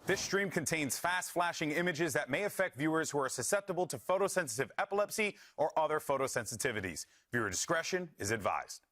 This stream contains fast-flashing images that may affect viewers who are susceptible to photosensitive epilepsy or other photosensitivities. Viewer discretion is advised.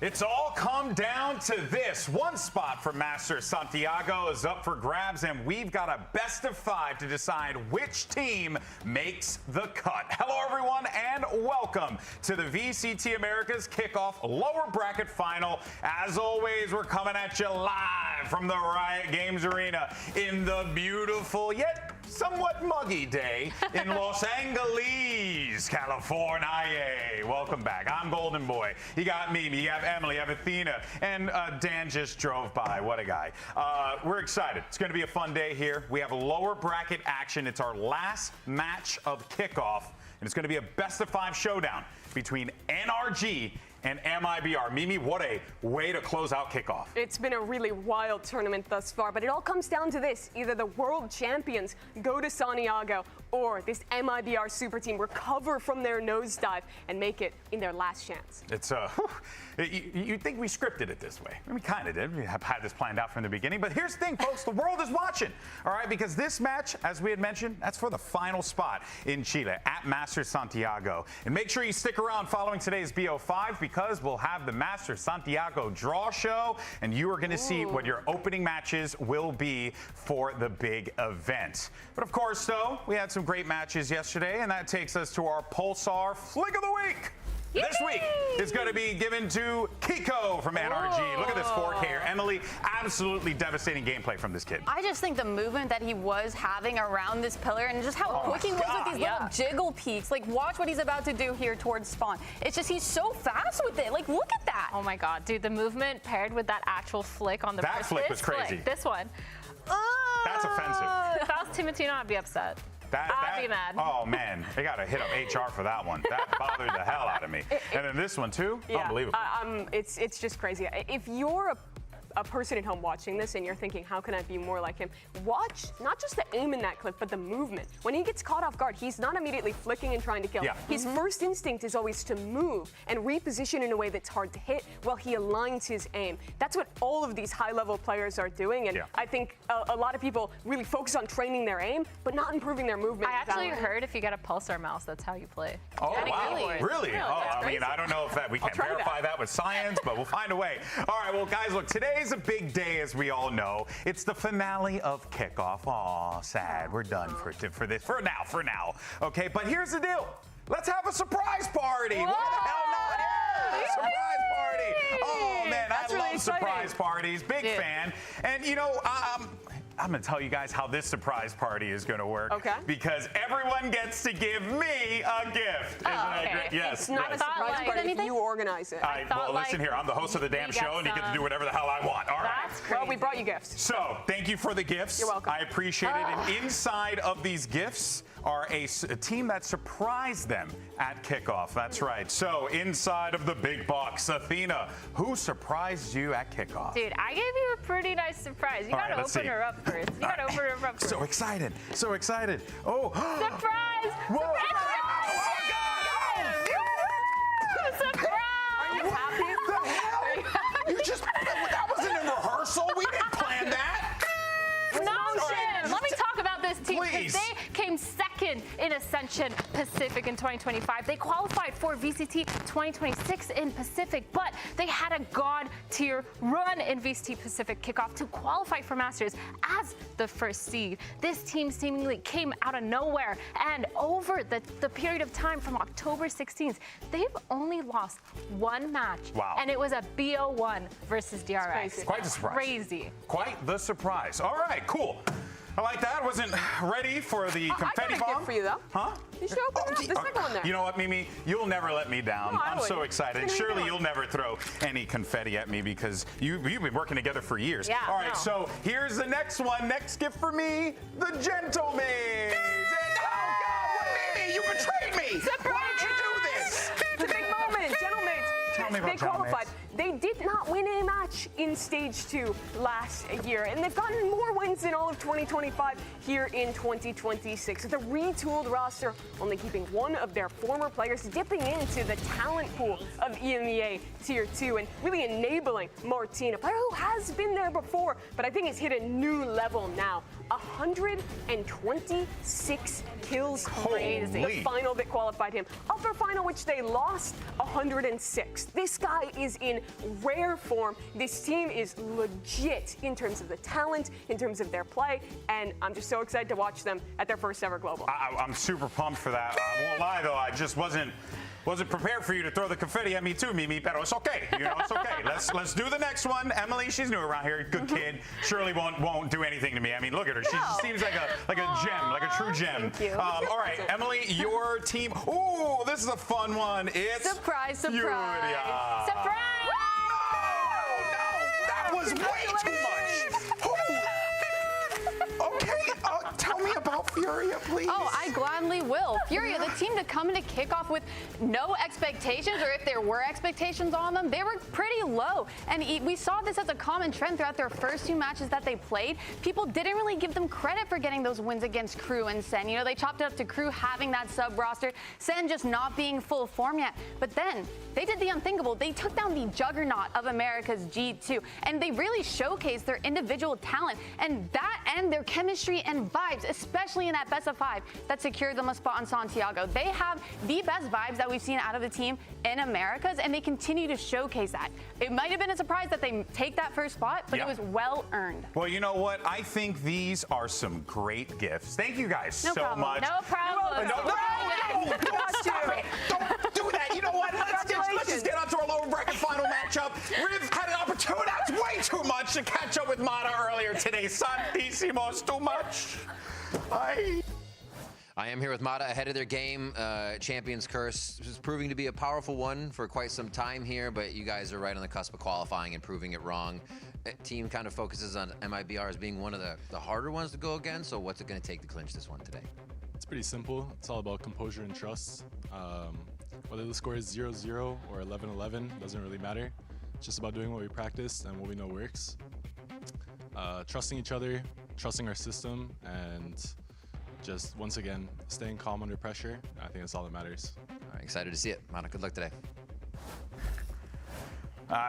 It's all come down to this. One spot for Masters Santiago is up for grabs, and we've got a best of 5 to decide which team makes the cut. Hello, everyone, and welcome to the VCT Americas Kickoff Lower Bracket Final. As always, we're coming at you live from the Riot Games Arena in the beautiful yet somewhat muggy day in Los Angeles, California. Welcome back. I'm Golden Boy. You got Mimi, you have Emily, you have Athena, and Dan just drove by. What a guy. We're excited. It's going to be a fun day here. We have lower bracket action. It's our last match of kickoff, and it's going to be a best of 5 showdown between NRG and MIBR. Mimi, what a way to close out kickoff. It's been a really wild tournament thus far, but it all comes down to this. Either the world champions go to Santiago, or this MIBR super team recover from their nosedive and make it in their last chance. It's, you'd think we scripted it this way. We kind of did. We have had this planned out from the beginning. But here's the thing, folks. The world is watching, all right? Because this match, as we had mentioned, that's for the final spot in Chile at Masters Santiago. And make sure you stick around following today's BO5 because we'll have the Masters Santiago draw show, and you are going to see what your opening matches will be for the big event. But of course, though, we had some great matches yesterday, and that takes us to our Pulsar Flick of the Week. This week is going to be given to Kiko from NRG. Look at this 4K here. Emily, absolutely devastating gameplay from this kid. I just think the movement that he was having around this pillar and just how quick he was with these little jiggle peaks. Like, watch what he's about to do here towards spawn. It's just he's so fast with it. Like, look at that. Oh, my God. Dude, the movement paired with that actual flick on the That flick was crazy. This one. That's offensive. If I was Timotino, I'd be upset. I'd be mad. Oh, man. They got to hit up HR for that one. That bothered the hell out of me. And then this one, too? Yeah, unbelievable. It's just crazy. If you're a person at home watching this and you're thinking, how can I be more like him? Watch not just the aim in that clip, but the movement. When he gets caught off guard, he's not immediately flicking and trying to kill. Yeah. His first instinct is always to move and reposition in a way that's hard to hit while he aligns his aim. That's what all of these high-level players are doing, and I think a lot of people really focus on training their aim, but not improving their movement. I actually heard if you get a Pulsar mouse, that's how you play. Oh, wow. Really? Oh, I mean, I don't know if we can verify that with science, but we'll find a way. All right, well, guys, look, today's a big day, as we all know. It's the finale of kickoff. Aw, sad. We're done for this. For now. Okay, but here's the deal. Let's have a surprise party. Why the hell not? Yeah, surprise party. Oh, man, I love surprise parties. Big fan. And, you know, I'm going to tell you guys how this surprise party is going to work. Okay. Because everyone gets to give me a gift. Isn't that great? Yes. It's not a surprise party if you organize it. Well, listen here. I'm the host of the damn show, and you get to do whatever the hell I want. All right. That's crazy. Well, we brought you gifts. So, thank you for the gifts. You're welcome. I appreciate it. And inside of these gifts are a team that surprised them at kickoff. That's right. So, inside of the big box, Athena, who surprised you at kickoff? Dude, I gave you a pretty nice surprise. You got to open her up first. You got to open her up first. So excited. So excited. Oh. Surprise! Whoa. Surprise! Are you happy? The hell? You just, that wasn't in rehearsal. We didn't plan that. Nonsense. Let me talk about this team. Please. They came second in Ascension Pacific in 2025. They qualified for VCT 2026 in Pacific, but they had a god tier run in VCT Pacific Kickoff to qualify for Masters as the first seed. This team seemingly came out of nowhere, and over the period of time from October 16th, they've only lost one match. Wow. And it was a BO1 versus DRX. Quite the surprise. Crazy. Quite the surprise. All right, cool. I like that. Wasn't ready for the confetti I got a bomb. gift for you, though. Huh? You should open it up. There's second one there. You know what, Mimi? You'll never let me down. No, I'm so wouldn't. excited. Surely you'll never throw any confetti at me because you've been working together for years. Yeah, all right, so here's the next one. Next gift for me, the Gentleman. Oh, God, what, Mimi? You betrayed me. Surprise! Why did you do this? It's a big moment. Gentlemen. Tell they qualified. They did not win a match in Stage 2 last year, and they've gotten more wins in all of 2025 here in 2026. With a retooled roster, only keeping one of their former players, dipping into the talent pool of EMEA Tier 2 and really enabling Martin, a player who has been there before, but I think has hit a new level now. 126 kills. Crazy. The final that qualified him. Upper final, which they lost, 106. This guy is in rare form. This team is legit in terms of the talent, in terms of their play, and I'm just so excited to watch them at their first ever global. I'm super pumped for that. I won't lie though, I just wasn't prepared for you to throw the confetti at me too, Mimi, pero it's okay. You know, it's okay. Let's do the next one. Emily, she's new around here, good kid. Surely won't do anything to me. I mean, look at her. She just seems like a gem, like a true gem. Thank you. All right, Emily, your team. Ooh, this is a fun one. It's Surprise. Yuria. Surprise! No, that was way too much. Okay, tell me about Furia, please. Oh, I gladly will. Furia, the team to come into kickoff with no expectations, or if there were expectations on them, they were pretty low. And we saw this as a common trend throughout their first 2 matches that they played. People didn't really give them credit for getting those wins against Crew and Sen. You know, they chopped it up to Crew having that sub roster, Sen just not being full form yet. But then they did the unthinkable. They took down the juggernaut of America's G2, and they really showcased their individual talent, and their chemistry and vibes, especially in that best of 5 that secured them a spot on Santiago. They have the best vibes that we've seen out of the team in Americas, and they continue to showcase that. It might have been a surprise that they take that first spot, but it was well earned. Well, you know what? I think these are some great gifts. Thank you guys so much. No problem. Don't stop it. Don't do that. You know what? Let's just get on to our lower bracket final matchup. Riv had an opportunity. That's way too much to catch up with Mata earlier today. Santissimos, too much. I am here with Mata ahead of their game. Champions Curse is proving to be a powerful one for quite some time here, but you guys are right on the cusp of qualifying and proving it wrong. Team kind of focuses on MIBR as being one of the harder ones to go against, so what's it going to take to clinch this one today? It's pretty simple. It's all about composure and trust. Whether the score is 0-0 or 11-11, doesn't really matter. It's just about doing what we practice and what we know works. Trusting each other, trusting our system, and just, once again, staying calm under pressure. I think that's all that matters. All right, excited to see it. Mata, good luck today.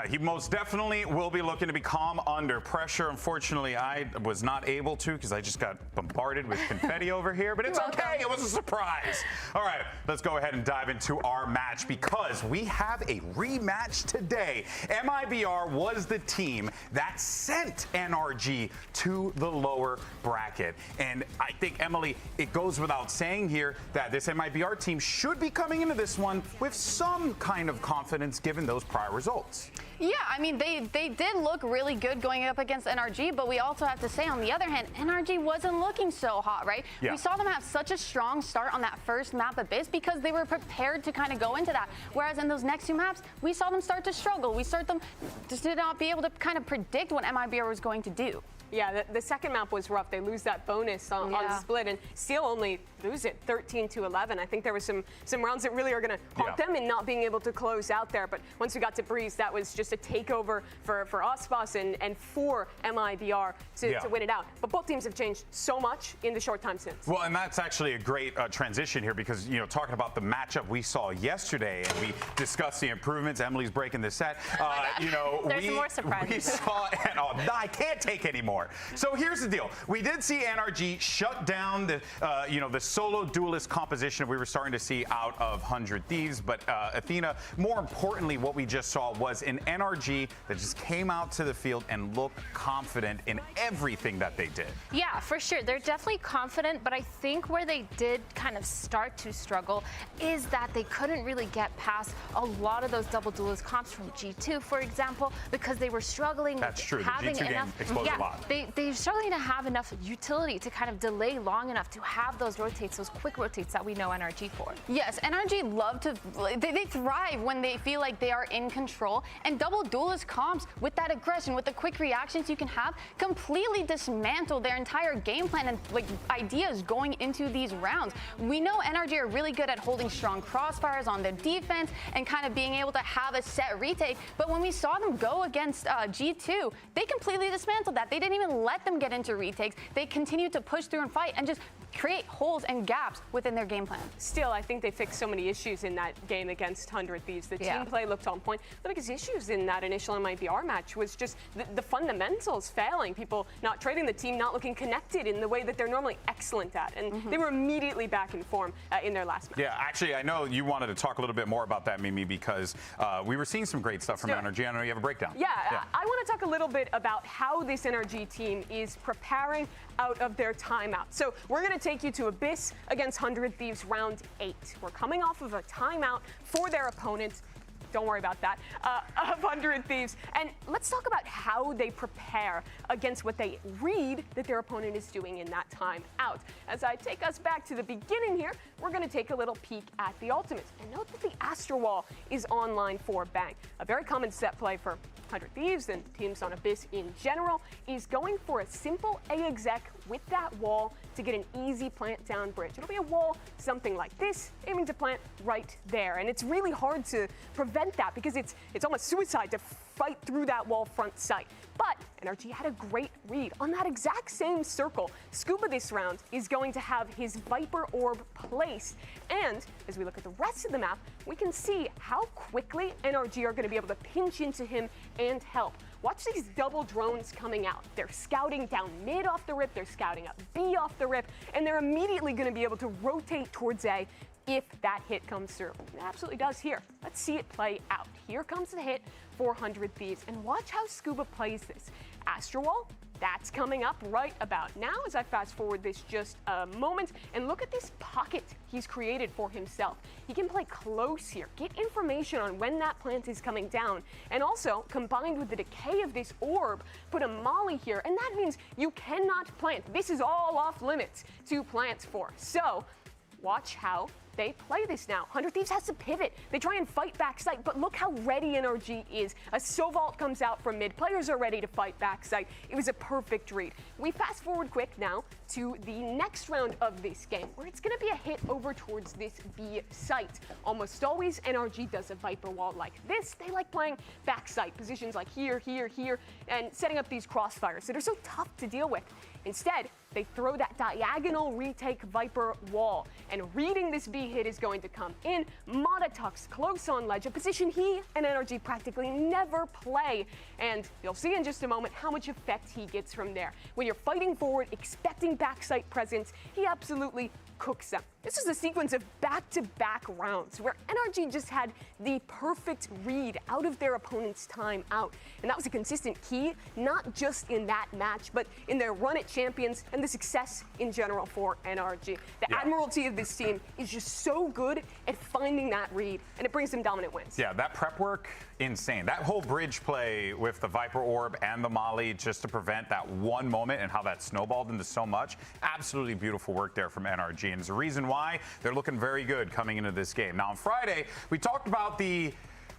He most definitely will be looking to be calm under pressure. Unfortunately, I was not able to because I just got bombarded with confetti over here, but it's okay. It was a surprise. All right, let's go ahead and dive into our match because we have a rematch today. MIBR was the team that sent NRG to the lower bracket. And I think, Emily, it goes without saying here that this MIBR team should be coming into this one with some kind of confidence given those prior results. Yeah, I mean, they did look really good going up against NRG, but we also have to say, on the other hand, NRG wasn't looking so hot, right? Yeah. We saw them have such a strong start on that first map Abyss because they were prepared to kind of go into that. Whereas in those next 2 maps, we saw them start to struggle. We saw them just did not be able to kind of predict what MIBR was going to do. Yeah, the second map was rough. They lose that bonus on the split and still only lose it 13-11. I think there was some rounds that really are going to haunt them in not being able to close out there. But once we got to Breeze, that was just a takeover for Ospas and for MIBR to win it out. But both teams have changed so much in the short time since. Well, and that's actually a great transition here because, you know, talking about the matchup we saw yesterday and we discussed the improvements. Emily's breaking the set. You know, There's more surprises. We saw, and I can't take anymore. So here's the deal. We did see NRG shut down the, the solo duelist composition we were starting to see out of 100 Thieves. But Athena, more importantly, what we just saw was an NRG that just came out to the field and looked confident in everything that they did. Yeah, for sure. They're definitely confident, but I think where they did kind of start to struggle is that they couldn't really get past a lot of those double duelist comps from G2, for example, because they were struggling. That's true. The having G2 game enough, exposed a lot. they're struggling to have enough utility to kind of delay long enough to have those rotates, those quick rotates that we know NRG for. Yes, NRG love to, they thrive when they feel like they are in control, and double duelist comps with that aggression, with the quick reactions you can have, completely dismantle their entire game plan and like ideas going into these rounds. We know NRG are really good at holding strong crossfires on their defense and kind of being able to have a set retake, but when we saw them go against G2, they completely dismantled that. They didn't even let them get into retakes. They continued to push through and fight and just create holes and gaps within their game plan. Still, I think they fixed so many issues in that game against 100 Thieves. The team play looked on point. The biggest issues in that initial MIBR match was just the fundamentals failing. People not trading the team, not looking connected in the way that they're normally excellent at. And they were immediately back in form in their last match. Yeah, actually, I know you wanted to talk a little bit more about that, Mimi, because we were seeing some great stuff from NRG. I know you have a breakdown. Yeah, I want to talk a little bit about how this NRG team is preparing out of their timeout. So we're going to take you to Abyss against 100 Thieves round 8. We're coming off of a timeout for their opponent. Don't worry about that, of 100 Thieves. And let's talk about how they prepare against what they read that their opponent is doing in that time out. As I take us back to the beginning here, we're going to take a little peek at the ultimates. And note that the Astro Wall is online for Bang. A very common set play for 100 Thieves and teams on Abyss in general is going for a simple A-exec with that wall to get an easy plant down bridge. It'll be a wall something like this, aiming to plant right there. And it's really hard to prevent that because it's almost suicide to fight through that wall front sight. But NRG had a great read on that exact same circle. Scuba this round is going to have his Viper Orb placed. And as we look at the rest of the map, we can see how quickly NRG are going to be able to pinch into him and help. Watch these double drones coming out. They're scouting down mid off the rip, they're scouting up B off the rip, and they're immediately going to be able to rotate towards A if that hit comes through. It absolutely does here. Let's see it play out. Here comes the hit for 100 Thieves, and watch how Scuba plays this. Astro Wall, that's coming up right about now as I fast forward this just a moment, and look at this pocket he's created for himself. He can play close here, get information on when that plant is coming down, and also combined with the decay of this orb, put a molly here, and that means you cannot plant. This is all off limits to plant for. So watch how they play this now. 100 Thieves has to pivot. They try and fight backside, but look how ready NRG is. A Sovalt comes out from mid. Players are ready to fight backside. It was a perfect read. We fast forward quick now to the next round of this game, where it's going to be a hit over towards this B site. Almost always, NRG does a Viper Wall like this. They like playing backside, positions like here, here, here, and setting up these crossfires that are so tough to deal with. Instead, they throw that diagonal retake Viper Wall, and reading this B hit is going to come in. Mata tucks close on ledge, a position he and NRG practically never play, and you'll see in just a moment how much effect he gets from there. When you're fighting forward, expecting backside presence, he absolutely cooks them. This is a sequence of back-to-back rounds where NRG just had the perfect read out of their opponent's time out. And that was a consistent key, not just in that match, but in their run at Champions and the success in general for NRG. The admiralty of this team is just so good at finding that read, and it brings them dominant wins. Yeah, that prep work, insane. That whole bridge play with the Viper Orb and the Molly just to prevent that one moment and how that snowballed into so much. Absolutely beautiful work there from NRG, and it's a reason why they're looking very good coming into this game. Now on Friday, we talked about the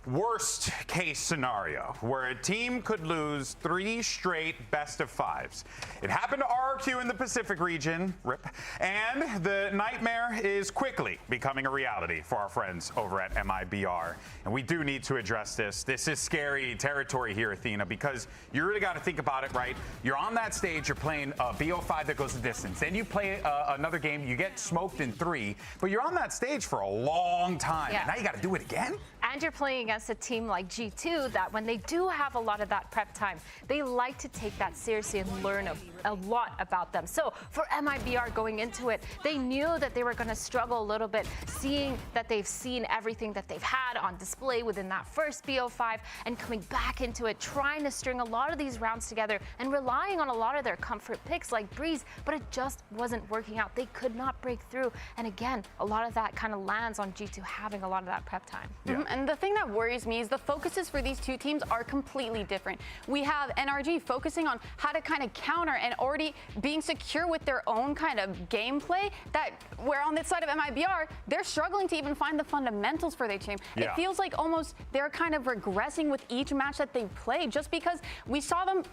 worst case scenario where a team could lose 3 straight best of 5s. It happened to RRQ in the Pacific region, RIP, and the nightmare is quickly becoming a reality for our friends over at MIBR. And we do need to address this. This is scary territory here, Athena, because you really got to think about it, right? You're on that stage, you're playing a BO5 that goes the distance. Then you play another game, you get smoked in 3, but you're on that stage for a long time. Yeah. And now you got to do it again? And you're playing against a team like G2 that when they do have a lot of that prep time, they like to take that seriously and learn a lot about them. So for MIBR going into it, they knew that they were going to struggle a little bit, seeing that they've seen everything that they've had on display within that first BO5 and coming back into it, trying to string a lot of these rounds together and relying on a lot of their comfort picks like Breeze, but it just wasn't working out. They could not break through. And again, a lot of that kind of lands on G2 having a lot of that prep time. And And the thing that worries me is the focuses for these two teams are completely different. We have NRG focusing on how to kind of counter and already being secure with their own kind of gameplay, that where on this side of MIBR, they're struggling to even find the fundamentals for their team. Yeah. It feels like almost they're kind of regressing with each match that they play, just because we saw them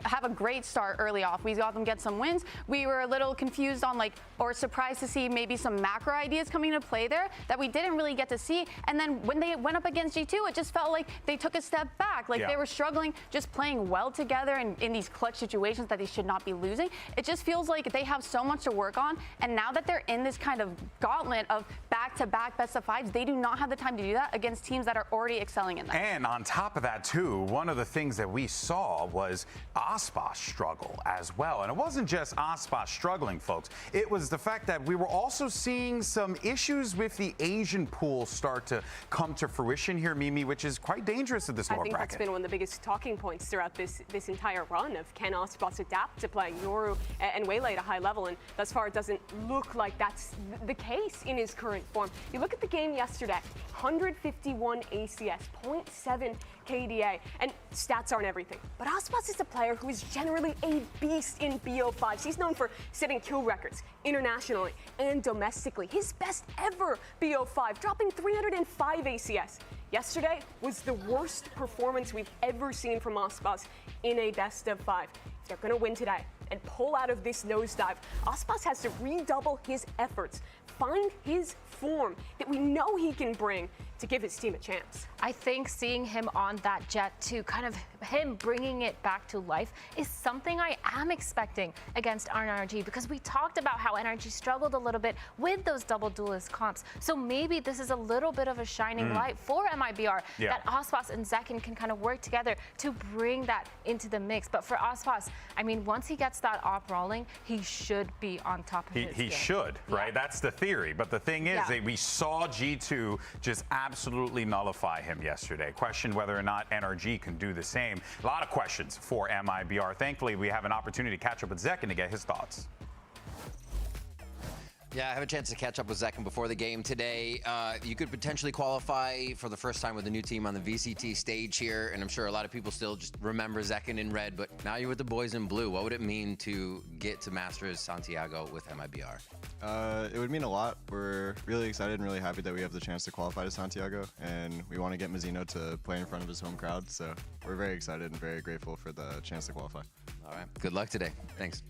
have a great start early off. We saw them get some wins. We were a little confused on or surprised to see maybe some macro ideas coming into play there that we didn't really get to see. And then when they went up against G2, it just felt like they took a step back. They were struggling, just playing well together and in these clutch situations that they should not be losing. It just feels like they have so much to work on. And now that they're in this kind of gauntlet of back-to-back best-of-5s, they do not have the time to do that against teams that are already excelling in that. And on top of that, too, one of the things that we saw was Aspas struggle as well. And it wasn't just Aspas struggling, folks. It was the fact that we were also seeing some issues with the Asian pool start to come to fruition here, Mimi, which is quite dangerous at this lower bracket. I think that's been one of the biggest talking points throughout this entire run of can Aspas adapt to playing Yoru and Waylay at a high level, and thus far it doesn't look like that's the case in his current form. You look at the game yesterday, 151 ACS, 0.7 KDA, and stats aren't everything. But Aspas is a player who is generally a beast in BO5s. He's known for setting kill records internationally and domestically. His best ever BO5, dropping 305 ACS. Yesterday was the worst performance we've ever seen from Aspas in a best of 5. If they're going to win today and pull out of this nosedive, Aspas has to redouble his efforts, find his form that we know he can bring to give his team a chance. I think seeing him on that jet too, kind of him bringing it back to life, is something I am expecting against NRG, because we talked about how NRG struggled a little bit with those double duelist comps. So maybe this is a little bit of a shining light for MIBR, that Aspas and Zekin can kind of work together to bring that into the mix. But for Aspas, I mean, once he gets that op rolling, he should be on top of his game. He should, right? That's the theory. But the thing is, that we saw G2 just absolutely nullify him yesterday. Question whether or not NRG can do the same. A lot of questions for MIBR. Thankfully, we have an opportunity to catch up with Zekin to get his thoughts. Yeah, I have a chance to catch up with Zekin before the game today. You could potentially qualify for the first time with a new team on the VCT stage here, and I'm sure a lot of people still just remember Zekin in red, but now you're with the boys in blue. What would it mean to get to Masters Santiago with MIBR? It would mean a lot. We're really excited and really happy that we have the chance to qualify to Santiago, and we want to get Mazzino to play in front of his home crowd, so we're very excited and very grateful for the chance to qualify. All right, good luck today. Thanks.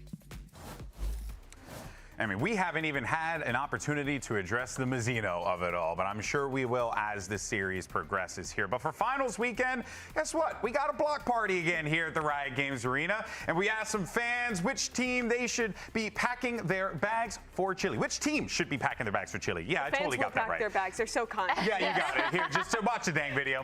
I mean, we haven't even had an opportunity to address the Mazzino of it all, but I'm sure we will as the series progresses here. But for finals weekend, guess what? We got a block party again here at the Riot Games Arena, and we asked some fans which team they should be packing their bags for Chile. Which team should be packing their bags for Chile? Yeah, I totally got that right. Fans will pack their bags. They're so kind. Yeah, you got it. Here, just watch the dang video.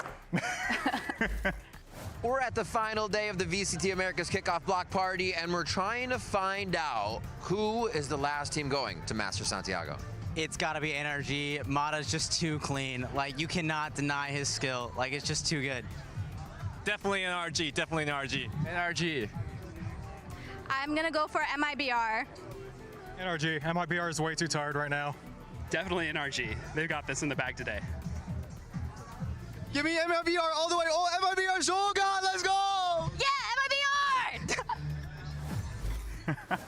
We're at the final day of the VCT Americas Kickoff block party, and we're trying to find out who is the last team going to Masters Santiago. It's got to be NRG. Mata's just too clean. Like, you cannot deny his skill. Like, it's just too good. Definitely NRG. Definitely NRG. NRG. I'm going to go for MIBR. NRG. MIBR is way too tired right now. Definitely NRG. They've got this in the bag today. Give me MIBR all the way. Oh, MIBR, oh God, let's go! Yeah, MIBR!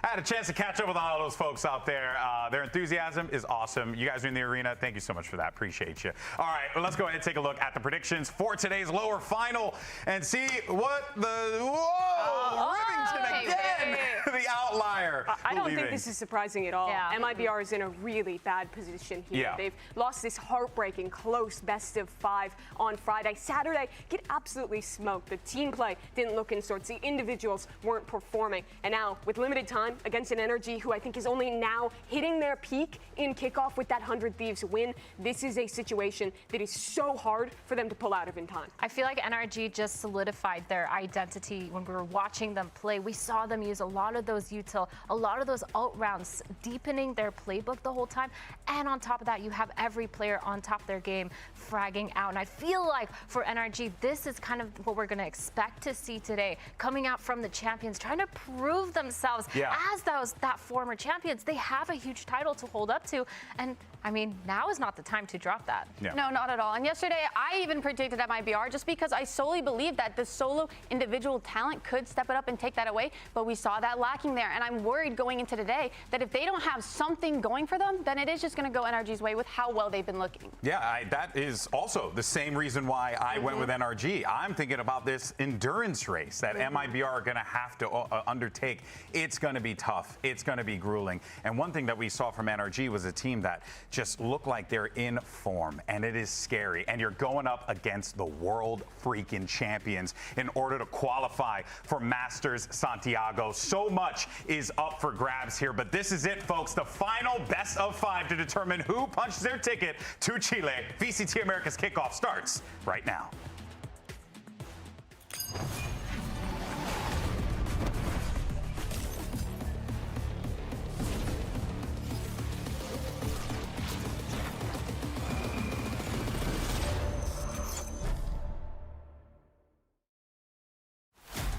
I had a chance to catch up with all those folks out there. Their enthusiasm is awesome. You guys are in the arena. Thank you so much for that. Appreciate you. All right, well, let's go ahead and take a look at the predictions for today's lower final and see what the... Whoa! Rivington again! The outlier. I don't think this is surprising at all. Yeah. MIBR is in a really bad position here. Yeah. They've lost this heartbreaking close best of 5 on Friday. Saturday, get absolutely smoked. The team play didn't look in sorts. The individuals weren't performing. And now, with limited time against an NRG who I think is only now hitting their peak in kickoff with that 100 Thieves win, this is a situation that is so hard for them to pull out of in time. I feel like NRG just solidified their identity when we were watching them play play. We saw them use a lot of those util, a lot of those alt rounds, deepening their playbook the whole time. And on top of that, you have every player on top of their game fragging out. And I feel like for NRG, this is kind of what we're going to expect to see today, coming out from the champions, trying to prove themselves as that former champions. They have a huge title to hold up to. And I mean, now is not the time to drop that. Yeah. No, not at all. And yesterday, I even predicted MIBR just because I solely believe that the solo individual talent could step it up and take that away. But we saw that lacking there. And I'm worried going into today that if they don't have something going for them, then it is just going to go NRG's way with how well they've been looking. Yeah, that is also the same reason why I went with NRG. I'm thinking about this endurance race that MIBR are going to have to undertake. It's going to be tough. It's going to be grueling. And one thing that we saw from NRG was a team that just look like they're in form, and it is scary. And you're going up against the world freaking champions in order to qualify for Masters Santiago. So much is up for grabs here, but this is it, folks. The final best of 5 to determine who punches their ticket to Chile. VCT Americas Kickoff starts right now.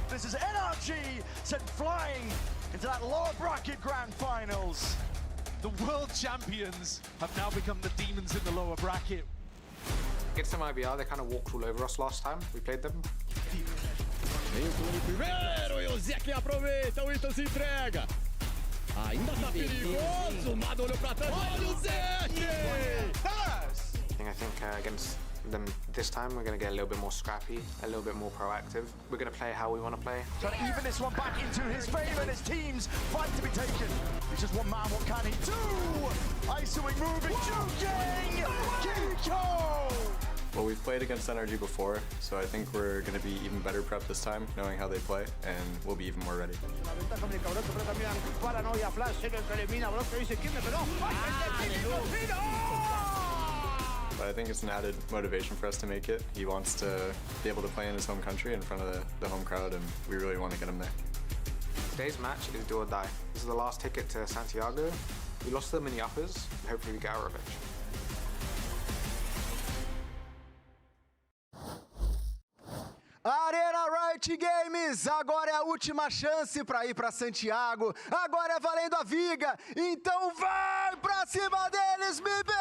This is NRG sent flying into that lower bracket grand finals. The world champions have now become the demons in the lower bracket. Against MIBR, they kind of walked all over us last time we played them. Primeiro, e o Zeke aproveita, o Ito se entrega. Ainda tá perigoso, Mado olhou pra trás, olha o Zeke! I think against them this time, we're going to get a little bit more scrappy, a little bit more proactive. We're going to play how we want to play. Trying to even this one back into his favor, and his team's fight to be taken. He's just one man, what can he do? Isoing, moving, juking! Kiko! Well, we've played against NRG before, so I think we're going to be even better prepped this time, knowing how they play, and we'll be even more ready. But I think it's an added motivation for us to make it. He wants to be able to play in his home country in front of the home crowd, and we really want to get him there. Today's match is do or die. This is the last ticket to Santiago. We lost them in the uppers. Hopefully we get our revenge. Arena Riot Games, agora é a última chance para ir para Santiago. Agora é valendo a viga. Então vai para cima deles, MIBR!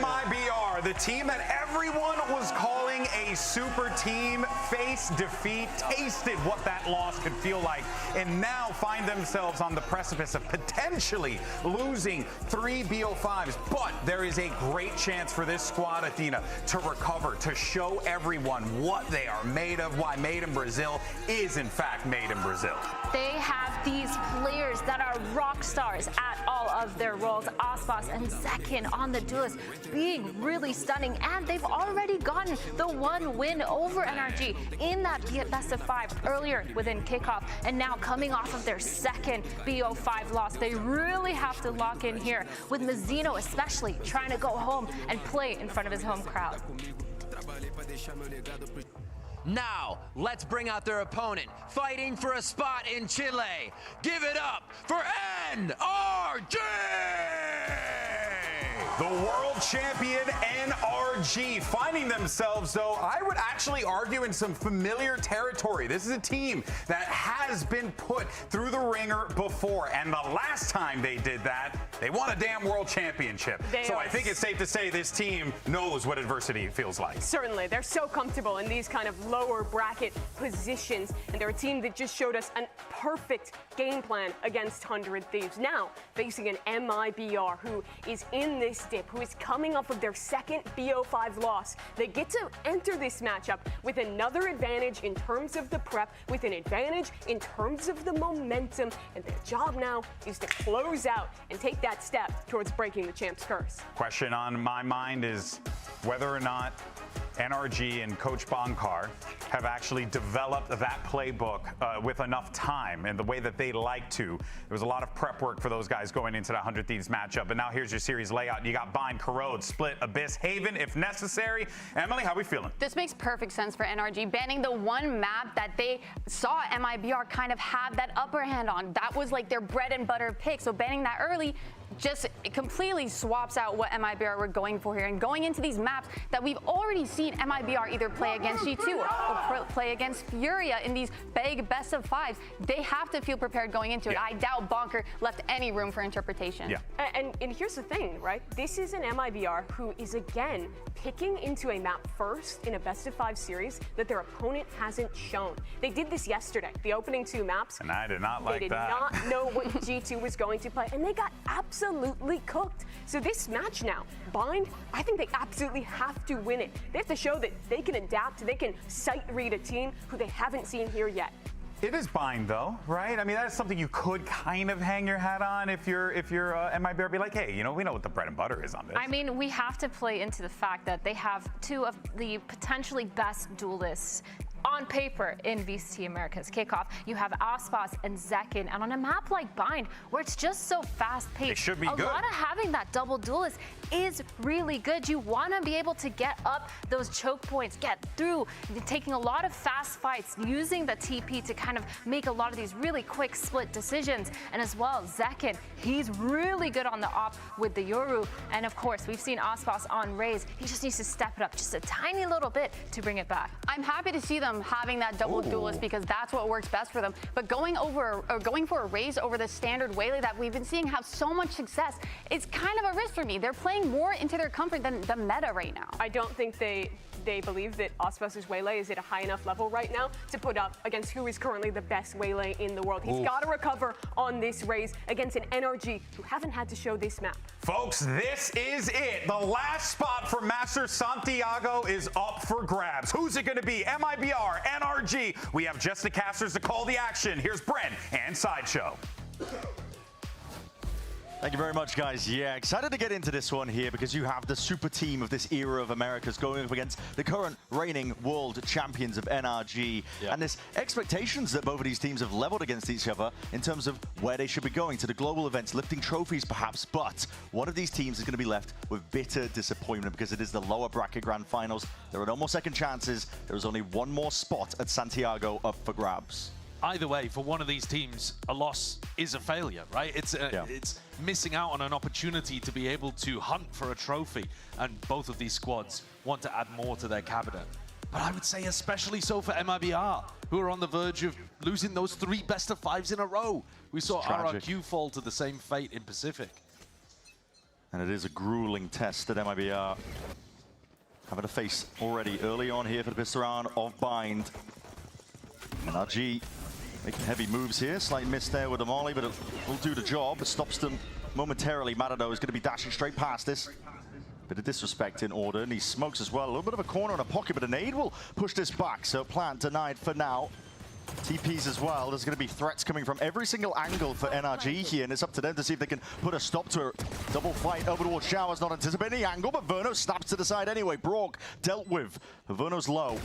MIBR, the team that everyone was calling a super team, faced defeat, tasted what that loss could feel like, and now find themselves on the precipice of potentially losing 3 BO5s. But there is a great chance for this squad, Athena, to recover, to show everyone what they are made of, why Made in Brazil is in fact made in Brazil. They have these players that are rock stars at all of their roles. Aspas and Zekin on the duelist being really stunning, and they've already gotten the 1 win over NRG in that best of 5 earlier within kickoff, and now coming off of their second BO5 loss. They really have to lock in here, with Mazzino especially trying to go home and play in front of his home crowd. Now, let's bring out their opponent, fighting for a spot in Chile. Give it up for NRG! The world champion NRG finding themselves, though, I would actually argue in some familiar territory. This is a team that has been put through the ringer before, and the last time they did that, they won a damn world championship. So I think it's safe to say this team knows what adversity feels like. Certainly. They're so comfortable in these kind of lower bracket positions, and they're a team that just showed us a perfect game plan against 100 Thieves. Now, facing an MIBR who is in this dip, who is coming off of their second BO5 loss. They get to enter this matchup with another advantage in terms of the prep, with an advantage in terms of the momentum, and their job now is to close out and take that step towards breaking the champ's curse. Question on my mind is whether or not NRG and Coach Bonkar have actually developed that playbook with enough time and the way that they like to. There was a lot of prep work for those guys going into that 100 Thieves matchup. And now here's your series layout. You got Bind, Corrode, Split, Abyss, Haven if necessary. Emily, how are we feeling? This makes perfect sense for NRG. Banning the one map that they saw MIBR kind of have that upper hand on. That was like their bread and butter pick. So banning that early just completely swaps out what MIBR were going for here. And going into these maps that we've already seen MIBR either play against G2 or play against Furia in these big best of fives, they have to feel prepared going into it. I doubt Bonker left any room for interpretation. Yeah. And here's the thing, right? This is an MIBR who is, again, picking into a map first in a best of five series that their opponent hasn't shown. They did this yesterday, the opening two maps. And I did not like that. They did not know what G2 was going to play, and they got absolutely cooked. So this match now, Bind, I think they absolutely have to win it. They have to show that they can adapt, they can sight read a team who they haven't seen here yet. It is Bind, though, right? I mean, that's something you could kind of hang your hat on if you're MIBR. Be like, hey, you know, we know what the bread and butter is on this. I mean, we have to play into the fact that they have two of the potentially best duelists on paper in VCT Americas Kickoff. You have Aspas and Zekin, and on a map like Bind, where it's just so fast-paced, it should be a good. lot of having that double duelist is really good. You want to be able to get up those choke points, get through, taking a lot of fast fights, using the TP to kind of make a lot of these really quick split decisions. And as well, Zekin, he's really good on the op with the Yoru. And of course, we've seen Aspas on Raze. He just needs to step it up just a tiny little bit to bring it back. I'm happy to see them having that double duelist because that's what works best for them. But going for a Raze over the standard Waylay that we've been seeing have so much success, it's kind of a risk for me. They're playing more into their comfort than the meta right now. I don't think they believe that Aspas' Waylay is at a high enough level right now to put up against who is currently the best Waylay in the world. He's got to recover on this Raze against an NRG who haven't had to show this map. Folks, this is it. The last spot for Masters Santiago is up for grabs. Who's it going to be? MIBR, NRG. We have just the casters to call the action. Here's Brent and Sideshow. Thank you very much, guys. Yeah, excited to get into this one here because you have the super team of this era of Americas going up against the current reigning world champions of NRG. Yeah. And there's expectations that both of these teams have leveled against each other in terms of where they should be going to the global events, lifting trophies perhaps. But one of these teams is going to be left with bitter disappointment because it is the lower bracket grand finals. There are no more second chances. There is only one more spot at Santiago up for grabs. Either way, for one of these teams, a loss is a failure, right? It's missing out on an opportunity to be able to hunt for a trophy, and both of these squads want to add more to their cabinet. But I would say especially so for MIBR, who are on the verge of losing those 3 best of 5s in a row. We saw RRQ fall to the same fate in Pacific. And it is a grueling test that MIBR having to face already early on here for the pistol round of Bind. NRG making heavy moves here. Slight miss there with the molly, but it will do the job. It stops them momentarily. Matador is going to be dashing straight past this. Bit of disrespect in order, and he smokes as well. A little bit of a corner and a pocket, but a nade will push this back. So plant denied for now. TPs as well. There's going to be threats coming from every single angle for NRG here, and it's up to them to see if they can put a stop to a double fight over towards Showers. Not anticipating the angle, but Verno snaps to the side anyway. Brock dealt with. Verno's low.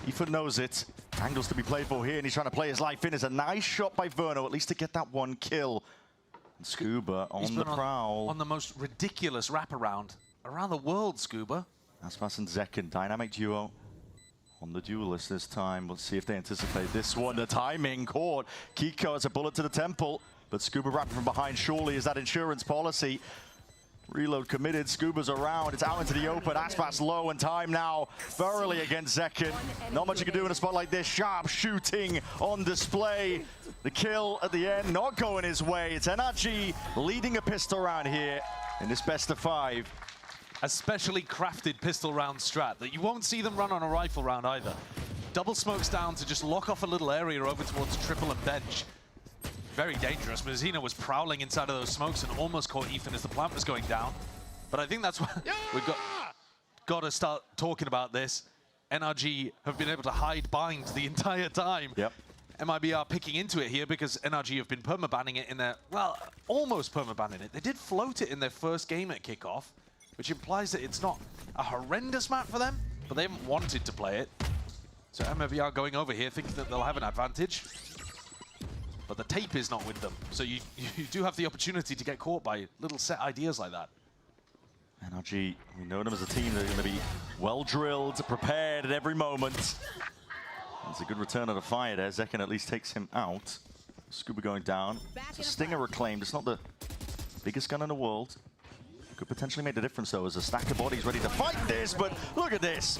Ethan knows it. Angles to be played for here, and he's trying to play his life in. It's a nice shot by Verno, at least to get that one kill. And Scuba on the prowl. On the most ridiculous wraparound around the world, Scuba. Aspas and Zekin, dynamic duo. On the duelist this time. Let's see if they anticipate this one. The timing caught. Kiko has a bullet to the temple, but Scuba wrapping from behind surely is that insurance policy. Reload committed. Scuba's around. It's out into the open. Aspas low, and time now thoroughly against Zekin. Not much you can do in a spot like this. Sharp shooting on display. The kill at the end not going his way. It's NRG leading a pistol round here in this best of 5. A specially crafted pistol round strat that you won't see them run on a rifle round either. Double smokes down to just lock off a little area over towards triple and bench. Very dangerous. Mazina was prowling inside of those smokes and almost caught Ethan as the plant was going down. But I think that's why we've got to start talking about this. NRG have been able to hide Bind the entire time. Yep. MIBR picking into it here because NRG have been permabanning it in their, well, almost permabanning it. They did float it in their first game at Kickoff, which implies that it's not a horrendous map for them, but they haven't wanted to play it. So MIBR going over here thinking that they'll have an advantage. But the tape is not with them. So you do have the opportunity to get caught by little set ideas like that. NRG, we know them as a team that are going to be well drilled, prepared at every moment. It's a good return of the fire there. Zekken at least takes him out. Scuba going down. It's a Stinger reclaimed. It's not the biggest gun in the world. Could potentially make the difference though, as a stack of bodies ready to fight this, but look at this.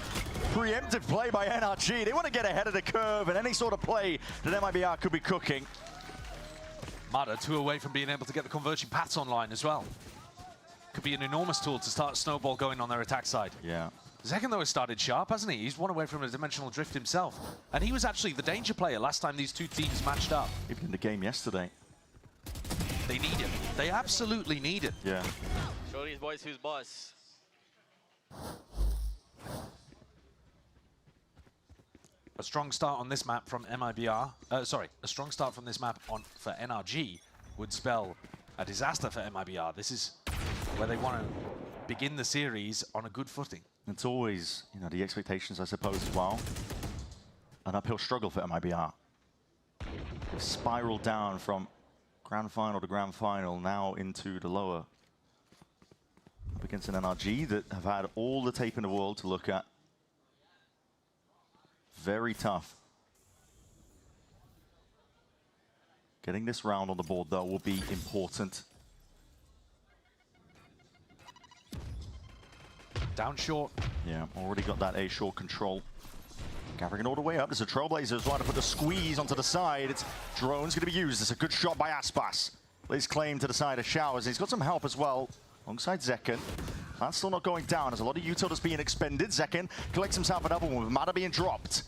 Preemptive play by NRG. They want to get ahead of the curve, and any sort of play that MIBR could be cooking. Mada 2 away from being able to get the converging paths online as well. Could be an enormous tool to start snowball going on their attack side. Yeah. Zekken though has started sharp, hasn't he? He's 1 away from a dimensional drift himself. And he was actually the danger player last time these two teams matched up. Even in the game yesterday. They need him. They absolutely need it. Yeah. Show these boys who's boss. A strong start on this map from MIBR. A strong start from this map for NRG would spell a disaster for MIBR. This is where they want to begin the series on a good footing. It's always, you know, the expectations, I suppose, as well. An uphill struggle for MIBR. They've spiraled down from grand final to grand final, now into the lower. Up against an NRG that have had all the tape in the world to look at. Very tough. Getting this round on the board, though, will be important. Down short. Yeah, already got that A short control. Gathering it all the way up. There's a Trailblazer as well to put the squeeze onto the side. It's drone's going to be used. It's a good shot by Aspas. Lays claim to the side of Showers. He's got some help as well alongside Zekken. That's still not going down. There's a lot of util that's being expended. Zekken collects himself another one with Mada being dropped.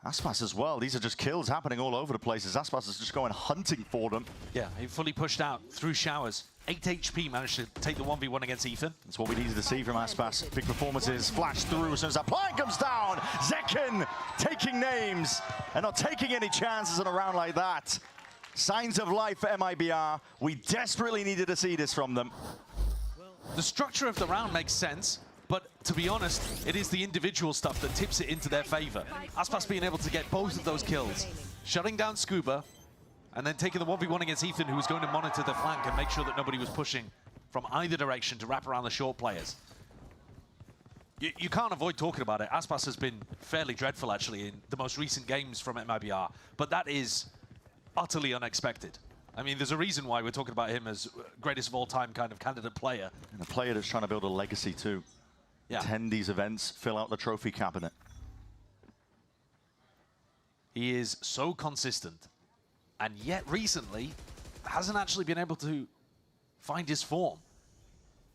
Aspas as well. These are just kills happening all over the place as Aspas is just going hunting for them. Yeah, he fully pushed out through Showers. 8 HP managed to take the 1v1 against Ethan. That's what we needed to see from Aspas. Big performances flash through as soon as that plan comes down. Zekken taking names and not taking any chances in a round like that. Signs of life for MIBR. We desperately needed to see this from them. The structure of the round makes sense, but to be honest, it is the individual stuff that tips it into their favor. Aspas being able to get both of those kills, shutting down Scuba, and then taking the 1v1 against Ethan, who was going to monitor the flank and make sure that nobody was pushing from either direction to wrap around the short players. You can't avoid talking about it. Aspas has been fairly dreadful, actually, in the most recent games from MIBR, but that is utterly unexpected. I mean, there's a reason why we're talking about him as greatest of all time kind of candidate player. And a player that's trying to build a legacy too. Yeah. Attend these events, fill out the trophy cabinet. He is so consistent, and yet recently hasn't actually been able to find his form.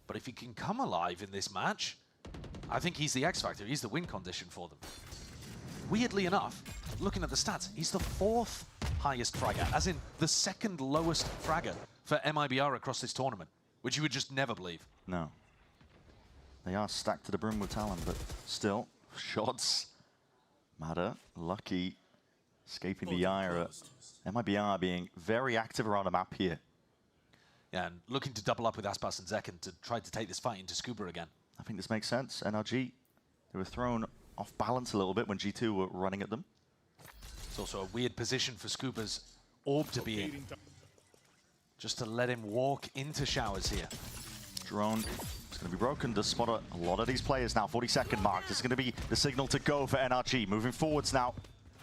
But if he can come alive in this match, I think he's the X factor. He's the win condition for them. Weirdly enough, looking at the stats, he's the 4th highest fragger, as in the 2nd lowest fragger for MIBR across this tournament, which you would just never believe. No. They are stacked to the brim with talent, but still, shots. Mada, lucky, escaping the Ira. MIBR being very active around the map here. Yeah, and looking to double up with Aspas and Zekken to try to take this fight into Scuba again. I think this makes sense. NRG, they were thrown off balance a little bit when G2 were running at them. It's also a weird position for Scuba's orb to be in. Just to let him walk into Showers here. Drone is going to be broken to spot a lot of these players now. 40-second mark. This is going to be the signal to go for NRG. Moving forwards now.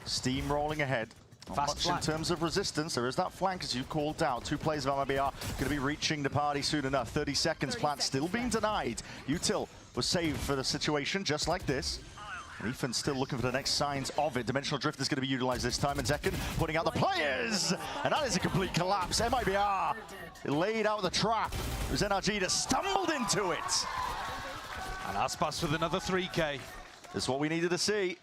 Steam rolling ahead. Not Fast much flank. in terms of resistance. There is that flank, as you called out. 2 players of MIBR going to be reaching the party soon enough. 30 seconds. Plant still being denied. Util was saved for the situation just like this. And Ethan's still looking for the next signs of it. Dimensional Drift is going to be utilized this time. And Zekken putting out the players. And that is a complete collapse. MIBR laid out the trap. It was NRG that stumbled into it. And Aspas with another 3K. This is what we needed to see.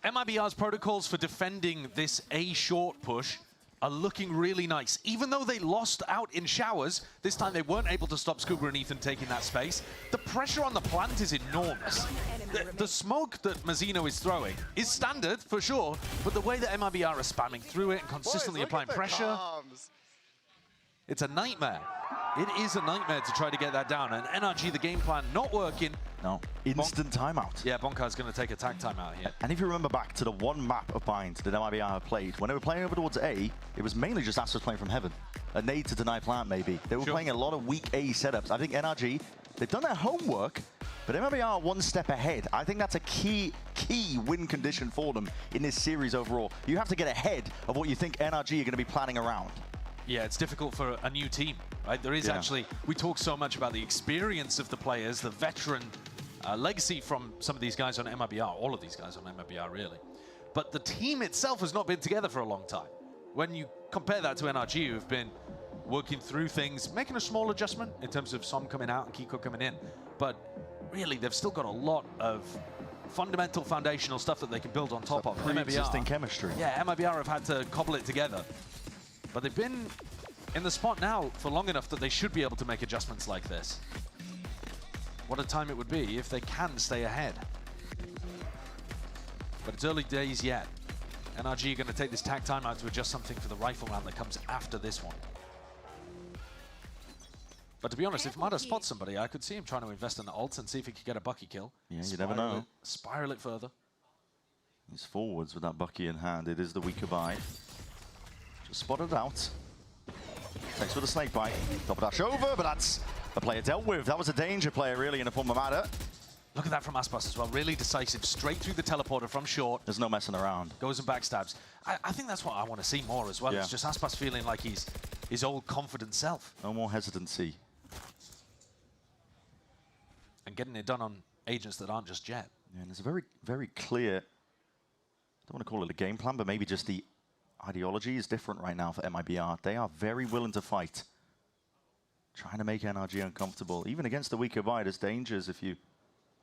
MIBR's protocols for defending this A short push are looking really nice. Even though they lost out in Showers, this time they weren't able to stop Scuba and Ethan taking that space. The pressure on the plant is enormous. The smoke that Mazzino is throwing is standard, for sure, but the way that MIBR are spamming through it and consistently applying pressure, it's a nightmare. It is a nightmare to try to get that down. And NRG, the game plan not working, No, instant timeout. Yeah, Bonkar's going to take a tag timeout here. And if you remember back to the one map of Bind that MIBR have played, when they were playing over towards A, it was mainly just Astros playing from heaven. A nade to deny plant, maybe. They were playing a lot of weak A setups. I think NRG, they've done their homework, but MIBR are one step ahead. I think that's a key win condition for them in this series overall. You have to get ahead of what you think NRG are going to be planning around. Yeah, it's difficult for a new team, right? There is actually, we talk so much about the experience of the players, the veteran legacy from some of these guys on MIBR, all of these guys on MIBR really. But the team itself has not been together for a long time. When you compare that to NRG, who've been working through things, making a small adjustment in terms of Som coming out and Kiko coming in. But really, they've still got a lot of fundamental, foundational stuff that they can build on top of. Pre-existing chemistry. Yeah, MIBR have had to cobble it together. But they've been in the spot now for long enough that they should be able to make adjustments like this. What a time it would be if they can stay ahead. But it's early days yet. NRG are going to take this tag timeout to adjust something for the rifle round that comes after this one. But to be honest, if Mada spots somebody, I could see him trying to invest in the ult and see if he could get a Bucky kill. Yeah, you never know. Spiral it further. He's forwards with that Bucky in hand. It is the weaker buy. Just spotted out. Thanks for the snake bite. Double dash over, but that's a player dealt with. That was a danger player, really, in the form of Mada. Look at that from Aspas as well. Really decisive. Straight through the teleporter from short. There's no messing around. Goes and backstabs. I think that's what I want to see more as well. Yeah. It's just Aspas feeling like he's his old confident self. No more hesitancy. And getting it done on agents that aren't just Jet. Yeah, and there's a very, very clear, I don't want to call it a game plan, but maybe just the ideology is different right now for MIBR. They are very willing to fight. Trying to make NRG uncomfortable. Even against the weaker buy, there's dangers if you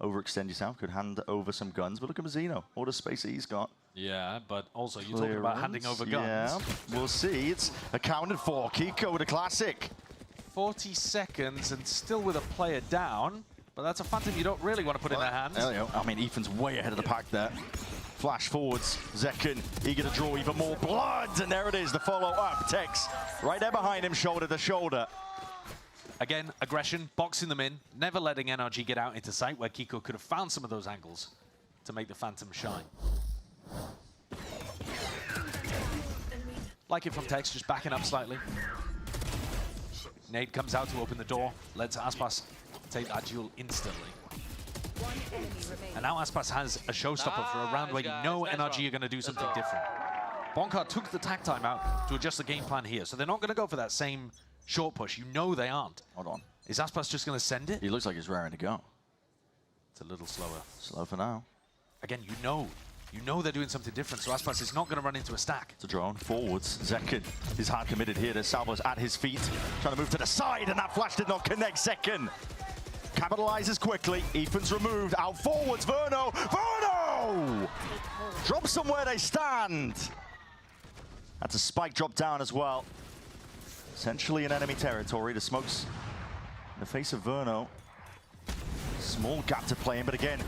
overextend yourself, could hand over some guns. But look at Mazzino, all the space that he's got. Yeah, but also you're talking about handing over guns. Yeah, we'll see. It's accounted for. Kiko with a classic. 40 seconds and still with a player down. But that's a phantom you don't really want to put in their hands. I mean, Ethan's way ahead of the pack there. Flash forwards. Zekin eager to draw even more blood. And there it is, the follow-up. Tex right there behind him, shoulder to shoulder. Again, aggression, boxing them in, never letting NRG get out into sight where Kiko could have found some of those angles to make the phantom shine. Like it from Tex, just backing up slightly. Nade comes out to open the door, lets Aspas take that duel instantly. And now Aspas has a showstopper for a round where you know NRG are going to do something different. Bonkar took the tag time out to adjust the game plan here, so they're not going to go for that same short push. You know they aren't. Hold on. Is Aspas just going to send it? He looks like he's raring to go. It's a little slower. Slow for now. Again, you know they're doing something different, so Aspas is not going to run into a stack. It's a drone. Forwards. Zekin is hard committed here. There's Salvo's at his feet. Trying to move to the side, and that flash did not connect. Zekin capitalizes quickly. Ethan's removed. Out forwards. Verno. Verno! Drops them where they stand. That's a spike drop down as well. Essentially in enemy territory. The smokes in the face of Verno. Small gap to play in, but again,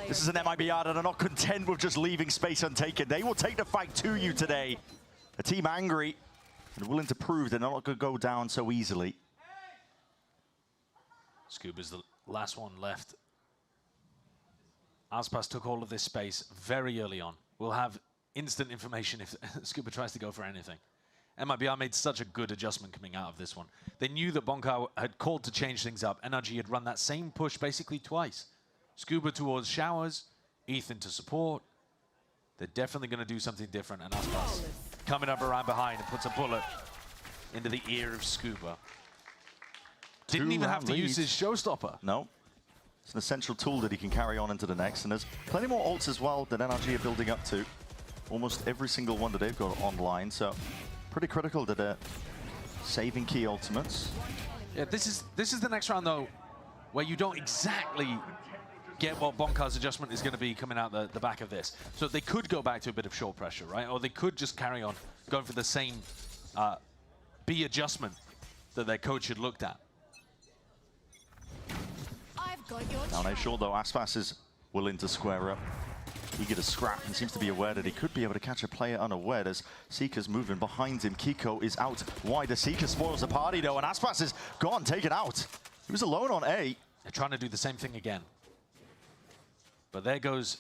this is an MIBR that are not content with just leaving space untaken. They will take the fight to you today. A team angry and willing to prove they're not going to go down so easily. Scuba's the last one left. Aspas took all of this space very early on. We'll have instant information if Scuba tries to go for anything. MIBR made such a good adjustment coming out of this one. They knew that Bonkar had called to change things up. NRG had run that same push basically twice. Scuba towards showers, Ethan to support. They're definitely going to do something different, and Aspas coming up around behind and puts a bullet into the ear of Scuba. Didn't even have to use his showstopper. No. It's an essential tool that he can carry on into the next, and there's plenty more ults as well that NRG are building up to. Almost every single one that they've got online, so pretty critical that they're saving key ultimates. Yeah, this is the next round though, where you don't exactly get what Bonkar's adjustment is going to be coming out the back of this. So they could go back to a bit of short pressure, right? Or they could just carry on going for the same B adjustment that their coach had looked at. Now, nice short though. Aspas is willing to square up. Eager to scrap and seems to be aware that he could be able to catch a player unaware as Seeker's moving behind him. Kiko is out wider. Seeker spoils the party though, and Aspas is gone, taken out. He was alone on A. They're trying to do the same thing again. But there goes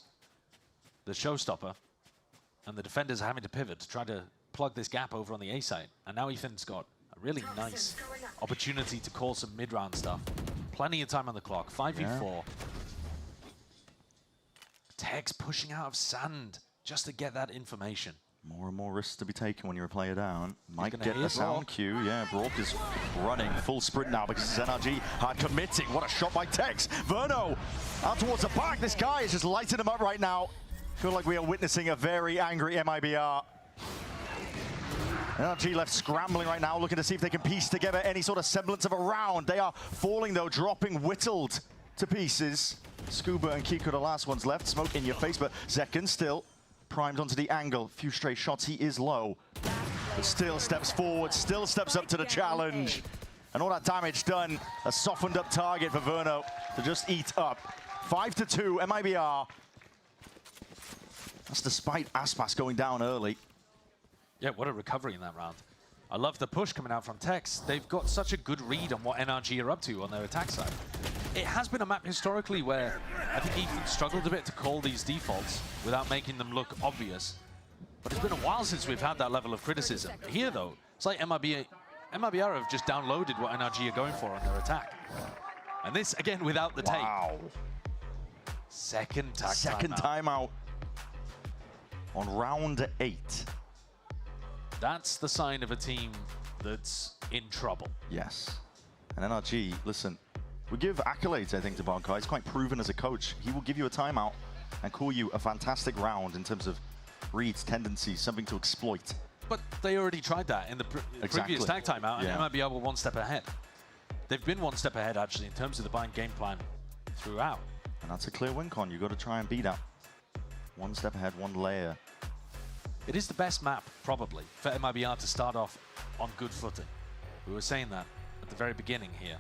the showstopper, and the defenders are having to pivot to try to plug this gap over on the A side. And now Ethan's got a really nice opportunity to call some mid-round stuff. Plenty of time on the clock, 5v4. Tex pushing out of sand just to get that information. More and more risks to be taken when you're a player down. Might get hear a sound Brock. cue. Yeah, Brock is running full sprint now because it's NRG hard committing. What a shot by Tex. Verno out towards the back. This guy is just lighting him up right now. Feel like we are witnessing a very angry MIBR. NRG left scrambling right now, looking to see if they can piece together any sort of semblance of a round. They are falling though, dropping whittled to pieces. Scuba and Kiko, the last ones left. Smoke in your face, but Zekken still primed onto the angle. Few stray shots, he is low. But still steps forward, still steps up to the challenge. And all that damage done, a softened up target for Verno to just eat up. 5-2, MIBR. That's despite Aspas going down early. Yeah, what a recovery in that round. I love the push coming out from Tex. They've got such a good read on what NRG are up to on their attack side. It has been a map historically where I think Ethan struggled a bit to call these defaults without making them look obvious. But it's been a while since we've had that level of criticism. Here, though, it's like MIBR have just downloaded what NRG are going for on their attack. And this, again, without the tape. Second timeout on round 8. That's the sign of a team that's in trouble. Yes. And NRG, listen, we give accolades, I think, to Bonkai. He's quite proven as a coach. He will give you a timeout and call you a fantastic round in terms of reads, tendencies, something to exploit. But they already tried that in the previous tag timeout, and MIBR were one step ahead. They've been one step ahead, actually, in terms of the bind game plan throughout. And that's a clear win con. You've got to try and beat that. One step ahead, one layer. It is the best map, probably, for MIBR to start off on good footing. We were saying that at the very beginning here.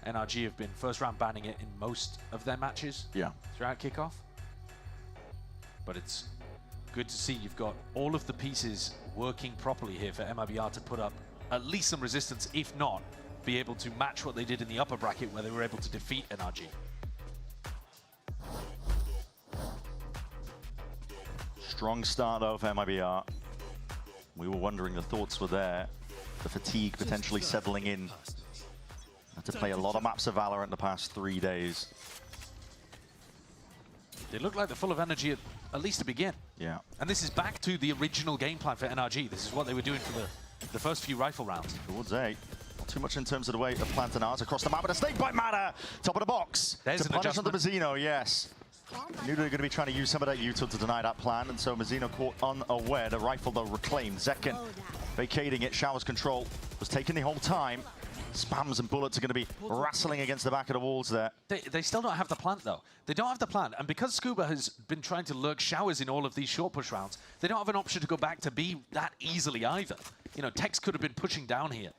NRG have been first round banning it in most of their matches throughout kickoff. But it's good to see you've got all of the pieces working properly here for MIBR to put up at least some resistance, if not, be able to match what they did in the upper bracket where they were able to defeat NRG. Strong start of MIBR. We were wondering, the thoughts were there. The fatigue potentially settling in. Had to play a lot of maps of VALORANT the past 3 days. They look like they're full of energy at least to begin. Yeah. And this is back to the original game plan for NRG. This is what they were doing for the first few rifle rounds. Towards 8. Not too much in terms of the weight of Plantanars across the map, but a snake bite matter. Top of the box. There's to an punish on the adjustment. Mazzino, yes. Knew they were going to be trying to use some of that util to deny that plan, and so Mazzino caught unaware. The rifle, though, reclaimed. Zekken vacating it. Showers control was taken the whole time. Spams and bullets are going to be wrestling against the back of the walls there. They still don't have the plant, though. They don't have the plant, and because Scuba has been trying to lurk Showers in all of these short push rounds, they don't have an option to go back to B that easily either. You know, Tex could have been pushing down here.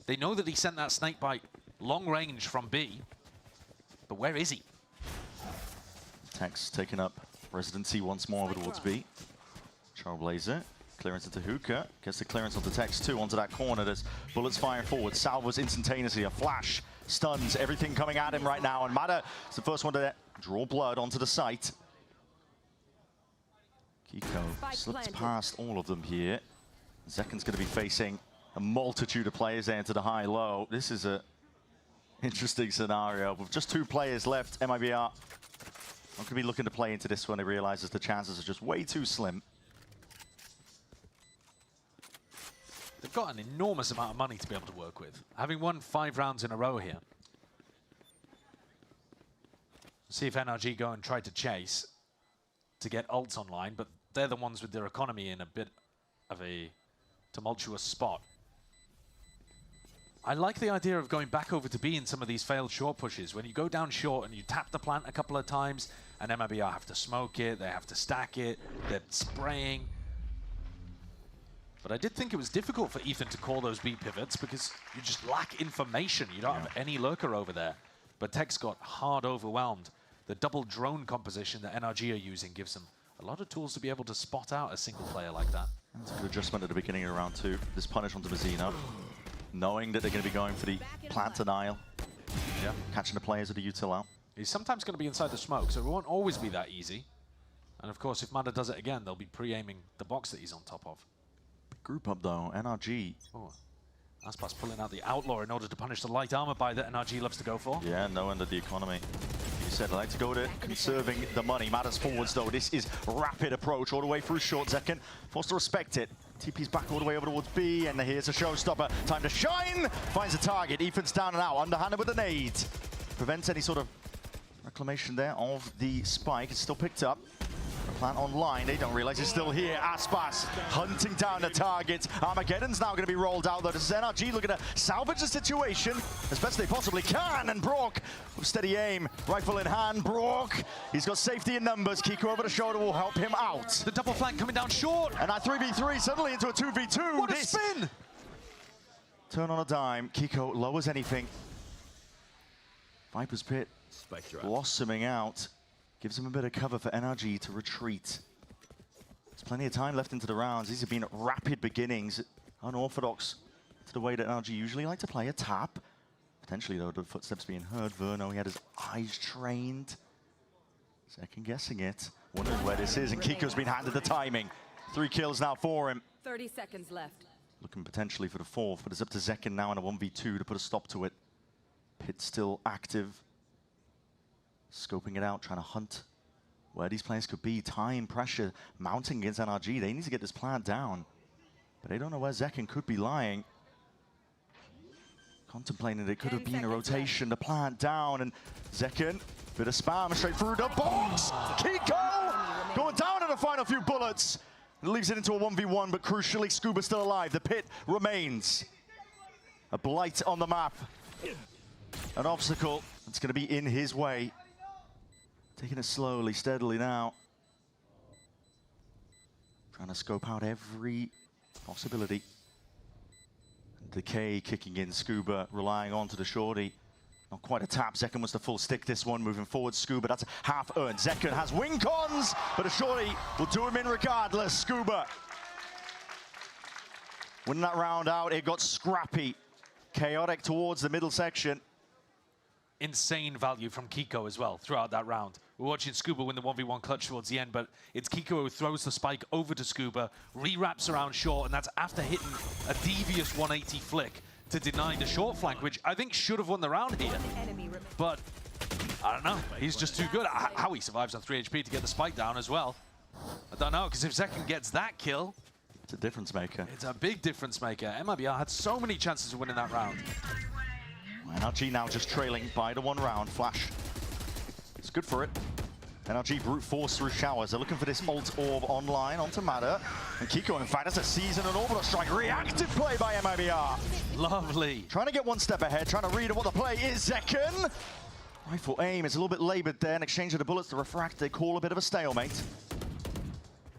They know that he sent that snake bite long range from B, but where is he? Tex taking up residency once more towards B. Trailblazer, clearance into Hookah, gets the clearance onto Tex too, onto that corner. There's bullets firing forward, salvos instantaneously, a flash, stuns, everything coming at him right now, and Mada is the first one to draw blood onto the site. Kiko slips past all of them here. Zekken's going to be facing a multitude of players there into the high-low. This is a interesting scenario. With just 2 players left, MIBR not going to be looking to play into this when they realizes the chances are just way too slim. They've got an enormous amount of money to be able to work with, having won 5 rounds in a row here. See if NRG go and try to chase to get ults online, but they're the ones with their economy in a bit of a tumultuous spot. I like the idea of going back over to B in some of these failed short pushes. When you go down short and you tap the plant a couple of times, and MIBR have to smoke it, they have to stack it, they're spraying. But I did think it was difficult for Ethan to call those B pivots because you just lack information. You don't have any lurker over there. But Tex got hard overwhelmed. The double drone composition that NRG are using gives them a lot of tools to be able to spot out a single player like that. That's a good adjustment at the beginning of round 2. This punish onto Mazzino, knowing that they're going to be going for the plant denial. Yeah. Catching the players of the util out. He's sometimes going to be inside the smoke, so it won't always be that easy. And of course, if Mada does it again, they'll be pre-aiming the box that he's on top of. Big group up though, NRG. Oh. Aspas pulling out the Outlaw in order to punish the light armor buy that NRG loves to go for. Yeah, no end of the economy. You said I like to go to conserving the money. Matters forwards though. This is rapid approach all the way through short. Zekken forced to respect it. TP's back all the way over towards B, and here's a showstopper. Time to shine. Finds a target. Ethan's down and out. Underhanded with a nade. Prevents any sort of reclamation there of the spike. It's still picked up. Plant online, they don't realize he's still here. Aspas hunting down the target. Armageddon's now going to be rolled out though. This is NRG looking to salvage the situation as best they possibly can. And Brock with steady aim, rifle in hand. Brock, he's got safety in numbers. Kiko over the shoulder will help him out. The double flank coming down short. And that 3v3 suddenly into a 2v2. What a spin! Turn on a dime. Kiko lowers anything. Viper's Pit blossoming out. Gives him a bit of cover for NRG to retreat. There's plenty of time left into the rounds. These have been rapid beginnings, unorthodox to the way that NRG usually like to play a tap. Potentially, though, the footsteps being heard. Verno, he had his eyes trained. Second guessing it. Wondering where this is, and Kiko's been handed the timing. 3 kills now for him. 30 seconds left. Looking potentially for the 4th, but it's up to Zekken now in a 1v2 to put a stop to it. Pit still active. Scoping it out, trying to hunt where these players could be. Time, pressure, mounting against NRG. They need to get this plant down. But they don't know where Zekken could be lying. Contemplating that it could have been a rotation. The plant down, and Zekken, bit of spam straight through the box. Kiko going down in the final few bullets. It leaves it into a 1v1, but crucially, Scuba still alive. The pit remains. A blight on the map. An obstacle that's going to be in his way. Taking it slowly, steadily now. Trying to scope out every possibility. Decay kicking in, Scuba relying on to the shorty. Not quite a tap. Zekken was the full stick this one, moving forward. Scuba, that's half earned. Zekken has wing cons, but a shorty will do him in regardless. Scuba winning that round out. It got scrappy. Chaotic towards the middle section. Insane value from Kiko as well throughout that round. We're watching Scuba win the 1v1 clutch towards the end, but it's Kiko who throws the spike over to Scuba, re-wraps around short, and that's after hitting a devious 180 flick to deny the short flank, which I think should have won the round here. But I don't know, he's just too good. How he survives on 3 HP to get the spike down as well, I don't know, because if Zekken gets that kill, it's a difference maker. It's a big difference maker. MIBR had so many chances of winning that round. NRG now just trailing by the 1 round. Flash. It's good for it. NRG brute force through showers. They're looking for this ult orb online onto Mada. And Kiko, in fact, has a season and orbital strike. Reactive play by MIBR. Lovely. Trying to get 1 step ahead, trying to read what the play is. Zekken. Rifle aim is a little bit labored there. In exchange of the bullets to refract, they call a bit of a stalemate.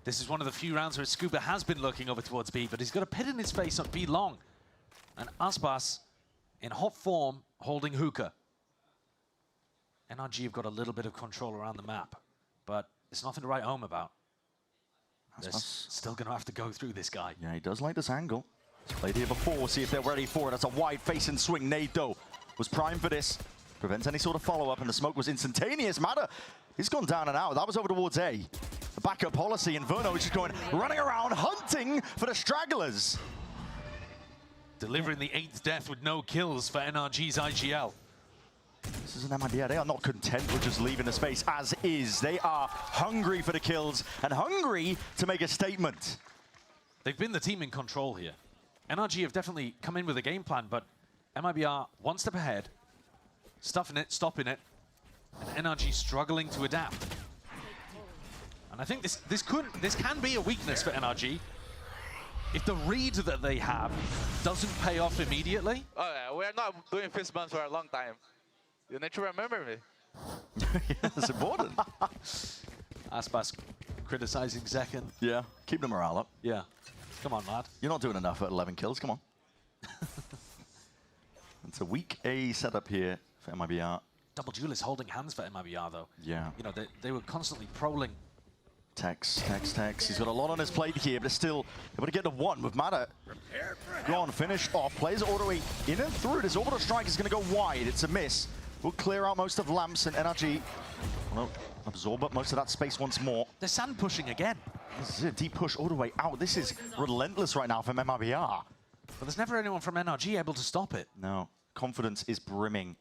This is one of the few rounds where Scuba has been looking over towards B, but he's got a pit in his face on B long. And Aspas in hot form, holding hookah. NRG have got a little bit of control around the map, but it's nothing to write home about. They're still going to have to go through this guy. Yeah, he does like this angle. He's played here before, see if they're ready for it. That's a wide face and swing. Nade, though, was primed for this. Prevents any sort of follow-up, and the smoke was instantaneous. Mada, he's gone down and out. That was over towards A. The backup policy, and Verno is just going, running around, hunting for the stragglers. Delivering the 8th death with no kills for NRG's IGL. This is an MIBR. They are not content with just leaving the space as is. They are hungry for the kills and hungry to make a statement. They've been the team in control here. NRG have definitely come in with a game plan, but MIBR 1 step ahead, stuffing it, stopping it, and NRG struggling to adapt. And I think this can be a weakness for NRG. If the read that they have doesn't pay off immediately. Oh yeah, we're not doing fist bumps for a long time. You need to remember me. Yeah, that's important. Aspas criticizing Zekken. Yeah, keep the morale up. Yeah, come on, lad. You're not doing enough at 11 kills, come on. It's a weak A setup here for MIBR. Double Duelist holding hands for MIBR though. Yeah. You know, they were constantly prowling. Tex. He's got a lot on his plate here, but still able to get the 1 with Mada. Go on, finish off. Plays it all the way in and through. This orbital strike is going to go wide. It's a miss. will clear out most of lamps, and NRG will absorb up most of that space once more. They're sand pushing again. This is a deep push all the way out. This is relentless right now from MIBR. But there's never anyone from NRG able to stop it. No, confidence is brimming.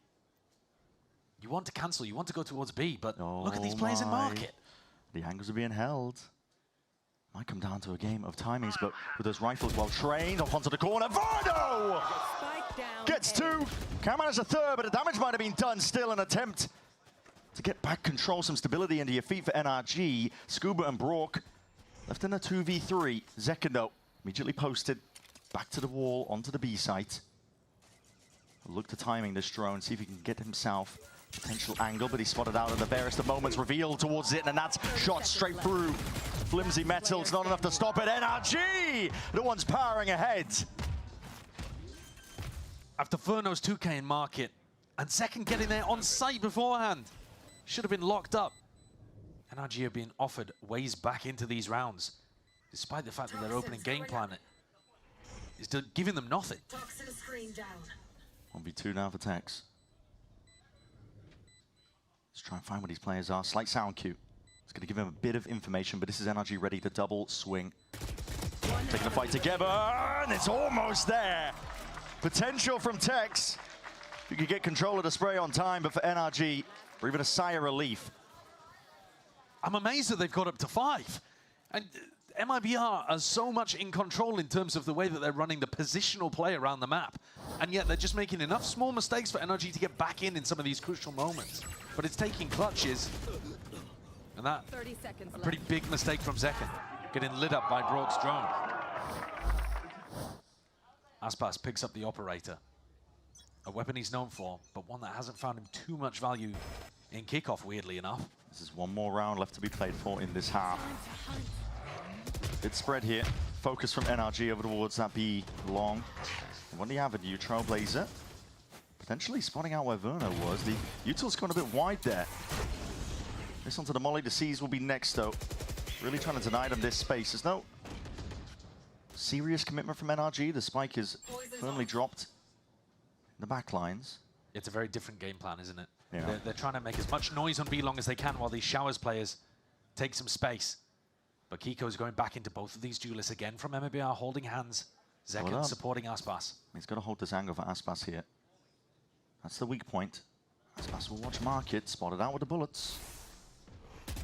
You want to cancel, you want to go towards B, but look at these players in market. The angles are being held. Might come down to a game of timings, but with those rifles well trained, off onto the corner. Varno gets two. Can't manage a third, but the damage might have been done. Still an attempt to get back control, some stability into your feet for NRG. Scuba and Brock left in a 2v3. Zekken, though, immediately posted back to the wall, onto the B site. Look to timing this drone, see if he can get himself potential angle, but he's spotted out at the barest of moments, revealed towards it, and that's shot straight through. Flimsy metal, it's not enough to stop it. NRG, the one's powering ahead. After Verno's 2K in market, and Zekken getting there on site beforehand. Should have been locked up. NRG have been offered ways back into these rounds, despite the fact that their opening game plan is giving them nothing. 1v2 now for Tex. Let's try and find what these players are. Slight sound cue. It's going to give him a bit of information, but this is NRG ready to double swing. Taking the fight together, and it's almost there. Potential from Tex. You could get control of the spray on time, but for NRG, or even a sigh of relief. I'm amazed that they've got up to 5. And MIBR are so much in control in terms of the way that they're running the positional play around the map. And yet they're just making enough small mistakes for NRG to get back in some of these crucial moments. But it's taking clutches. And that, a pretty big mistake from Zekken, getting lit up by Brock's drone. Aspas picks up the operator. A weapon he's known for, but one that hasn't found him too much value in kickoff, weirdly enough. This is one more round left to be played for in this half. Good spread here. Focus from NRG over towards that B long. And on the avenue, Trailblazer potentially spotting out where Verno was. The util's gone a bit wide there. This onto the molly. The C's will be next, though. Really trying to deny them this space. There's no serious commitment from NRG. The spike is firmly dropped in the back lines. It's a very different game plan, isn't it? Yeah. They're trying to make as much noise on B long as they can while these Showers players take some space. But Kiko's going back into both of these duelists again from MIBR, holding hands. Zekken supporting Aspas. He's got to hold this angle for Aspas here. That's the weak point. Aspas will watch market, spotted out with the bullets.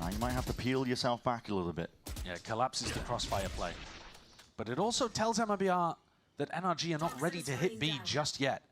Now you might have to peel yourself back a little bit. Yeah, collapses the crossfire play. But it also tells MIBR that NRG are not ready to hit B just yet.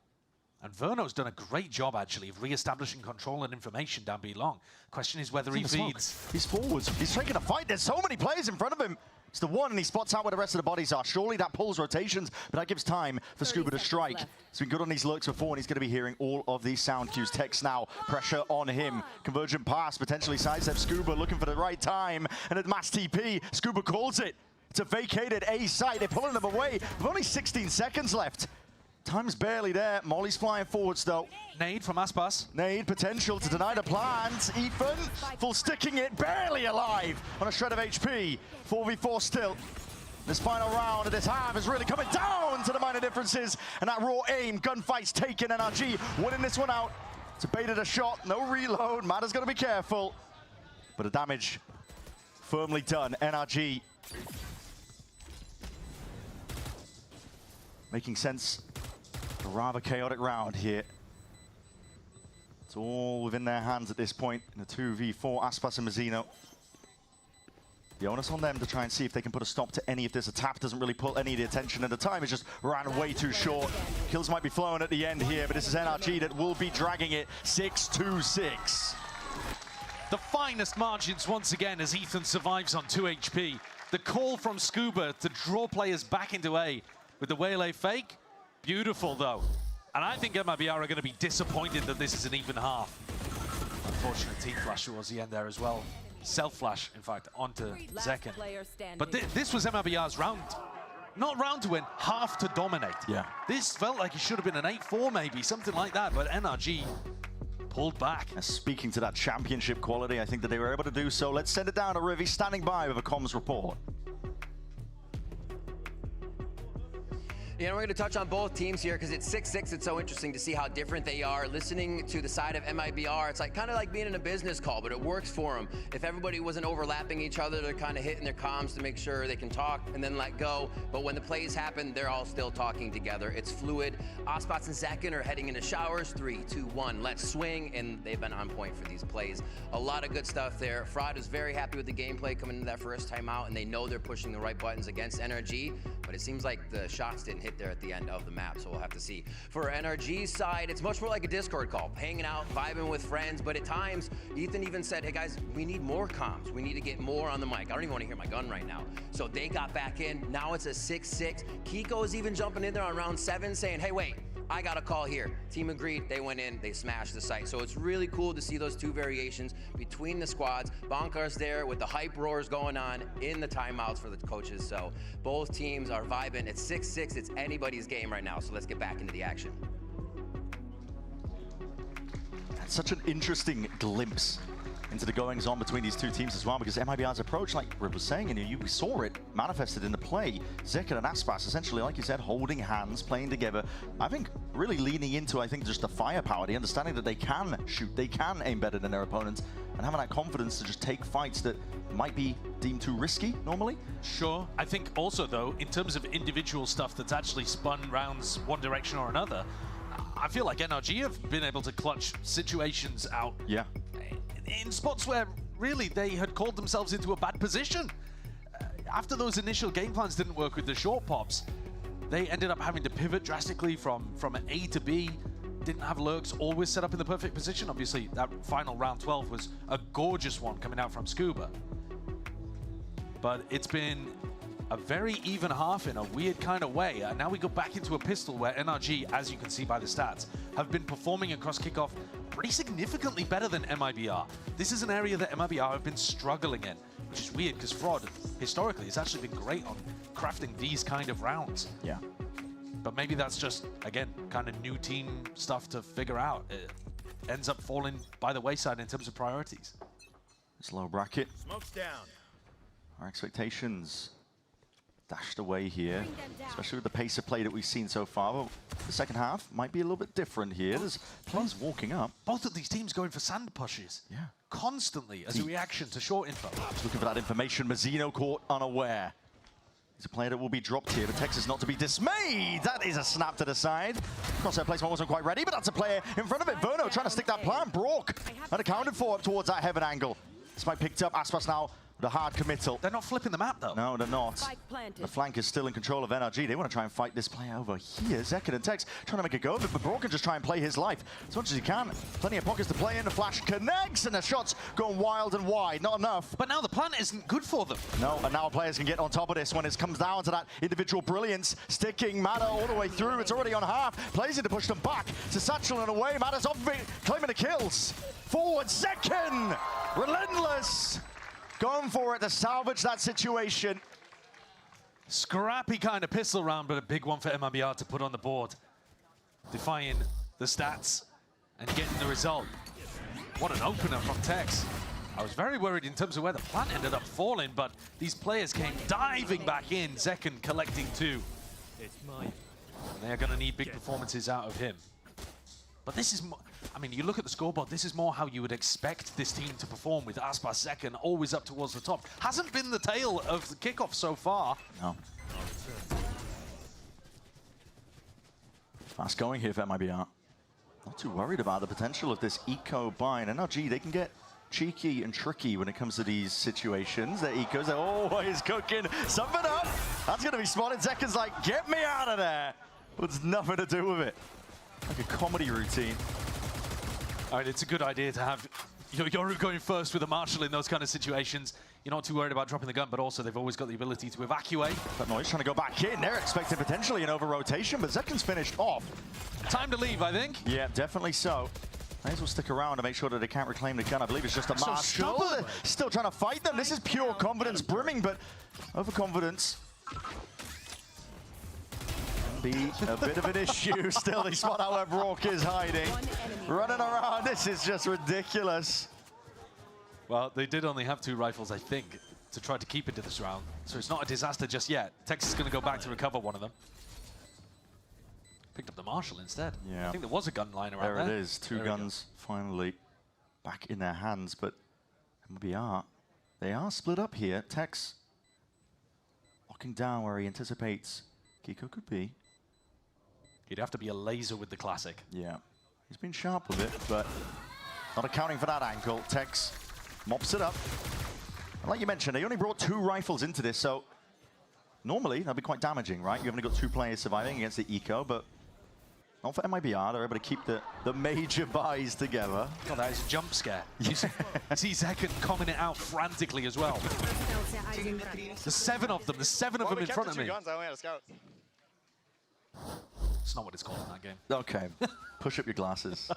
And Verno's done a great job, actually, of re-establishing control and information down B long. Question is whether he feeds. He's forwards. He's taking a fight. There's so many players in front of him. It's the one, and he spots out where the rest of the bodies are. Surely that pulls rotations, but that gives time for Scuba to strike. He's been good on these lurks before, and he's going to be hearing all of these sound cues. Tex now, pressure on him. Convergent pass, potentially sidestep Scuba, looking for the right time. And at mass TP, Scuba calls it. It's a vacated A site. They're pulling them away with only 16 seconds left. Time's barely there. Molly's flying forwards, though. Nade from Aspas. Nade, potential to deny the plans. Ethan, full sticking it, barely alive on a shred of HP. 4v4 still. This final round of this half is really coming down to the minor differences. And that raw aim, gunfight's taken. NRG winning this one out. It's a baited a shot, no reload. Mada's got to be careful. But the damage firmly done. NRG making sense. A rather chaotic round here. It's all within their hands at this point in the 2v4, Aspas and Mazzino. The onus on them to try and see if they can put a stop to any of this. A tap doesn't really pull any of the attention, and the time is just ran way too short. Kills might be flowing at the end here, but this is NRG that will be dragging it 6-2-6. The finest margins once again as Ethan survives on 2 HP. The call from Scuba to draw players back into A with the Waylay fake. Beautiful, though. And I think MIBR are going to be disappointed that this is an even half. Unfortunate team flash towards the end there as well. Self-flash, in fact, onto Zekken. But this was MIBR's round. Not round to win, half to dominate. Yeah. This felt like it should have been an 8-4 maybe, something like that, but NRG pulled back. Speaking to that championship quality, I think that they were able to do so. Let's send it down to Rivy, standing by with a comms report. You know, we're going to touch on both teams here because it's 6-6. It's so interesting to see how different they are. Listening to the side of MIBR, it's like kind of like being in a business call, but it works for them. If everybody wasn't overlapping each other, they're kind of hitting their comms to make sure they can talk and then let go. But when the plays happen, they're all still talking together. It's fluid. Ospots and Zekin are heading into showers. 3, 2, 1, let's swing. And they've been on point for these plays. A lot of good stuff there. Fraud is very happy with the gameplay coming into that first time out, and they know they're pushing the right buttons against NRG, but it seems like the shots didn't hit there at the end of the map, so we'll have to see. For NRG's side, it's much more like a Discord call, hanging out, vibing with friends, but at times, Ethan even said, hey guys, we need more comms. We need to get more on the mic. I don't even want to hear my gun right now. So they got back in. Now it's a 6-6. Kiko is even jumping in there on round 7 saying, hey, wait, I got a call here. Team agreed, they went in, they smashed the site. So it's really cool to see those two variations between the squads. Bonkar's there with the hype roars going on in the timeouts for the coaches. So both teams are vibing. It's 6-6, it's anybody's game right now. So let's get back into the action. That's such an interesting glimpse into the goings-on between these two teams as well, because MIBR's approach, like Rib was saying, and you saw it manifested in the play. Zekin and Aspas, essentially, like you said, holding hands, playing together. I think really leaning into, just the firepower, the understanding that they can shoot, they can aim better than their opponents, and having that confidence to just take fights that might be deemed too risky normally. Sure. I think also, though, in terms of individual stuff that's actually spun rounds one direction or another, I feel like NRG have been able to clutch situations out. Yeah. In spots where really they had called themselves into a bad position. After those initial game plans didn't work with the short pops, they ended up having to pivot drastically from an A to B. Didn't have lurks always set up in the perfect position. Obviously, that final round 12 was a gorgeous one coming out from Scuba. But it's been a very even half in a weird kind of way. Now we go back into a pistol where NRG, as you can see by the stats, have been performing across kickoff pretty significantly better than MIBR. This is an area that MIBR have been struggling in, which is weird because Fraud, historically, has actually been great on crafting these kind of rounds. Yeah. But maybe that's just, again, kind of new team stuff to figure out. It ends up falling by the wayside in terms of priorities. It's low bracket. Smoke's down. Our expectations dashed away here, especially with the pace of play that we've seen so far. Well, the second half might be a little bit different here. There's players walking up. Both of these teams going for sand pushes. Yeah. Constantly as a reaction to short info. Just looking for that information. Mazzino caught unaware. He's a player that will be dropped here, but Texas not to be dismayed. That is a snap to the side. Crosshair placement wasn't quite ready, but that's a player in front of it. Verno trying to stick that plan. Brock unaccounted for up towards that heaven angle. Spike picked up. Aspas now the hard committal. They're not flipping the map, though. No, they're not. The flank is still in control of NRG. They want to try and fight this play over here. Zekin and Tex trying to make a go of it, but Brock can just try and play his life as much as he can. Plenty of pockets to play in. The flash connects, and the shots going wild and wide. Not enough. But now the plan isn't good for them. No, and now players can get on top of this when it comes down to that individual brilliance. Sticking Mata all the way through. It's already on half. Plays it to push them back to Satchel and away. Mata's off claiming the kills. Forward, Zekin! Relentless! Going for it to salvage that situation. Scrappy kind of pistol round, but a big one for MIBR to put on the board. Defying the stats and getting the result. What an opener from Tex. I was very worried in terms of where the plan ended up falling, but these players came diving back in. Zekin collecting 2. It's mine. They're going to need big performances out of him. But this is, I mean, you look at the scoreboard, this is more how you would expect this team to perform with Aspas Zekin always up towards the top. Hasn't been the tale of the kickoff so far. No. Fast going here for MIBR. Not too worried about the potential of this eco bind. NRG, they can get cheeky and tricky when it comes to these situations. Their ecos, they're always cooking something up. That's going to be spotted. Zekin's like, get me out of there. But it's nothing to do with it. Like a comedy routine. All right, it's a good idea to have Yoru going first with a Marshal in those kind of situations. You're not too worried about dropping the gun, but also they've always got the ability to evacuate. But Noise trying to go back in. They're expecting potentially an over-rotation, but Zekin's finished off. Time to leave, I think. Yeah, definitely so. May as well stick around to make sure that they can't reclaim the gun. I believe it's just a Marshal. Still trying to fight them. This is pure confidence brimming, but overconfidence. Be a bit of an issue. Still, they spot out where Brock is hiding. Running around, this is just ridiculous. Well, they did only have 2 rifles, I think, to try to keep into this round. So it's not a disaster just yet. Texas is going to go back to recover one of them. Picked up the Marshall instead. Yeah. I think there was a gun lying around there. There it is. Two guns finally back in their hands, but MIBR, they are split up here. Tex locking down where he anticipates Kiko could be. He'd have to be a laser with the classic. Yeah. He's been sharp with it, but not accounting for that angle. Tex mops it up. And like you mentioned, they only brought 2 rifles into this, so normally that'd be quite damaging, right? You've only got 2 players surviving against the eco, but not for MIBR. They're able to keep the major buys together. God, that is a jump scare. You see Second coming it out frantically as well. There's 7 of them. There's 7 of them in front of me. Guns, I only had a scout. It's not what it's called in that game. Okay. Push up your glasses.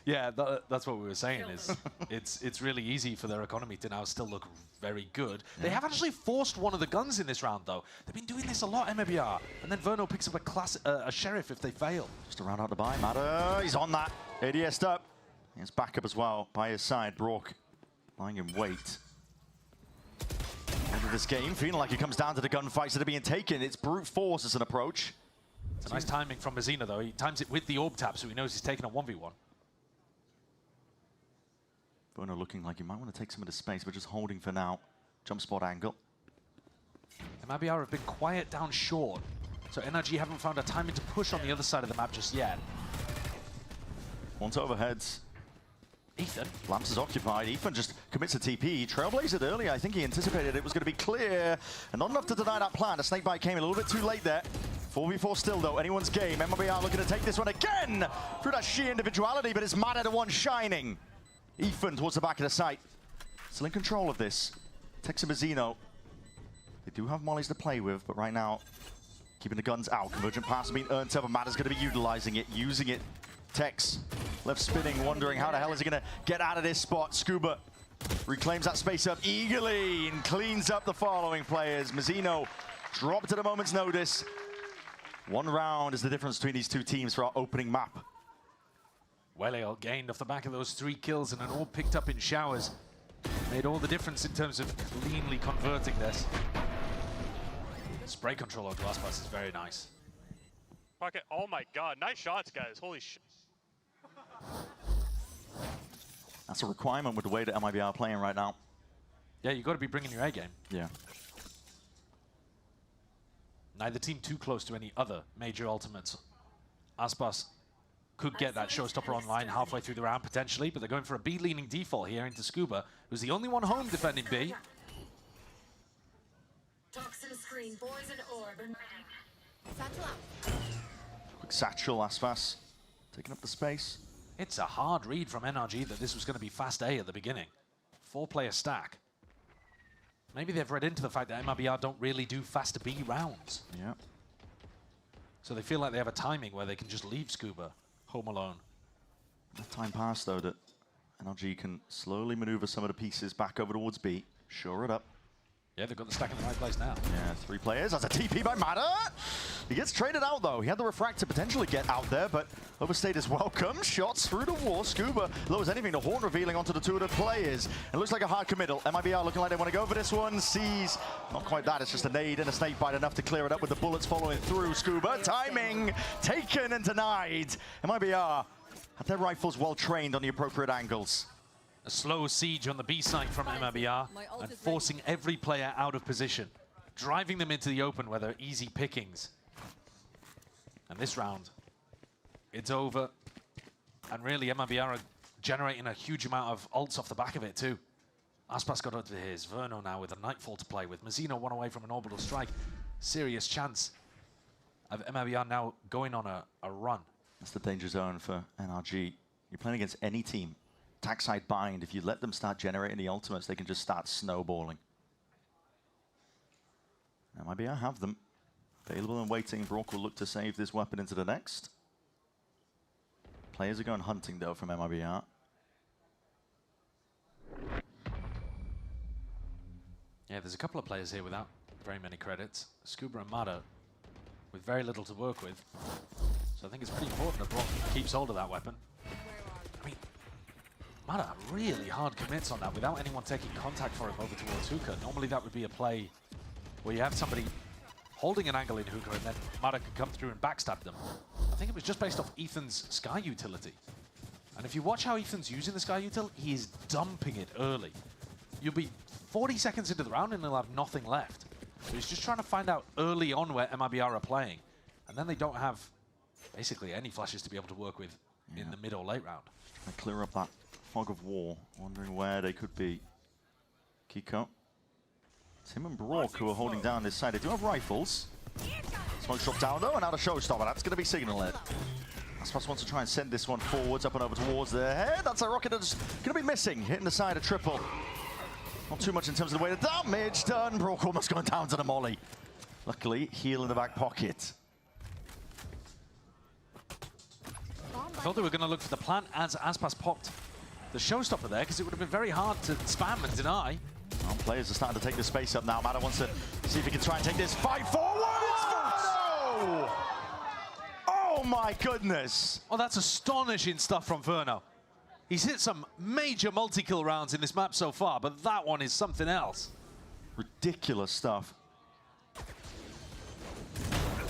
Yeah, that's what we were saying. Is it's really easy for their economy to now still look very good. Yeah. They have actually forced one of the guns in this round, though. They've been doing this a lot, MIBR. And then Verno picks up a sheriff if they fail. Just to round out the buy. Mata, he's on that. ADS'd up. He's backup as well by his side. Brock lying in wait. End of this game, feeling like it comes down to the gunfights that are being taken. It's brute force as an approach. It's a nice timing from Mazzino, though. He times it with the orb tap, so he knows he's taking a 1v1. Verno looking like he might want to take some of the space, but just holding for now. Jump spot angle. MIBR have been quiet down short, so NRG haven't found a timing to push on the other side of the map just yet. Once overheads. Ethan. Lamps is occupied. Ethan just commits a TP. Trailblazed early. I think he anticipated it was going to be clear. And not enough to deny that plan. A snakebite came a little bit too late there. 4v4 still, though. Anyone's game. MIBR looking to take this one again through that sheer individuality, but it's Mata the one shining. Ethan towards the back of the site. Still in control of this. Tex and Mazzino. They do have mollies to play with, but right now, keeping the guns out. Convergent pass has been earned up, and Mata's going to be utilizing it, using it. Tex left spinning, wondering how the hell is he going to get out of this spot. Scuba reclaims that space up eagerly and cleans up the following players. Mazzino dropped at a moment's notice. 1 round is the difference between these 2 teams for our opening map. Wellale gained off the back of those 3 kills and an orb picked up in showers. Made all the difference in terms of cleanly converting this. Spray control on glass pass is very nice. Pocket, oh my god, nice shots, guys. Holy shit. That's a requirement with the way that MIBR are playing right now. Yeah, you've got to be bringing your A game. Yeah. Neither team too close to any other major ultimates. Aspas could get that showstopper online halfway through the round potentially, but they're going for a B-leaning default here into Scuba, who's the only one home defending B. Toxin screen, boys and orb and Quick satchel, Aspas taking up the space. It's a hard read from NRG that this was going to be fast A at the beginning. 4-player stack. Maybe they've read into the fact that MIBR don't really do fast B rounds. Yeah. So they feel like they have a timing where they can just leave Scuba home alone. Enough time passed, though, that NRG can slowly maneuver some of the pieces back over towards B. Shore it up. Yeah, they've got the stack in the right place now. Yeah, 3 players. That's a TP by Mata. He gets traded out, though. He had the refract to potentially get out there, but overstayed his welcome. Shots through the wall. Scuba lowers anything. The horn revealing onto the 2 of the players. It looks like a hard committal. MIBR looking like they want to go for this one. Sees not quite that. It's just a nade and a snake bite enough to clear it up with the bullets following through. Scuba timing taken and denied. MIBR had their rifles well trained on the appropriate angles. A slow siege on the B side from MIBR and forcing every player out of position, driving them into the open where they're easy pickings. And this round, it's over. And really, MIBR are generating a huge amount of ults off the back of it too. Aspas got up to his. Verno now with a Nightfall to play with. Mazzino 1 away from an orbital strike. Serious chance of MIBR now going on a run. That's the danger zone for NRG. You're playing against any team. Attack side bind, if you let them start generating the ultimates, they can just start snowballing. MIBR have them. Available and waiting. Brock will look to save this weapon into the next. Players are going hunting, though, from MIBR. Yeah, there's a couple of players here without very many credits. Scuba and Mata with very little to work with. So I think it's pretty important that Brock keeps hold of that weapon. I mean, Mata really hard commits on that without anyone taking contact for him over towards Hookah. Normally that would be a play where you have somebody holding an angle in hookah, and then Mada could come through and backstab them. I think it was just based off Ethan's Sky utility. And if you watch how Ethan's using the Sky util, he is dumping it early. You'll be 40 seconds into the round and he'll have nothing left. So he's just trying to find out early on where MIBR are playing. And then they don't have basically any flashes to be able to work with in the mid or late round. Trying to clear up that fog of war, wondering where they could be. Kiko. It's him and Brock who are holding down this side. They do have rifles. Smoke shot down though, and out of showstopper. That's going to be signal it. Aspas wants to try and send this one forwards, up and over towards their head. That's a rocket that's going to be missing, hitting the side of triple. Not too much in terms of the way the damage done. Brock almost going down to the molly. Luckily, heal in the back pocket. I thought they were going to look for the plant as Aspas popped the showstopper there, because it would have been very hard to spam and deny. Well, players are starting to take the space up now. Mada wants to see if he can try and take this fight forward. No! Oh my goodness! Oh, that's astonishing stuff from Verno. He's hit some major multi-kill rounds in this map so far, but that one is something else. Ridiculous stuff.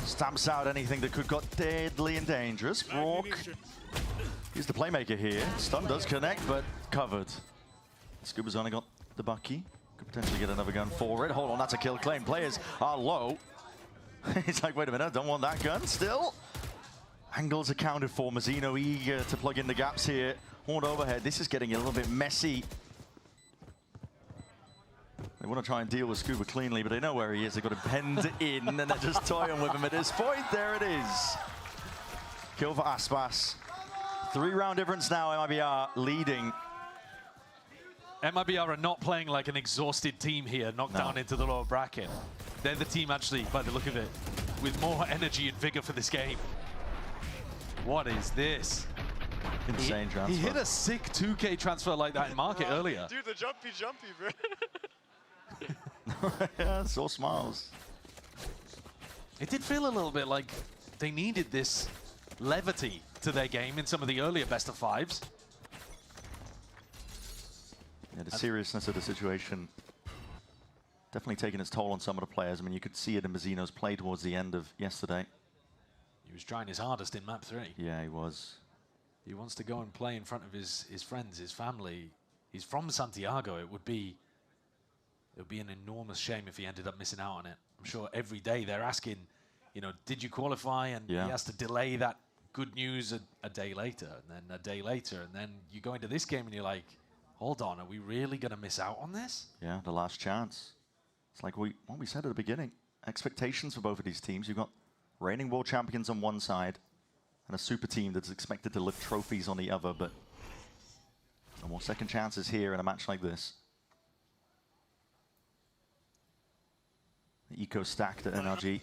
Stamps out anything that could got deadly and dangerous. Brock, he's the playmaker here. Stun does connect, but covered. Scuba's only got the Bucky. Could potentially get another gun for it. Hold on, that's a kill claim. Players are low. He's like, wait a minute, I don't want that gun still. Angles accounted for. Mazzino eager to plug in the gaps here. Horn overhead. This is getting a little bit messy. They want to try and deal with Scuba cleanly, but they know where he is. They've got him penned in, and they're just toying with him at this point. There it is. Kill for Aspas. 3-round difference now, MIBR leading. MIBR are not playing like an exhausted team here, knocked down into the lower bracket. They're the team, actually, by the look of it, with more energy and vigor for this game. What is this? Insane transfer. He hit a sick 2K transfer like that in market earlier. Dude, the jumpy, bro. Yeah, so smiles. It did feel a little bit like they needed this levity to their game in some of the earlier best of fives. Yeah, the seriousness of the situation definitely taking its toll on some of the players. I mean, you could see it in Mazzino's play towards the end of yesterday. He was trying his hardest in map 3. Yeah, he was. He wants to go and play in front of his friends, his family. He's from Santiago. It would be an enormous shame if he ended up missing out on it. I'm sure every day they're asking, you know, did you qualify? And he has to delay that good news a day later, and then a day later, and then you go into this game and you're like, hold on, are we really going to miss out on this? Yeah, the last chance. It's like what we said at the beginning. Expectations for both of these teams. You've got reigning world champions on one side and a super team that's expected to lift trophies on the other, but no more second chances here in a match like this. The eco stacked at NRG.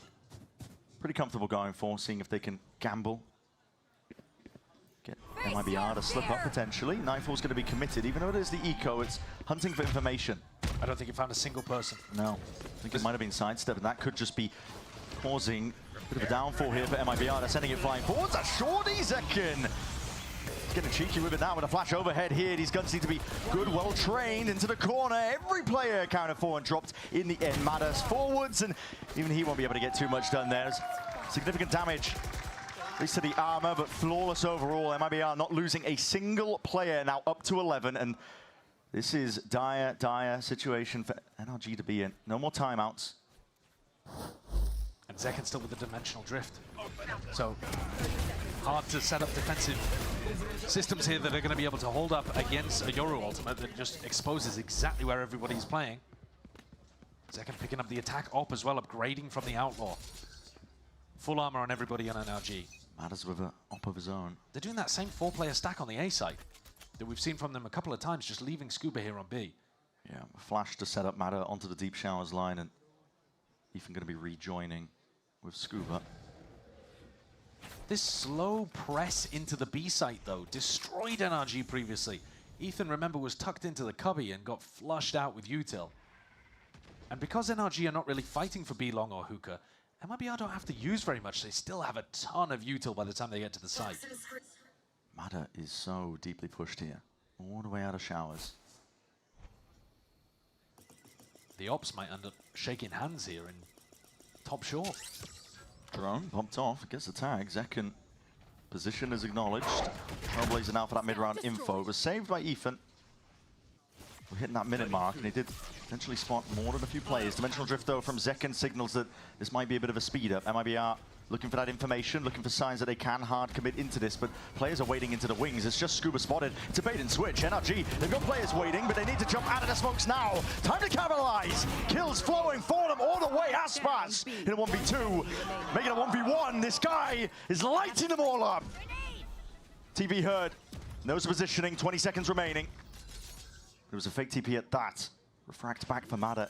Pretty comfortable going for, seeing if they can gamble. Get MIBR to slip up potentially. Nightfall's going to be committed, even though it is the eco, it's hunting for information. I don't think he found a single person. No, I think it might have been sidestep, and that could just be causing a bit of a downfall here for MIBR. They're sending it flying forwards. A shorty Zekin. He's getting cheeky with it now with a flash overhead here. These guns need to be good, well trained into the corner. Every player accounted for and dropped in the end. Matters forwards, and even he won't be able to get too much done there. There's significant damage, at least to the armor, but flawless overall. MIBR not losing a single player, now up to 11, and this is dire, dire situation for NRG to be in. No more timeouts. And Zekin still with the dimensional drift. So hard to set up defensive systems here that are going to be able to hold up against a Yoru ultimate that just exposes exactly where everybody's playing. Zekin picking up the attack op as well, upgrading from the Outlaw. Full armor on everybody on NRG. Matters with an op of his own. They're doing that same 4-player stack on the A side that we've seen from them a couple of times, just leaving Scuba here on B. Yeah, flash to set up Matter onto the Deep Showers line, and Ethan going to be rejoining with Scuba. This slow press into the B site, though, destroyed NRG previously. Ethan, remember, was tucked into the cubby and got flushed out with util. And because NRG are not really fighting for B long or hookah, MIBR don't have to use very much. They still have a ton of util by the time they get to the site. Matter is so deeply pushed here, all the way out of showers. The ops might end up shaking hands here and top short. Drone popped off, gets the tag. Zekken position is acknowledged. Trailblazer now for that mid-round info. It was saved by Ethan. We're hitting that minute mark, and he did potentially spot more than a few players. Dimensional Drift, though, from Zekken signals that this might be a bit of a speed-up. MIBR looking for that information, looking for signs that they can hard commit into this, but players are waiting into the wings. It's just Scuba spotted. It's a bait and switch. NRG, they've got players waiting, but they need to jump out of the smokes now. Time to capitalize. Kills flowing for them all the way. Aspas in a 1v2, making a 1v1. This guy is lighting them all up. TV heard. Knows the positioning. 20 seconds remaining. There was a fake TP at that. Refract back for Mada.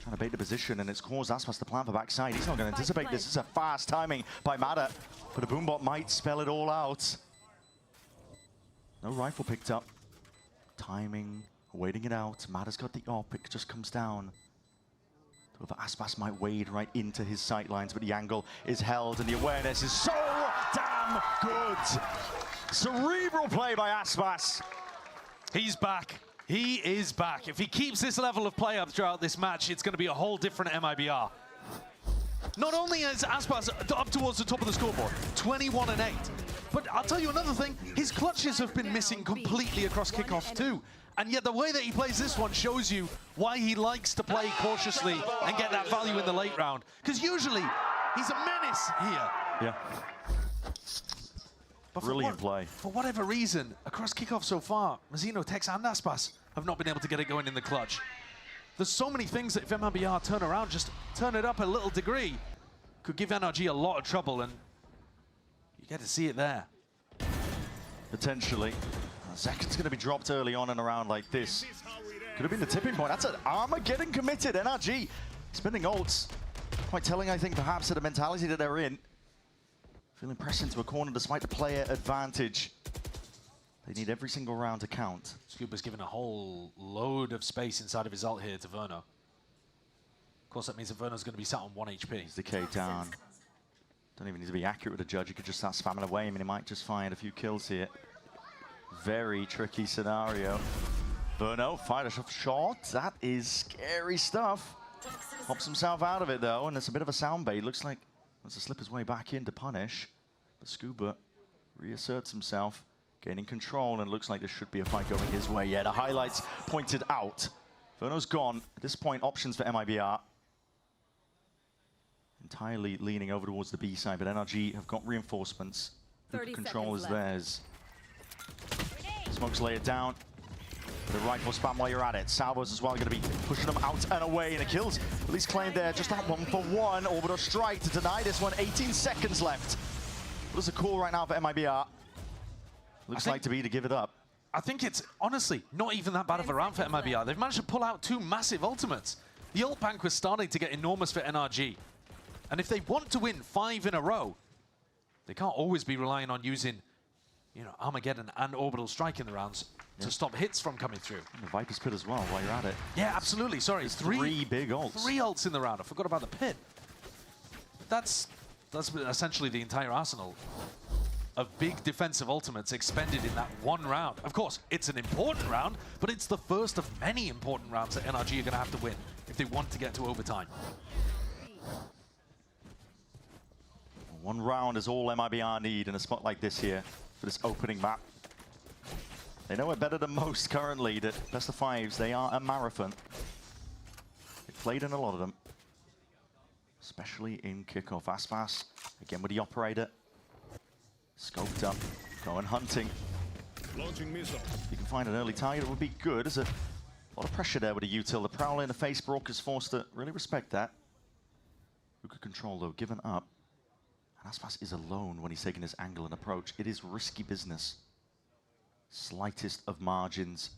Trying to bait the position, and it's caused Aspas to plan for backside. He's not going to anticipate this. This is a fast timing by Mada, but a boombot might spell it all out. No rifle picked up. Timing, waiting it out. Mada's got the op. It just comes down. Aspas might wade right into his sight lines, but the angle is held, and the awareness is so damn good. Cerebral play by Aspas. He's back. He is back. If he keeps this level of play up throughout this match, it's going to be a whole different MIBR. Not only is Aspas up towards the top of the scoreboard, 21-8, but I'll tell you another thing, his clutches have been missing completely across kickoff too. And yet the way that he plays this one shows you why he likes to play cautiously and get that value in the late round. Because usually, he's a menace here. Yeah. But brilliant play. For whatever reason, across kickoff so far, Mazino, Tex, and Aspas have not been able to get it going in the clutch. There's so many things that if MIBR turn around, just turn it up a little degree, could give NRG a lot of trouble, and you get to see it there. Potentially. Zekken's going to be dropped early on in a round like this. Could have been the tipping point. That's an Armageddon committed. NRG spinning ults. Quite telling, I think, perhaps, of the mentality that they're in. Feeling pressed into a corner despite the player advantage. They need every single round to count. Scuba's given a whole load of space inside of his ult here to Verno. Of course, that means that Verno's going to be sat on 1 HP. He's decayed down. Don't even need to be accurate with the judge. He could just start spamming away. I mean, he might just find a few kills here. Very tricky scenario. Verno fired a shot. That is scary stuff. Pops himself out of it, though, and it's a bit of a sound bait. Looks like wants to slip his way back in to punish. But Scuba reasserts himself, gaining control, and looks like there should be a fight going his way. Yeah, the highlights pointed out. Verno's gone. At this point, options for MIBR. Entirely leaning over towards the B side, but NRG have got reinforcements. Hookah control is theirs. Smokes lay it down. The rifle spam while you're at it. Salvos as well going to be pushing them out and away, and the kills at least claimed there. Just that 1-for-1 orbital strike to deny this one. 18 seconds left. What is a call right now for MIBR? Looks like to be to give it up. I think it's honestly not even that bad of a round for MIBR. They've managed to pull out 2 massive ultimates. The ult bank was starting to get enormous for NRG. And if they want to win 5 in a row, they can't always be relying on using, you know, Armageddon and orbital strike in the rounds to stop hits from coming through. And the Viper's Pit as well while you're at it. Yeah, absolutely. Sorry, There's 3 big ults. 3 ults in the round. I forgot about the pit. That's essentially the entire arsenal of big defensive ultimates expended in that one round. Of course, it's an important round, but it's the first of many important rounds that NRG are going to have to win if they want to get to overtime. 1 round is all MIBR need in a spot like this here for this opening map. They know it better than most currently that best of 5s, they are a marathon. They've played in a lot of them, especially in kickoff. Aspas, again with the operator. Scoped up, going hunting. Launching missile. You can find an early target, it would be good. There's a lot of pressure there with the util. The Prowler in the face, Brock is forced to really respect that. Who could control though, given up. And Aspas is alone when he's taking this angle and approach. It is risky business. Slightest of margins.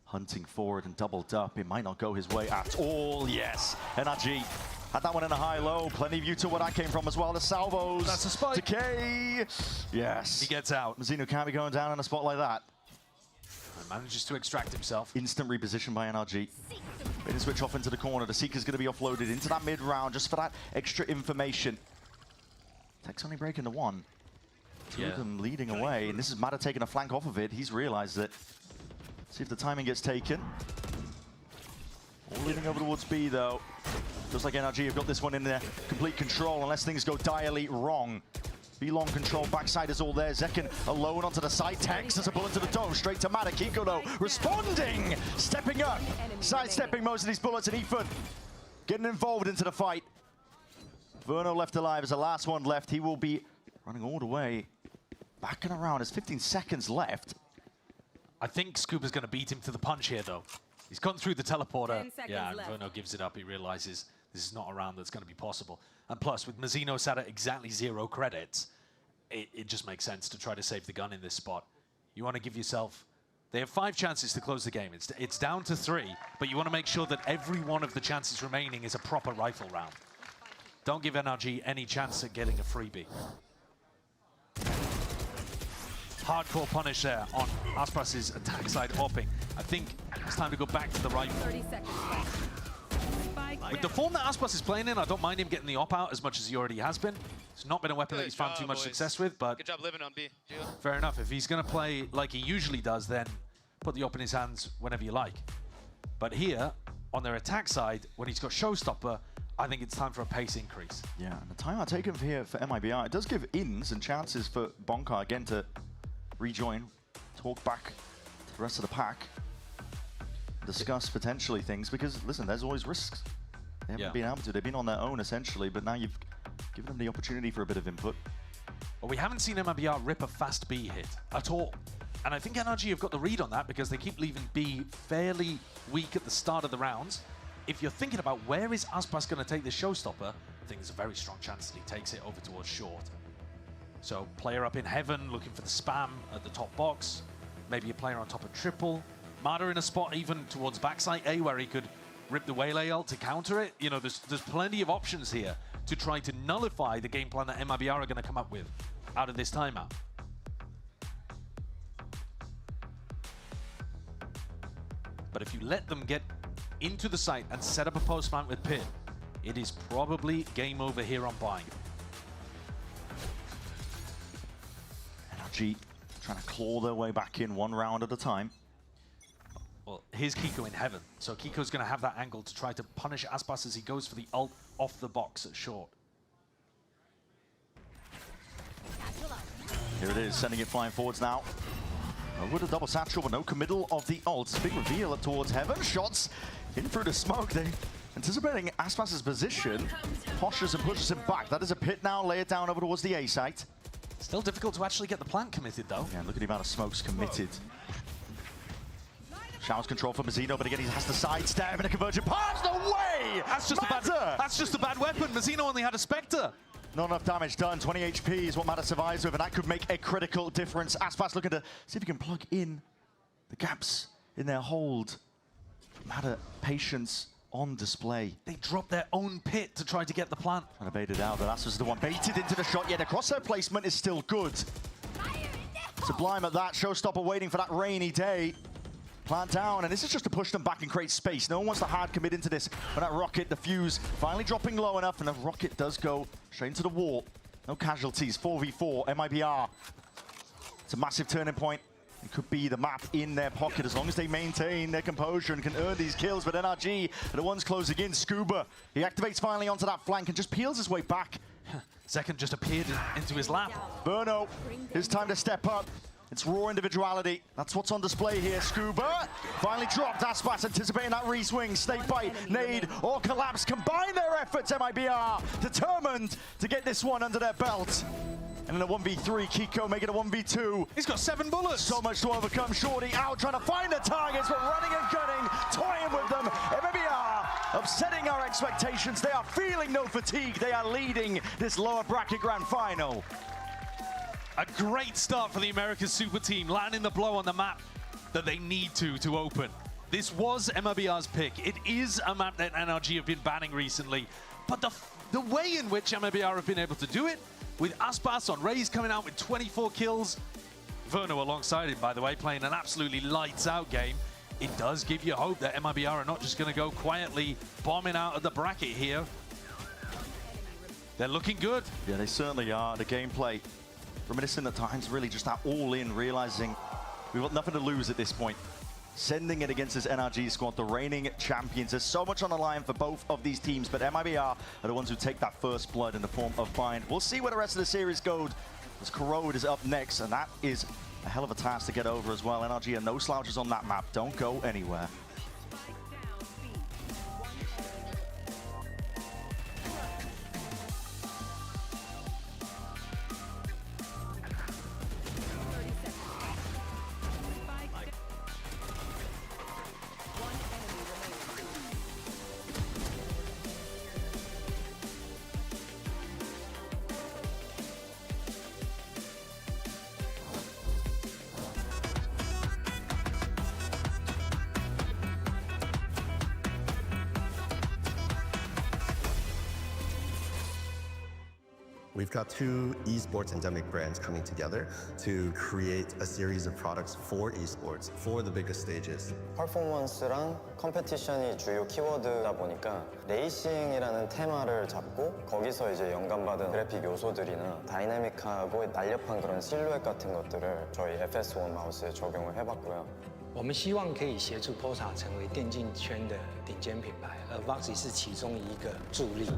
Hunting forward and doubled up. It might not go his way at all. Yes, NRG had that one in a high-low. Plenty of util where that came from as well. The salvos. That's a spike. Decay. Yes. He gets out. Mazino can't be going down in a spot like that. And manages to extract himself. Instant reposition by NRG. They can switch off into the corner. The Seeker's going to be offloaded into that mid-round just for that extra information. Tech's only breaking the 1. 2 of them leading away, and this is Mada taking a flank off of it. He's realized it. See if the timing gets taken. All leading over towards B, though. Just like NRG have got this one in their complete control unless things go direly wrong. B-long control, backside is all there. Zekin alone onto the side. Tex as a bullet to the dome, straight to Mata. Kiko though, responding, stepping up, sidestepping most of these bullets, and Ethan getting involved into the fight. Verno left alive as the last one left. He will be running all the way back and around. There's 15 seconds left. I think Scuba's going to beat him to the punch here, though. He's gone through the teleporter. Yeah, and Verno gives it up. He realizes this is not a round that's going to be possible. And plus, with Mazzino sat at exactly 0 credits, it just makes sense to try to save the gun in this spot. You want to give yourself... They have 5 chances to close the game. It's down to 3, but you want to make sure that every one of the chances remaining is a proper rifle round. Don't give NRG any chance at getting a freebie. Hardcore punish there on Aspas' attack side hopping. I think it's time to go back to the rifle. 30 seconds left. With the form that Aspas is playing in, I don't mind him getting the op out as much as he already has been. It's not been a weapon that he's found too much success with, but good job living on B. Fair enough. If he's going to play like he usually does, then put the op in his hands whenever you like. But here, on their attack side, when he's got Showstopper, I think it's time for a pace increase. Yeah, and the timeout taken here for MIBR, it does give ins and chances for Bonka again to rejoin, talk back to the rest of the pack, discuss potentially things, because listen, there's always risks. They haven't been able to, they've been on their own essentially, but now you've given them the opportunity for a bit of input. Well, we haven't seen MIBR rip a fast B hit at all. And I think NRG have got the read on that because they keep leaving B fairly weak at the start of the rounds. If you're thinking about where is Aspas going to take this Showstopper, I think there's a very strong chance that he takes it over towards short. So player up in heaven looking for the spam at the top box. Maybe a player on top of triple. Mata in a spot even towards backside A where he could rip the Waylay ult to counter it. You know, there's plenty of options here to try to nullify the game plan that MIBR are going to come up with out of this timeout. But if you let them get into the site and set up a post plant with Pit, it is probably game over here on Bind. NRG trying to claw their way back in one round at a time. Well, here's Kiko in heaven. So Kiko's going to have that angle to try to punish Aspas as he goes for the ult off the box at short. Here it is, sending it flying forwards now. With a double satchel, but no committal of the ult. Big reveal up towards heaven. Shots in through the smoke. They anticipating Aspas' position. Pushes and pushes him back. That is a Pit now. Lay it down over towards the A site. Still difficult to actually get the plant committed, though. Yeah, look at the amount of smokes committed. Showers control for Mazzino, but again, he has to sidestep and a conversion pass. No way! That's just a bad weapon. Mazzino only had a Spectre. Not enough damage done. 20 HP is what Mata survives with, and that could make a critical difference. Aspas looking to see if he can plug in the gaps in their hold. Mata, patience on display. They dropped their own Pit to try to get the plant. Trying to bait it out, but Aspas is the one baited into the shot. Yeah, the crosshair placement is still good. Sublime at that. Showstopper waiting for that rainy day. Plant down, and this is just to push them back and create space. No one wants to hard commit into this. But that rocket, the fuse, finally dropping low enough, and the rocket does go straight into the wall. No casualties, 4v4, MIBR. It's a massive turning point. It could be the map in their pocket as long as they maintain their composure and can earn these kills. But NRG are the ones closing in. Scuba, he activates finally onto that flank and just peels his way back. Second just appeared into his lap. Verno, his time to step up. It's raw individuality. That's what's on display here. Scuba finally dropped. Aspas anticipating that re-swing. Snake bite, nade, or collapse. Combine their efforts, MIBR. Determined to get this one under their belt. And in a 1v3, Kiko making a 1v2. He's got 7 bullets. So much to overcome. Shorty out trying to find the targets, but running and gunning, toying with them. MIBR upsetting our expectations. They are feeling no fatigue. They are leading this lower bracket grand final. A great start for the Americas Super Team, landing the blow on the map that they need to open. This was MIBR's pick. It is a map that NRG have been banning recently, but the way in which MIBR have been able to do it, with Aspas on Raze coming out with 24 kills, Verno alongside him, by the way, playing an absolutely lights-out game, it does give you hope that MIBR are not just going to go quietly bombing out of the bracket here. They're looking good. Yeah, they certainly are. The gameplay reminiscent at times, really just that all-in, realizing we've got nothing to lose at this point. sending it against this NRG squad, the reigning champions. There's so much on the line for both of these teams, but MIBR are the ones who take that first blood in the form of Bind. We'll see where the rest of the series goes, as Corrode is up next, and that is a hell of a task to get over as well. NRG are no slouches on that map. Don't go anywhere. We've got two esports endemic brands coming together to create a series of products for esports for the biggest stages. 퍼포먼스랑 컴페티션이 주요 키워드다 보니까 레이싱이라는 테마를 잡고 거기서 이제 영감받은 그래픽 요소들이나 다이내믹하고 날렵한 그런 실루엣 같은 것들을 저희 FS1 마우스에 적용을 해봤고요. 我们希望可以协助 Pulsar 成为电竞圈的顶尖品牌，而 Voxy 是其中一个助力。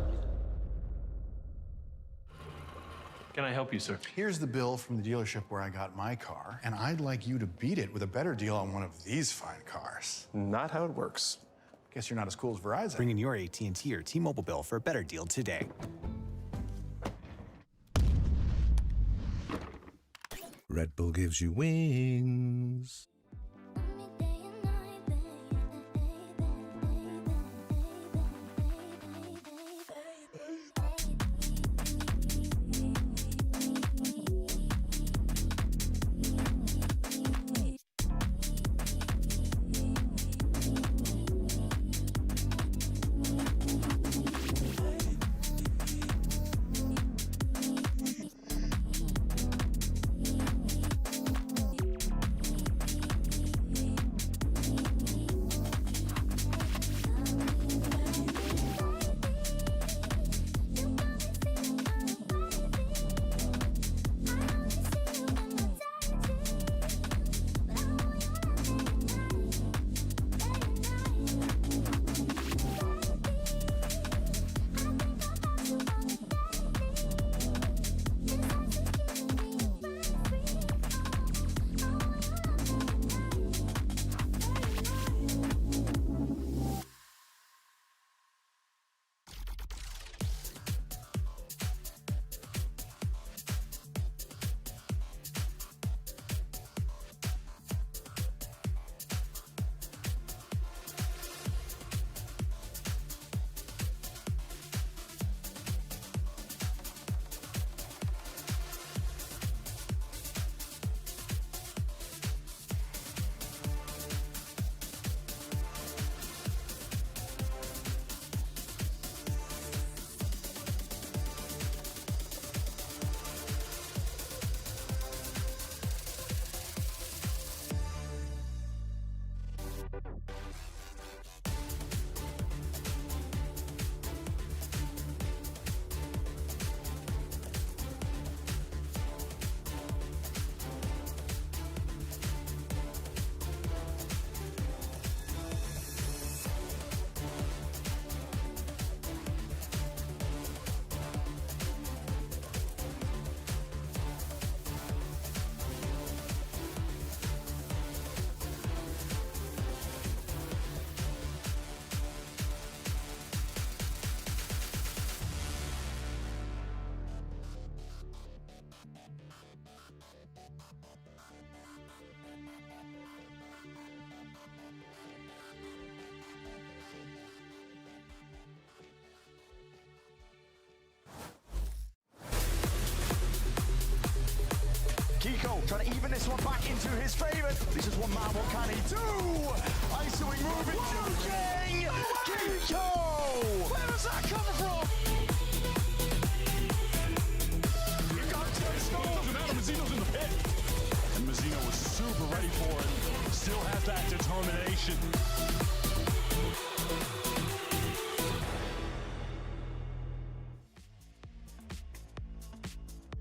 Can I help you, sir? Here's the bill from the dealership where I got my car, and I'd like you to beat it with a better deal on one of these fine cars. Not how it works. Guess you're not as cool as Verizon. Bring in your AT&T or T-Mobile bill for a better deal today. Red Bull gives you wings. Kiko trying to even this one back into his favor. This is one man, what can he do? Isoing moving, juking! Kiko! Where does that come from? You got to doesn't matter, Mazzino's in the pit. And Mazzino was super ready for it. Still has that determination.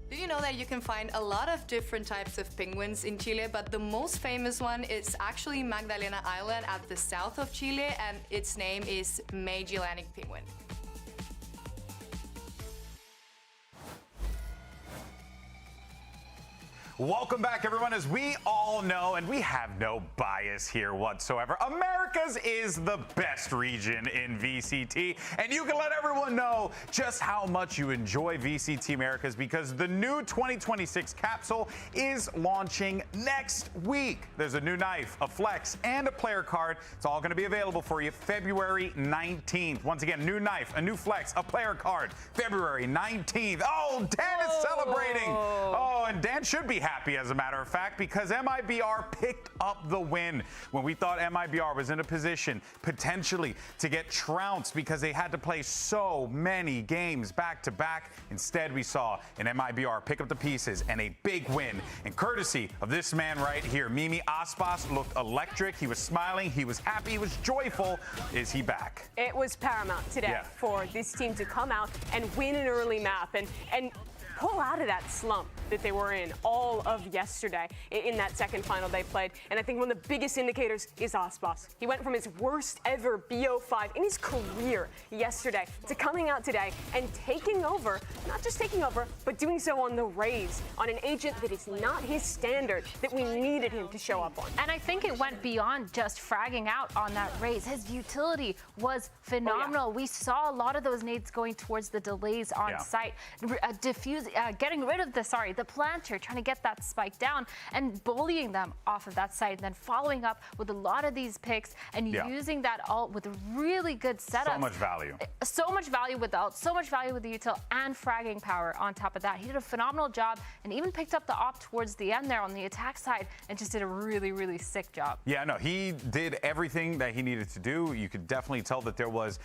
Did you know that that you can find a lot of different types of penguins in Chile, but the most famous one is actually Magdalena Island at the south of Chile, and its name is Magellanic penguin. Welcome back, everyone. As we all know, and we have no bias here whatsoever, Americas is the best region in VCT, and you can let everyone know just how much you enjoy VCT Americas because the new 2026 capsule is launching next week. There's a new knife, a flex, and a player card. It's all going to be available for you February 19th. Once again, new knife, a new flex, a player card, February 19th. Oh, Dan is celebrating. Oh, and Dan should be happy, as a matter of fact, because MIBR picked up the win when we thought MIBR was in a position potentially to get trounced because they had to play so many games back to back. Instead, we saw an MIBR pick up the pieces and a big win. And courtesy of this man right here, Mimi Aspas looked electric. He was smiling. He was happy. He was joyful. Is he back? It was paramount today for this team to come out and win an early map and pull out of that slump that they were in all of yesterday in that second final they played. And I think one of the biggest indicators is Aspas. He went from his worst ever BO5 in his career yesterday to coming out today and taking over, not just taking over, but doing so on the raise, on an agent that is not his standard that we needed him to show up on. And I think it went beyond just fragging out on that raise. His utility was phenomenal. We saw a lot of those nades going towards the delays on site, getting rid of the planter, trying to get that spike down and bullying them off of that site, and then following up with a lot of these picks and using that ult with a really good setup. So much value. So much value with the ult, so much value with the util, and fragging power on top of that. He did a phenomenal job and even picked up the op towards the end there on the attack side and just did a really, really sick job. Yeah, no, he did everything that he needed to do. You could definitely tell that there was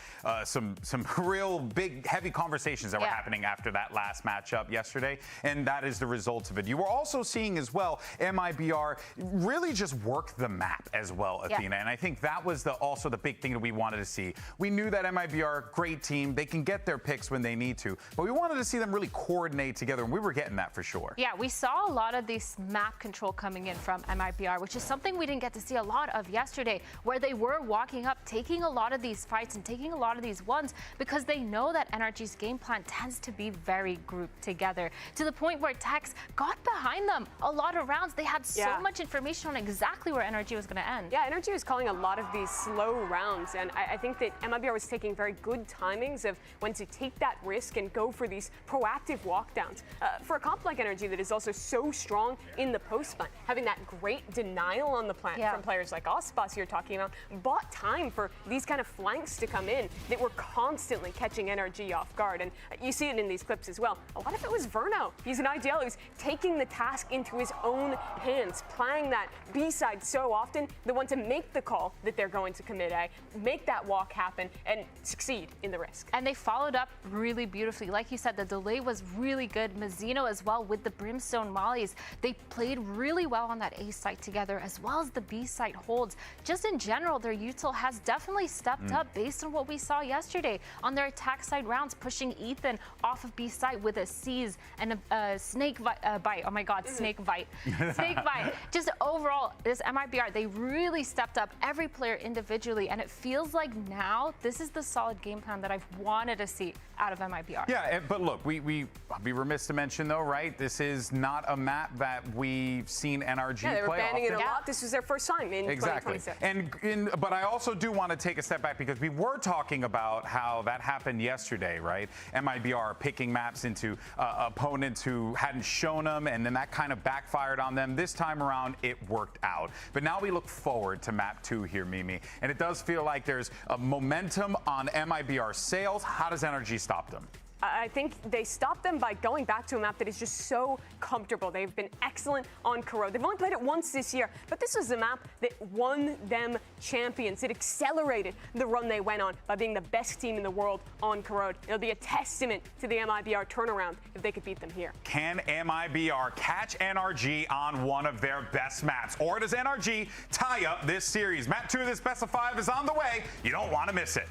some real big, heavy conversations that were happening after that last matchup yesterday, and that is the result of it. You were also seeing as well MIBR really just work the map as well, Athena, and I think that was also the big thing that we wanted to see. We knew that MIBR, great team, they can get their picks when they need to, but we wanted to see them really coordinate together, and we were getting that for sure. Yeah, we saw a lot of this map control coming in from MIBR, which is something we didn't get to see a lot of yesterday, where they were walking up, taking a lot of these fights and taking a lot of these ones because they know that NRG's game plan tends to be very grouped together, to the point where Tex got behind them a lot of rounds. They had so much information on exactly where NRG was going to end. Yeah, NRG was calling a lot of these slow rounds, and I think that MIBR was taking very good timings of when to take that risk and go for these proactive walkdowns. For a comp like NRG that is also so strong in the post plant, having that great denial on the plant from players like Aspas you're talking about, bought time for these kind of flanks to come in that were constantly catching NRG off guard. And you see it in these clips as well. A lot of it was Verno. He's an IDL who's taking the task into his own hands, playing that B-side so often, the one to make the call that they're going to commit A, make that walk happen, and succeed in the risk. And they followed up really beautifully. Like you said, the delay was really good. Mizzino as well with the Brimstone Mollies. They played really well on that A site together, as well as the B site holds. Just in general, their util has definitely stepped up based on what we saw yesterday on their attack side rounds, pushing Ethan off of B site with a seize and a snake bite. Oh my God, snake bite. Snake bite. Just overall, this MIBR, they really stepped up, every player individually, and it feels like now this is the solid game plan that I've wanted to see out of MIBR. Yeah, but look, we'd be remiss to mention though, right? This is not a map that we've seen NRG play. Yeah, they were banning it a often. lot. This was their first time in 2026. But I also do want to take a step back because we were talking about how that happened yesterday, right? MIBR picking maps into opponents who hadn't shown them, and then that kind of backfired on them. This time around, it worked out. But now we look forward to map 2 here, Mimi, and it does feel like there's a momentum on MIBR sales. How does NRG stop them? I think they stopped them by going back to a map that is just so comfortable. They've been excellent on Corrode. They've only played it once this year, but this was a map that won them champions. It accelerated the run they went on by being the best team in the world on Corrode. It'll be a testament to the MIBR turnaround if they could beat them here. Can MIBR catch NRG on one of their best maps? Or does NRG tie up this series? Map 2 of this best of 5 is on the way. You don't want to miss it.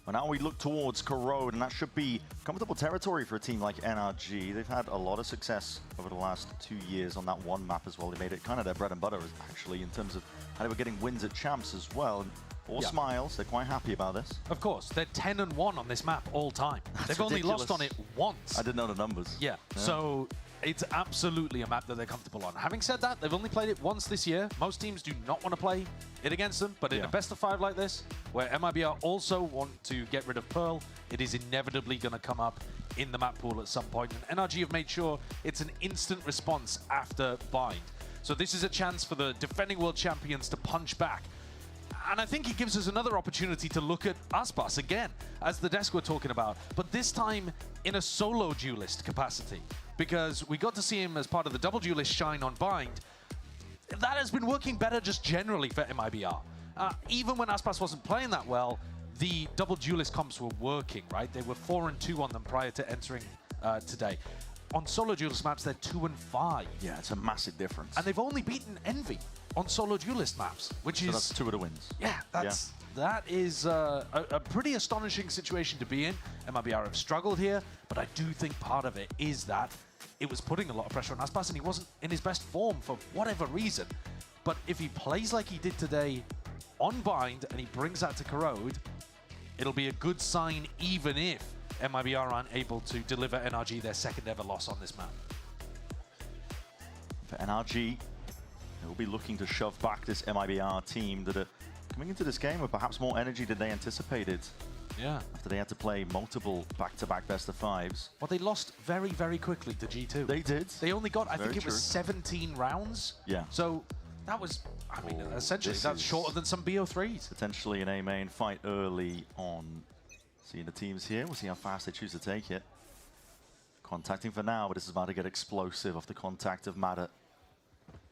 Well, now we look towards Corrode, and that should be comfortable territory for a team like NRG. They've had a lot of success over the last 2 years on that one map as well. They made it kind of their bread and butter, actually, in terms of how they were getting wins at Champs as well. And all smiles, they're quite happy about this. Of course, they're 10-1 on this map all time. They've only lost on it once. I didn't know the numbers. Yeah, so it's absolutely a map that they're comfortable on. Having said that, they've only played it once this year. Most teams do not want to play it against them, but in a best of 5 like this, where MIBR also want to get rid of Pearl, it is inevitably going to come up in the map pool at some point. And NRG have made sure it's an instant response after Bind. So this is a chance for the defending world champions to punch back. And I think it gives us another opportunity to look at Aspas again, as the desk we're talking about, but this time in a solo duelist capacity, because we got to see him as part of the double duelist shine on Bind. That has been working better just generally for MIBR. Even when Aspas wasn't playing that well, the double duelist comps were working, right? They were 4-2 on them prior to entering today. On solo duelist maps, they're 2-5. Yeah, it's a massive difference. And they've only beaten Envy on solo duelist maps, which is... that's 2 of the wins. Yeah, that is a pretty astonishing situation to be in. MIBR have struggled here, but I do think part of it is that it was putting a lot of pressure on Aspas, and he wasn't in his best form for whatever reason. But if he plays like he did today on Bind, and he brings that to Corrode, it'll be a good sign even if MIBR aren't able to deliver NRG their second ever loss on this map. For NRG, they will be looking to shove back this MIBR team that are coming into this game with perhaps more energy than they anticipated. Yeah. After they had to play multiple back-to-back best-of-5s. Well, they lost very, very quickly to G2. They did. They only got, I think it true. was 17 rounds. Yeah. So that was, I mean, essentially, that's shorter than some BO3s. Potentially an A-main fight early on. Seeing the teams here, we'll see how fast they choose to take it. Contacting for now, but this is about to get explosive off the contact of Madat.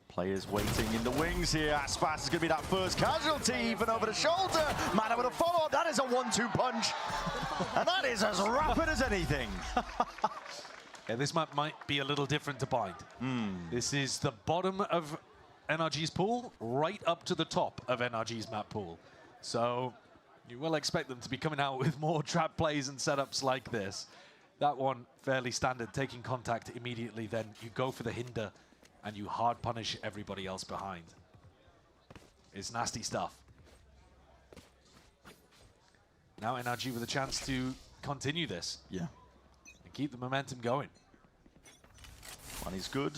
Players waiting in the wings here. Aspas is going to be that first casualty, even over the shoulder. Madat with a follow-up. That is a 1-2 punch. And that is as rapid as anything. Yeah, this map might be a little different to Bind. This is the bottom of NRG's pool, right up to the top of NRG's map pool. So you will expect them to be coming out with more trap plays and setups like this. That one, fairly standard, taking contact immediately, then you go for the hinder and you hard punish everybody else behind. It's nasty stuff. Now NRG with a chance to continue this. Yeah. And keep the momentum going. Money's good.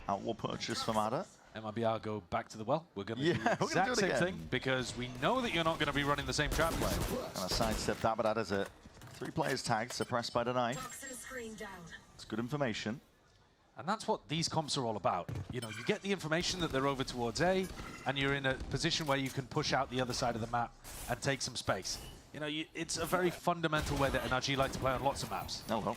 Outlaw purchase for Madat. MIBR go back to the well. We're going to do the we're exact do it same again. thing because we know that you're not going to be running the same trap play. And a sidestep that, but that is it. 3 players tagged, suppressed by the knife. It's good information. And that's what these comps are all about. You know, you get the information that they're over towards A, and you're in a position where you can push out the other side of the map and take some space. You know, it's a very fundamental way that NRG like to play on lots of maps. Hello.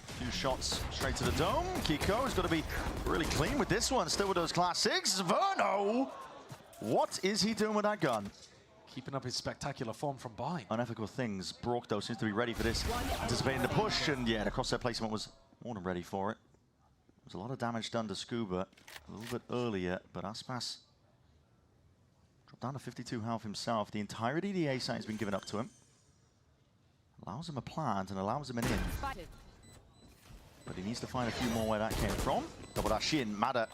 A few shots straight to the dome. Kiko has got to be really clean with this one. Still with those class 6. Verno! What is he doing with that gun? Keeping up his spectacular form from Bind. Unethical things. Brock, though, seems to be ready for this. Anticipating the push, and yeah, the crosshair placement was more than ready for it. There's a lot of damage done to Scuba a little bit earlier, but Aspas dropped down to 52 health himself. The entirety of the A site has been given up to him. Allows him a plant and allows him an in. But he needs to find a few more where that came from. Double dash in. Madat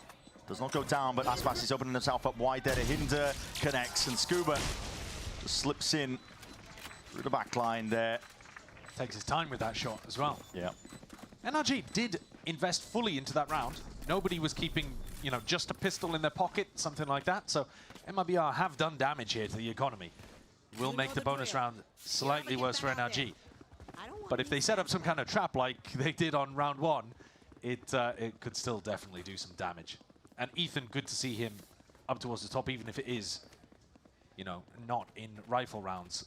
does not go down, but Aspas is opening himself up wide there. The hinder connects, and Scuba just slips in through the back line there. Takes his time with that shot as well. Yeah. NRG did invest fully into that round. Nobody was keeping, you know, just a pistol in their pocket, something like that. So MIBR have done damage here to the economy. Will make the bonus round slightly worse for NRG. But if they set up some kind of trap like they did on round 1, it could still definitely do some damage. And Ethan, good to see him up towards the top, even if it is, you know, not in rifle rounds,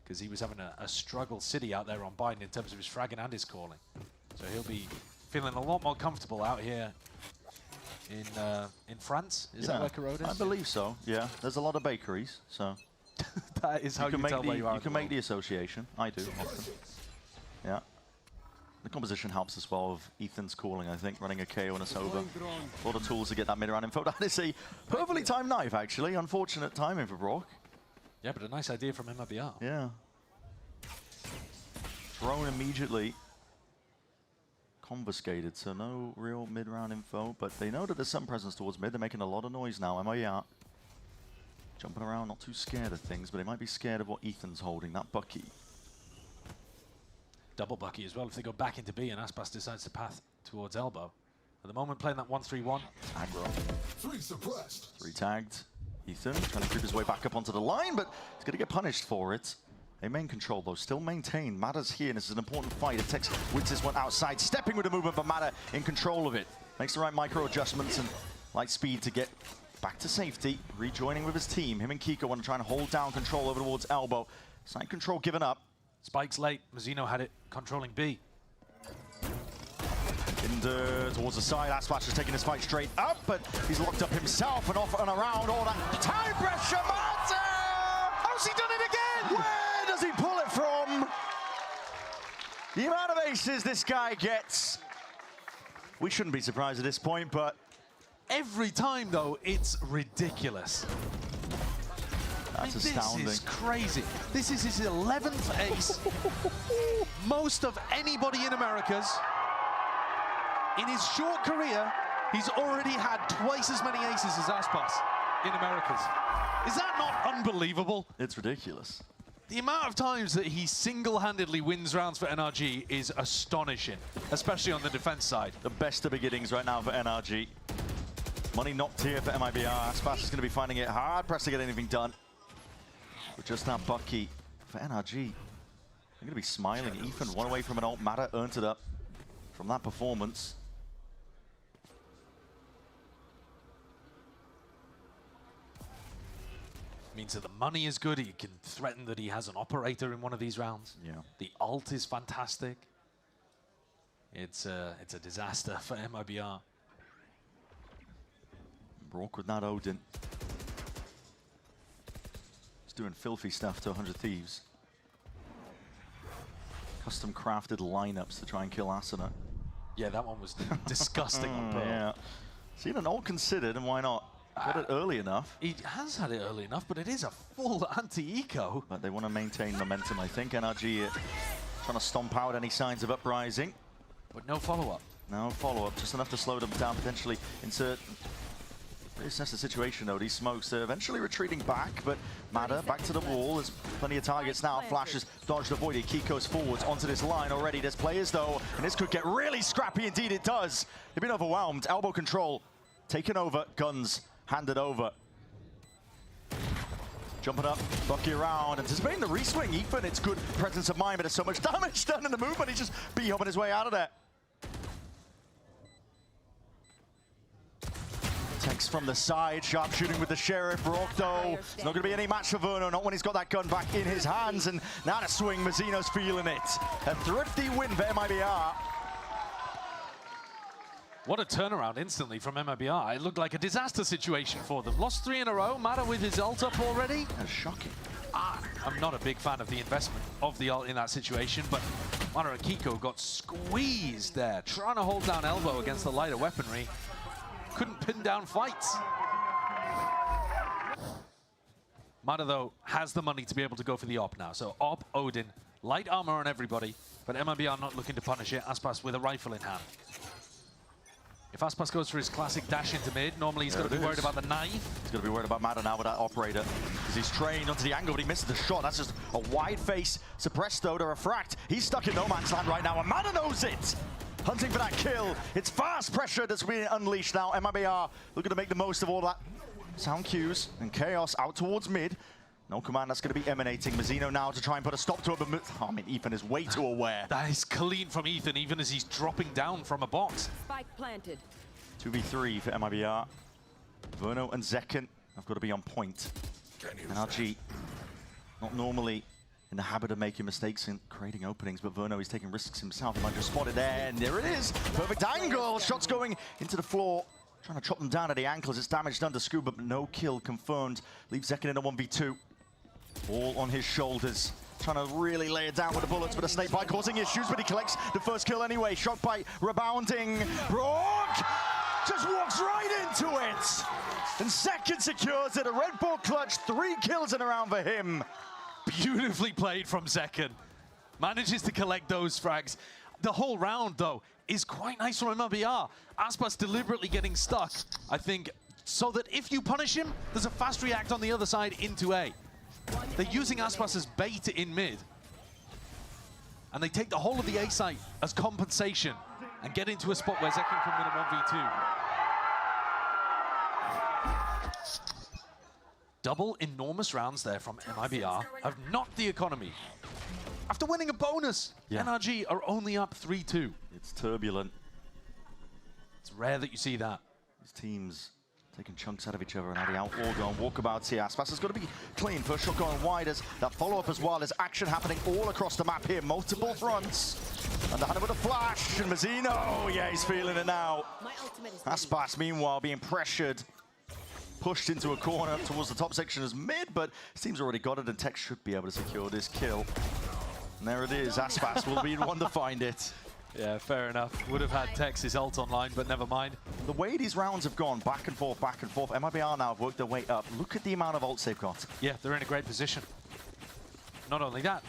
because he was having a struggle city out there on Bind in terms of his fragging and his calling. So he'll be feeling a lot more comfortable out here in France. Is that where Corrode is? I believe so, yeah. There's a lot of bakeries, so... That is how you tell where you are. You can make the association. I do, often. Yeah. The composition helps as well of Ethan's calling, I think, running a KO and a Sova. A lot of tools to get that mid-round info. That is a perfectly timed knife, actually. Unfortunate timing for Brock. Yeah, but a nice idea from MIBR. Yeah. thrown immediately. Confiscated, so no real mid-round info, but they know that there's some presence towards mid. They're making a lot of noise now. MIBR jumping around, not too scared of things, but they might be scared of what Ethan's holding, that Bucky. Double Bucky as well if they go back into B and Aspas decides to path towards elbow. At the moment, playing that 1-3-1. Aggro. 3 suppressed. 3 tagged. Ethan trying to creep his way back up onto the line, but he's going to get punished for it. They main control, though, still maintained. Mada's here, and this is an important fight. It takes wins this one outside, stepping with the movement, but Mada in control of it. Makes the right micro adjustments and light speed to get back to safety. Rejoining with his team. Him and Kiko want to try and hold down control over towards elbow. Side control given up. Spike's late. Mazzino had it controlling B. Towards the side, Aspas is taking his fight straight up, but he's locked up himself and off and around all that time pressure. Mata! How's he done it again? Where does he pull it from? The amount of aces this guy gets. We shouldn't be surprised at this point, but every time, though, it's ridiculous. That's astounding. This is crazy. This is his 11th ace. Most of anybody in Americas. In his short career, he's already had twice as many aces as Aspas in Americas. Is that not unbelievable? It's ridiculous. The amount of times that he single-handedly wins rounds for NRG is astonishing, especially on the defense side. The best of beginnings right now for NRG. Money knocked here for MIBR. Aspas is going to be finding it hard pressed to get anything done. But just now, Bucky for NRG. They're going to be smiling. Ethan, one away from an ult. Mata earned it up from that performance. Means that the money is good. He can threaten that he has an operator in one of these rounds. Yeah. The ult is fantastic. It's a disaster for MIBR. Brock with that Odin. He's doing filthy stuff to 100 Thieves. Custom crafted lineups to try and kill Asuna. Yeah, that one was disgusting on Pro. Yeah. Seen an ult considered, and why not? Got it early enough. He has had it early enough, but it is a full anti-eco. But they want to maintain momentum, I think. NRG trying to stomp out any signs of uprising. But no follow-up. No follow-up, just enough to slow them down, potentially insert. Assess the situation, though. These smokes are eventually retreating back, but Mada back to the wall. There's plenty of targets now. Flashes dodged, avoided. Kiko's forwards onto this line already. There's players, though, and this could get really scrappy. Indeed, it does. They've been overwhelmed. Elbow control taken over. Guns handed over. Jumping up, Bucky around, anticipating the reswing. Ethan, it's good presence of mind, but there's so much damage done in the movement. He's just B-hopping his way out of there. Text from the side, sharpshooting with the Sheriff. Rock, though, it's not going to be any match for Verno, not when he's got that gun back in his hands. And now the swing, Mazzino's feeling it. A thrifty win for MIBR. What a turnaround instantly from MIBR. It looked like a disaster situation for them. Lost 3 in a row. Mata with his ult up already. That's shocking. I'm not a big fan of the investment of the ult in that situation, but Mata and Kiko got squeezed there, trying to hold down elbow against the lighter weaponry. Couldn't pin down fights. Mata, though, has the money to be able to go for the op now. So op, Odin, light armor on everybody, but MIBR not looking to punish it. Aspas with a rifle in hand. If Aspas goes for his classic dash into mid, normally he's got to be worried about the knife. He's got to be worried about Mada now with that operator, because he's trained onto the angle, but he misses the shot. That's just a wide face. Suppressed, though, to refract. He's stuck in no man's land right now, and Mada knows it. Hunting for that kill. It's fast pressure that's being unleashed now. MIBR looking to make the most of all that. Sound cues and chaos out towards mid. No command that's going to be emanating. Mazzino now to try and put a stop to it, but I mean, Ethan is way too aware. That is clean from Ethan, even as he's dropping down from a box. Spike planted. 2v3 for MIBR. Verno and Zekken have got to be on point. NRG, not normally in the habit of making mistakes and creating openings, but Verno is taking risks himself. He might just spot it there, and there it is. Perfect angle. Shots going into the floor. Trying to chop them down at the ankles. It's damage done to Scuba, but no kill confirmed. Leaves Zekken in a 1v2. All on his shoulders. Trying to really lay it down with the bullets, but a snake bite causing issues, but he collects the first kill anyway. Shock bite rebounding. Brock just walks right into it. And Zekken secures it. A Red Bull clutch. 3 kills in a round for him. Beautifully played from Zekken. Manages to collect those frags. The whole round, though, is quite nice from MIBR. Aspas deliberately getting stuck, I think, so that if you punish him, there's a fast react on the other side into A. They're using Aspas as bait in mid. And they take the whole of the A site as compensation and get into a spot where Zekin can win a 1v2. Double enormous rounds there from MIBR have knocked the economy. After winning a bonus, NRG are only up 3-2. It's turbulent. It's rare that you see that. These teams taking chunks out of each other, and now the outlaw going walkabouts here. Aspas has got to be clean. First shot going wide as that follow-up as well. There's action happening all across the map here. Multiple fronts. And the Hunter with a flash. And Mazzino, yeah, he's feeling it now. Aspas, meanwhile, being pressured. Pushed into a corner towards the top section as mid, but his team's already got it, and Tex should be able to secure this kill. And there it is. Aspas will be one to find it. Yeah, fair enough. Would have had Tex's ult online, but never mind. The way these rounds have gone back and forth, MIBR now have worked their way up. Look at the amount of ults they've got. Yeah, they're in a great position. Not only that,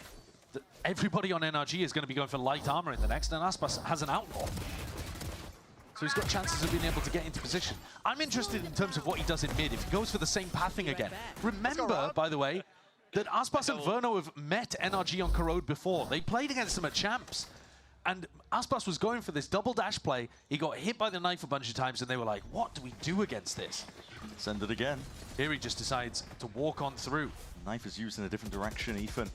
everybody on NRG is going to be going for light armor in the next, and Aspas has an outlaw. So he's got chances of being able to get into position. I'm interested in terms of what he does in mid, if he goes for the same pathing again. Remember, by the way, that Aspas and Verno have met NRG on Corrode before. They played against them at Champs. And Aspas was going for this double dash play. He got hit by the knife a bunch of times, and they were like, what do we do against this? Send it again. Here he just decides to walk on through. Knife is used in a different direction. Ethan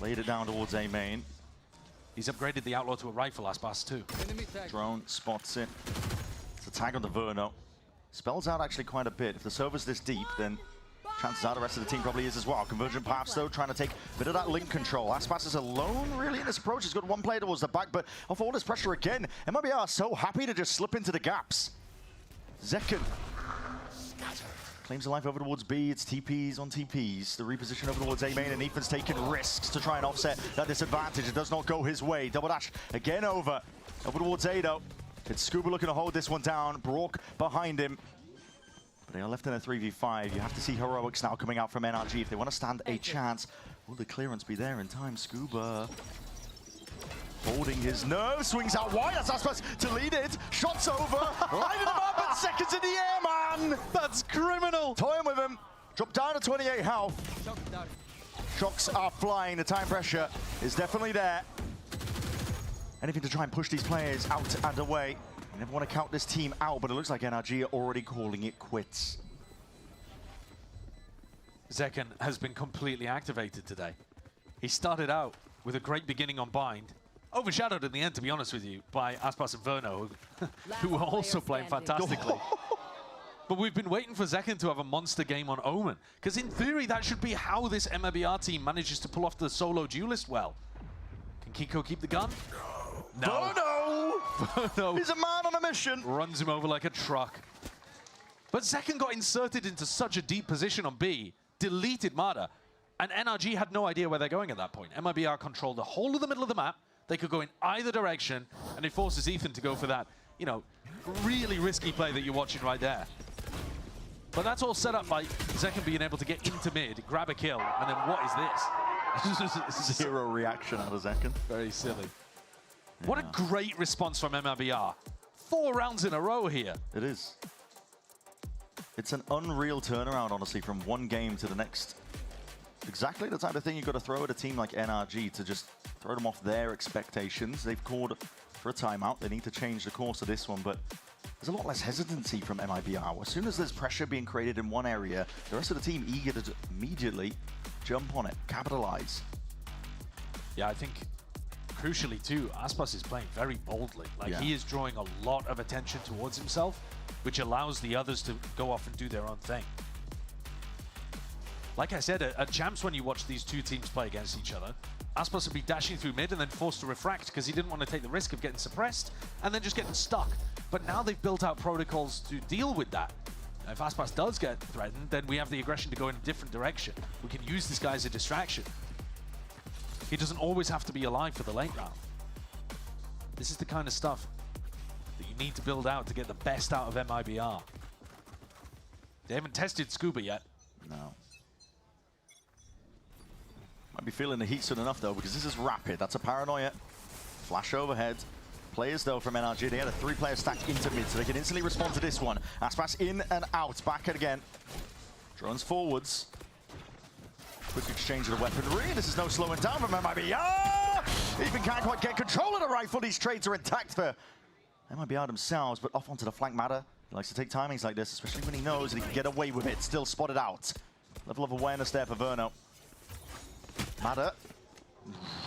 laid it down towards A main. He's upgraded the outlaw to a rifle, Aspas too. Drone spots it. It's a tag on the Verno. Spells out actually quite a bit. If the server's this deep, then chances are the rest of the team probably is as well. Convergent paths, though, trying to take a bit of that link control. Aspas is alone, really, in this approach. He's got one player towards the back, but off all this pressure again, MIBR are so happy to just slip into the gaps. Zekin claims the life over towards B. It's TPs on TPs. The reposition over towards A main, and Ethan's taking risks to try and offset that disadvantage. It does not go his way. Double dash again over towards A, though. It's Scuba looking to hold this one down. Brock behind him. But they are left in a 3v5. You have to see heroics now coming out from NRG if they want to stand a chance. Will the clearance be there in time? Scuba holding his nerve, swings out wide. That's Aspas to lead it. Shots over, lining him up, and seconds in the air, man. That's criminal. Toying with him. Drop down to 28 health. Shocks are flying. The time pressure is definitely there. Anything to try and push these players out and away. You never want to count this team out, but it looks like NRG are already calling it quits. Zekin has been completely activated today. He started out with a great beginning on Bind. Overshadowed in the end, to be honest with you, by Aspas and Verno, who were also playing fantastically. But we've been waiting for Zekin to have a monster game on Omen, because in theory, that should be how this MIBR team manages to pull off the solo duelist well. Can Kiko keep the gun? No. Verno! He's a man on a mission. Runs him over like a truck. But Zekin got inserted into such a deep position on B, deleted Mada, and NRG had no idea where they're going at that point. MIBR controlled the whole of the middle of the map. They could go in either direction, and it forces Ethan to go for that, you know, really risky play that you're watching right there. But that's all set up by Zekin being able to get into mid, grab a kill, and then what is this? Zero reaction out of Zekin. Very silly. Yeah. What a great response from MIBR. 4 rounds in a row here. It is. It's an unreal turnaround, honestly, from one game to the next. Exactly the type of thing you've got to throw at a team like NRG to just throw them off their expectations. They've called for a timeout. They need to change the course of this one, but there's a lot less hesitancy from MIBR. As soon as there's pressure being created in one area, the rest of the team eager to immediately jump on it, capitalize. Yeah, I think crucially too, Aspas is playing very boldly. Like he is drawing a lot of attention towards himself, which allows the others to go off and do their own thing. Like I said, at Champs, when you watch these two teams play against each other, Aspas would be dashing through mid and then forced to refract because he didn't want to take the risk of getting suppressed and then just getting stuck. But now they've built out protocols to deal with that. If Aspas does get threatened, then we have the aggression to go in a different direction. We can use this guy as a distraction. He doesn't always have to be alive for the late round. This is the kind of stuff that you need to build out to get the best out of MIBR. They haven't tested Scuba yet. No. Might be feeling the heat soon enough, though, because this is rapid. That's a paranoia. Flash overhead. Players, though, from NRG, they had a 3-player stack into mid, so they can instantly respond to this one. Aspas in and out. Back again. Drones forwards. Quick exchange of the weaponry. This is no slowing down from MIBR. Even can't quite get control of the rifle. These trades are intact for MIBR themselves, but off onto the flank. Matter. He likes to take timings like this, especially when he knows that he can get away with it. Still spotted out. Level of awareness there for Verno. Matter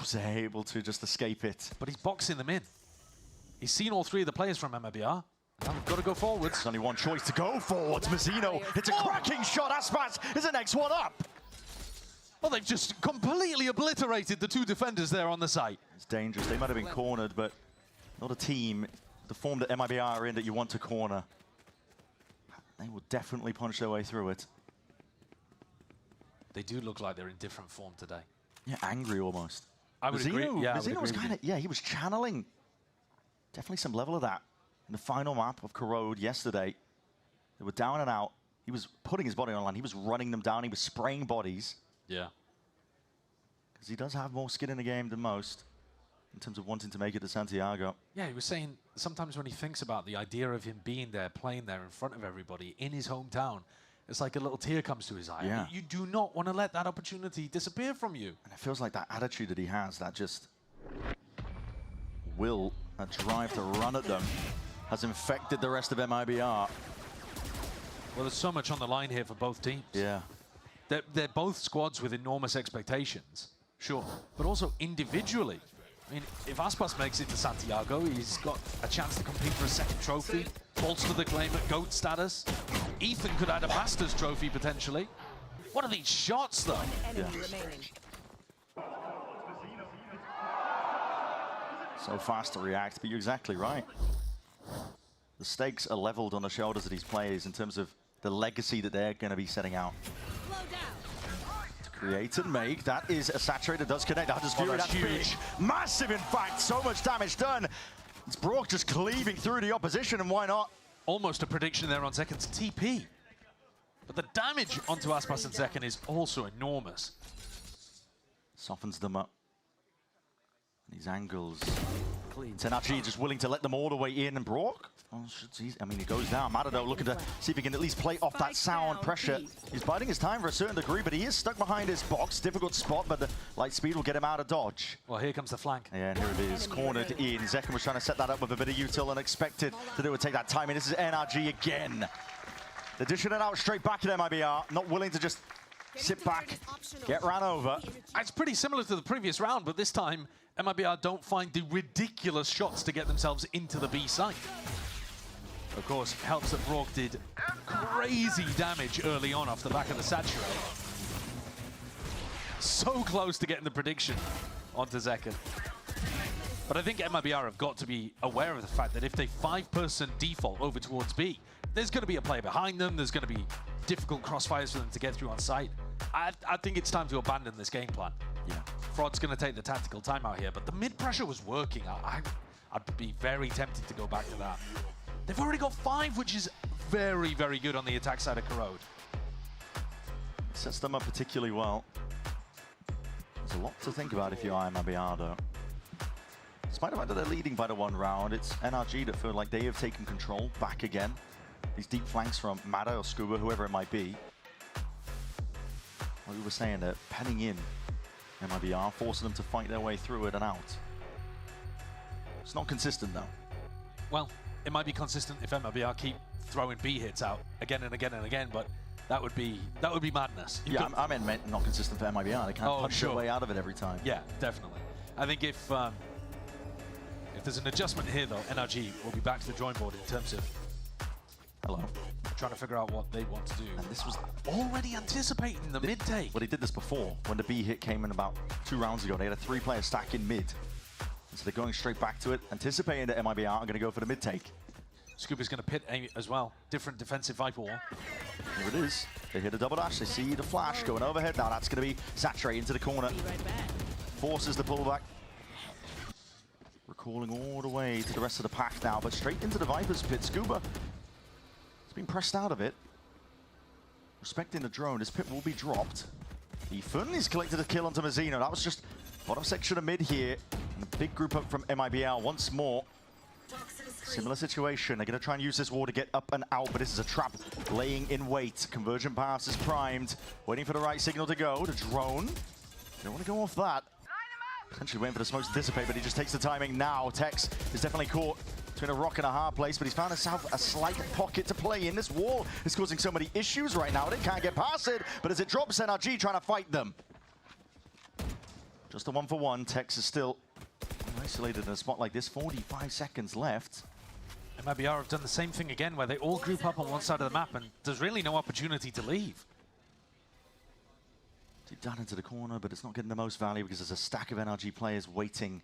was able to just escape it. But he's boxing them in. He's seen all 3 of the players from MIBR. Now we've got to go forwards. There's only one choice to go forwards. Mazzino hits a cracking shot. Aspas is the next one up. Well, they've just completely obliterated the 2 defenders there on the site. It's dangerous. They might have been cornered, but not a team, the form that MIBR are in, that you want to corner. They will definitely punch their way through it. They do look like they're in different form today. Yeah, angry almost. I would agree. Yeah, Mazzino was kind of, he was channeling definitely some level of that in the final map of Corrode yesterday. They were down and out. He was putting his body on line. He was running them down. He was spraying bodies. Yeah. Because he does have more skin in the game than most in terms of wanting to make it to Santiago. Yeah, he was saying sometimes when he thinks about the idea of him being there, playing there in front of everybody in his hometown, it's like a little tear comes to his eye. Yeah. You do not want to let that opportunity disappear from you. And it feels like that attitude that he has, that just will, that drive to run at them, has infected the rest of MIBR. Well, there's so much on the line here for both teams. Yeah. They're both squads with enormous expectations, sure, but also individually. I mean, if Aspas makes it to Santiago, he's got a chance to compete for a 2nd trophy, bolster the claim at GOAT status. Ethan could add a Masters trophy, potentially. What are these shots, though? Yeah. So fast to react, but you're exactly right. The stakes are leveled on the shoulders of these players in terms of the legacy that they're going to be setting out. To create and make, that is a saturator, does connect. That's Fury, that's huge. Massive, in fact, so much damage done. It's Brock just cleaving through the opposition, and why not? Almost a prediction there on Zekken's TP. But the damage onto Aspas and Zekken is also enormous. Softens them up. These angles. NRG just willing to let them all the way in, and Brock, I mean, he goes down. Matado looking to see if he can at least play off that sound pressure. He's biding his time for a certain degree, but he is stuck behind his box. Difficult spot, but the light speed will get him out of dodge. Well, here comes the flank. Yeah, and here it is, cornered in. Zekken was trying to set that up with a bit of util and expected that it would take that time. And this is NRG again. They're dishing it out straight back at MIBR, not willing to just sit back, get ran over. It's pretty similar to the previous round, but this time MIBR don't find the ridiculous shots to get themselves into the B site. Of course, helps that Brock did crazy damage early on off the back of the saturate. So close to getting the prediction onto Zekken. But I think MIBR have got to be aware of the fact that if they 5-person default over towards B, there's going to be a player behind them, there's going to be difficult crossfires for them to get through on site. I think it's time to abandon this game plan. Yeah. Fraud's going to take the tactical timeout here, but the mid pressure was working. I'd be very tempted to go back to that. They've already got 5, which is very, very good on the attack side of Corrode. Sets them up particularly well. There's a lot to think about if you are MIBR, though. Despite the fact that they're leading by the 1 round, it's NRG that feel like they have taken control back again. These deep flanks from Mada or Scuba, whoever it might be. Like we were saying, they're penning in MIBR, forcing them to fight their way through it and out. It's not consistent, though. Well, it might be consistent if MIBR keep throwing B hits out again and again and again, but that would be madness. Yeah, I meant not consistent for MIBR. They can't punch their way out of it every time. Yeah, definitely. I think if there's an adjustment here, though, NRG will be back to the drawing board in terms of trying to figure out what they want to do. And this was already anticipating the mid take. Well, they did this before when the B hit came in about 2 rounds ago. They had a 3-player stack in mid. So they're going straight back to it, anticipating that MIBR are going to go for the mid take. Scoop is going to pit Amy as well. Different defensive Viper wall. Here it is. They hit a double dash. They see the flash going overhead. Now that's going to be saturated into the corner. Forces the pullback. Recalling all the way to the rest of the pack now, but straight into the Viper's pit. Scuba has been pressed out of it. Respecting the drone, this pit will be dropped. Ethan, he's collected a kill onto Mazzino. That was just bottom section of mid here. And a big group up from MIBR once more. Similar situation. They're going to try and use this wall to get up and out, but this is a trap laying in wait. Conversion pass is primed, waiting for the right signal to go. The drone, don't want to go off that. Potentially waiting for the smokes to dissipate, but he just takes the timing now. Tex is definitely caught between a rock and a hard place, but he's found himself a slight pocket to play in. This wall is causing so many issues right now. They can't get past it, but as it drops, NRG trying to fight them. Just a 1-for-1. Tex is still isolated in a spot like this. 45 seconds left. MIBR have done the same thing again, where they all group up on one side of the map, and there's really no opportunity to leave. Deep down into the corner, but it's not getting the most value because there's a stack of NRG players waiting.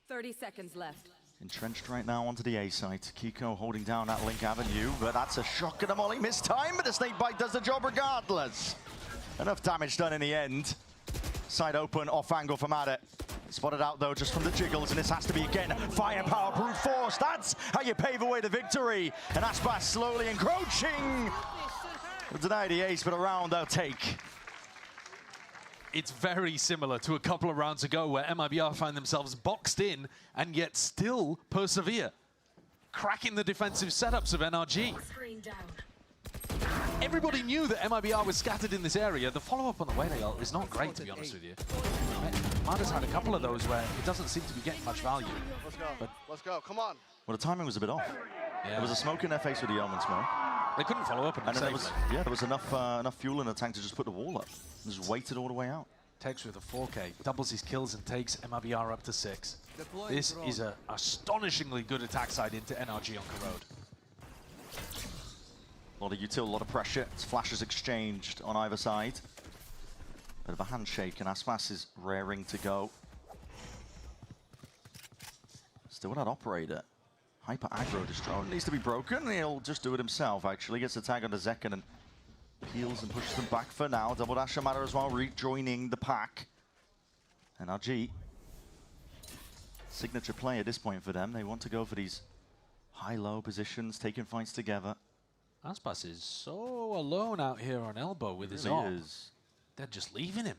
30 seconds left. Entrenched right now onto the A site. Kiko holding down that Link Avenue, but that's a shock and a molly. Missed time, but the snake bite does the job regardless. Enough damage done in the end. Side open, off angle from Adit. Spotted out though just from the jiggles, and this has to be again firepower, brute force. That's how you pave away the victory. And Aspas slowly encroaching. We'll deny the ace, but a round they'll take. It's very similar to a couple of rounds ago where MIBR find themselves boxed in and yet still persevere, cracking the defensive setups of NRG. Everybody knew that MIBR was scattered in this area. The follow-up on the way layout is not great, to be honest with you. Mada's had a couple of those where it doesn't seem to be getting much value. Let's go. But Let's go. Come on. Well, the timing was a bit off. Yeah. There was a smoke in their face with the Omen smoke. They couldn't follow up, and then there was enough fuel in the tank to just put the wall up. Just waited all the way out. Tex with a 4K, doubles his kills and takes MIBR up to 6. This is an astonishingly good attack side into NRG on Corrode. A lot of util, a lot of pressure. It's flashes exchanged on either side. Bit of a handshake, and Aspas is raring to go. Still that operator. Hyper aggro, this drone needs to be broken. He'll just do it himself, actually. Gets the tag onto Zekken and peels and pushes them back for now. Double dash matter as well, rejoining the pack. NRG. Signature play at this point for them. They want to go for these high-low positions, taking fights together. Aspas is so alone out here on elbow with his arm. They're just leaving him.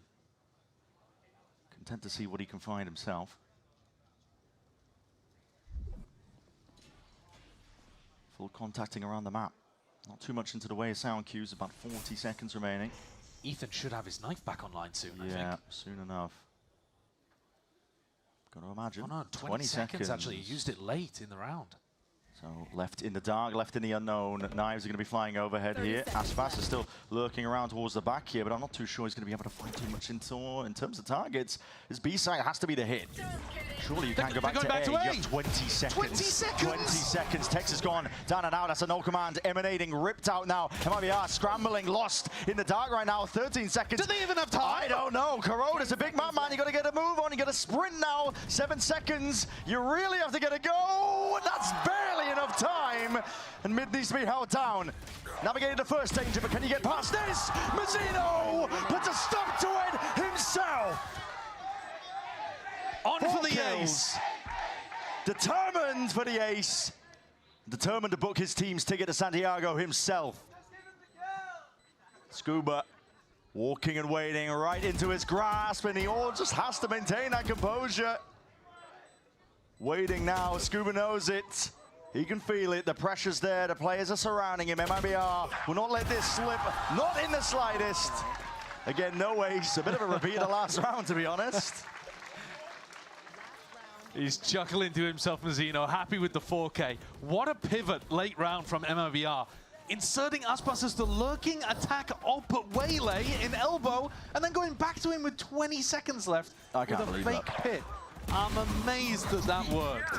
Content to see what he can find himself. Full contacting around the map. Not too much into the way of sound cues, about 40 seconds remaining. Ethan should have his knife back online soon, I think. Yeah, soon enough. Got to imagine. Oh no, 20 seconds actually. He used it late in the round. So left in the dark, left in the unknown. Knives are going to be flying overhead here. Aspas is still lurking around towards the back here, but I'm not too sure he's going to be able to find too much into in terms of targets. His B side has to be the hit. Surely you can't go back to A. You have 20 seconds. 20 seconds! 20 seconds. Tex is gone. Down and out. That's a no command emanating. Ripped out now. MIBR scrambling. Lost in the dark right now. 13 seconds. Do they even have time? I don't know. Corrode is a big man. You got to get a move on. You got to sprint now. 7 seconds. You really have to get a go. And that's barely enough time. And mid needs to be held down. Navigated the first danger, but can you get past this? Mazzino puts a stop to it himself. On for the ace. Determined for the ace. Determined to book his team's ticket to Santiago himself. Scuba walking and waiting right into his grasp, and he all just has to maintain that composure. Waiting now, Scuba knows it. He can feel it, the pressure's there, the players are surrounding him. MIBR will not let this slip, not in the slightest. Again, no ace, a bit of a repeat of the last round, to be honest. He's chuckling to himself, Mazzino, happy with the 4K. What a pivot late round from MIBR. Inserting Aspas as the lurking attack op waylay in elbow, and then going back to him with 20 seconds left with a fake pit. I'm amazed that that worked.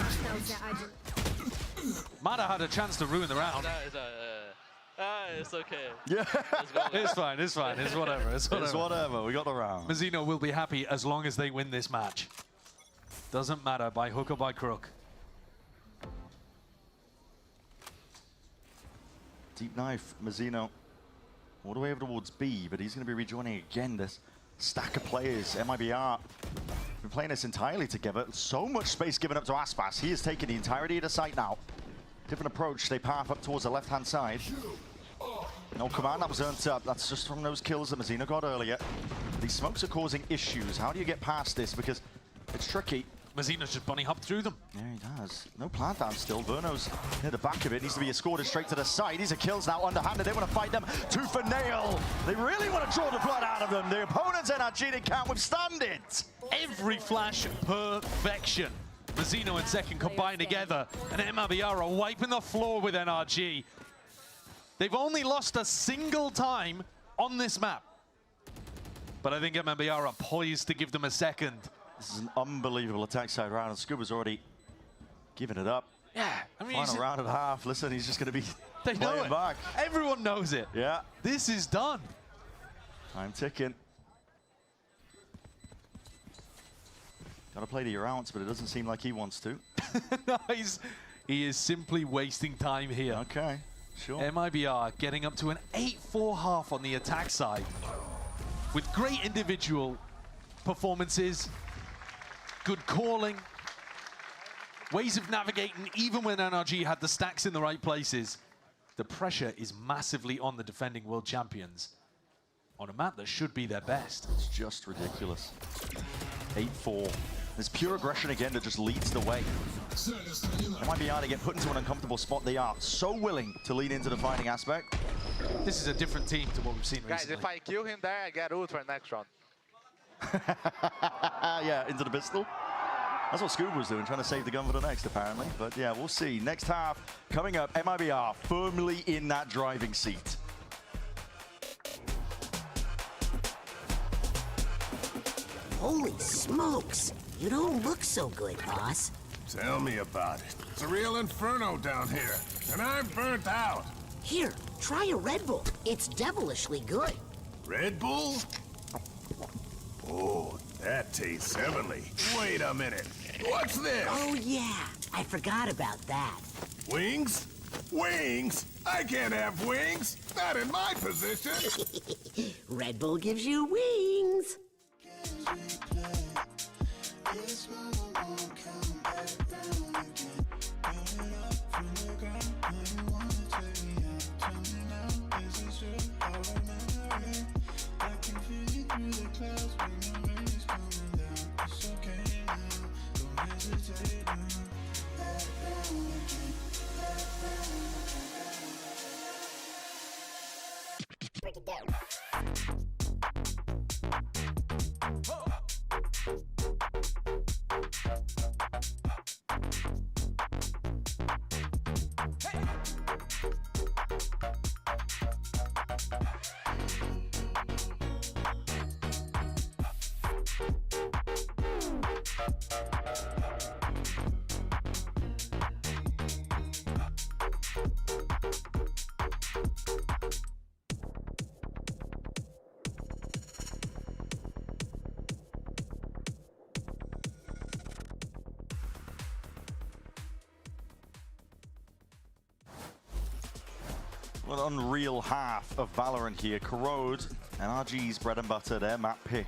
Mada had a chance to ruin the round. It's okay. Yeah. It's fine, it's fine, it's whatever. It's whatever, we got the round. Mazzino will be happy as long as they win this match. Doesn't matter by hook or by crook. Deep knife, Mazzino, all the way over towards B, but he's going to be rejoining again this stack of players. MIBR been playing this entirely together. So much space given up to Aspas. He has taken the entirety of the site now. Different approach. They path up towards the left-hand side. No command that was earned up. That's just from those kills that Mazino got earlier. These smokes are causing issues. How do you get past this? Because it's tricky. Mazino's just bunny hopped through them. Yeah, he does. No plant down still. Verno's near the back of it. Needs to be escorted straight to the side. These are kills now underhanded. They want to fight them tooth and nail. They really want to draw the blood out of them. The opponent's NRG, they can't withstand it. Every flash, perfection. Mazino and Second combined together, and MIBR are wiping the floor with NRG. They've only lost a single time on this map. But I think MIBR are poised to give them a second. This is an unbelievable attack side round, and Scuba's already given it up. Yeah, I mean, final round and a half. Listen, he's just going to be they know playing it. back. Everyone knows it. Yeah. This is done. Time ticking. Got to play to your ounce, but it doesn't seem like he wants to. No, he is simply wasting time here. Okay, sure. MIBR getting up to an 8-4 half on the attack side with great individual performances, good calling, ways of navigating, even when NRG had the stacks in the right places. The pressure is massively on the defending world champions on a map that should be their best. It's just ridiculous. 8-4. There's pure aggression again that just leads the way. MIBR to get put into an uncomfortable spot. They are so willing to lean into the fighting aspect. This is a different team to what we've seen Guys, recently. if I kill him there, I get ult for next round. Yeah, into the pistol. That's what Scuba was doing, trying to save the gun for the next, apparently. But yeah, we'll see. Next half coming up, MIBR firmly in that driving seat. Holy smokes! You don't look so good, boss. Tell me about it. It's a real inferno down here, and I'm burnt out. Here, try a Red Bull. It's devilishly good. Red Bull? Oh, that tastes heavenly. Wait a minute. What's this? Oh, yeah. I forgot about that. Wings? Wings? I can't have wings. Not in my position. Red Bull gives you wings. Break it down. An unreal half of Valorant here. Corrode, NRG's bread and butter, their map pick.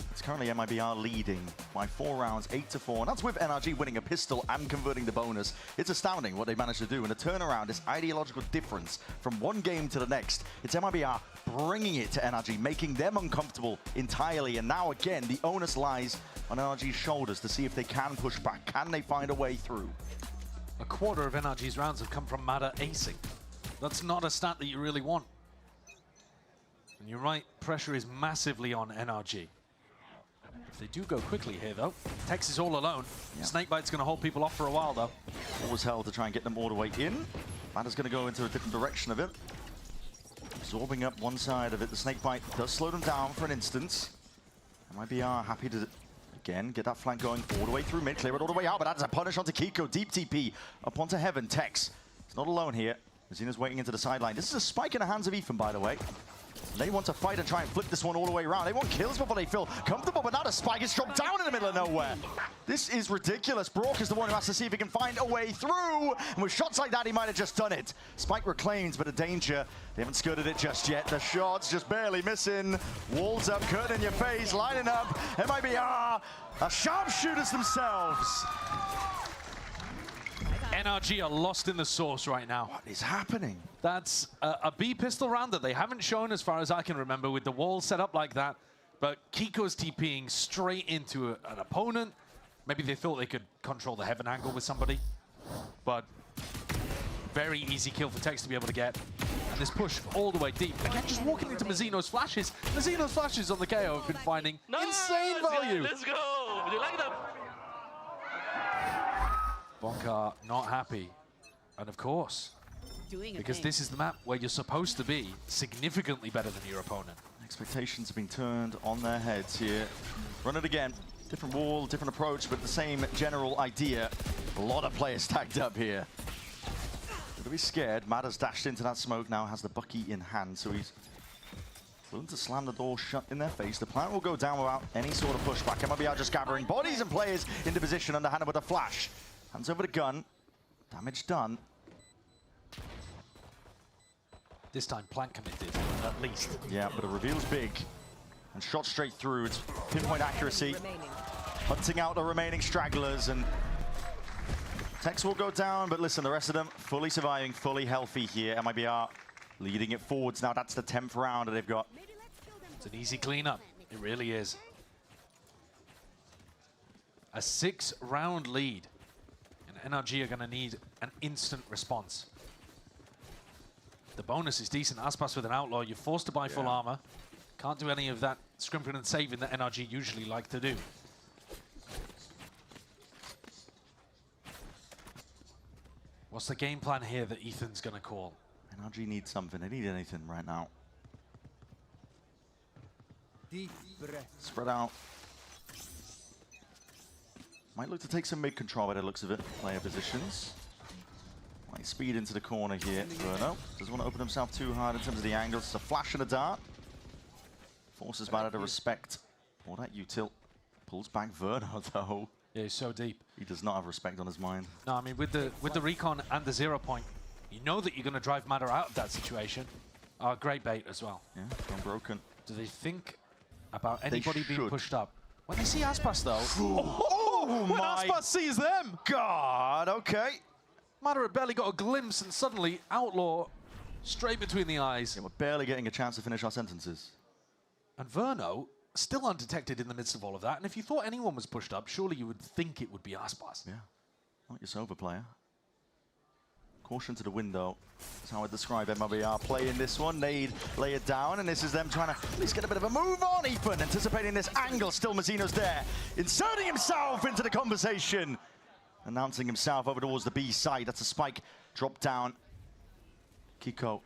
It's currently MIBR leading by 4 rounds, 8-4, and that's with NRG winning a pistol and converting the bonus. It's astounding what they managed to do, and a turnaround, this ideological difference from one game to the next. It's MIBR bringing it to NRG, making them uncomfortable entirely, and now again, the onus lies on NRG's shoulders to see if they can push back. Can they find a way through? A quarter of NRG's rounds have come from Mada acing. That's not a stat that you really want. And you're right, pressure is massively on NRG. If they do go quickly here, though, Tex is all alone. Yeah. Snakebite's going to hold people off for a while, though. Always held to try and get them all the way in. Mada's going to go into a different direction of it. Absorbing up one side of it. The Snakebite does slow them down for an instant. MIBR happy to, again, get that flank going all the way through mid, clear it all the way out, but that's a punish onto Kiko. Deep TP up onto Heaven. Tex is not alone here. Mazino's waiting into the sideline. This is a spike in the hands of Ethan, by the way. They want to fight and try and flip this one all the way around. They want kills before they feel comfortable, but now the spike is dropped down in the middle of nowhere. This is ridiculous. Brock is the one who has to see if he can find a way through. And with shots like that, he might have just done it. Spike reclaims, but a danger. They haven't skirted it just yet. The shots just barely missing. Walls up, curtain in your face, lining up. MIBR, sharpshooters themselves. NRG are lost in the sauce right now. What is happening? That's a B pistol round that they haven't shown as far as I can remember with the wall set up like that. But Kiko's TPing straight into an opponent. Maybe they thought they could control the heaven angle with somebody. But very easy kill for Tex to be able to get. And this push all the way deep. Again, just walking into Mazzino's flashes. Mazzino's flashes on the KO have been finding insane value. Let's go. Would you like that? Bonka not happy. And of course, because this is the map where you're supposed to be significantly better than your opponent. Expectations have been turned on their heads here. Run it again. Different wall, different approach, but the same general idea. A lot of players tagged up here. Gotta be scared. Mad has dashed into that smoke now, has the Bucky in hand, so he's willing to slam the door shut in their face. The plant will go down without any sort of pushback. MIBR just gathering bodies and players into position underhanded with a flash. Hands over the gun. Damage done. This time plant committed, at least. Yeah, but the reveal's big. And shot straight through. It's pinpoint accuracy. Hunting out the remaining stragglers, and Tex will go down, but listen, the rest of them fully surviving, fully healthy here. MIBR leading it forwards now. That's the 10th round that they've got. It's an easy cleanup. It really is. A 6-round lead. And NRG are going to need an instant response. The bonus is decent. Aspas with an outlaw. You're forced to buy full armor. Can't do any of that scrimping and saving that NRG usually like to do. What's the game plan here that Ethan's going to call? NRG needs something. They need anything right now. Deep breath. Spread out. Might look to take some mid-control by the looks of it. Player positions. Might speed into the corner here. Verno doesn't want to open himself too hard in terms of the angles. It's a flash and a dart. Forces Bada to respect all that util. Pulls back Verno though. Yeah, he's so deep. He does not have respect on his mind. No, I mean with the recon and the 0 point, you know that you're going to drive Matter out of that situation. Great bait as well. Yeah, unbroken. Do they think about anybody being pushed up? When they see Aspas though, when Aspas sees them, God, okay. Matter had barely got a glimpse, and suddenly Outlaw straight between the eyes. Yeah, we're barely getting a chance to finish our sentences. And Verno still undetected in the midst of all of that. And if you thought anyone was pushed up, surely you would think it would be Aspas. Yeah, not your Sova player. Caution to the window. That's how I describe MIBR play in this one. They'd lay it down, and this is them trying to at least get a bit of a move on. Ethan anticipating this angle. Still Mazzino's there. Inserting himself into the conversation. Announcing himself over towards the B side. That's a spike. Drop down. Kiko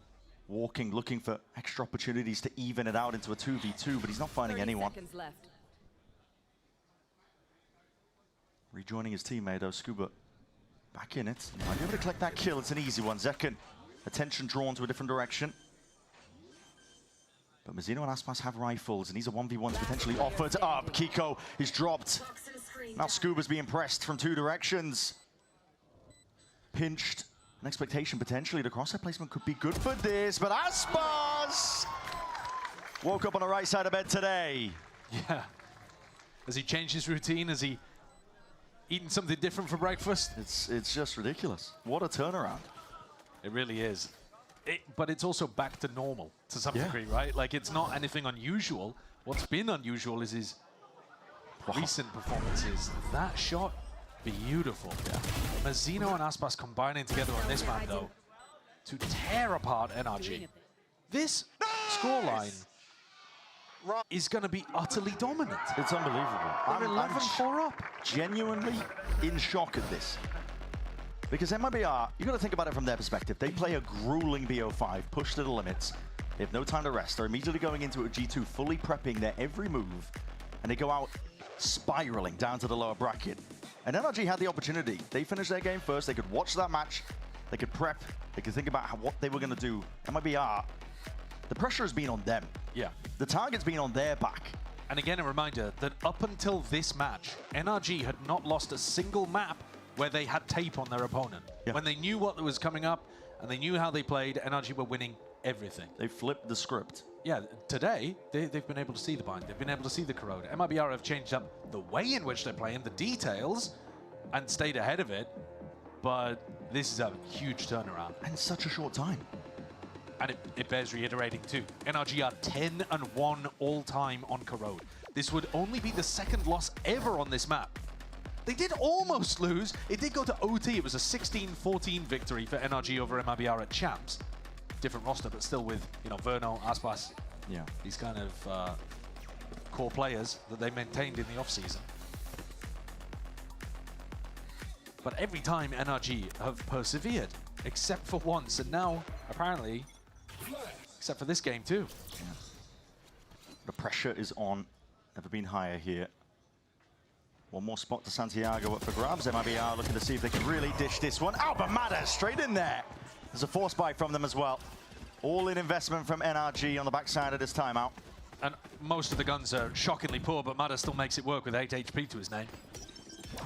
walking, looking for extra opportunities to even it out into a 2v2, but he's not finding anyone. Left. Rejoining his teammate, though, Scuba back in it. Might be able to collect that kill. It's an easy one. Zekken, attention drawn to a different direction. But Mazzino and Aspas have rifles, and these are 1v1s potentially offered up. Kiko is dropped. Now Scuba's being pressed from 2 directions. Pinched. An expectation potentially. The crosshair placement could be good for this, but Aspas woke up on the right side of bed today. Yeah. Has he changed his routine? Has he eaten something different for breakfast? It's just ridiculous. What a turnaround. It really is. But it's also back to normal to some degree, right? Like, it's not anything unusual. What's been unusual is his recent performances. That shot, beautiful. Yeah. Mazzino and Aspas combining together on this map, though, to tear apart NRG. This scoreline is going to be utterly dominant. It's unbelievable. They're 11-4 up. Genuinely in shock at this. Because MIBR, you got to think about it from their perspective. They play a grueling BO5, push to the limits. They have no time to rest. They're immediately going into a G2, fully prepping their every move. And they go out spiraling down to the lower bracket. And NRG had the opportunity. They finished their game first. They could watch that match. They could prep. They could think about what they were going to do. MIBR, the pressure has been on them. Yeah. The target's been on their back. And again, a reminder that up until this match, NRG had not lost a single map where they had tape on their opponent. Yeah. When they knew what was coming up and they knew how they played, NRG were winning everything. They flipped the script. Yeah, today, they've been able to see the bind. They've been able to see the corrode. MIBR have changed up the way in which they're playing, the details, and stayed ahead of it. But This is a huge turnaround. And such a short time. And it bears reiterating too. NRG are 10-1 all-time on Corrode. This would only be the second loss ever on this map. They did almost lose. It did go to OT. It was a 16-14 victory for NRG over MIBR at Champs. Different roster, but still with, you know, Verno, Aspas, yeah, these kind of core players that they maintained in the off-season. But every time NRG have persevered, except for once, and now apparently, except for this game too. Yeah. The pressure is on. Never been higher here. One more spot to Santiago up for grabs. MIBR looking to see if they can really dish this one. Oh, but Mada straight in there. There's a force buy from them as well. All in investment from NRG on the backside of this timeout. And most of the guns are shockingly poor, but Mada still makes it work with 8 HP to his name.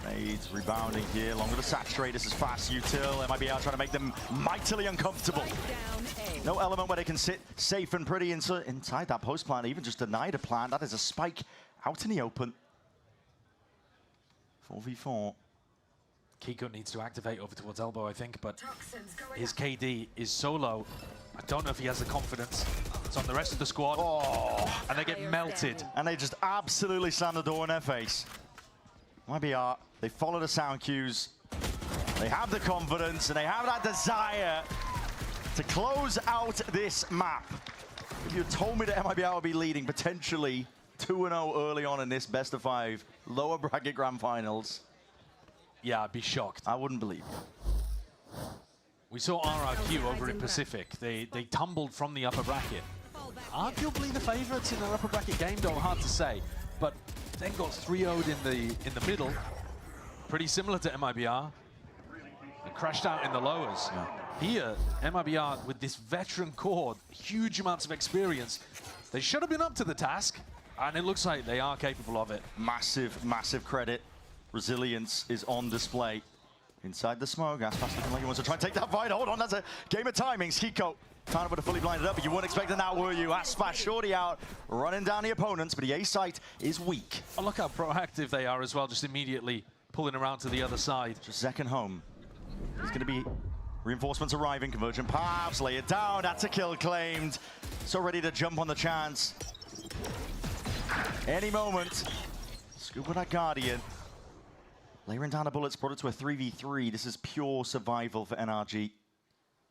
Nades rebounding here, longer to saturate. This is fast util. MIBR trying to make them mightily uncomfortable. No element where they can sit safe and pretty inside that post plant, even just denied a plant. That is a spike out in the open. 4v4. Kiko needs to activate over towards elbow, I think, but his KD is so low. I don't know if he has the confidence. It's on the rest of the squad. Oh, and they get melted. And they just absolutely slam the door in their face. MIBR, they follow the sound cues. They have the confidence and they have that desire to close out this map. If you told me that MIBR would be leading potentially 2-0 early on in this best of 5 lower bracket grand finals, yeah, I'd be shocked. I wouldn't believe you. We saw RRQ over in Pacific. They tumbled from the upper bracket. Arguably the favorites in their upper bracket game, though hard to say. But then got 3-0'd in the middle. Pretty similar to MIBR. And crashed out in the lowers. Yeah. Here, MIBR with this veteran core, huge amounts of experience. They should have been up to the task, and it looks like they are capable of it. Massive, massive credit. Resilience is on display. Inside the smoke, Aspas looking like he wants to try and take that fight. Hold on, that's a game of timings. Kiko kind of would have fully blinded up, but you weren't expecting that, were you? Aspas shorty out, running down the opponents, but the A site is weak. Oh, look how proactive they are as well, just immediately pulling around to the other side. Just second home. There's going to be reinforcements arriving. Convergent paths, lay it down. That's a kill claimed. So ready to jump on the chance. Any moment. Scoop with that Guardian. Layering down the bullets, brought it to a 3v3. This is pure survival for NRG.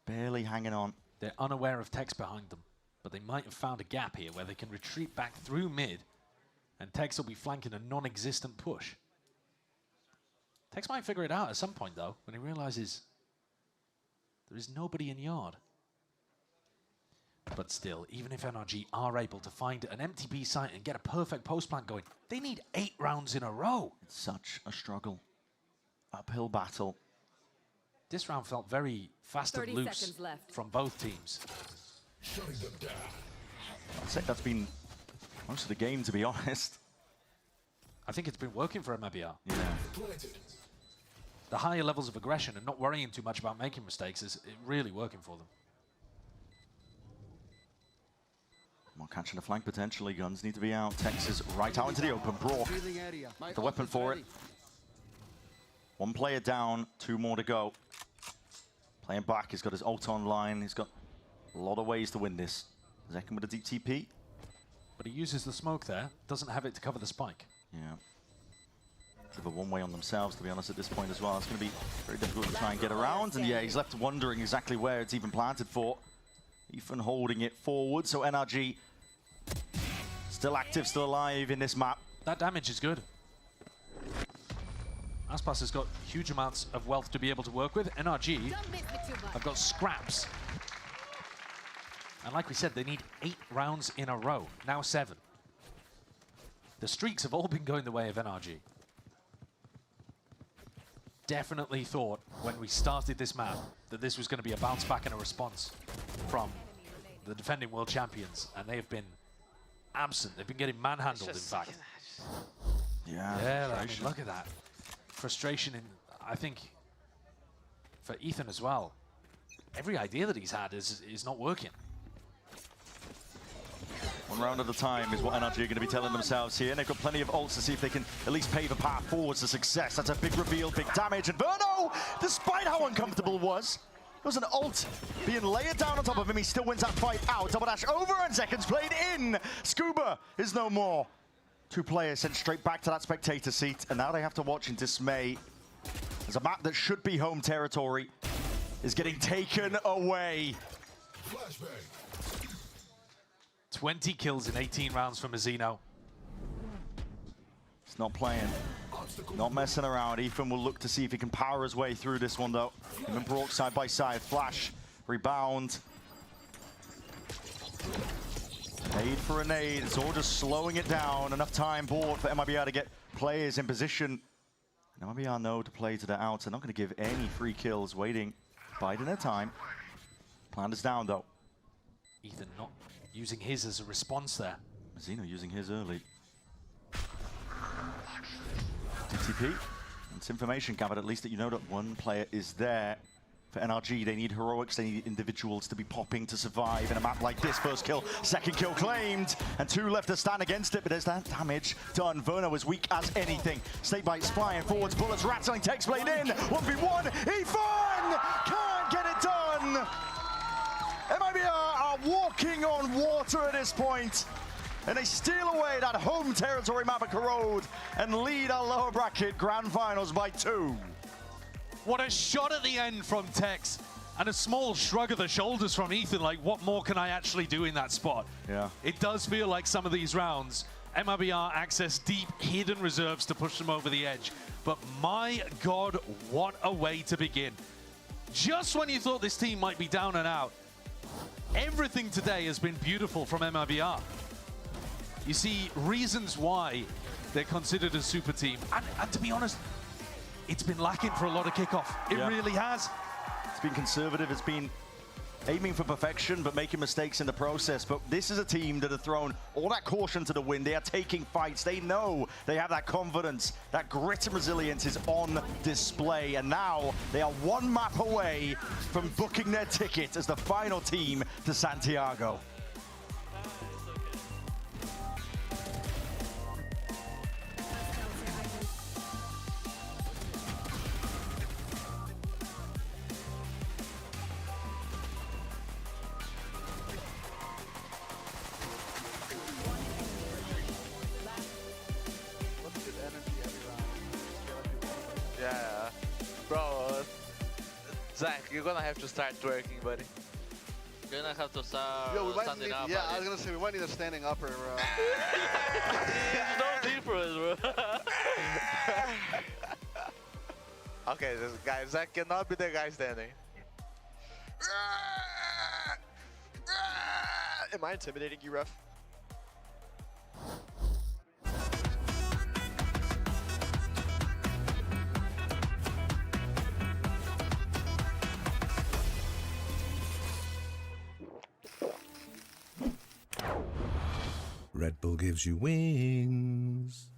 Barely hanging on. They're unaware of Tex behind them, but they might have found a gap here where they can retreat back through mid, and Tex will be flanking a non-existent push. Tex might figure it out at some point, though, when he realizes there is nobody in yard. But still, even if NRG are able to find an empty B site and get a perfect post plant going, they need 8 rounds in a row. It's such a struggle. Uphill battle. This round felt very fast and loose from both teams. I'd say that's been most of the game, to be honest. I think it's been working for MIBR. Yeah. The higher levels of aggression and not worrying too much about making mistakes is really working for them. More catching the flank potentially. Guns need to be out. Tex is right out into the open. Brock, the weapon for it. 1 player down, 2 more to go. Playing back, he's got his ult online. He's got a lot of ways to win this. Zekin with a deep TP. But he uses the smoke there. Doesn't have it to cover the spike. Yeah. Bit of a one-way on themselves, to be honest, at this point as well. It's going to be very difficult to try and get around. And yeah, he's left wondering exactly where it's even planted for. Ethan holding it forward, so NRG still active, still alive in this map. That damage is good. Aspas has got huge amounts of wealth to be able to work with. NRG have got scraps. And like we said, they need 8 rounds in a row, now 7. The streaks have all been going the way of NRG. Definitely thought when we started this map that this was going to be a bounce back and a response from the defending world champions, and they have been absent. They've been getting manhandled, in fact. Yeah, I mean, look at that. Frustration in, I think, for Ethan as well. Every idea that he's had is not working. One round at a time is what NRG are going to be telling themselves here. And they've got plenty of ults to see if they can at least pave a path forwards to success. That's a big reveal, big damage. And Verno, despite how uncomfortable it was an ult being layered down on top of him. He still wins that fight out. Double dash over and seconds played in. Scuba is no more. 2 players sent straight back to that spectator seat. And now they have to watch in dismay as a map that should be home territory is getting taken away. 20 kills in 18 rounds from Mazino. He's not playing, not messing around. Ethan will look to see if he can power his way through this one, though. Him and Brook side by side. Flash, rebound. Nade for a nade. It's all just slowing it down. Enough time board for MIBR to get players in position. And MIBR know to play to the outs. They're not going to give any free kills. Waiting, biding their time. Plan is down, though. Ethan not using his as a response there. Mazino using his early. DTP. It's information gathered, at least that you know that one player is there. For NRG, they need heroics, they need individuals to be popping to survive in a map like this. First kill, second kill claimed, and 2 left to stand against it, but there's that damage done. Verno as weak as anything. Snake bites flying forwards, bullets rattling, text blade in. 1v1, Ethan can't get it done. MIBR are walking on water at this point, and they steal away that home territory map at Corrode and lead our lower bracket grand finals by 2. What a shot at the end from Tex, and a small shrug of the shoulders from Ethan, like, what more can I actually do in that spot? Yeah. It does feel like some of these rounds, MIBR access deep hidden reserves to push them over the edge. But my God, what a way to begin. Just when you thought this team might be down and out, everything today has been beautiful from MIBR. You see reasons why they're considered a super team. And to be honest, it's been lacking for a lot of kickoff. It really has. It's been conservative. It's been aiming for perfection, but making mistakes in the process. But this is a team that have thrown all that caution to the wind. They are taking fights. They know they have that confidence. That grit and resilience is on display. And now they are 1 map away from booking their ticket as the final team to Santiago. Yeah, bro, Zach, you're gonna have to start twerking, buddy. You're gonna have to start Yo, we might standing need, up. yeah, buddy. I was gonna say we might need a standing upper, bro. There's no difference, bro. Okay, this guy, Zach cannot be the guy standing. Am I intimidating you, ref? Red Bull gives you wings.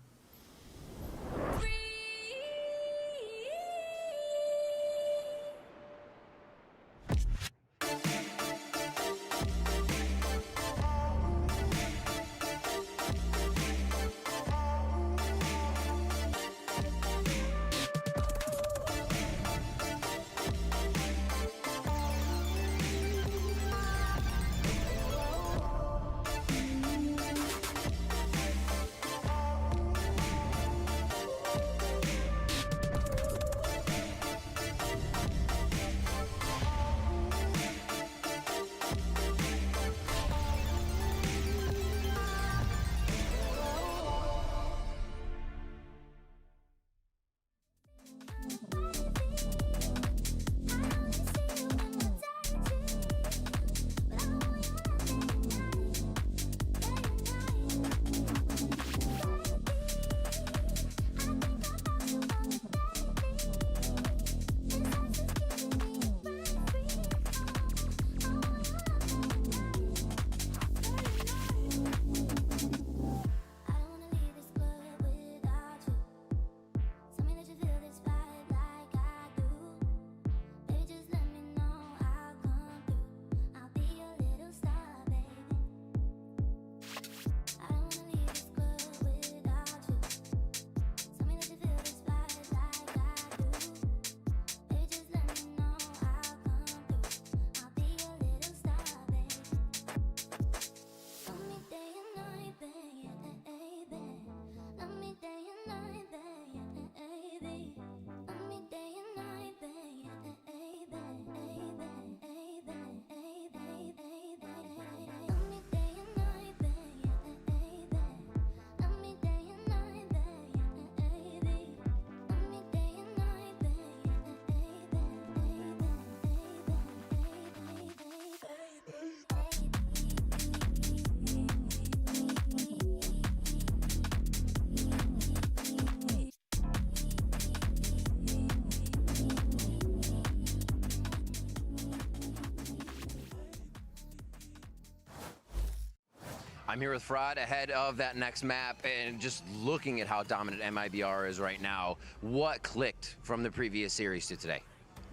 I'm here with Fraud ahead of that next map, and just looking at how dominant MIBR is right now, what clicked from the previous series to today?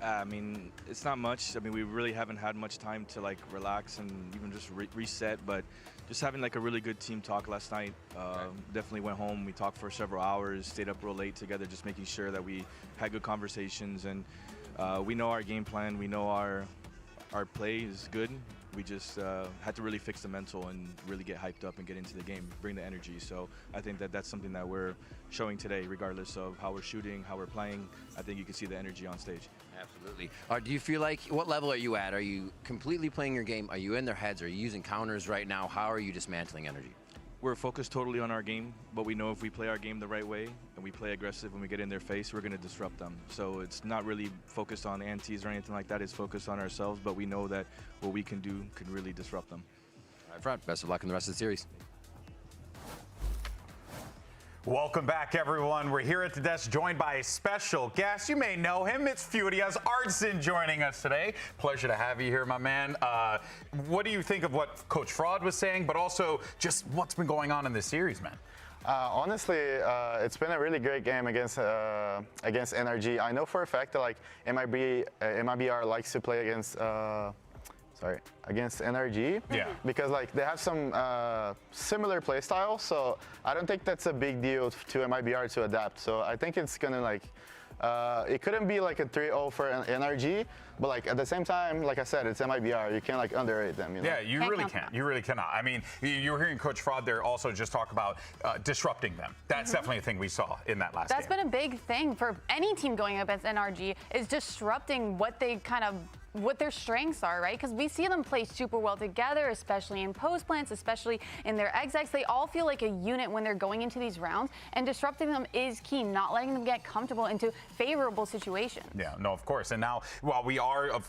I mean, it's not much. I mean, we really haven't had much time to like relax and even just reset, but just having like a really good team talk last night. Definitely went home, we talked for several hours, stayed up real late together, just making sure that we had good conversations, and we know our game plan, we know our play is good. We just had to really fix the mental and really get hyped up and get into the game, bring the energy. So I think that that's something that we're showing today, regardless of how we're shooting, how we're playing. I think you can see the energy on stage. Absolutely. Do you feel like, what level are you at? Are you completely playing your game? Are you in their heads? Are you using counters right now? How are you dismantling energy? We're focused totally on our game, but we know if we play our game the right way and we play aggressive and we get in their face, we're going to disrupt them. So it's not really focused on antis or anything like that. It's focused on ourselves, but we know that what we can do can really disrupt them. All right, Front, best of luck in the rest of the series. Welcome back, everyone. We're here at the desk joined by a special guest. You may know him. It's Furia's Artson joining us today. Pleasure to have you here, my man. What do you think of what Coach Fraud was saying, but also just what's been going on in this series, man? Honestly, it's been a really great game against NRG. I know for a fact that like MIBR likes to play against NRG. Yeah. Because like they have some similar play style, so I don't think that's a big deal to MIBR to adapt. So I think it's gonna like, it couldn't be like a 3-0 for NRG, but like at the same time, like I said, it's MIBR. You can't like underrate them. You know? Yeah, you really can't. You really cannot. I mean, you were hearing Coach Fraud there also just talk about disrupting them. That's definitely a thing we saw in that last game. That's been a big thing for any team going up against NRG, is disrupting what they kind of, what their strengths are, right? Because we see them play super well together, especially in post plants, especially in their execs. They all feel like a unit when they're going into these rounds, and disrupting them is key, not letting them get comfortable into favorable situations. Yeah, no, of course. And now, while we are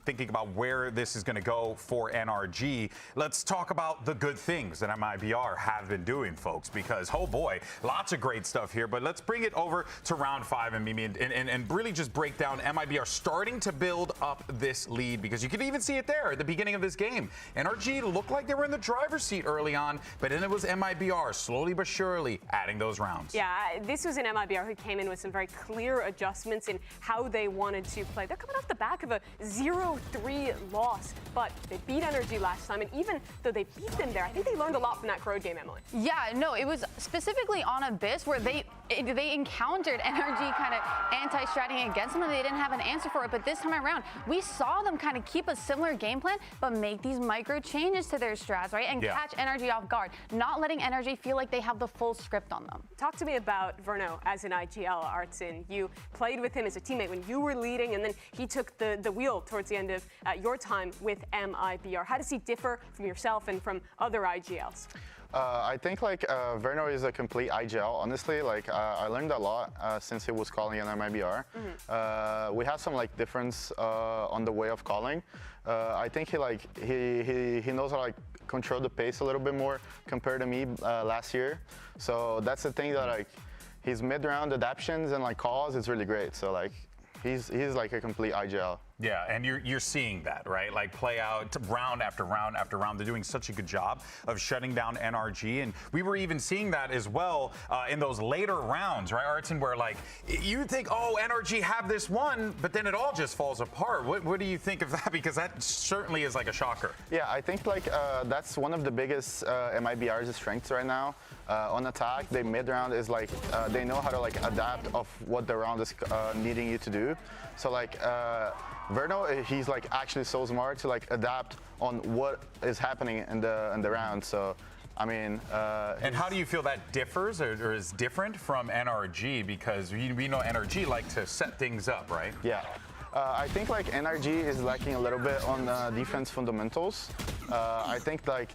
thinking about where this is going to go for NRG, let's talk about the good things that MIBR have been doing, folks, because, oh boy, lots of great stuff here. But let's bring it over to round 5 and Mimi and really just break down MIBR starting to build up this lead, because you can even see it there at the beginning of this game. NRG looked like they were in the driver's seat early on, but then it was MIBR slowly but surely adding those rounds. Yeah, this was an MIBR who came in with some very clear adjustments in how they wanted to play. They're coming off the back of a 0-3 loss, but they beat NRG last time, and even though they beat them there, I think they learned a lot from that Crowd game, Emily. Yeah, no, it was specifically on Abyss where they encountered NRG kind of anti-stratting against them, and they didn't have an answer for it. But this time around, we saw them kind of keep a similar game plan, but make these micro changes to their strats, right? And catch NRG off guard, not letting NRG feel like they have the full script on them. Talk to me about Verno as an IGL, Artson. You played with him as a teammate when you were leading, and then he took the wheel towards the end of your time with MIBR. How does he differ from yourself and from other IGLs? I think like Verno is a complete IGL. Honestly, like I learned a lot since he was calling in MIBR. We have some like difference on the way of calling. I think he knows how to like control the pace a little bit more compared to me last year. So that's the thing that like his mid-round adaptions and like calls is really great. So like he's like a complete IGL. Yeah, and you're seeing that, right? Like play out round after round after round. They're doing such a good job of shutting down NRG, and we were even seeing that as well in those later rounds, right, Artson, where like you think, oh, NRG have this one, but then it all just falls apart. What do you think of that? Because that certainly is like a shocker. Yeah, I think like that's one of the biggest MIBR's strengths right now. On attack, they mid-round is like they know how to like adapt of what the round is needing you to do. So like Verno, he's like actually so smart to like adapt on what is happening in the round. So I mean, and how do you feel that differs or is different from NRG? Because we know NRG like to set things up, right? Yeah. I think like NRG is lacking a little bit on defense fundamentals. I think like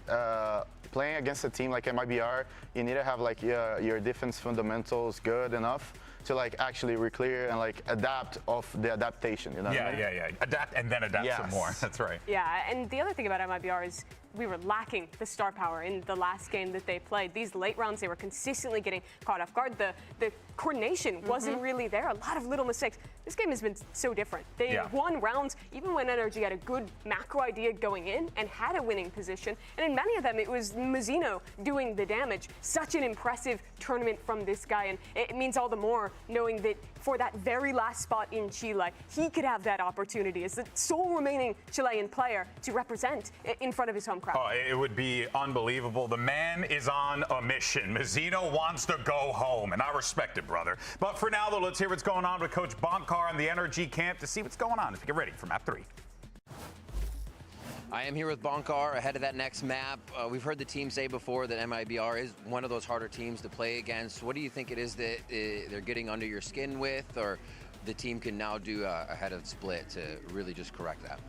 playing against a team like MIBR, you need to have like your defense fundamentals good enough to like actually clear and like adapt of the adaptation, you know? Yeah. Adapt and then adapt some more. That's right. Yeah, and the other thing about MIBR is we were lacking the star power in the last game that they played. These late rounds, they were consistently getting caught off guard. The coordination wasn't really there. A lot of little mistakes. This game has been so different. They won rounds even when NRG had a good macro idea going in and had a winning position. And in many of them, it was Mazzino doing the damage. Such an impressive tournament from this guy. And it means all the more knowing that for that very last spot in Chile, he could have that opportunity as the sole remaining Chilean player to represent in front of his home crowd. Oh, it would be unbelievable. The man is on a mission. Mazzino wants to go home, and I respect it, brother. But for now, though, let's hear what's going on with Coach Bonkar and the NRG camp to see what's going on as we get ready for map 3. I am here with Bonkar ahead of that next map. We've heard the team say before that MIBR is one of those harder teams to play against. What do you think it is that they're getting under your skin with, or the team can now do ahead of Split to really just correct that?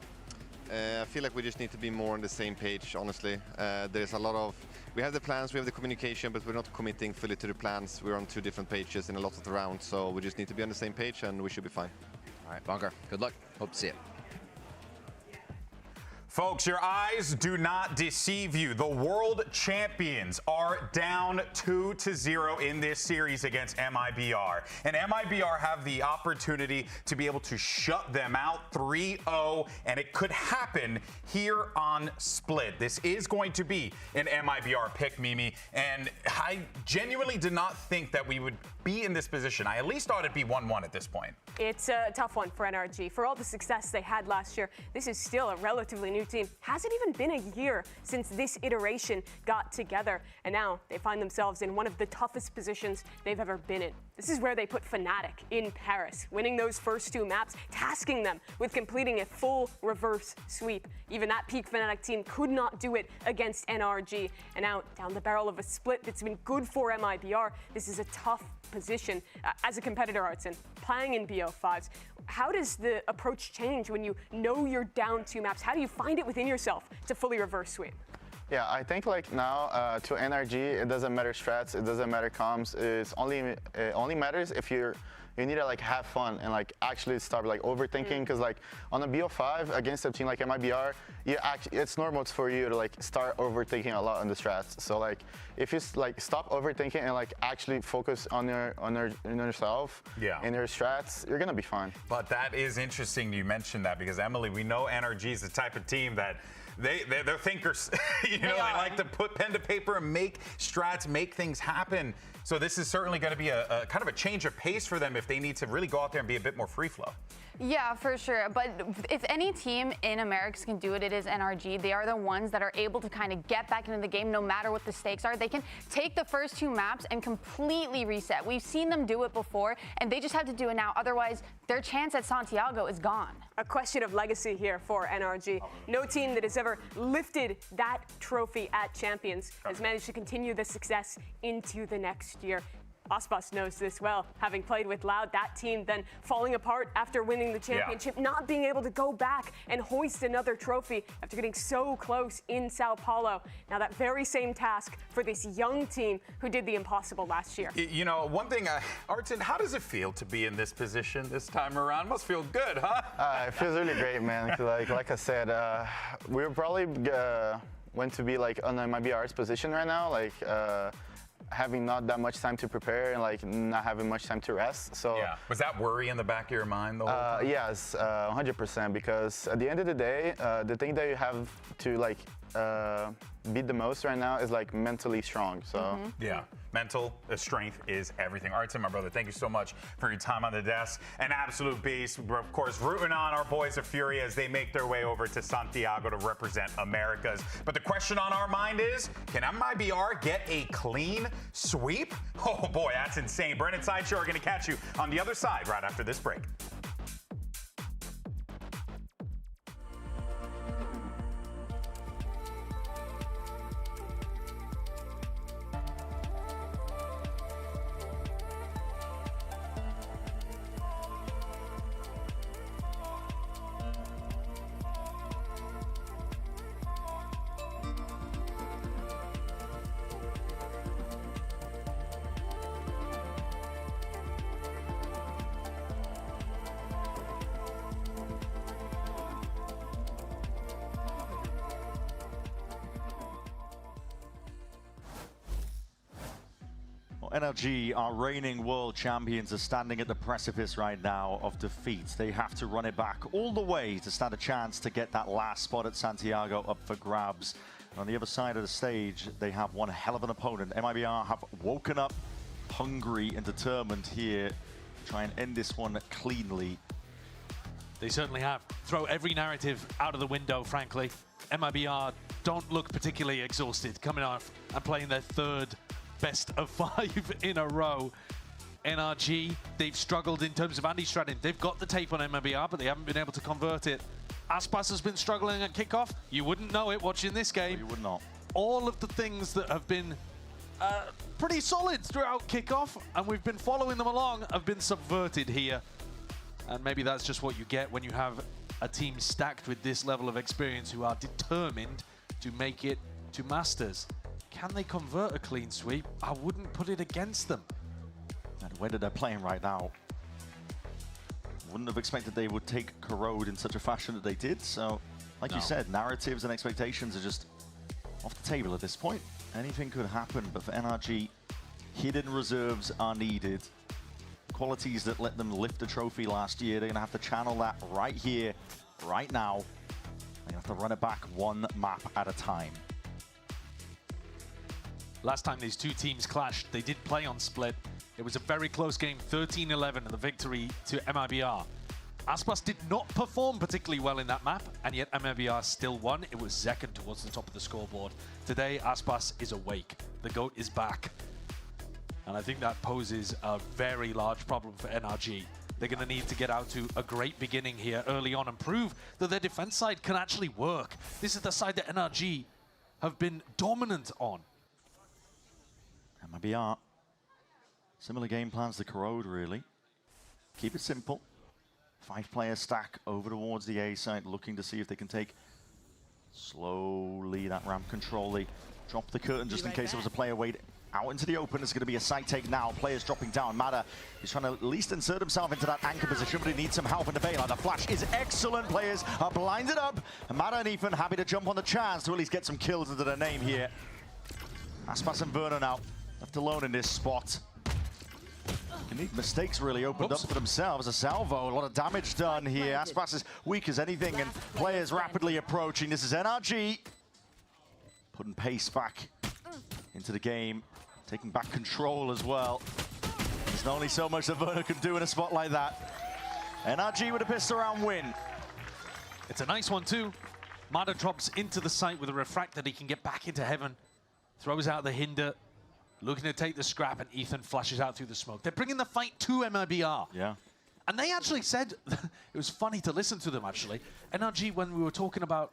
I feel like we just need to be more on the same page, honestly. There's a lot of... We have the plans, we have the communication, but we're not committing fully to the plans. We're on 2 different pages in a lot of the rounds, so we just need to be on the same page and we should be fine. All right, Bonkar, good luck. Hope to see it. Folks, your eyes do not deceive you. The world champions are down 2-0 in this series against MIBR. And MIBR have the opportunity to be able to shut them out 3-0, and it could happen here on Split. This is going to be an MIBR pick, Mimi, and I genuinely did not think that we would be in this position. I at least thought it'd be 1-1 at this point. It's a tough one for NRG. For all the success they had last year, this is still a relatively new team. Hasn't even been a year since this iteration got together, and now they find themselves in one of the toughest positions they've ever been in. This is where they put Fnatic in Paris, winning those first 2 maps, tasking them with completing a full reverse sweep. Even that peak Fnatic team could not do it against NRG, and now down the barrel of a Split that's been good for MIBR. This is a tough position as a competitor, Artson, playing in BO5s. How does the approach change when you know you're down 2 maps? How do you find it within yourself to fully reverse sweep? Yeah, I think like now to NRG, it doesn't matter strats, it doesn't matter comms. It only matters if you need to like have fun and like actually start like overthinking, because like on a BO5 against a team like MIBR, it's normal for you to like start overthinking a lot on the strats. So like if you like stop overthinking and like actually focus on yourself and your strats, you're gonna be fine. But that is interesting you mentioned that, because Emily, we know NRG is the type of team that they're thinkers. They like to put pen to paper and make strats, make things happen. So this is certainly going to be a kind of a change of pace for them if they need to really go out there and be a bit more free flow. Yeah, for sure. But if any team in Americas can do it, it is NRG. They are the ones that are able to kind of get back into the game no matter what the stakes are. They can take the first 2 maps and completely reset. We've seen them do it before, and they just have to do it now. Otherwise, their chance at Santiago is gone. A question of legacy here for NRG. No team that has ever lifted that trophy at Champions has managed to continue the success into the next year. Aspas knows this well, having played with Loud, that team then falling apart after winning the championship, not being able to go back and hoist another trophy after getting so close in Sao Paulo. Now that very same task for this young team who did the impossible last year. You know, one thing, Artson, how does it feel to be in this position this time around? Must feel good, huh? It feels really great, man. Like I said, we're probably going to be like on MIBR's position right now, like having not that much time to prepare and like not having much time to rest. So yeah, was that worry in the back of your mind the whole time? Yes, 100%. Because at the end of the day, the thing that you have to like beat the most right now is like mentally strong. So yeah, mental strength is everything. Artson, my brother, thank you so much for your time on the desk. An absolute beast. We're of course rooting on our boys of Fury as they make their way over to Santiago to represent Americas. But the question on our mind is, can MIBR get a clean sweep? Oh boy, that's insane. Brennan Sideshow are going to catch you on the other side right after this break. NRG, our reigning world champions, are standing at the precipice right now of defeat. They have to run it back all the way to stand a chance to get that last spot at Santiago up for grabs. And on the other side of the stage, they have one hell of an opponent. MIBR have woken up hungry and determined here to try and end this one cleanly. They certainly have. Throw every narrative out of the window, frankly. MIBR don't look particularly exhausted, coming off and playing their third best of 5 in a row. NRG, they've struggled in terms of anti-stratting. They've got the tape on MIBR, but they haven't been able to convert it. Aspas has been struggling at kickoff. You wouldn't know it watching this game. You would not. All of the things that have been pretty solid throughout kickoff, and we've been following them along, have been subverted here. And maybe that's just what you get when you have a team stacked with this level of experience who are determined to make it to Masters. Can they convert a clean sweep? I wouldn't put it against them. And where they're playing right now, wouldn't have expected they would take Corrode in such a fashion that they did. So, like you said, narratives and expectations are just off the table at this point. Anything could happen, but for NRG, hidden reserves are needed. Qualities that let them lift the trophy last year, they're going to have to channel that right here, right now. They have to run it back one map at a time. Last time these two teams clashed, they did play on split. It was a very close game, 13-11, and the victory to MIBR. Aspas did not perform particularly well in that map, and yet MIBR still won. It was second towards the top of the scoreboard. Today, Aspas is awake. The GOAT is back. And I think that poses a very large problem for NRG. They're going to need to get out to a great beginning here early on and prove that their defense side can actually work. This is the side that NRG have been dominant on. MIBR, similar game plans to Corrode, really. Keep it simple. 5-player stack over towards the A side, looking to see if they can take slowly that ramp control. They drop the curtain just in case there was a player waiting. Out into the open, it's going to be a side take now. Players dropping down. Mada is trying to at least insert himself into that anchor position, but he needs some help in the Baylor. The flash is excellent. Players are blinded up. And Mada and Ethan happy to jump on the chance to at least get some kills into their name here. Aspas and Verno now left alone in this spot. Mistakes really opened up for themselves. A salvo, a lot of damage done here. Aspas is weak as anything, and players rapidly approaching. This is NRG putting pace back into the game, taking back control as well. There's only so much that Verno can do in a spot like that. NRG with a pistol round win. It's a nice one too. Mada drops into the site with a refract that he can get back into heaven. Throws out the hinder, looking to take the scrap, and Ethan flashes out through the smoke. They're bringing the fight to MIBR. Yeah. And they actually said, it was funny to listen to them actually. NRG, when we were talking about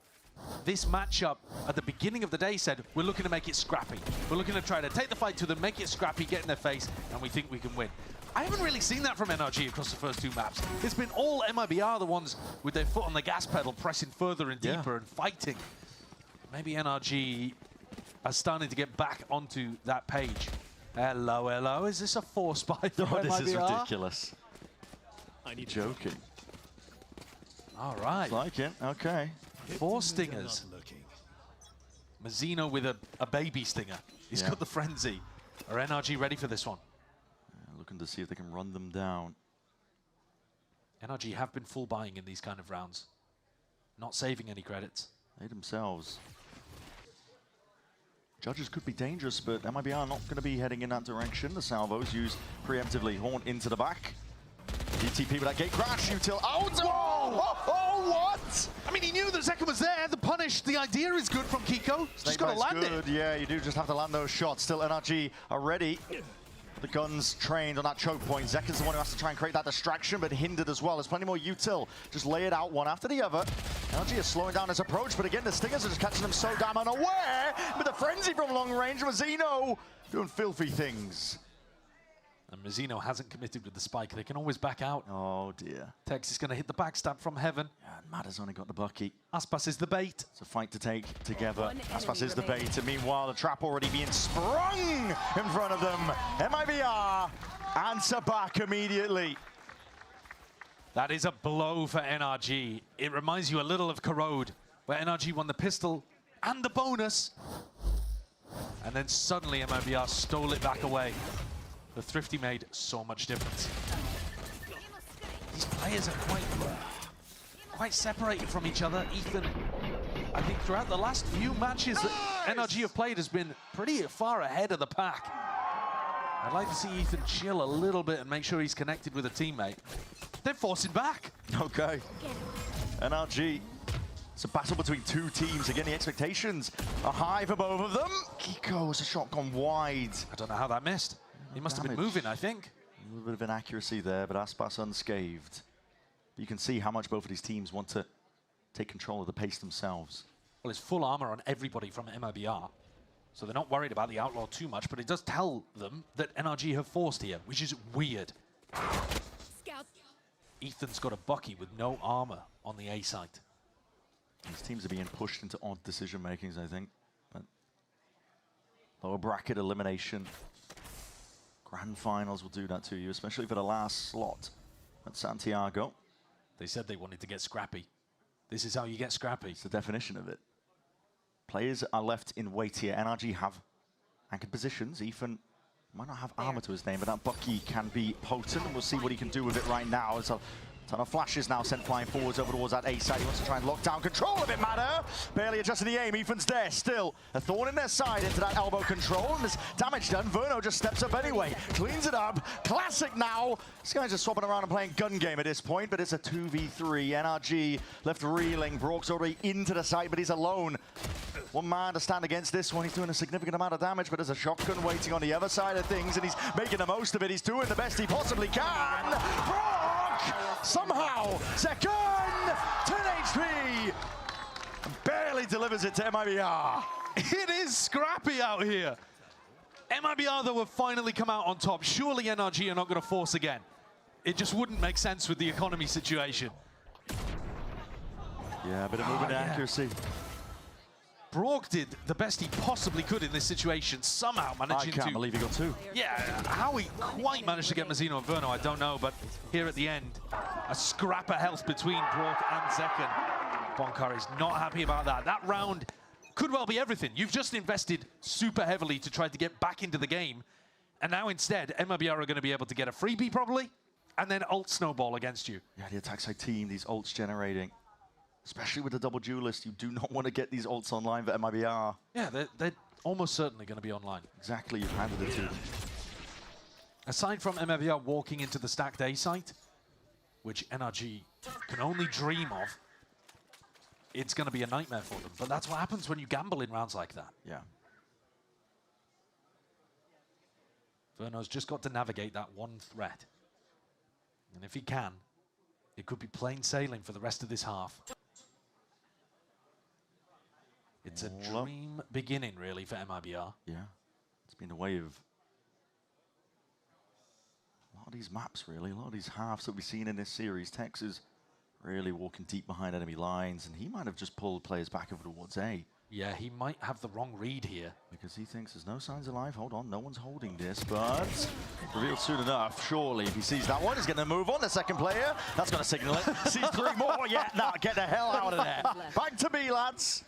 this matchup at the beginning of the day, said, we're looking to make it scrappy. We're looking to try to take the fight to them, make it scrappy, get in their face, and we think we can win. I haven't really seen that from NRG across the first two maps. It's been all MIBR, the ones with their foot on the gas pedal, pressing further and deeper and fighting. Maybe NRG are starting to get back onto that page. Hello, hello. Is this a force buy for MIBR? This is ridiculous. I need joking. All right. It's like it. Okay. 4 stingers. Mazzino with a baby stinger. He's got the frenzy. Are NRG ready for this one? Looking to see if they can run them down. NRG have been full buying in these kind of rounds. Not saving any credits. They themselves. Judges could be dangerous, but MIBR not going to be heading in that direction. The salvos used preemptively. Horn into the back. DTP with that gate crash. Util out. Oh, what? I mean, he knew that Zeka was there. The punish, the idea is good from Kiko. Just got to land it. Yeah, you do just have to land those shots. Still, NRG are ready. The guns trained on that choke point. Zeka's the one who has to try and create that distraction, but hindered as well. There's plenty more util. Just lay it out one after the other. NRG is slowing down his approach, but again, the stingers are just catching them so damn unaware. With the frenzy from long range, Mazzino doing filthy things. And Mazzino hasn't committed with the spike. They can always back out. Oh, dear. Tex is going to hit the backstab from heaven. Yeah, Mada's only got the bucky. Aspas is the bait. It's a fight to take together. Aspas is the bait. And meanwhile, the trap already being sprung in front of them. MIBR answer back immediately. That is a blow for NRG. It reminds you a little of Corrode, where NRG won the pistol and the bonus. And then suddenly MIBR stole it back away. The Thrifty made so much difference. These players are quite separated from each other. Ethan, I think throughout the last few matches that NRG have played has been pretty far ahead of the pack. I'd like to see Ethan chill a little bit and make sure he's connected with a teammate. They're forcing back. Okay. NRG. It's a battle between two teams. Again, the expectations are high for both of them. Kiko's a shot gone wide. I don't know how that missed. He must have been moving, I think. A little bit of inaccuracy there, but Aspas unscathed. You can see how much both of these teams want to take control of the pace themselves. Well, it's full armor on everybody from MIBR. So they're not worried about the Outlaw too much, but it does tell them that NRG have forced here, which is weird. Scout. Ethan's got a Bucky with no armor on the A site. These teams are being pushed into odd decision makings, I think. But lower bracket elimination. Grand finals will do that to you, especially for the last slot at Santiago. They said they wanted to get scrappy. This is how you get scrappy. It's the definition of it. Players are left in wait here. NRG have anchored positions. Ethan might not have armor to his name, but that Bucky can be potent, and we'll see what he can do with it right now. There's a ton of flashes now sent flying forwards over towards that A side. He wants to try and lock down control of it, Matter. Barely adjusting the aim. Ethan's there still. A thorn in their side into that elbow control, and there's damage done. Verno just steps up anyway. Cleans it up. Classic now. This guy's just swapping around and playing gun game at this point, but it's a 2v3. NRG left reeling. Brock's already into the site, but he's alone. One man to stand against this one. He's doing a significant amount of damage, but there's a shotgun waiting on the other side of things, and he's making the most of it. He's doing the best he possibly can. Brock! Somehow, second! 10 HP! And barely delivers it to MIBR. It is scrappy out here. MIBR, though, have finally come out on top. Surely NRG are not going to force again. It just wouldn't make sense with the economy situation. Yeah, a bit of movement accuracy. Brock did the best he possibly could in this situation, somehow managing to... I can't believe he got two. Yeah, how he quite managed to get Mazzino and Verno, I don't know, but here at the end, a scrap of health between Brock and Zekken. Bonkar is not happy about that. That round could well be everything. You've just invested super heavily to try to get back into the game, and now instead, MIBR are going to be able to get a freebie probably, and then ult snowball against you. Yeah, the attack side team, these ults generating. Especially with the double duelist, you do not want to get these ults online for MIBR. Yeah, they're almost certainly going to be online. Exactly, you've handed it to them. Aside from MIBR walking into the stacked A site, which NRG can only dream of, it's going to be a nightmare for them. But that's what happens when you gamble in rounds like that. Yeah. Verno's just got to navigate that one threat. And if he can, it could be plain sailing for the rest of this half. It's a dream beginning, really, for MIBR. Yeah, it's been a way of a lot of these maps, really, a lot of these halves that we've seen in this series. Tex is really walking deep behind enemy lines, and he might have just pulled players back over towards A. Yeah, he might have the wrong read here. Because he thinks there's no signs of life. Hold on, no one's holding this, but revealed soon enough, surely. If he sees that one, he's going to move on. The second player, that's going to signal it. Sees three more, yeah, nah, get the hell out of there. Back to B, lads.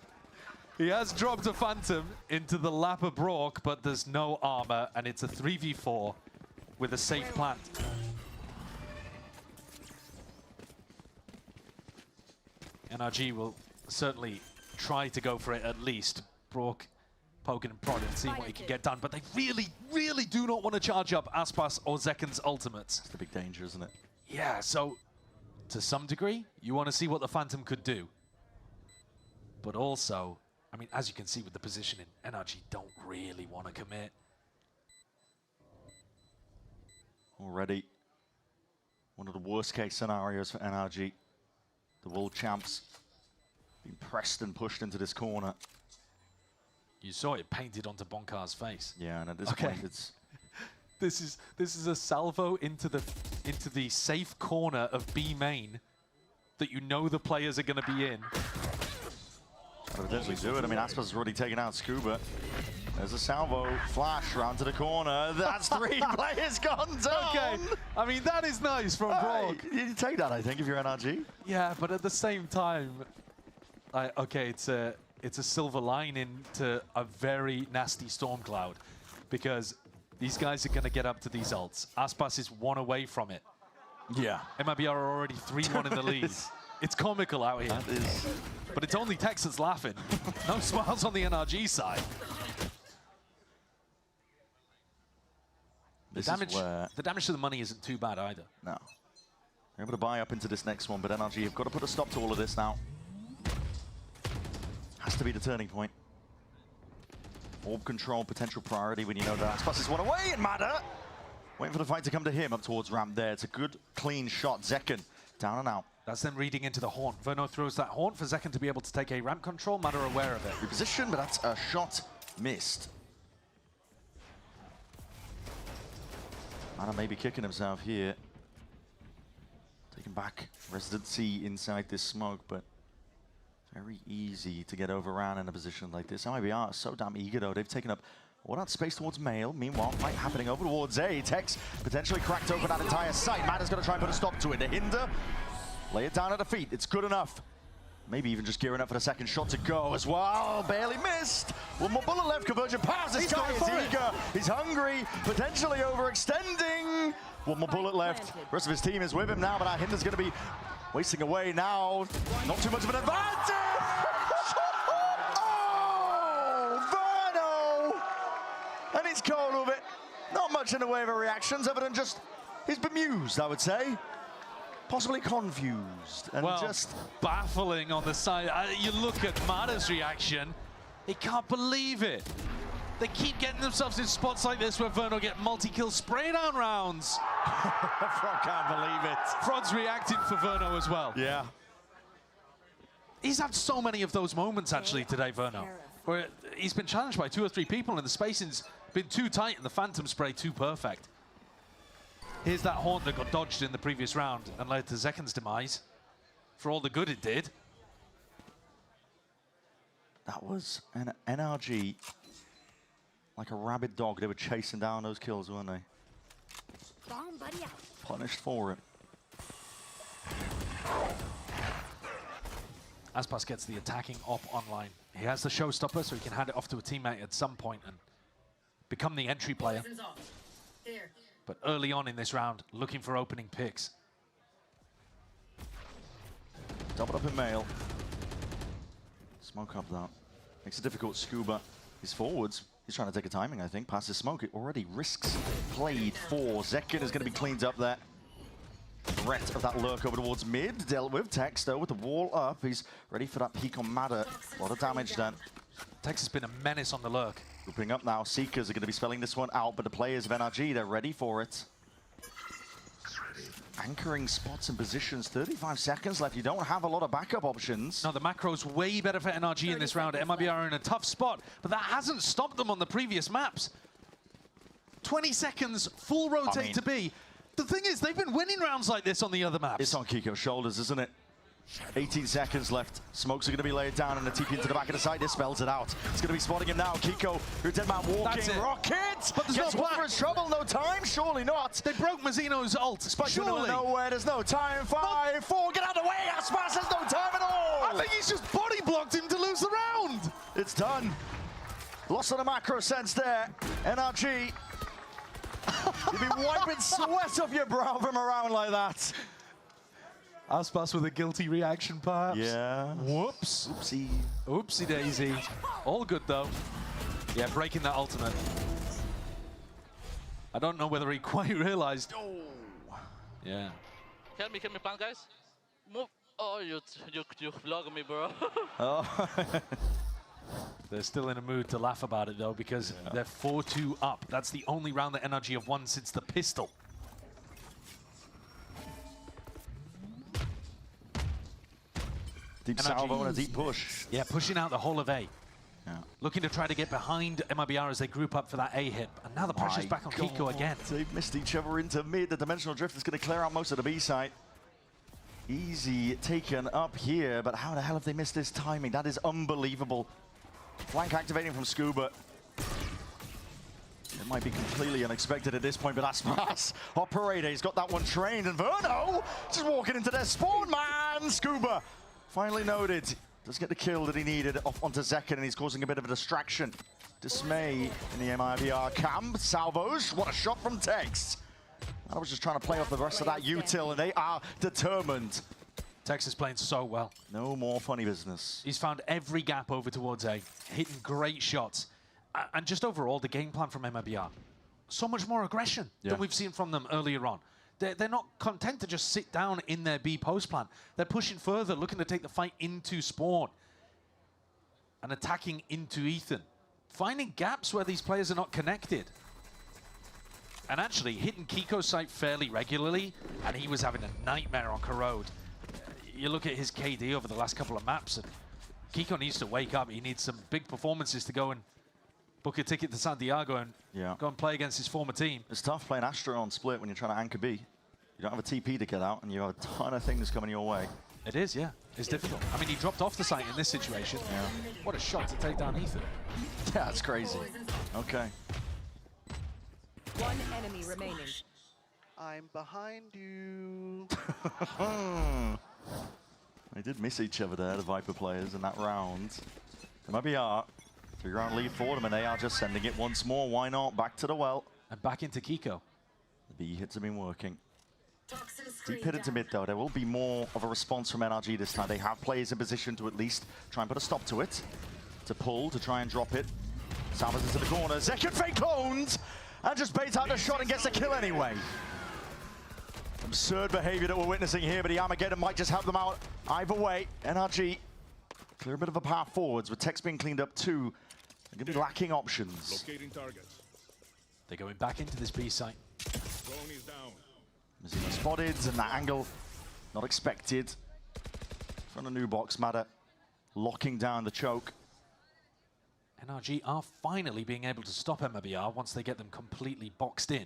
He has dropped a Phantom into the lap of Brock, but there's no armor, and it's a 3v4 with a safe plant. NRG will certainly try to go for it at least. Brock poking and prodding and seeing what he can get done, but they really, really do not want to charge up Aspas or Zekken's ultimates. It's the big danger, isn't it? Yeah, so to some degree, you want to see what the Phantom could do. But also, I mean, as you can see with the positioning, NRG don't really want to commit. Already one of the worst case scenarios for NRG. The world champs being pressed and pushed into this corner. You saw it painted onto Bonkar's face. Yeah, and at this point it's... This is a salvo into the safe corner of B main that you know the players are going to be in. But potentially do it. I mean, Aspas has already taken out Scuba. There's a salvo flash round to the corner. That's 3 players gone down. Okay, I mean, that is nice from Brock. You take that, I think, if you're NRG. Yeah, but at the same time, okay, it's a silver lining to a very nasty storm cloud, because These guys are going to get up to these ults. Aspas is 1 away from it. Yeah. MIBR are already 3-1 in the lead. It's comical out here. That is. But it's only Texans laughing. No smiles on the NRG side. The damage to the money isn't too bad either. No. They're able to buy up into this next one, but NRG have got to put a stop to all of this now. Has to be the turning point. Orb control, potential priority when you know that Aspas is 1 away, and Mada waiting for the fight to come to him up towards ramp there. It's a good, clean shot. Zekken down and out. That's them reading into the Haunt. Verno throws that Haunt for Zekken to be able to take a ramp control. Mada aware of it. Reposition, but that's a shot missed. Mada may be kicking himself here. Taking back residency inside this smoke, but very easy to get overran in a position like this. MIBR are so damn eager though. They've taken up all that space towards Mail. Meanwhile, fight happening over towards A. Tex potentially cracked open that entire site. Mada's going to try and put a stop to it. The hinder, lay it down at the feet. It's good enough. Maybe even just gearing up for the second shot to go as well. Barely missed. One more bullet left. Conversion pass. This guy is eager. He's hungry. Potentially overextending. One more bullet left. The rest of his team is with him now, but our hinder's going to be wasting away now. Not too much of an advantage. Oh, Verno! And he's cold with it. Not much in the way of reactions, other than just he's bemused, I would say. Possibly confused and well, just baffling on the side. You look at Mada's reaction, he can't believe it. They keep getting themselves in spots like this where Verno get multi-kill spray down rounds. Frog can't believe it. Frod's reacting for Verno as well. Yeah. He's had so many of those moments actually today, Verno, where he's been challenged by 2 or 3 people and the spacing's been too tight and the Phantom spray too perfect. Here's that Haunt that got dodged in the previous round and led to Zekken's demise. For all the good it did. That was an NRG. Like a rabid dog, they were chasing down those kills, weren't they? Punished for it. Aspas gets the attacking op online. He has the showstopper, so he can hand it off to a teammate at some point and become the entry player. But early on in this round, looking for opening picks. Doubled up in Mail. Smoke up that. Makes it difficult. Scuba is forwards. He's trying to take a timing, I think. Passes smoke. It already risks played for. Zekken is going to be cleaned up there. Threat of that lurk over towards mid. Dealt with. Tex, though, with the wall up. He's ready for that peek on Mada. A lot of damage done. Tex has been a menace on the lurk. Grouping up now. Seekers are going to be spelling this one out, but the players of NRG, they're ready for it. Anchoring spots and positions. 35 seconds left. You don't have a lot of backup options. No, the macro's way better for NRG in this round. MIBR are in a tough spot, but that hasn't stopped them on the previous maps. 20 seconds, full rotate to B. The thing is, they've been winning rounds like this on the other maps. It's on Kiko's shoulders, isn't it? 18 seconds left. Smokes are going to be laid down and the TP into the back of the site. This spells it out. It's going to be spotting him now. Kiko, your dead man walking. Rocket! But there's Gets no one for his trouble. No time? Surely not. They broke Mazzino's ult. Surely. Nowhere. There's no time. 5, 4. Get out of the way. Aspas has no time at all. I think he's just body blocked him to lose the round. It's done. Lost on a macro sense there. NRG. You'd be wiping sweat off your brow from a round like that. Aspas with a guilty reaction, perhaps. Yeah. Whoops. Oopsie. Oopsie daisy. All good, though. Yeah, breaking that ultimate. I don't know whether he quite realized. Oh. Yeah. Can me plant, guys. Move. Oh, you vlog me, bro. Oh. They're still in a mood to laugh about it, though, because they're 4-2 up. That's the only round that NRG have won since the pistol. Deep salvo and a deep push. Yeah, pushing out the whole of A. Yeah. Looking to try to get behind MIBR as they group up for that A hit. And now the pressure's back on Kiko again. They've missed each other into mid. The dimensional drift is going to clear out most of the B site. Easy taken up here, but how the hell have they missed this timing? That is unbelievable. Flank activating from Scuba. It might be completely unexpected at this point, but Aspas Operator, he's got that one trained, and Verno just walking into their spawn, man! Scuba finally noted. Doesn't get the kill that he needed off onto Zekken, and he's causing a bit of a distraction. Dismay in the MIBR camp. Salvos, what a shot from Tex. I was just trying to play off the rest of that util, and they are determined. Tex is playing so well. No more funny business. He's found every gap over towards A, hitting great shots. And just overall, the game plan from MIBR, so much more aggression than we've seen from them earlier on. They're not content to just sit down in their B post plan. They're pushing further, looking to take the fight into Spawn and attacking into Ethan. Finding gaps where these players are not connected. And actually hitting Kiko's site fairly regularly, and he was having a nightmare on Corrode. You look at his KD over the last couple of maps, and Kiko needs to wake up. He needs some big performances to go and book a ticket to Santiago and go and play against his former team. It's tough playing Astro on split when you're trying to anchor B. You don't have a TP to get out, and you have a ton of things coming your way. It is, yeah. It's difficult. I mean, he dropped off the site in this situation. Yeah. What a shot to take down Ethan. Yeah, it's crazy. Okay. One enemy remaining. I'm behind you. They did miss each other there, the Viper players, in that round. MIBR, 3-round lead for them, and they are just sending it once more. Why not? Back to the well. And back into Kiko. The B hits have been working. Deep hit into mid, though. There will be more of a response from NRG this time. They have players in position to at least try and put a stop to it. To pull, to try and drop it. Salvas into the corner. Zekken fake clones! And just baits out the shot and gets the kill anyway. Absurd behavior that we're witnessing here, but the Armageddon might just help them out either way. NRG clear a bit of a path forwards with Tex being cleaned up too. They're going to be lacking options. Locating targets. They're going back into this B site. Drone is down. Mazina spotted, and that angle not expected. From a new box matter, locking down the choke. NRG are finally being able to stop MIBR once they get them completely boxed in.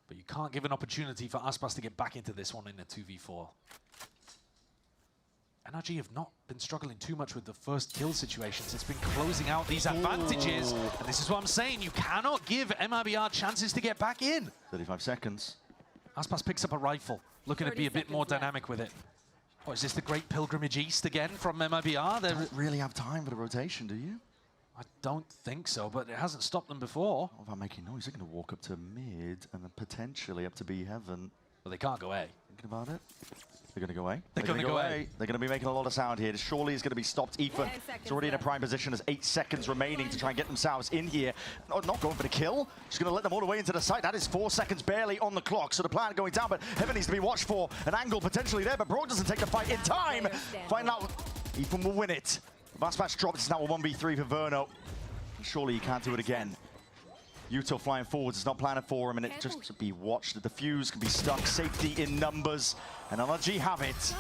But you can't give an opportunity for Aspas to get back into this one in a 2v4. NRG have not been struggling too much with the first kill situations. It's been closing out these advantages. And this is what I'm saying. You cannot give MIBR chances to get back in. 35 seconds. Aspas picks up a rifle, looking to be a bit more dynamic with it. Oh, is this the Great Pilgrimage East again from MIBR? They don't really have time for the rotation, do you? I don't think so, but it hasn't stopped them before. What about making noise? They're going to walk up to mid and then potentially up to B heaven. Well, they can't go A. Thinking about it? They're going to go A. They're going to go A. They're going to be making a lot of sound here. Surely is going to be stopped. Ethan is already in a prime position. There's 8 seconds remaining to try and get themselves in here. Not going for the kill. Just going to let them all the way into the site. That is 4 seconds barely on the clock. So the plan going down, but Heaven needs to be watched for. An angle potentially there, but Broad doesn't take the fight in time. Find out Ethan will win it. Last match dropped. It's now a 1v3 for Verno. And surely he can't do it again. Util flying forwards. It's not planning for him, and it just to be watched. The defuse can be stuck. Safety in numbers. And NRG have it.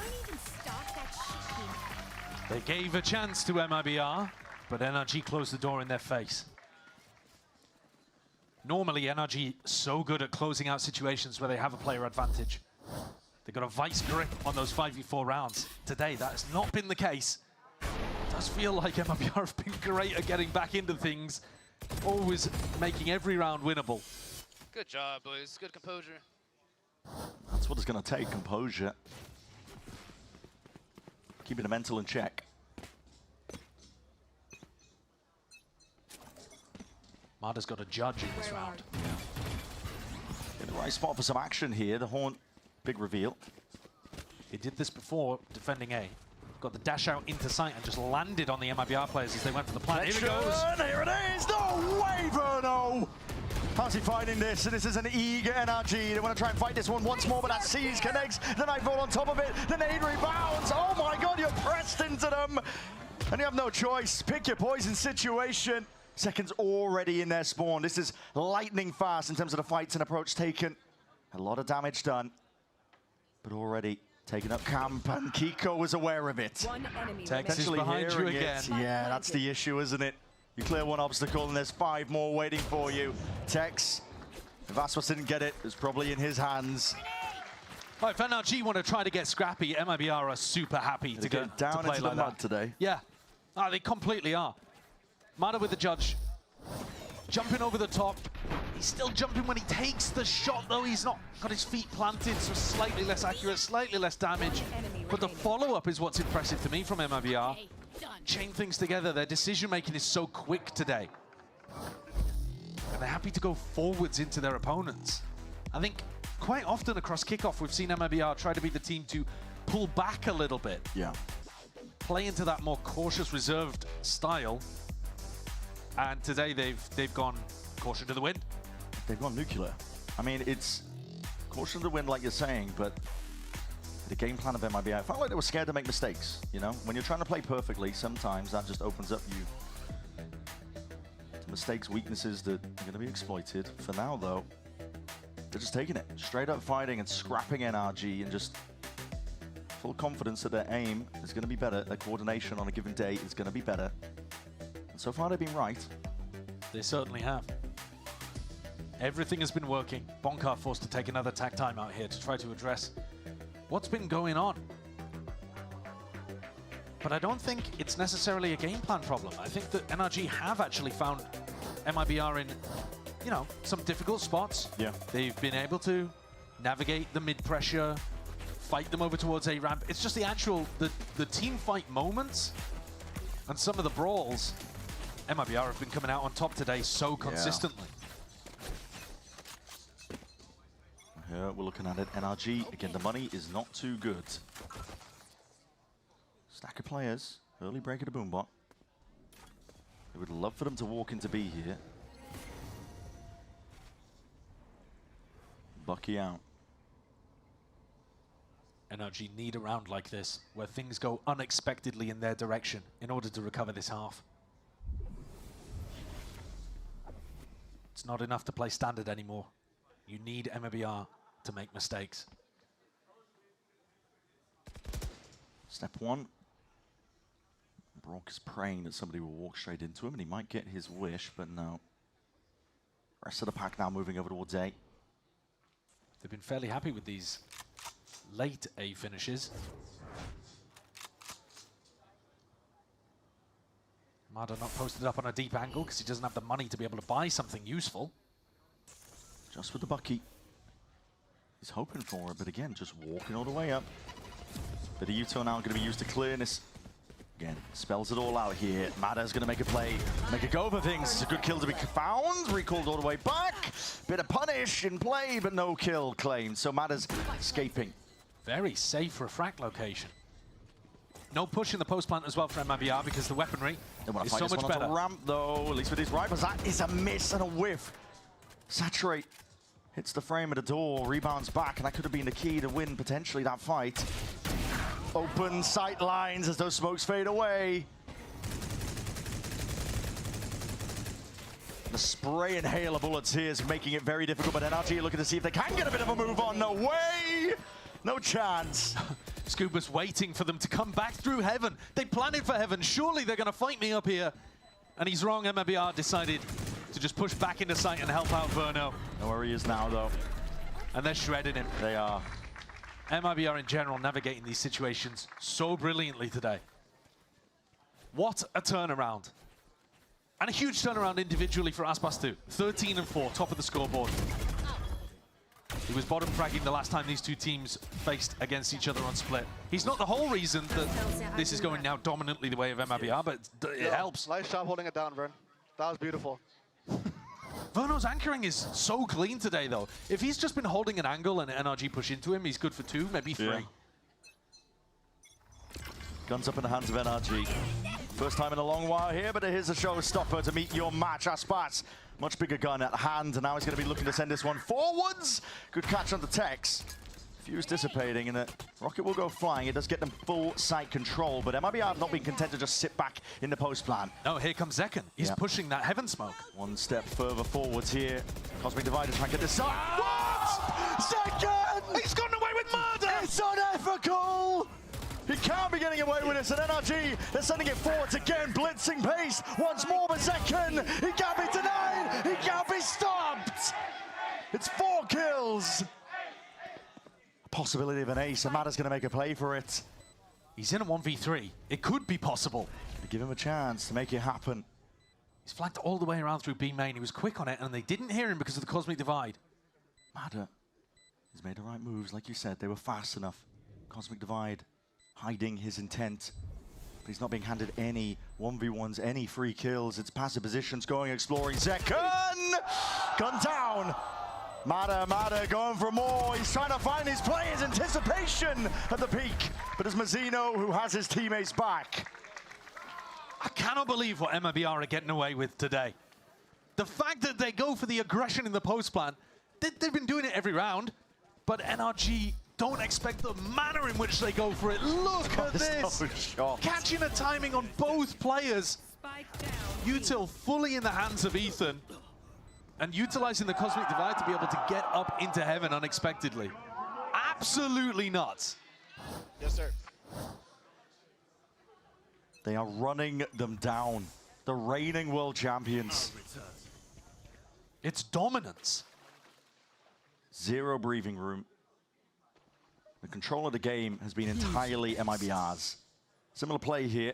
They gave a chance to MIBR, but NRG closed the door in their face. Normally, NRG so good at closing out situations where they have a player advantage. They've got a vice grip on those 5v4 rounds. Today, that has not been the case. It does feel like MIBR have been great at getting back into things, always making every round winnable. Good job, boys. Good composure. That's what it's going to take, composure. Keeping the mental in check. Marta's got a judge in this round. In the right spot for some action here. The Horn, big reveal. He did this before, defending A. Got the dash out into sight and just landed on the MIBR players as they went for the plant. Here it goes. Here it is. No way, Verno. How's he finding this? And this is an eager NRG. They want to try and fight this one once more, but that Seize connects. The Nightfall on top of it. The nade rebounds. Oh my God, you're pressed into them. And you have no choice. Pick your poison situation. Seconds already in their spawn. This is lightning fast in terms of the fights and approach taken. A lot of damage done, but already taking up camp, and Kiko was aware of it. Tex is behind you again. Yeah, that's the issue, isn't it? You clear one obstacle and there's 5 more waiting for you. Tex, if Aspas didn't get it, it was probably in his hands. All right, if NRG want to try to get scrappy, MIBR are super happy to get down to play into like the mud that today. Yeah, they completely are. Mata with the judge, jumping over the top. He's still jumping when he takes the shot, though. He's not got his feet planted, so slightly less accurate, slightly less damage. But the follow-up is what's impressive to me from MIBR. Chain things together. Their decision-making is so quick today. And they're happy to go forwards into their opponents. I think quite often across Kickoff, we've seen MIBR try to be the team to pull back a little bit. Yeah. Play into that more cautious, reserved style. And today they've gone caution to the wind. They've gone nuclear. I mean, it's caution to the wind, like you're saying, but the game plan of MIBR, I felt like they were scared to make mistakes. You know, when you're trying to play perfectly, sometimes that just opens up you to mistakes, weaknesses that are going to be exploited. For now, though, they're just taking it, straight up fighting and scrapping NRG, and just full confidence that their aim is going to be better, their coordination on a given day is going to be better. And so far, they've been right. They certainly have. Everything has been working. Bonkar forced to take another tag time out here to try to address what's been going on. But I don't think it's necessarily a game plan problem. I think that NRG have actually found MIBR in, you know, some difficult spots. Yeah. They've been able to navigate the mid-pressure, fight them over towards a ramp. It's just the actual, the team fight moments and some of the brawls. MIBR have been coming out on top today so consistently. Here we're looking at it. NRG, again, the money is not too good. Stack of players, early break at a boombot. They would love for them to walk into B here. Bucky out. NRG need a round like this, where things go unexpectedly in their direction in order to recover this half. It's not enough to play standard anymore. You need MIBR to make mistakes. Step one. Brock is praying that somebody will walk straight into him, and he might get his wish, but no. Rest of the pack now moving over towards A. They've been fairly happy with these late A finishes. Mada not posted up on a deep angle because he doesn't have the money to be able to buy something useful. Just with the Bucky. He's hoping for it, but again, just walking all the way up. Bit of U-turn now going to be used to clearness. Again, spells it all out here. Mada's going to make a play, make a go for things. It's a good kill to be found. Recalled all the way back. Bit of punish in play, but no kill claimed. So Mada's escaping. Very safe refract location. No push in the post plant as well for MIBR because the weaponry is so much better. Ramp though, at least with his rifles. That is a miss and a whiff. Saturate hits the frame of the door, rebounds back, and that could have been the key to win potentially that fight. Open sight lines as those smokes fade away. The spray and hail of bullets here is making it very difficult, but NRG looking to see if they can get a bit of a move on. No way! No chance. Scuba's waiting for them to come back through heaven. They planned it for heaven. Surely they're going to fight me up here. And he's wrong. MIBR decided to just push back into sight and help out Verno. Know where he is now, though. And they're shredding him. They are. MIBR in general navigating these situations so brilliantly today. What a turnaround. And a huge turnaround individually for Aspas2. 13 and 4, top of the scoreboard. He was bottom fragging the last time these two teams faced against each other on split. He's not the whole reason that this is going now dominantly the way of MIBR, but it helps. Nice job holding it down, Vern. That was beautiful. Verno's anchoring is so clean today, though. If he's just been holding an angle and NRG push into him, he's good for 2, maybe 3. Yeah. Guns up in the hands of NRG. First time in a long while here, but here's a showstopper to meet your match. Aspas, much bigger gun at hand, and now he's going to be looking to send this one forwards. Good catch on the Tex. Fuse dissipating, and the rocket will go flying. It does get them full sight control, but MIBR have not been content to just sit back in the post plan. No, here comes Zekken. He's pushing that heaven smoke. One step further forwards here. Cosmic Divider trying to get this side. What? Zekken! He's gotten away with murder! It's unethical! He can't be getting away with this, and NRG, they're sending it forwards again, blitzing pace once more, but Zekken, he can't be denied, he can't be stopped! It's 4 kills! Possibility of an ace, and Mada's going to make a play for it. He's in a 1v3. It could be possible. Give him a chance to make it happen. He's flanked all the way around through B main. He was quick on it, and they didn't hear him because of the Cosmic Divide. MIBR has made the right moves, like you said. They were fast enough. Cosmic Divide hiding his intent. But he's not being handed any 1v1s, any free kills. It's passive positions going, exploring. Zekken! Gun down! MIBR going for more. He's trying to find his players. Anticipation at the peak. But it's Mazzino who has his teammates back. I cannot believe what MIBR are getting away with today. The fact that they go for the aggression in the post plant, they've been doing it every round, but NRG don't expect the manner in which they go for it. Look at this! Catching the timing on both players. Util fully in the hands of Ethan, and utilizing the Cosmic Divide to be able to get up into heaven unexpectedly. Absolutely nuts. Yes, sir. They are running them down. The reigning world champions. It's dominance. Zero breathing room. The control of the game has been entirely MIBR's. Similar play here.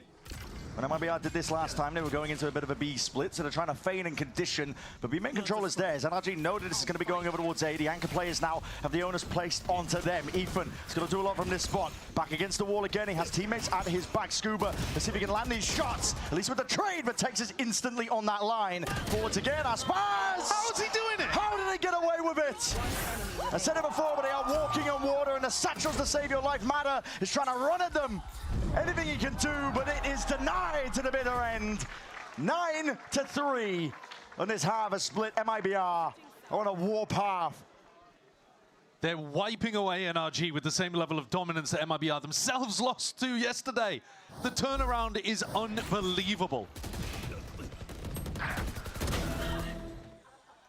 When MIBR did this last time, they were going into a bit of a B split, so they're trying to feign and condition, but B main control is theirs. NRG noted this is going to be going over towards A. The anchor players now have the onus placed onto them. Ethan is going to do a lot from this spot. Back against the wall again. He has teammates at his back. Scuba, let's see if he can land these shots, at least with the trade, but Tex is instantly on that line. Forwards again, Aspaz! How's he doing it? How did they get away with it? I said it before, but they are walking on water, and the satchels to save your life. MIBR is trying to run at them. Anything he can do, but it is denied to the bitter end. 9-3 on this harvest split. MIBR are on a war path. They're wiping away NRG with the same level of dominance that MIBR themselves lost to yesterday. The turnaround is unbelievable.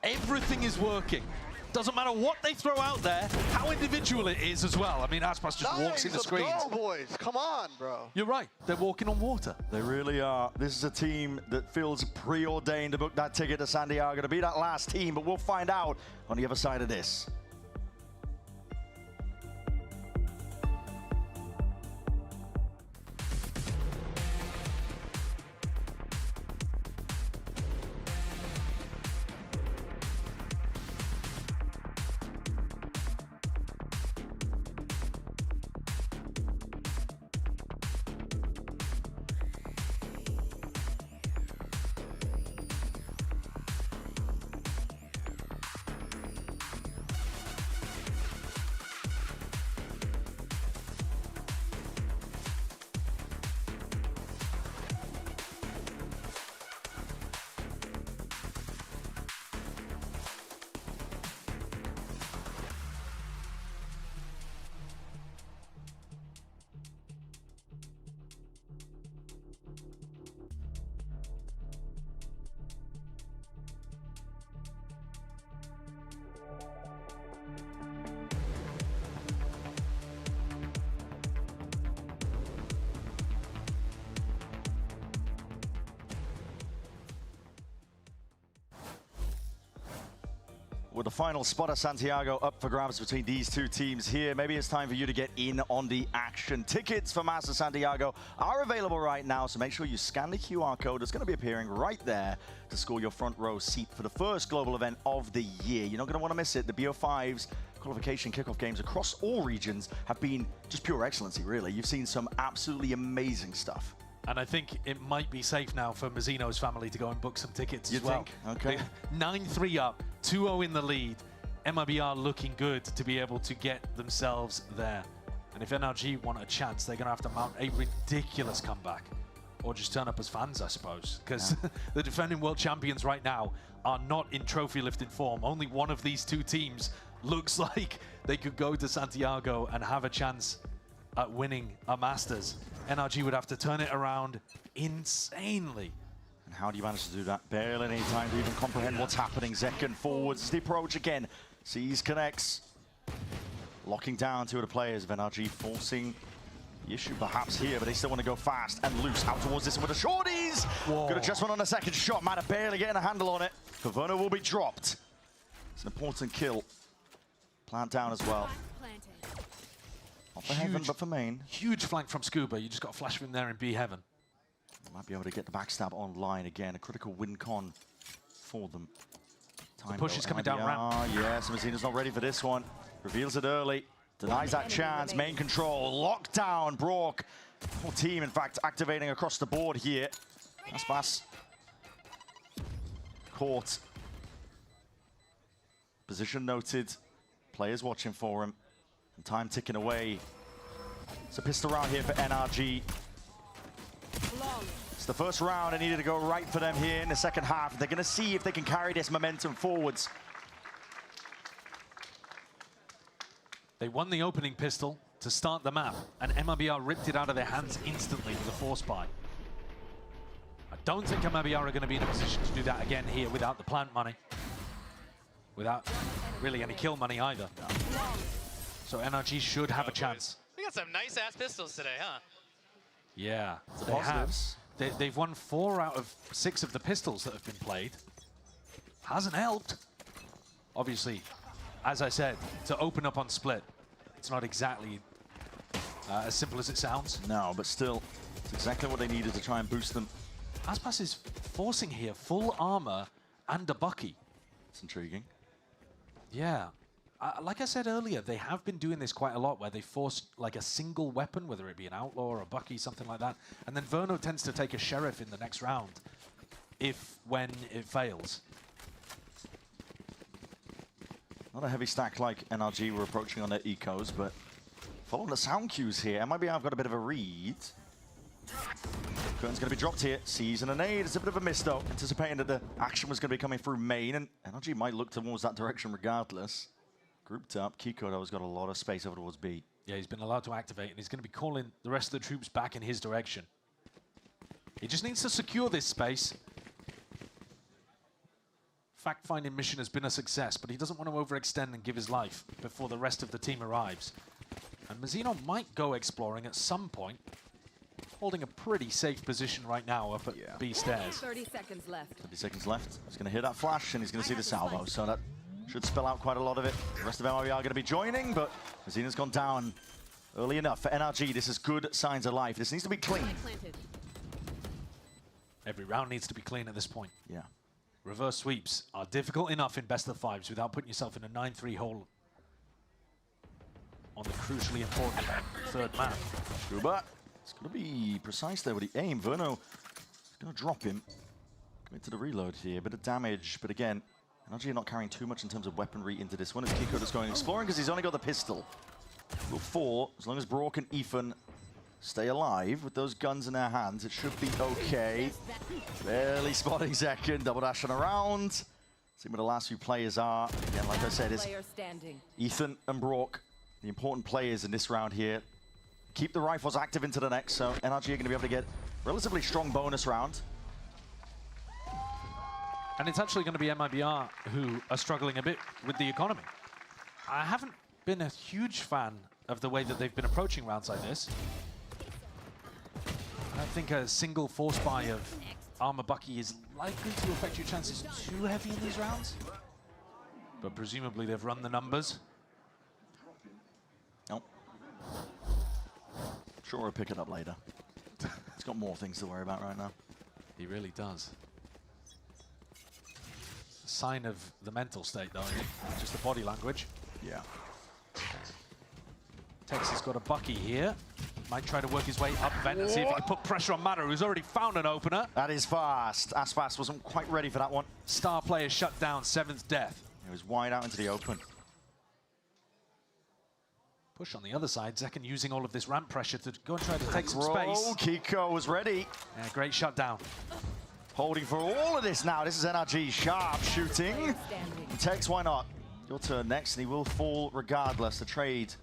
Everything is working. Doesn't matter what they throw out there, how individual it is as well. I mean, Aspas just walks in the screens. Go, boys. Come on, bro. You're right. They're walking on water. They really are. This is a team that feels preordained to book that ticket to Santiago, to be that last team, but we'll find out on the other side of this. With the final spot of Santiago up for grabs between these two teams here, maybe it's time for you to get in on the action. Tickets for Masters Santiago are available right now, so make sure you scan the QR code. It's going to be appearing right there to score your front row seat for the first global event of the year. You're not going to want to miss it. The BO5's qualification kickoff games across all regions have been just pure excellency, really. You've seen some absolutely amazing stuff. And I think it might be safe now for Mazzino's family to go and book some tickets You'd as well. think? Okay. 9-3 up, 2-0 in the lead. MIBR looking good to be able to get themselves there. And if NRG want a chance, they're going to have to mount a ridiculous comeback. Or just turn up as fans, I suppose. Because the defending world champions right now are not in trophy lifting form. Only one of these two teams looks like they could go to Santiago and have a chance at winning a Masters. NRG would have to turn it around insanely. And how do you manage to do that? Barely any time to even comprehend what's happening. Zekken forwards the approach again. Sees, connects. Locking down two of the players of NRG, forcing the issue perhaps here, but they still want to go fast and loose out towards this with the shorties. Whoa. Good adjustment on the second shot. MIBR barely getting a handle on it. Caverna will be dropped. It's an important kill. Plant down as well. Not for heaven, but for main. Huge flank from Scuba. You just got a flash of him there in B heaven. Might be able to get the backstab online again. A critical win con for them. The push is coming down ramp. Yes, Mazina's not ready for this one. Reveals it early. Denies that chance. Main control. Lockdown. Brock. Whole team, in fact, activating across the board here. Aspas caught. Position noted. Players watching for him. And time ticking away. It's a pistol round here for NRG. It's the first round. It needed to go right for them here in the second half. They're going to see if they can carry this momentum forwards. They won the opening pistol to start the map, and MIBR ripped it out of their hands instantly with a force buy. I don't think MIBR are going to be in a position to do that again here without the plant money. Without really any kill money either. So NRG should have a chance. We got some nice-ass pistols today, huh? Yeah, they have. They've won 4 out of 6 of the pistols that have been played. Hasn't helped. Obviously, as I said, to open up on split, it's not exactly as simple as it sounds. No, but still, it's exactly what they needed to try and boost them. Aspas is forcing here full armor and a Bucky. It's intriguing. Yeah. Like I said earlier, they have been doing this quite a lot where they force like a single weapon, whether it be an outlaw or a Bucky, something like that. And then Verno tends to take a sheriff in the next round when it fails. Not a heavy stack like NRG were approaching on their ecos, but following the sound cues here, MIBR have got a bit of a read. Curtain's going to be dropped here. Season a nade. It's a bit of a miss, though. Anticipating that the action was going to be coming through main, and NRG might look towards that direction regardless. Grouped up. Kiko, though, has got a lot of space over towards B. Yeah, he's been allowed to activate, and he's going to be calling the rest of the troops back in his direction. He just needs to secure this space. Fact-finding mission has been a success, but he doesn't want to overextend and give his life before the rest of the team arrives. And Mazzino might go exploring at some point, holding a pretty safe position right now up at B stairs. 30 seconds left. 30 seconds left. He's going to hear that flash, and he's going to see the salvo, so that should spell out quite a lot of it. The rest of MIBR are going to be joining, but Mazzino's gone down early enough. For NRG, this is good signs of life. This needs to be clean. Every round needs to be clean at this point. Yeah. Reverse sweeps are difficult enough in best of fives without putting yourself in a 9-3 hole on the crucially important third map. Scuba, it's going to be precise there with the aim. Verno is going to drop him. Commit to the reload here. Bit of damage, but again, NRG not carrying too much in terms of weaponry into this one. It's Kiko that's going exploring because he's only got the pistol. Rule 4, as long as Brock and Ethan stay alive with those guns in their hands, it should be okay. Barely spotting second, double dashing around. See where the last few players are. Again, like I said, it's Ethan and Brock, the important players in this round here. Keep the rifles active into the next, so NRG are going to be able to get relatively strong bonus round. And it's actually going to be MIBR who are struggling a bit with the economy. I haven't been a huge fan of the way that they've been approaching rounds like this. I don't think a single force buy of Armor Bucky is likely to affect your chances too heavy in these rounds. But presumably they've run the numbers. Nope. Sure, we'll pick it up later. He's got more things to worry about right now. He really does. Sign of the mental state, though, I think. Just the body language. Yeah. Texas got a Bucky here. Might try to work his way up vent and see if he can put pressure on Matter, who's already found an opener. That is fast. Aspas wasn't quite ready for that one. Star player shut down, 7th death. It was wide out into the open. Push on the other side. Zekken using all of this ramp pressure to go and try to take some Roll. space. Kiko was ready. Yeah, great shutdown. Holding for all of this now. This is NRG sharp shooting. Tex, why not? Your turn next, and he will fall regardless. The trade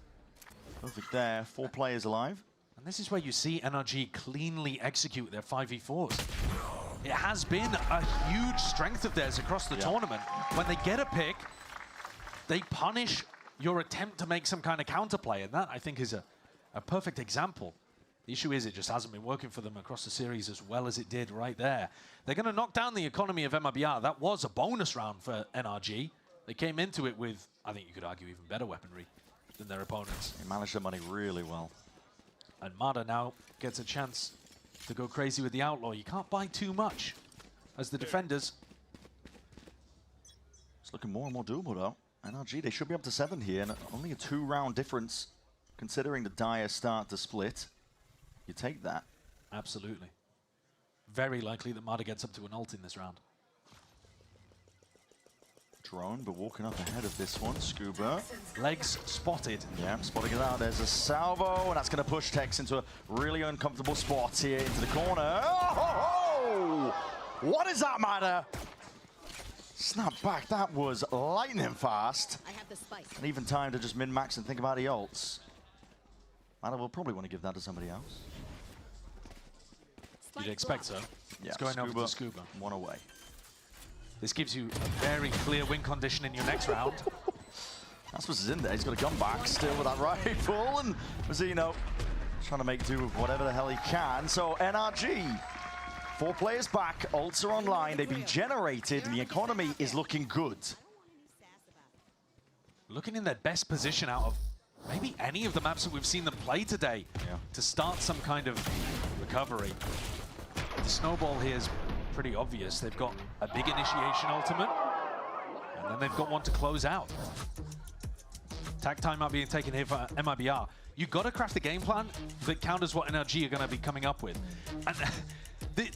perfect there. 4 players alive. And this is where you see NRG cleanly execute their 5v4s. It has been a huge strength of theirs across the tournament. When they get a pick, they punish your attempt to make some kind of counterplay, and that, I think, is a perfect example. The issue is it just hasn't been working for them across the series as well as it did right there. They're going to knock down the economy of MIBR. That was a bonus round for NRG. They came into it with, I think you could argue, even better weaponry than their opponents. They managed their money really well. And Mada now gets a chance to go crazy with the Outlaw. You can't buy too much as the defenders. It's looking more and more doable though. NRG, they should be up to 7 here, and only a 2-round difference considering the dire start to split. You take that. Absolutely. Very likely that Mada gets up to an ult in this round. Drone, but walking up ahead of this one. Scuba. Legs spotted. Yeah, spotting it out. There's a salvo, and that's going to push Tex into a really uncomfortable spot here into the corner. Oh! What is that, Mada? Snap back. That was lightning fast. I have the spice. And even time to just min-max and think about the ults. Mada will probably want to give that to somebody else. You'd expect so. Yeah, It's going over to Scuba. 1 away. This gives you a very clear win condition in your next round. That's what's in there. He's got a gun back still with that rifle, and Mazzino trying to make do with whatever the hell he can. So NRG, 4 players back, ults are online, they've been generated, and the economy is looking good. Looking in their best position out of maybe any of the maps that we've seen them play today to start some kind of recovery. The snowball here is pretty obvious. They've got a big initiation ultimate, and then they've got one to close out. Tag time out being taken here for MIBR. You've got to craft a game plan that counters what NRG are going to be coming up with. And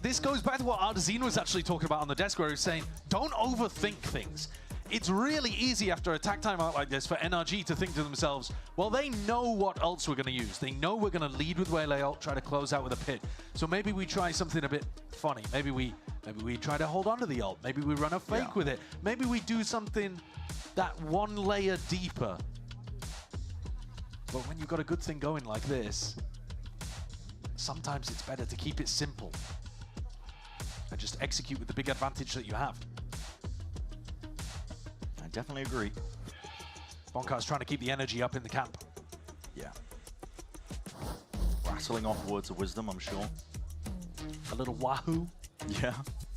this goes back to what Ardazine was actually talking about on the desk, where he was saying, don't overthink things. It's really easy after a tag timeout like this for NRG to think to themselves, well, they know what ults we're going to use. They know we're going to lead with Waylay ult, try to close out with a pit. So maybe we try something a bit funny. Maybe we try to hold on to the ult. Maybe we run a fake with it. Maybe we do something that 1 layer deeper. But when you've got a good thing going like this, sometimes it's better to keep it simple and just execute with the big advantage that you have. Definitely agree. Bonkar's trying to keep the energy up in the camp. Yeah. Rattling off words of wisdom, I'm sure. A little wahoo. Yeah,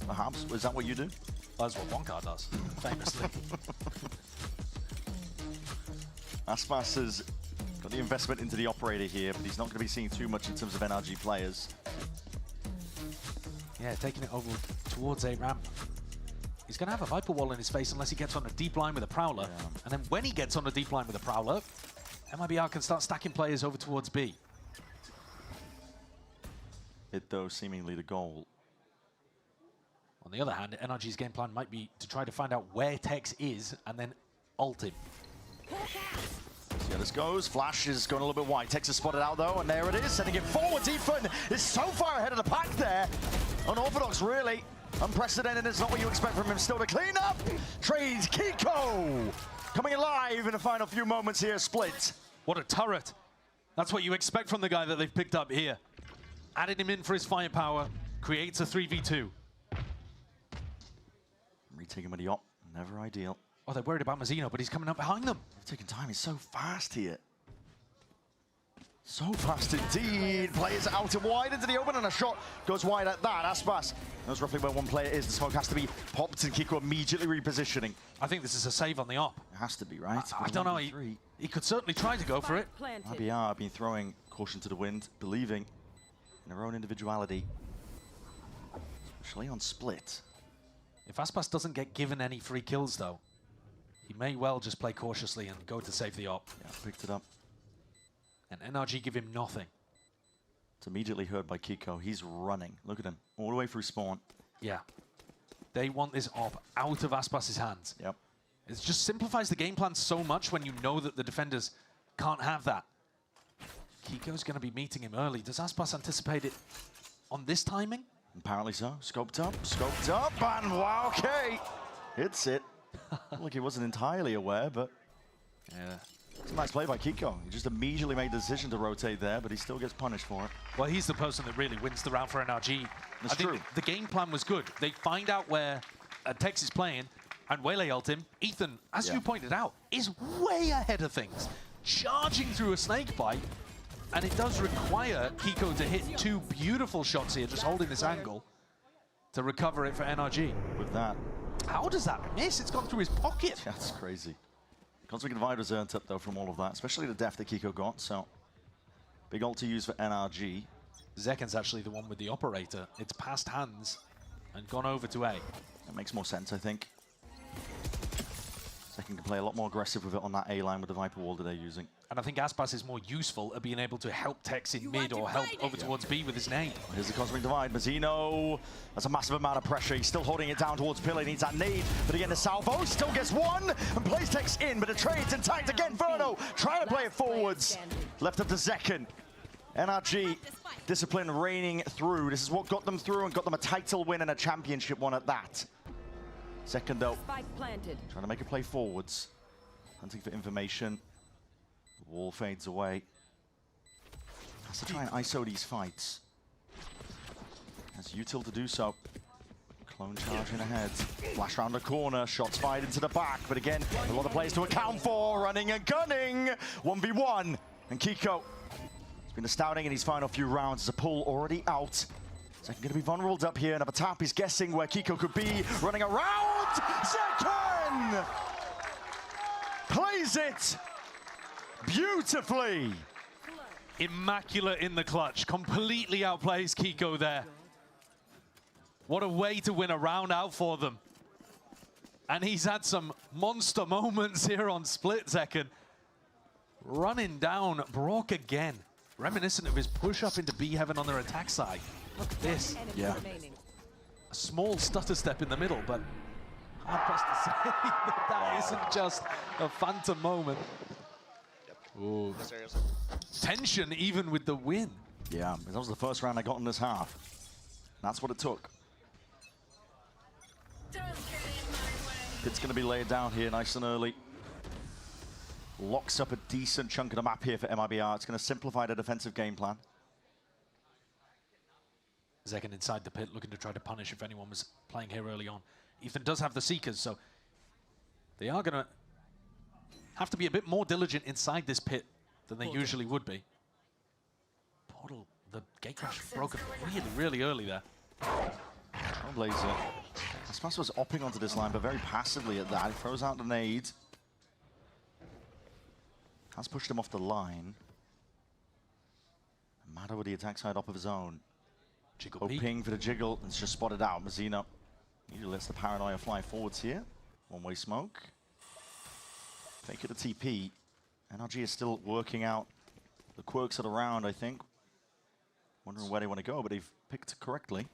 perhaps. Is that what you do? That's what Bonkar does, famously. Aspas has got the investment into the operator here, but he's not going to be seeing too much in terms of NRG players. Yeah, taking it over towards a ramp. He's going to have a Viper wall in his face unless he gets on a deep line with a Prowler. Yeah. And then when he gets on a deep line with a Prowler, MIBR can start stacking players over towards B. It, though, seemingly the goal. On the other hand, NRG's game plan might be to try to find out where Tex is and then ult him. See how this goes. Flash is going a little bit wide. Tex is spotted out, though, and there it is. Sending it forward. Defun is so far ahead of the pack there. Unorthodox, really. Unprecedented, it's not what you expect from him. Still to clean up. Trades Kiko coming alive in the final few moments here. Split. What a turret. That's what you expect from the guy that they've picked up here. Added him in for his firepower. Creates a 3v2. Retaking him at the op. Never ideal. Oh, they're worried about Mazzino, but he's coming up behind them. He's taking time. He's so fast here. So fast indeed. Players out and wide into the open, and a shot goes wide at that. Aspas knows roughly where one player is. The smoke has to be popped, and Kiko immediately repositioning. I think this is a save on the op. It has to be, right? I don't know. He could certainly try to go for it. MIBR have been throwing caution to the wind, believing in their own individuality, especially on split. If Aspas doesn't get given any free kills, though, he may well just play cautiously and go to save the op. Yeah, picked it up. And NRG give him nothing. It's immediately heard by Kiko. He's running. Look at him. All the way through spawn. Yeah. They want this op out of Aspas's hands. Yep. It just simplifies the game plan so much when you know that the defenders can't have that. Kiko's going to be meeting him early. Does Aspas anticipate it on this timing? Apparently so. Scoped up, and wow, okay. Hits it. Look, he wasn't entirely aware, but yeah. It's a nice play by Kiko. He just immediately made the decision to rotate there, but he still gets punished for it. Well, he's the person that really wins the round for NRG. That's true. The game plan was good. They find out where Tex is playing, and Waylay ult him. Ethan, as you pointed out, is way ahead of things, charging through a snake bite, and it does require Kiko to hit 2 beautiful shots here, just holding this angle to recover it for NRG. With that. How does that miss? It's gone through his pocket. That's crazy. Cosmic Divide was earned up, though, from all of that, especially the death that Kiko got, so big ult to use for NRG. Zeken's actually the one with the operator. It's passed hands and gone over to A. That makes more sense, I think. Zeken can play a lot more aggressive with it on that A line with the Viper wall that they're using. And I think Aspas is more useful at being able to help Tex in mid or help over towards B with his nade. Here's the Cosmic Divide. Mazzino has a massive amount of pressure. He's still holding it down towards Pillar. He needs that nade. But again, the salvo still gets one and plays Tex in, but the trade's intact again. Verno trying to play it forwards. Left up to Zeken. NRG, discipline reigning through. This is what got them through and got them a title win and a championship one at that. Zeken, though, trying to make a play forwards. Hunting for information. The wall fades away. Has to try and ISO these fights. Has util to do so. Clone charging ahead. Flash around the corner. Shots fired into the back. But again, a lot of players to account for. Running and gunning. 1v1. And Kiko has been astounding in his final few rounds. There's a pull already out. Zeken going to be vulnerable up here. Another tap. He's guessing where Kiko could be. Running around. Zeken plays it beautifully. Immaculate in the clutch. Completely outplays Kiko there. What a way to win a round out for them. And he's had some monster moments here on Split Zeken. Running down Brock again. Reminiscent of his push up into B heaven on their attack side. Look at this. Yeah. A small stutter step in the middle, but hard pressed to say that isn't just a phantom moment. Ooh. Tension even with the win. Yeah, that was the first round I got in this half. That's what it took. It's going to be laid down here nice and early. Locks up a decent chunk of the map here for MIBR. It's going to simplify the defensive game plan. Zeken inside the pit, looking to try to punish if anyone was playing here early on. Ethan does have the Seekers, so they are going to have to be a bit more diligent inside this pit than they usually would be. Portal, the gate crash broken really early there. Blazer. Aspas was opping onto this line, but very passively at that. He throws out the nade. Has pushed him off the line. Matter with the attack side up of his own. Hoping for the jiggle, and it's just spotted out. Mazzino he lets the paranoia fly forwards here. One-way smoke. Fake it a TP. NRG is still working out the quirks of the round, I think. Wondering where they want to go, but they've picked correctly.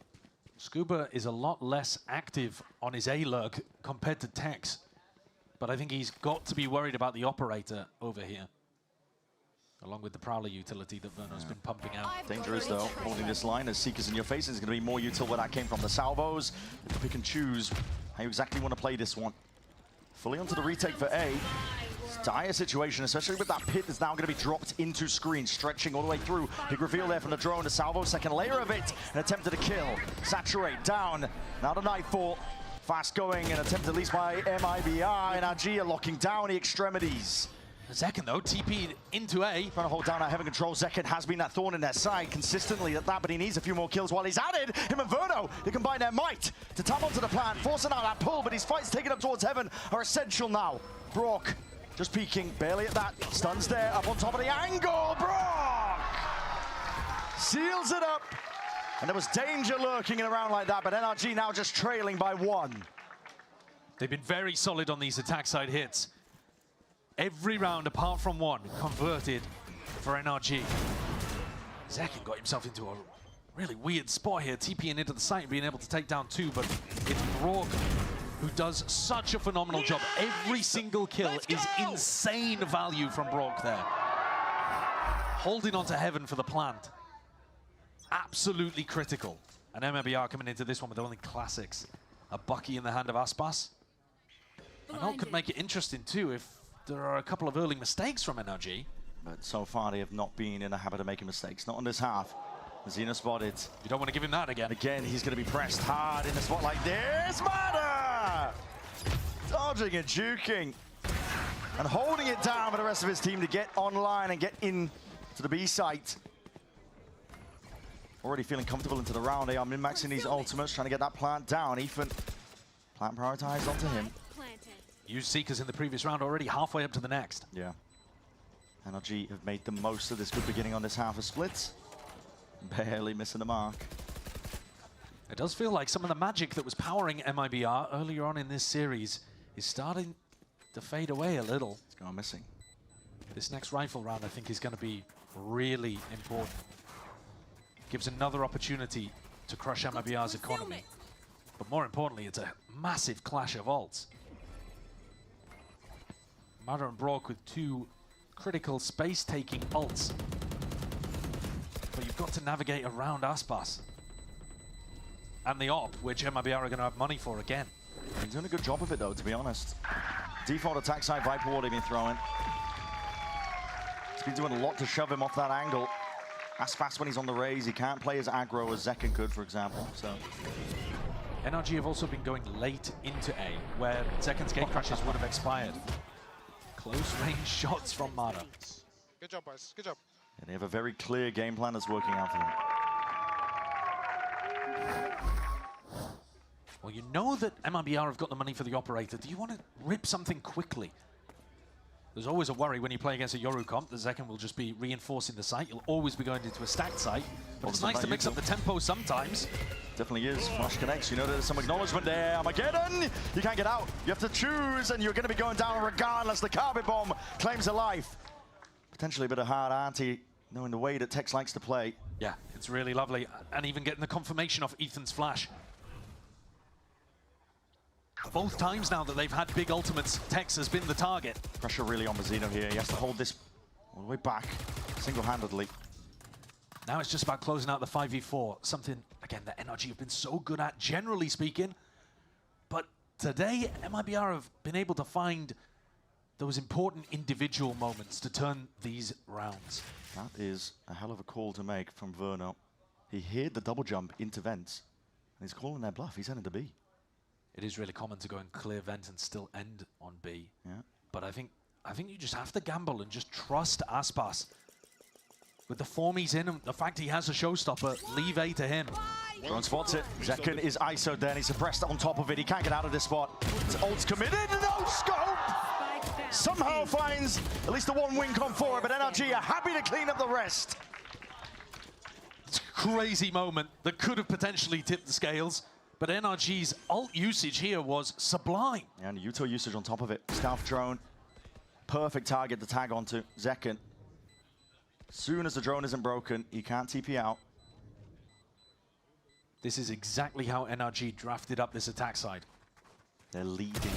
Scuba is a lot less active on his A-lurk compared to Tex. But I think he's got to be worried about the operator over here. Along with the Prowler utility that Verno's been pumping out. Dangerous though, holding this line as Seekers in your face. There's going to be more util where that came from. The salvos, you have to pick and choose how you exactly want to play this one. Fully onto the retake for A. It's a dire situation, especially with that pit that's now going to be dropped into screen, stretching all the way through. Big reveal there from the drone. The salvo, second layer of it, an attempt at a kill. Saturate, down, now to Nightfall. Fast going, an attempt at least by MIBR. NRG are locking down the extremities. Zeken though, TP'd into A. Trying to hold down that heaven control. Zeken has been that thorn in their side consistently at that, but he needs a few more kills while he's at it. Him and Verno, they combine their might to tap onto the plan, forcing out that pull, but his fights taken up towards heaven are essential now. Brock just peeking, barely at that. Stuns there, up on top of the angle. Brock seals it up. And there was danger lurking in a round like that, but NRG now just trailing by one. They've been very solid on these attack side hits. Every round, apart from one, converted for NRG. Zeken got himself into a really weird spot here, TPing into the site, being able to take down two, but it's Brock who does such a phenomenal job. Every single kill is insane value from Brock there. Holding on to heaven for the plant. Absolutely critical. And MIBR coming into this one with only classics. A Bucky in the hand of Aspas. And that could make it interesting too if there are a couple of early mistakes from NRG. But so far they have not been in the habit of making mistakes. Not on this half. Mazzino spotted. You don't want to give him that again. Again, he's going to be pressed hard in a spot like this. Matter! Dodging and juking. And holding it down for the rest of his team to get online and get in to the B site. Already feeling comfortable into the round. They are min-maxing these ultimates, trying to get that plant down. Ethan, plant prioritized onto him. Used Seekers in the previous round, already halfway up to the next. Yeah. NRG have made the most of this good beginning on this half of splits. Barely missing the mark. It does feel like some of the magic that was powering MIBR earlier on in this series is starting to fade away a little. It's gone missing. This next rifle round, I think, is going to be really important. Gives another opportunity to crush MIBR's economy. But more importantly, it's a massive clash of ults. Mada and Brock with two critical space-taking ults. But you've got to navigate around Aspas. And the op, which MIBR are going to have money for again. He's doing a good job of it, though, to be honest. Default attack side Viper ward he's been throwing. He's been doing a lot to shove him off that angle. Aspas, when he's on the raise, he can't play as aggro as Zekken could, for example. So NRG have also been going late into A, where Zekken's gate crashes would have expired. Close range shots from Mada. Good job, boys. Good job. And they have a very clear game plan that's working out for them. Well, you know that MIBR have got the money for the operator. Do you want to rip something quickly? There's always a worry when you play against a Yoru comp that Zekken will just be reinforcing the site. You'll always be going into a stacked site. But it's nice to mix up the tempo sometimes. Definitely is. Flash connects. You know there's some acknowledgement there. Armageddon! You can't get out. You have to choose, and you're going to be going down regardless. The carpet bomb claims a life. Potentially a bit of hard auntie, knowing the way that Tex likes to play. Yeah, it's really lovely. And even getting the confirmation off Ethan's flash. Both times now that they've had big ultimates, Tex has been the target. Pressure really on Mazzino here. He has to hold this all the way back, single-handedly. Now it's just about closing out the 5v4. Something, again, that NRG have been so good at, generally speaking. But today, MIBR have been able to find those important individual moments to turn these rounds. That is a hell of a call to make from Verno. He heard the double jump into vents, and he's calling their bluff. He's heading to B. It is really common to go and clear vent and still end on B. Yeah. But I think you just have to gamble and just trust Aspas. With the form he's in and the fact he has a showstopper, leave A to him. Drone spots it. Zekken is ISO'd there, and he's suppressed on top of it. He can't get out of this spot. His ult's committed, no scope! Somehow finds at least the one win con for it, but NRG are happy to clean up the rest. It's a crazy moment that could have potentially tipped the scales. But NRG's ult usage here was sublime. And Yuto usage on top of it. Stealth drone, perfect target to tag onto. Zekken. Soon as the drone isn't broken, he can't TP out. This is exactly how NRG drafted up this attack side. They're leading.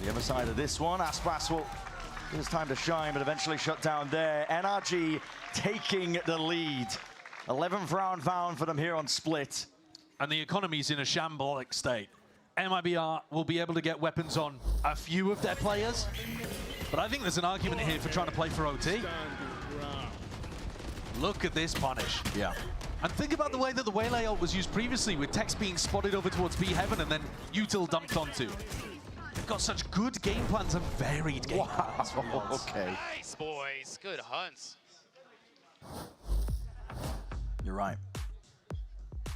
The other side of this one, Aspas will get his time to shine, but eventually shut down there. NRG taking the lead. 11th round found for them here on Split. And the economy's in a shambolic state. MIBR will be able to get weapons on a few of their players, but I think there's an argument here for trying to play for OT. Look at this punish. Yeah. And think about the way that the Waylay ult was used previously, with Tex being spotted over towards B Heaven and then Util dumped onto. They've got such good game plans and varied game plans. Okay. Nice, boys. Good hunts. You're right.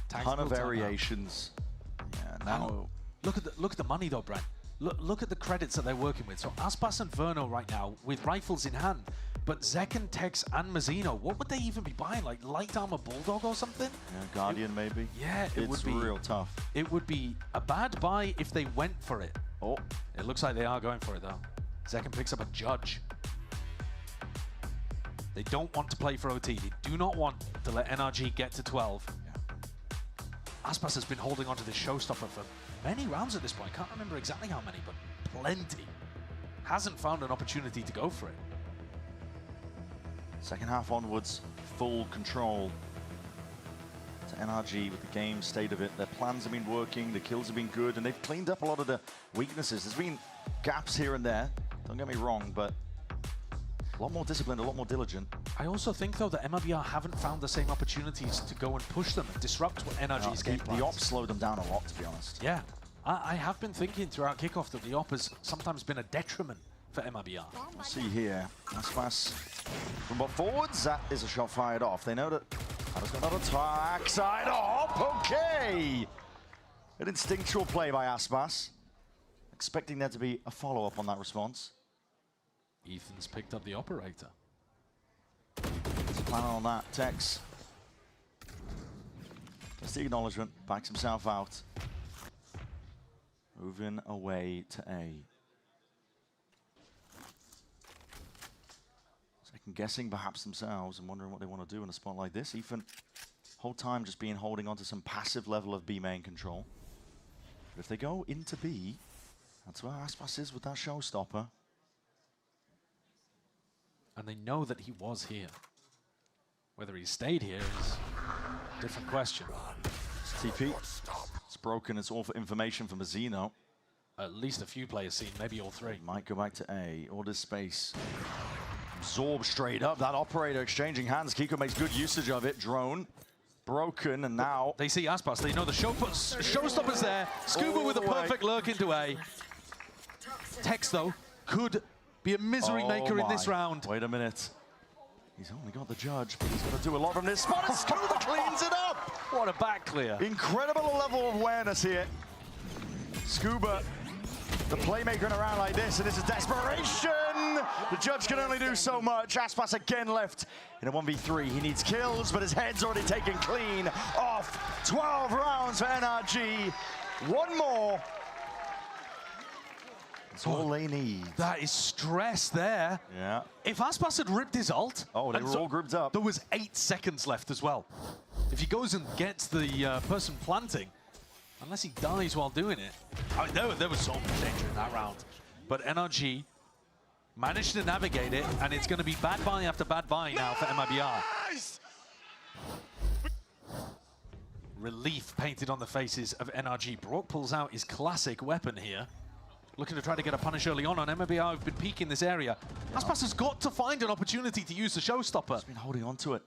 Ton of variations. Yeah, now look at the money though, Brent. Look at the credits that they're working with. So Aspas and Verno right now with rifles in hand, but Zekken, Tex, and Mazzino, what would they even be buying? Like light armor Bulldog or something? Yeah, Guardian maybe. Yeah, it would be real tough. It would be a bad buy if they went for it. Oh, it looks like they are going for it though. Zekken picks up a Judge. They don't want to play for OT. They do not want to let NRG get to 12. Aspas has been holding onto this showstopper for many rounds at this point. Can't remember exactly how many, but plenty. Hasn't found an opportunity to go for it. Second half onwards, full control to NRG with the game state of it. Their plans have been working, the kills have been good, and they've cleaned up a lot of the weaknesses. There's been gaps here and there, don't get me wrong, but a lot more disciplined, a lot more diligent. I also think, though, that MIBR haven't found the same opportunities to go and push them and disrupt what NRG's game plans. The op slowed them down a lot, to be honest. Yeah. I have been thinking throughout kickoff that the op has sometimes been a detriment for MIBR. We'll see here. Aspas from both forwards. That is a shot fired off. They know that has got another attack. Side op. Okay. An instinctual play by Aspas. Expecting there to be a follow-up on that response. Ethan's picked up the operator. He's planning on that. Tex That's the acknowledgement. Backs himself out. Moving away to A. Second guessing perhaps themselves and wondering what they want to do in a spot like this. Ethan, whole time just holding on to some passive level of B main control. But if they go into B, that's where Aspas is with that showstopper. And they know that he was here. Whether he stayed here is a different question. TP. It's broken. It's all for information from Mazino. At least a few players seen, maybe all three. Might go back to A. All this space. Absorb straight up. That operator exchanging hands. Kiko makes good usage of it. Drone. Broken, and now... They see Aspas. They know the showstopper's there. Scuba with a perfect lurk into A. Tex, though, could be a misery maker in this round. Wait a minute. He's only got the judge, but he's going to do a lot from this spot. And Scuba cleans it up. What a back clear. Incredible level of awareness here. Scuba, the playmaker in a round like this, and this is desperation. The judge can only do so much. Aspas again left in a 1v3. He needs kills, but his head's already taken clean off. 12 rounds for NRG. One more. That's all they need. That is stress there. Yeah. If Aspas had ripped his ult... Oh, they were all grouped up. There was 8 seconds left as well. If he goes and gets the person planting, unless he dies while doing it... I mean, there was so much danger in that round. But NRG managed to navigate it, and it's going to be bad buy after bad buy now for MIBR. Nice! Relief painted on the faces of NRG. Brock pulls out his classic weapon here. Looking to try to get a punish early on MIBR. Have been peeking this area. Yeah. Aspas has got to find an opportunity to use the showstopper. He's been holding on to it.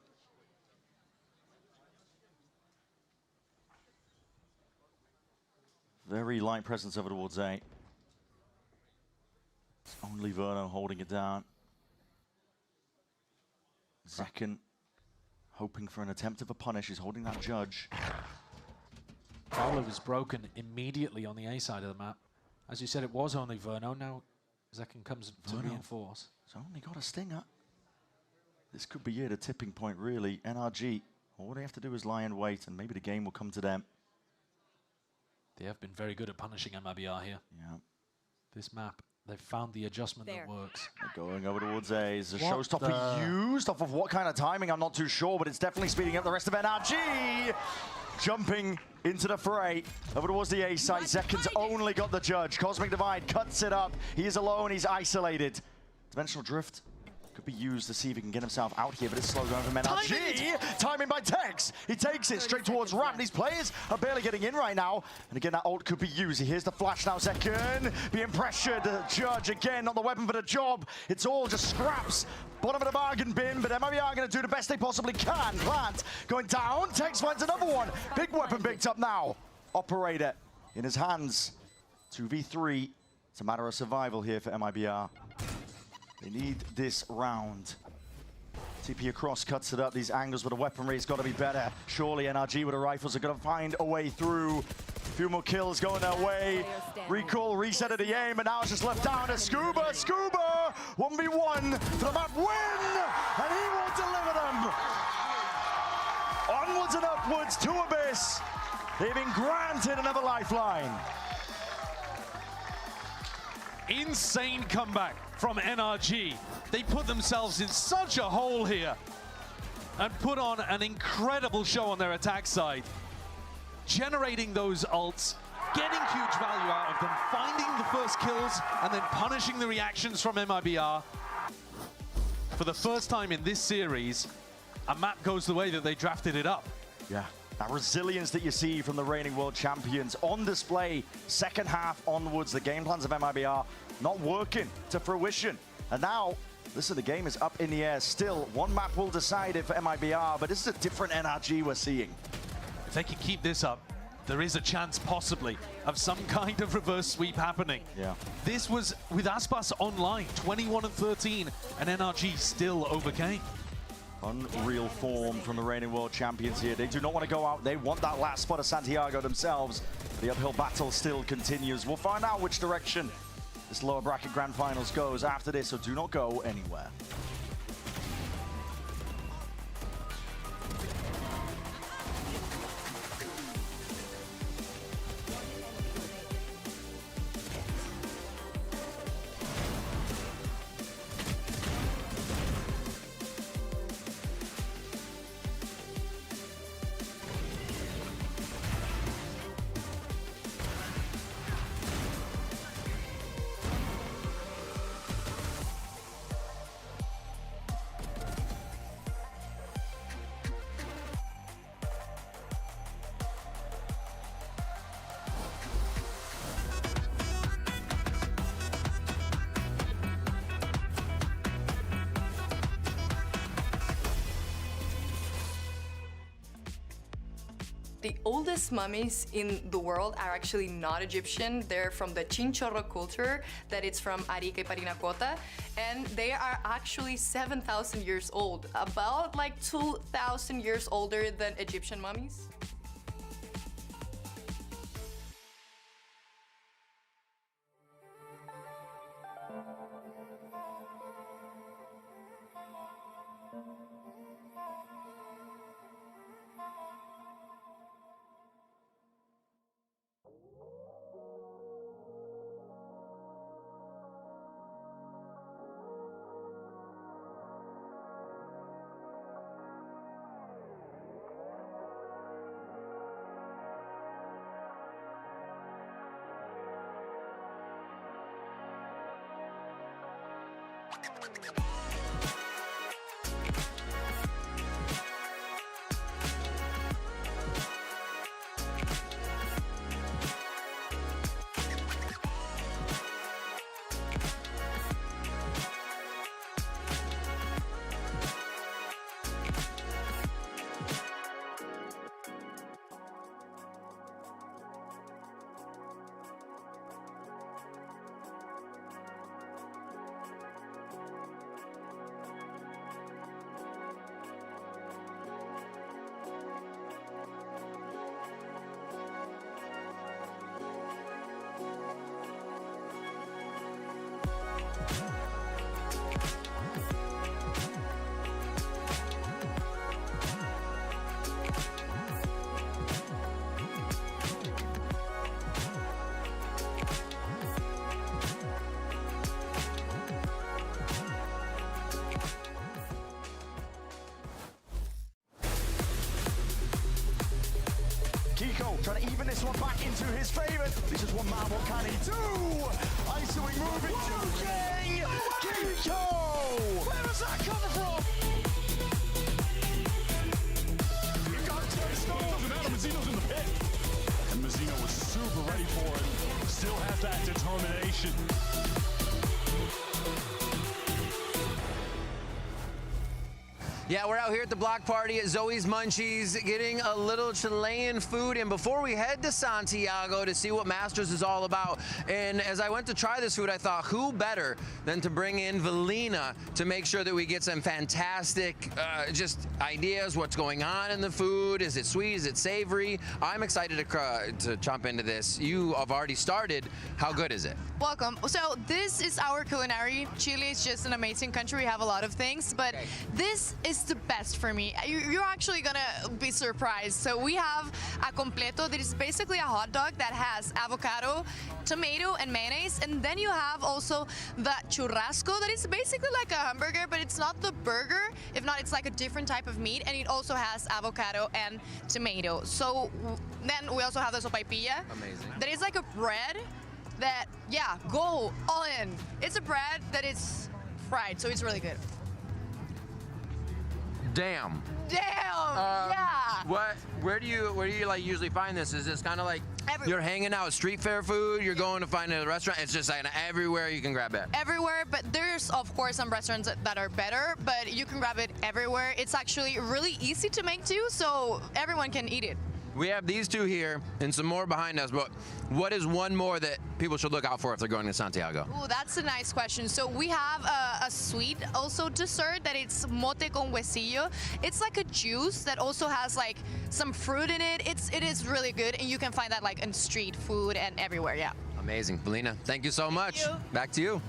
Very light presence over towards A. It's only Verno holding it down. Zekken hoping for an attempt of a punish. He's holding that judge. Fowler was broken immediately on the A side of the map. As you said, it was only Verno. Now Zekken comes to reinforce. He's only got a stinger. This could be it, a tipping point, really. NRG, all they have to do is lie in wait, and maybe the game will come to them. They have been very good at punishing MIBR here. Yeah. This map, they've found the adjustment that works. They're going over towards A. Is the showstopper used? Off of what kind of timing, I'm not too sure, but it's definitely speeding up the rest of NRG. Jumping into the fray. Over towards the A side. Zekken's only got the judge. Cosmic Divide cuts it up. He is alone. He's isolated. Dimensional Drift could be used to see if he can get himself out here, but it's slow going from NRG. Timing by Tex. He takes it straight towards Ramp. These players are barely getting in right now. And again, that ult could be used. Here's the flash now. Zekken being pressured. The judge again, not the weapon for the job. It's all just scraps. Bottom of the bargain bin, but MIBR are going to do the best they possibly can. Plant going down. Tex finds another one. Big weapon picked up now. Operator in his hands. 2v3. It's a matter of survival here for MIBR. They need this round. TP across, cuts it up. These angles with the weaponry's got to be better. Surely NRG with the rifles are going to find a way through. A few more kills going their way. Recall, reset of the aim, and now it's just left down to Scuba. Scuba, 1v1 for the map win, and he will deliver them. Onwards and upwards to Abyss. They've been granted another lifeline. Insane comeback from NRG. They put themselves in such a hole here and put on an incredible show on their attack side. Generating those ults, getting huge value out of them, finding the first kills, and then punishing the reactions from MIBR. For the first time in this series, a map goes the way that they drafted it up. Yeah. That resilience that you see from the reigning world champions on display, second half onwards, the game plans of MIBR not working to fruition. And now, listen, the game is up in the air still. One map will decide it for MIBR, but this is a different NRG we're seeing. If they can keep this up, there is a chance possibly of some kind of reverse sweep happening. Yeah. This was with Aspas online, 21 and 13, and NRG still overcame. Unreal form from the reigning world champions here. They do not want to go out. They want that last spot of Santiago themselves. The uphill battle still continues. We'll find out which direction this lower bracket grand finals goes after this, so do not go anywhere. The oldest mummies in the world are actually not Egyptian. They're from the Chinchorro culture, that it's from Arica y Parinacota, and they are actually 7,000 years old, about like 2,000 years older than Egyptian mummies. Trying to even this one back into his favour. This is one man, what can he do? Isoing moving, joking! Kiko! Where was that coming from? He got 10 stones, and now Mazzino's in the pit. And Mazzino was super ready for it. Still has that determination. Yeah, we're out here at the block party at Zoe's Munchies getting a little Chilean food. And before we head to Santiago to see what Masters is all about, and as I went to try this food, I thought, who better than to bring in Valina to make sure that we get some fantastic just ideas, what's going on in the food. Is it sweet? Is it savory? I'm excited to jump into this. You have already started. How good is it? Welcome. So this is our culinary. Chile is just an amazing country. We have a lot of things, but this is the best for me. You're actually gonna be surprised. So we have a completo that is basically a hot dog that has avocado, tomato, and mayonnaise. And then you have also the churrasco that is basically like a hamburger, but it's not the burger. If not, it's like a different type of meat. And it also has avocado and tomato. So then we also have the sopaipilla. Amazing. That is like a bread that, yeah, go all in. It's a bread that is fried, so it's really good. Damn. Yeah. Where do you like usually find this? Is this kind of like Everywhere. You're hanging out street fair food, you're going to find it at a restaurant, it's just like everywhere you can grab it? Everywhere, but there's of course some restaurants that are better, but you can grab it everywhere. It's actually really easy to make too, so everyone can eat it. We have these two here and some more behind us, but what is one more that people should look out for if they're going to Santiago? Oh, that's a nice question. So we have a sweet also dessert that it's mote con huesillo. It's like a juice that also has like some fruit in it. It is really good, and you can find that like in street food and everywhere, yeah. Amazing. Valina, thank you so much. Back to you.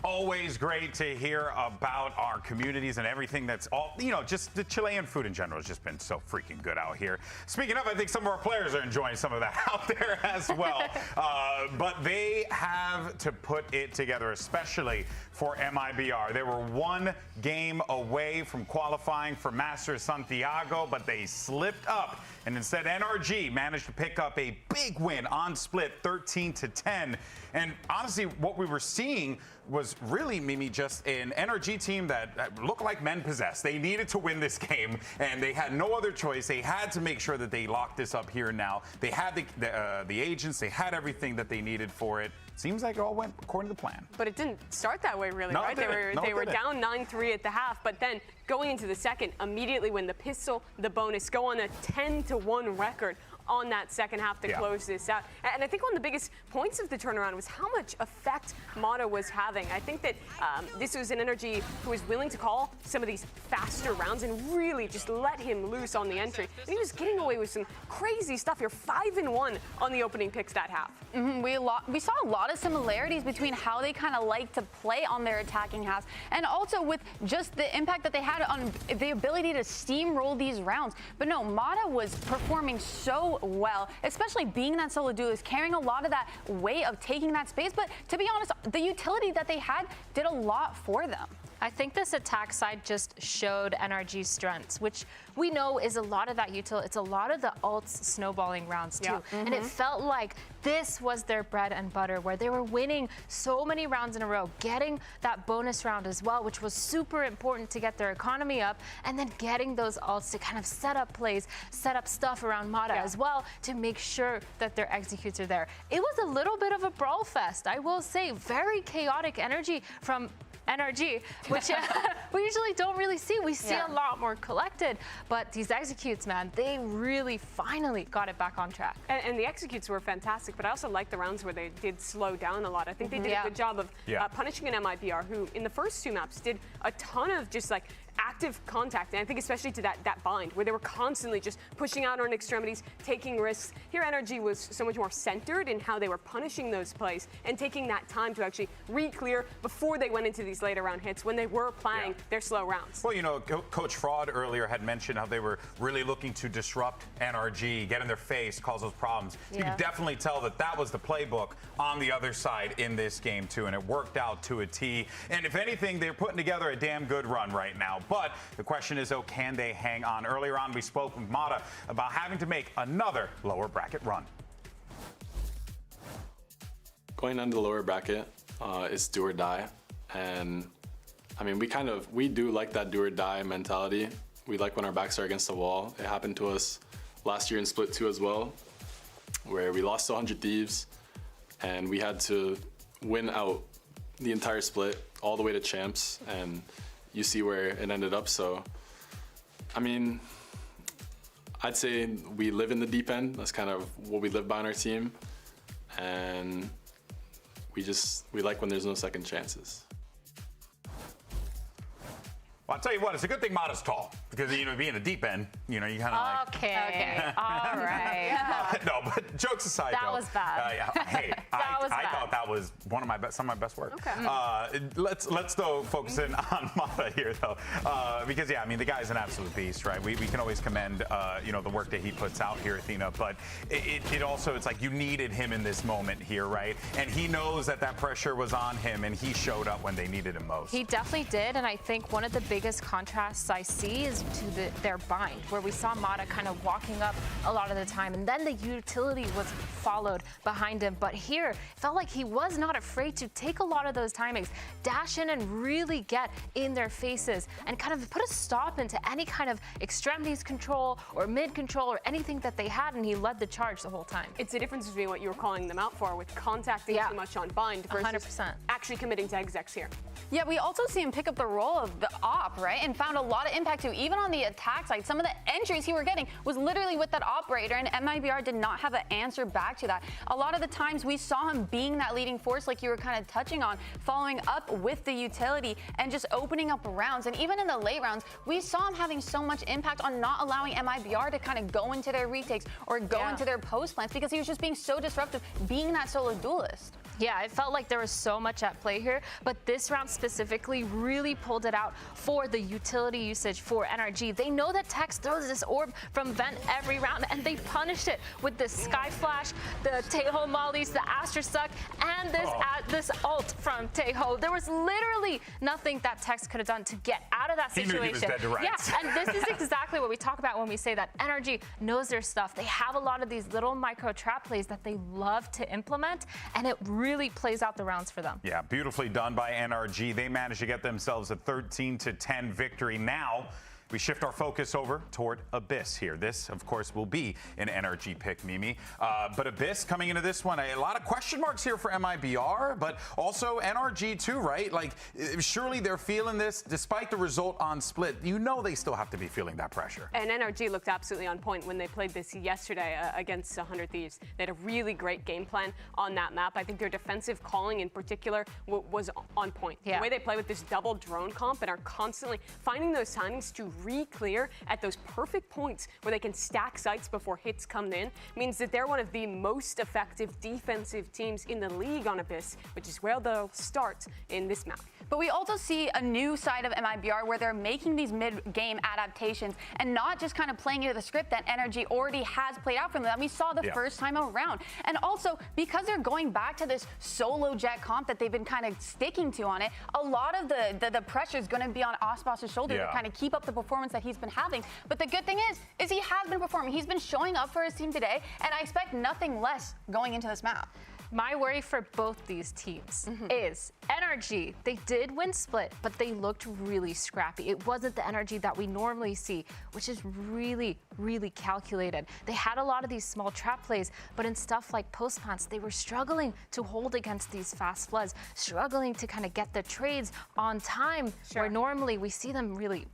Always great to hear about our communities and everything that's all, just the Chilean food in general has just been so freaking good out here. Speaking of, I think some of our players are enjoying some of that out there as well. But they have to put it together, especially for MIBR. They were one game away from qualifying for Masters Santiago, but they slipped up. And instead, NRG managed to pick up a big win on split, 13-10. And honestly, what we were seeing was really, Mimi, just an NRG team that looked like men possessed. They needed to win this game, and they had no other choice. They had to make sure that they locked this up here and now. They had the agents. They had everything that they needed for it. seems like it all went according to the plan. But it didn't start that way, really, No, right? it didn't. They were down 9-3 at the half, but then going into the second, immediately when the pistol, the bonus, go on a 10-1 record on that second half to close this out. And I think one of the biggest points of the turnaround was how much effect Mata was having. I think that this was an NRG who was willing to call some of these faster rounds and really just let him loose on the entry. And he was getting away with some crazy stuff here. 5-1 on the opening picks that half. We saw a lot of similarities between how they kind of like to play on their attacking halves and also with just the impact that they had on the ability to steamroll these rounds. But no, Mata was performing so well, especially being that solo duelist, carrying a lot of that weight of taking that space. But to be honest, the utility that they had did a lot for them. I think this attack side just showed NRG's strengths, which we know is a lot of that utility. It's a lot of the ults snowballing rounds too. And it felt like this was their bread and butter, where they were winning so many rounds in a row, getting that bonus round as well, which was super important to get their economy up, and then getting those ults to kind of set up plays, set up stuff around Mata as well to make sure that their executes are there. It was a little bit of a brawl fest, I will say. Very chaotic energy from NRG, which we usually don't really see. We see a lot more collected, but these executes, man, they really finally got it back on track. And the executes were fantastic, but I also liked the rounds where they did slow down a lot. I think they did a good job of punishing an MIBR who, in the first two maps, did a ton of just like active contact, and I think especially to that bind, where they were constantly just pushing out on extremities, taking risks. Here, NRG was so much more centered in how they were punishing those plays and taking that time to actually re-clear before they went into these later round hits when they were playing their slow rounds. Well, you know, Coach Fraud earlier had mentioned how they were really looking to disrupt NRG, get in their face, cause those problems. You could definitely tell that that was the playbook on the other side in this game, too, and it worked out to a T. And if anything, they're putting together a damn good run right now. But the question is, though, can they hang on? Earlier on, we spoke with Mata about having to make another lower bracket run. Going on the lower bracket is do or die. And I mean, we do like that do or die mentality. We like when our backs are against the wall. It happened to us last year in Split 2 as well, where we lost to 100 Thieves and we had to win out the entire split all the way to champs, and you see where it ended up. So, I mean, I'd say we live in the deep end. That's kind of what we live by on our team. And we like when there's no second chances. Well, I'll tell you what, it's a good thing Mata's tall, because, you know, being a deep end, you know, you kind of like... Okay, all right. No, but jokes aside, That was bad. Hey, I thought that was some of my best work. Okay. Let's though focus in on Mata here, though, because, yeah, I mean, the guy's an absolute beast, right? We can always commend, you know, the work that he puts out here, Athena, but it also, it's like you needed him in this moment here, right? And he knows that pressure was on him, and he showed up when they needed him most. He definitely did, and I think one of the biggest contrasts I see is to their bind, where we saw Mata kind of walking up a lot of the time, and then the utility was followed behind him. But here, it felt like he was not afraid to take a lot of those timings, dash in and really get in their faces, and kind of put a stop into any kind of extremities control or mid control or anything that they had, and he led the charge the whole time. It's the difference between what you were calling them out for with contacting too much on bind versus 100%. actually committing to execs here. Yeah, we also see him pick up the role of the op, right? And found a lot of impact too, even on the attack side. Some of the entries he were getting was literally with that operator, and MIBR did not have an answer back to that. A lot of the times we saw him being that leading force, like you were kind of touching on, following up with the utility and just opening up rounds. And even in the late rounds, we saw him having so much impact on not allowing MIBR to kind of go into their retakes or go into their post plants, because he was just being so disruptive, being that solo duelist. Yeah, it felt like there was so much at play here, but this round specifically really pulled it out for the utility usage for NRG. They know that Tex throws this orb from vent every round, and they punished it with the Sky Flash, the Taeho mollies, the Astra Suck, and this ult from Taeho. There was literally nothing that Tex could have done to get out of that situation. He knew he was dead to rights. Yeah, and this is exactly what we talk about when we say that NRG knows their stuff. They have a lot of these little micro trap plays that they love to implement, and it really plays out the rounds for them. Yeah, beautifully done by NRG. They managed to get themselves a 13-10 victory. Now, We shift our focus over toward Abyss here. This, of course, will be an NRG pick, Mimi. But Abyss coming into this one, a lot of question marks here for MIBR, but also NRG too, right? Like, surely they're feeling this despite the result on Split. You know they still have to be feeling that pressure. And NRG looked absolutely on point when they played this yesterday against 100 Thieves. They had a really great game plan on that map. I think their defensive calling in particular was on point. Yeah. The way they play with this double drone comp and are constantly finding those timings to re-clear at those perfect points where they can stack sites before hits come in means that they're one of the most effective defensive teams in the league on Abyss, which is where they'll start in this map. But we also see a new side of MIBR where they're making these mid-game adaptations and not just kind of playing into the script that NRG already has played out for them that we saw the first time around. And also, because they're going back to this solo jet comp that they've been kind of sticking to on it, a lot of the pressure is going to be on Osbos's shoulder to kind of keep up the performance that he's been having. But the good thing is he has been performing. He's been showing up for his team today, and I expect nothing less going into this map. My worry for both these teams is NRG. They did win Split, but they looked really scrappy. It wasn't the energy that we normally see, which is really, really calculated. They had a lot of these small trap plays, but in stuff like post plants, they were struggling to hold against these fast floods, struggling to kind of get the trades on time, where normally we see them really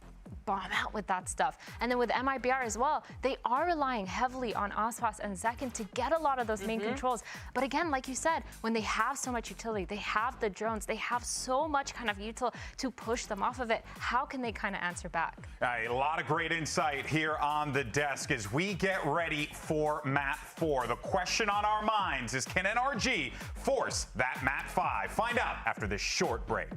bomb out with that stuff. And then with MIBR as well, they are relying heavily on Ospas and Zekin to get a lot of those main controls. But again, like you said, when they have so much utility, they have the drones, they have so much kind of util to push them off of it, how can they kind of answer back? A lot of great insight here on the desk as we get ready for map 4. The question on our minds is, can NRG force that map 5? Find out after this short break.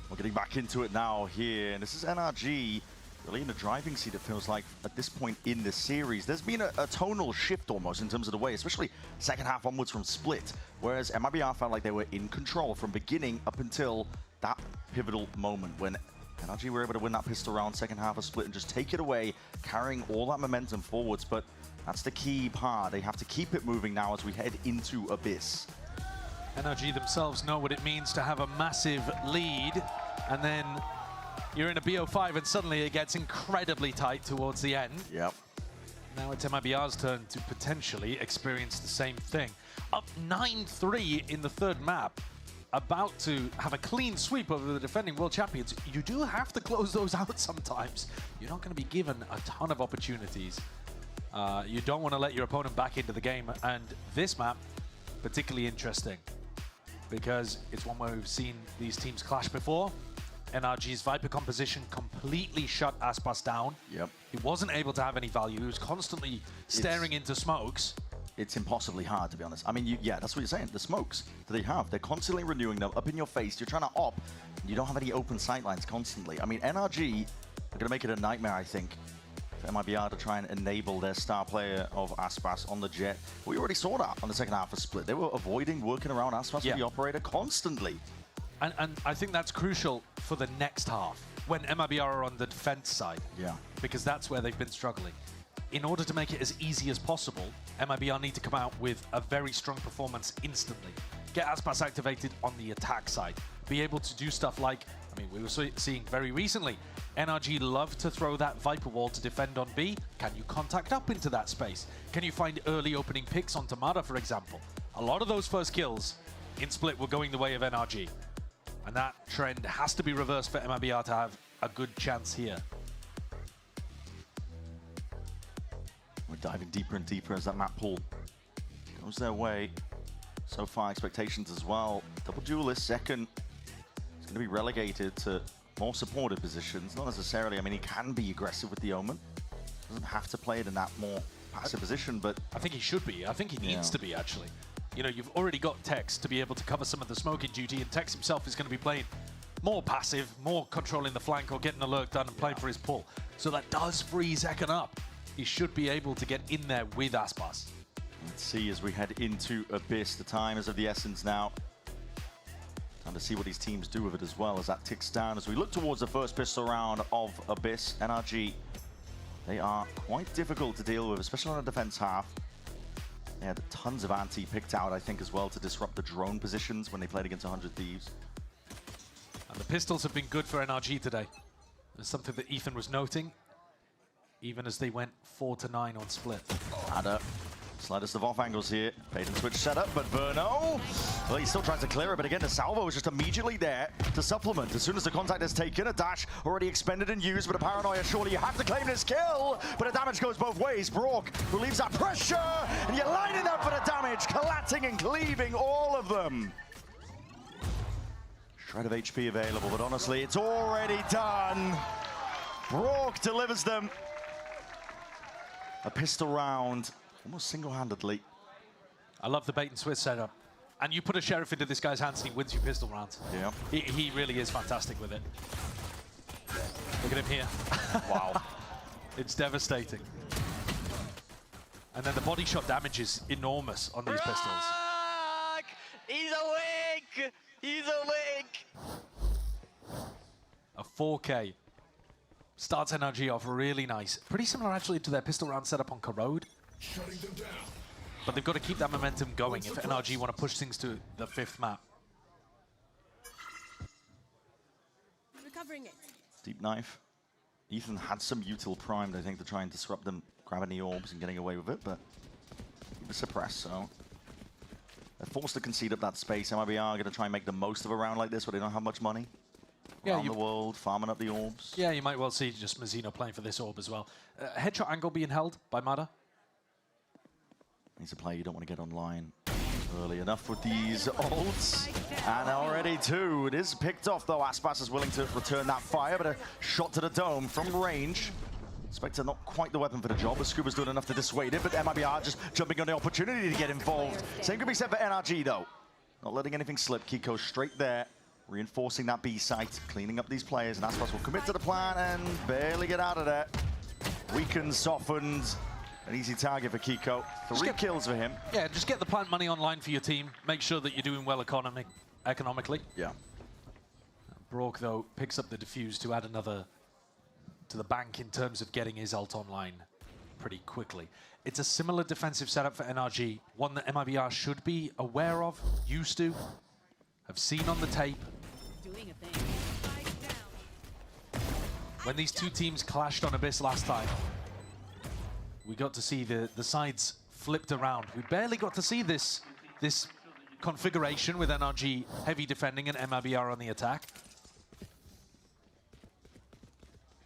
We're getting back into it now here, and this is NRG really in the driving seat, it feels like, at this point in the series. There's been a tonal shift almost in terms of the way, especially second half onwards from Split, whereas MIBR felt like they were in control from beginning up until that pivotal moment when NRG were able to win that pistol round second half of Split and just take it away, carrying all that momentum forwards. But that's the key part. They have to keep it moving now as we head into Abyss. NRG themselves know what it means to have a massive lead, and then you're in a BO5 and suddenly it gets incredibly tight towards the end. Yep. Now it's MIBR's turn to potentially experience the same thing. Up 9-3 in the third map, about to have a clean sweep over the defending world champions. You do have to close those out sometimes. You're not going to be given a ton of opportunities. You don't want to let your opponent back into the game, and this map, particularly interesting, because it's one where we've seen these teams clash before. NRG's Viper composition completely shut Aspas down. Yep. He wasn't able to have any value. He was constantly staring into smokes. It's impossibly hard, to be honest. I mean, yeah, that's what you're saying. The smokes that they have, they're constantly renewing them up in your face. You're trying to op, and you don't have any open sight lines constantly. I mean, NRG are going to make it a nightmare, I think, for MIBR to try and enable their star player of Aspas on the jet. We already saw that on the second half of Split. They were avoiding working around Aspas with the operator constantly. And I think that's crucial for the next half, when MIBR are on the defense side. Yeah. Because that's where they've been struggling. In order to make it as easy as possible, MIBR need to come out with a very strong performance instantly. Get Aspas activated on the attack side. Be able to do stuff like, I mean, we were seeing very recently, NRG love to throw that Viper wall to defend on B. Can you contact up into that space? Can you find early opening picks on Tamada, for example? A lot of those first kills in Split were going the way of NRG. And that trend has to be reversed for MIBR to have a good chance here. We're diving deeper and deeper as that map pool goes their way. So far, expectations as well. Double duelist second is going to be relegated to more supportive positions. Not necessarily, I mean, he can be aggressive with the Omen. Doesn't have to play it in that more passive position, but... I think he should be. I think he needs to be, actually. You know, you've already got Tex to be able to cover some of the smoking duty, and Tex himself is going to be playing more passive, more controlling the flank or getting the lurk done and playing for his pull. So that does free Zekken up. He should be able to get in there with Aspas. Let's see as we head into Abyss. The time is of the essence now. Time to see what these teams do with it as well as that ticks down. As we look towards the first pistol round of Abyss, NRG, they are quite difficult to deal with, especially on the defense half. They had tons of anti picked out, I think, as well to disrupt the drone positions when they played against 100 Thieves. And the pistols have been good for NRG today. It's something that Ethan was noting, even as they went 4-9 on split. Ada, slightest of off angles here. Bait and switch setup, but Verno, well, he still tries to clear it, but again, the salvo is just immediately there to supplement. As soon as the contact is taken, a dash already expended and used, but a paranoia, surely you have to claim this kill, but the damage goes both ways. Brock relieves that pressure, and you're lining up for the damage, collecting and cleaving all of them. Shred of HP available, but honestly, it's already done. Brock delivers them. A pistol round, almost single-handedly. I love the bait and switch setup. And you put a sheriff into this guy's hands and he wins you pistol rounds. Yeah. He really is fantastic with it. Look at him here. Wow. It's devastating. And then the body shot damage is enormous on these pistols. He's awake! He's awake! A 4K. Starts NRG off really nice. Pretty similar actually to their pistol round setup on Corrode. Shutting them down. But they've got to keep that momentum going if NRG want to push things to the 5th map. Recovering it. Deep knife. Ethan had some util primed, I think, to try and disrupt them, grabbing the orbs and getting away with it, but he was suppressed, so they're forced to concede up that space. MIBR are going to try and make the most of a round like this where they don't have much money. Around the world, farming up the orbs. Yeah, you might well see just Mazzino playing for this orb as well. Headshot angle being held by Mada. He's a player you don't want to get online early enough with these ults. And already two. It is picked off though. Aspas is willing to return that fire, but a shot to the dome from range. Spectre not quite the weapon for the job, but Scuba's doing enough to dissuade it, but MIBR just jumping on the opportunity to get involved. Same could be said for NRG though. Not letting anything slip. Kiko straight there, reinforcing that B site, cleaning up these players, and Aspas will commit to the plan and barely get out of there. Weakened, softened. An easy target for Kiko. 3 kills for him. Yeah, just get the plant money online for your team. Make sure that you're doing well economically. Yeah. Brock, though, picks up the defuse to add another to the bank in terms of getting his ult online pretty quickly. It's a similar defensive setup for NRG, one that MIBR should be aware of, used to, have seen on the tape. Doing a thing. When these two teams clashed on Abyss last time, we got to see the sides flipped around. We barely got to see this configuration with NRG heavy defending and MIBR on the attack.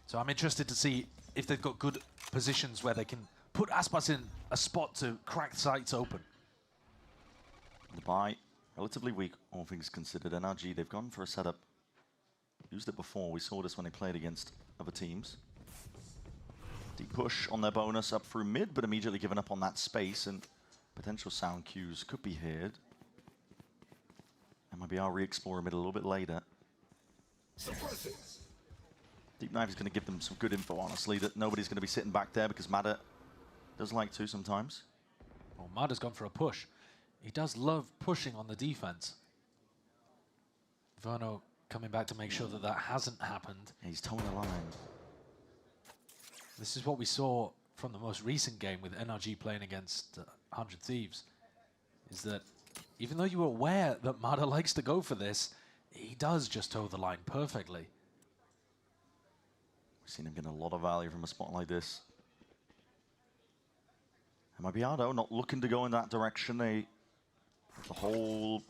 So I'm interested to see if they've got good positions where they can put Aspas in a spot to crack sites open. The buy, relatively weak, all things considered. NRG, they've gone for a setup. Used it before. We saw this when they played against other teams. Deep push on their bonus up through mid, but immediately given up on that space, and potential sound cues could be heard. MIBR re-explore mid a little bit later. Deep Knife is going to give them some good info, honestly, that nobody's going to be sitting back there because Mada does like to sometimes. Well, Mada's gone for a push. He does love pushing on the defense. Verno coming back to make sure that that hasn't happened. He's towing the line. This is what we saw from the most recent game with NRG playing against 100 Thieves, is that even though you were aware that Mada likes to go for this, he does just toe the line perfectly. We've seen him get a lot of value from a spot like this. MIBR, though, not looking to go in that direction. The whole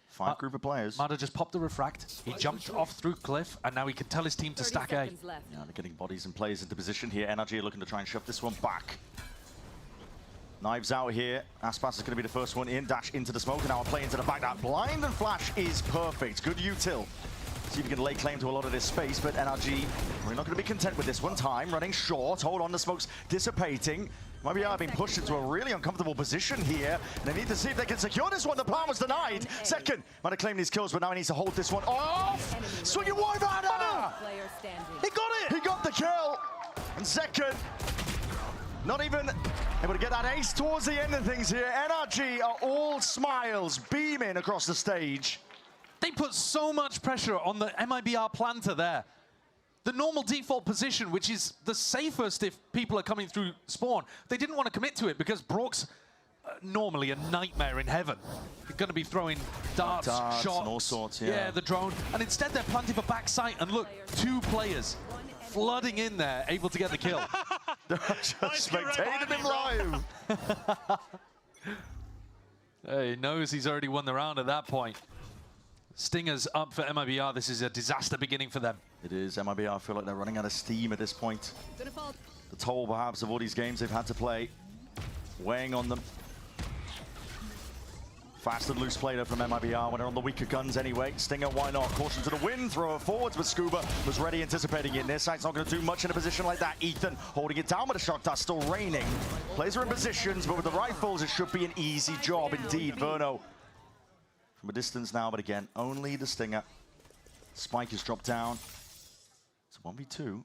5 group of players. Mada just popped the refract. He jumped off through cliff, and now he can tell his team to stack A. Yeah, they're getting bodies and players into position here. NRG are looking to try and shove this one back. Knives out here. Aspas is going to be the first one in. Dash into the smoke, and now a play into the back. That blind and flash is perfect. Good util See if he can lay claim to a lot of this space, but NRG, we're not going to be content with this one. Time running short. Hold on, the smoke's dissipating. MIBR being pushed into a really uncomfortable position here. And they need to see if they can secure this one. The plan was denied. Second might have claimed these kills, but now he needs to hold this one off. Swinging wide banner! He got it! He got the kill. And Second, not even able to get that ace towards the end of things here. NRG are all smiles beaming across the stage. They put so much pressure on the MIBR planter there. The normal default position, which is the safest if people are coming through spawn, they didn't want to commit to it because Brook's normally a nightmare in heaven. They're going to be throwing darts, shots, and all sorts, yeah. The drone. And instead they're planting for backside, and look, 2 players flooding in there, able to get the kill. They're just spectating him live. He knows he's already won the round at that point. Stingers up for MIBR. This is a disaster beginning for them. It is. MIBR feel like they're running out of steam at this point. The toll, perhaps, of all these games they've had to play, weighing on them. Fast and loose play there from MIBR when they're on the weaker guns anyway. Stinger, why not? Caution to the wind, throw it forwards, but Scuba was ready, anticipating it. This side's not going to do much in a position like that. Ethan holding it down, but the shot dust still raining. Players are in positions, but with the rifles, it should be an easy job indeed. Verno from a distance now, but again, only the Stinger. Spike is dropped down. It's a 1v2.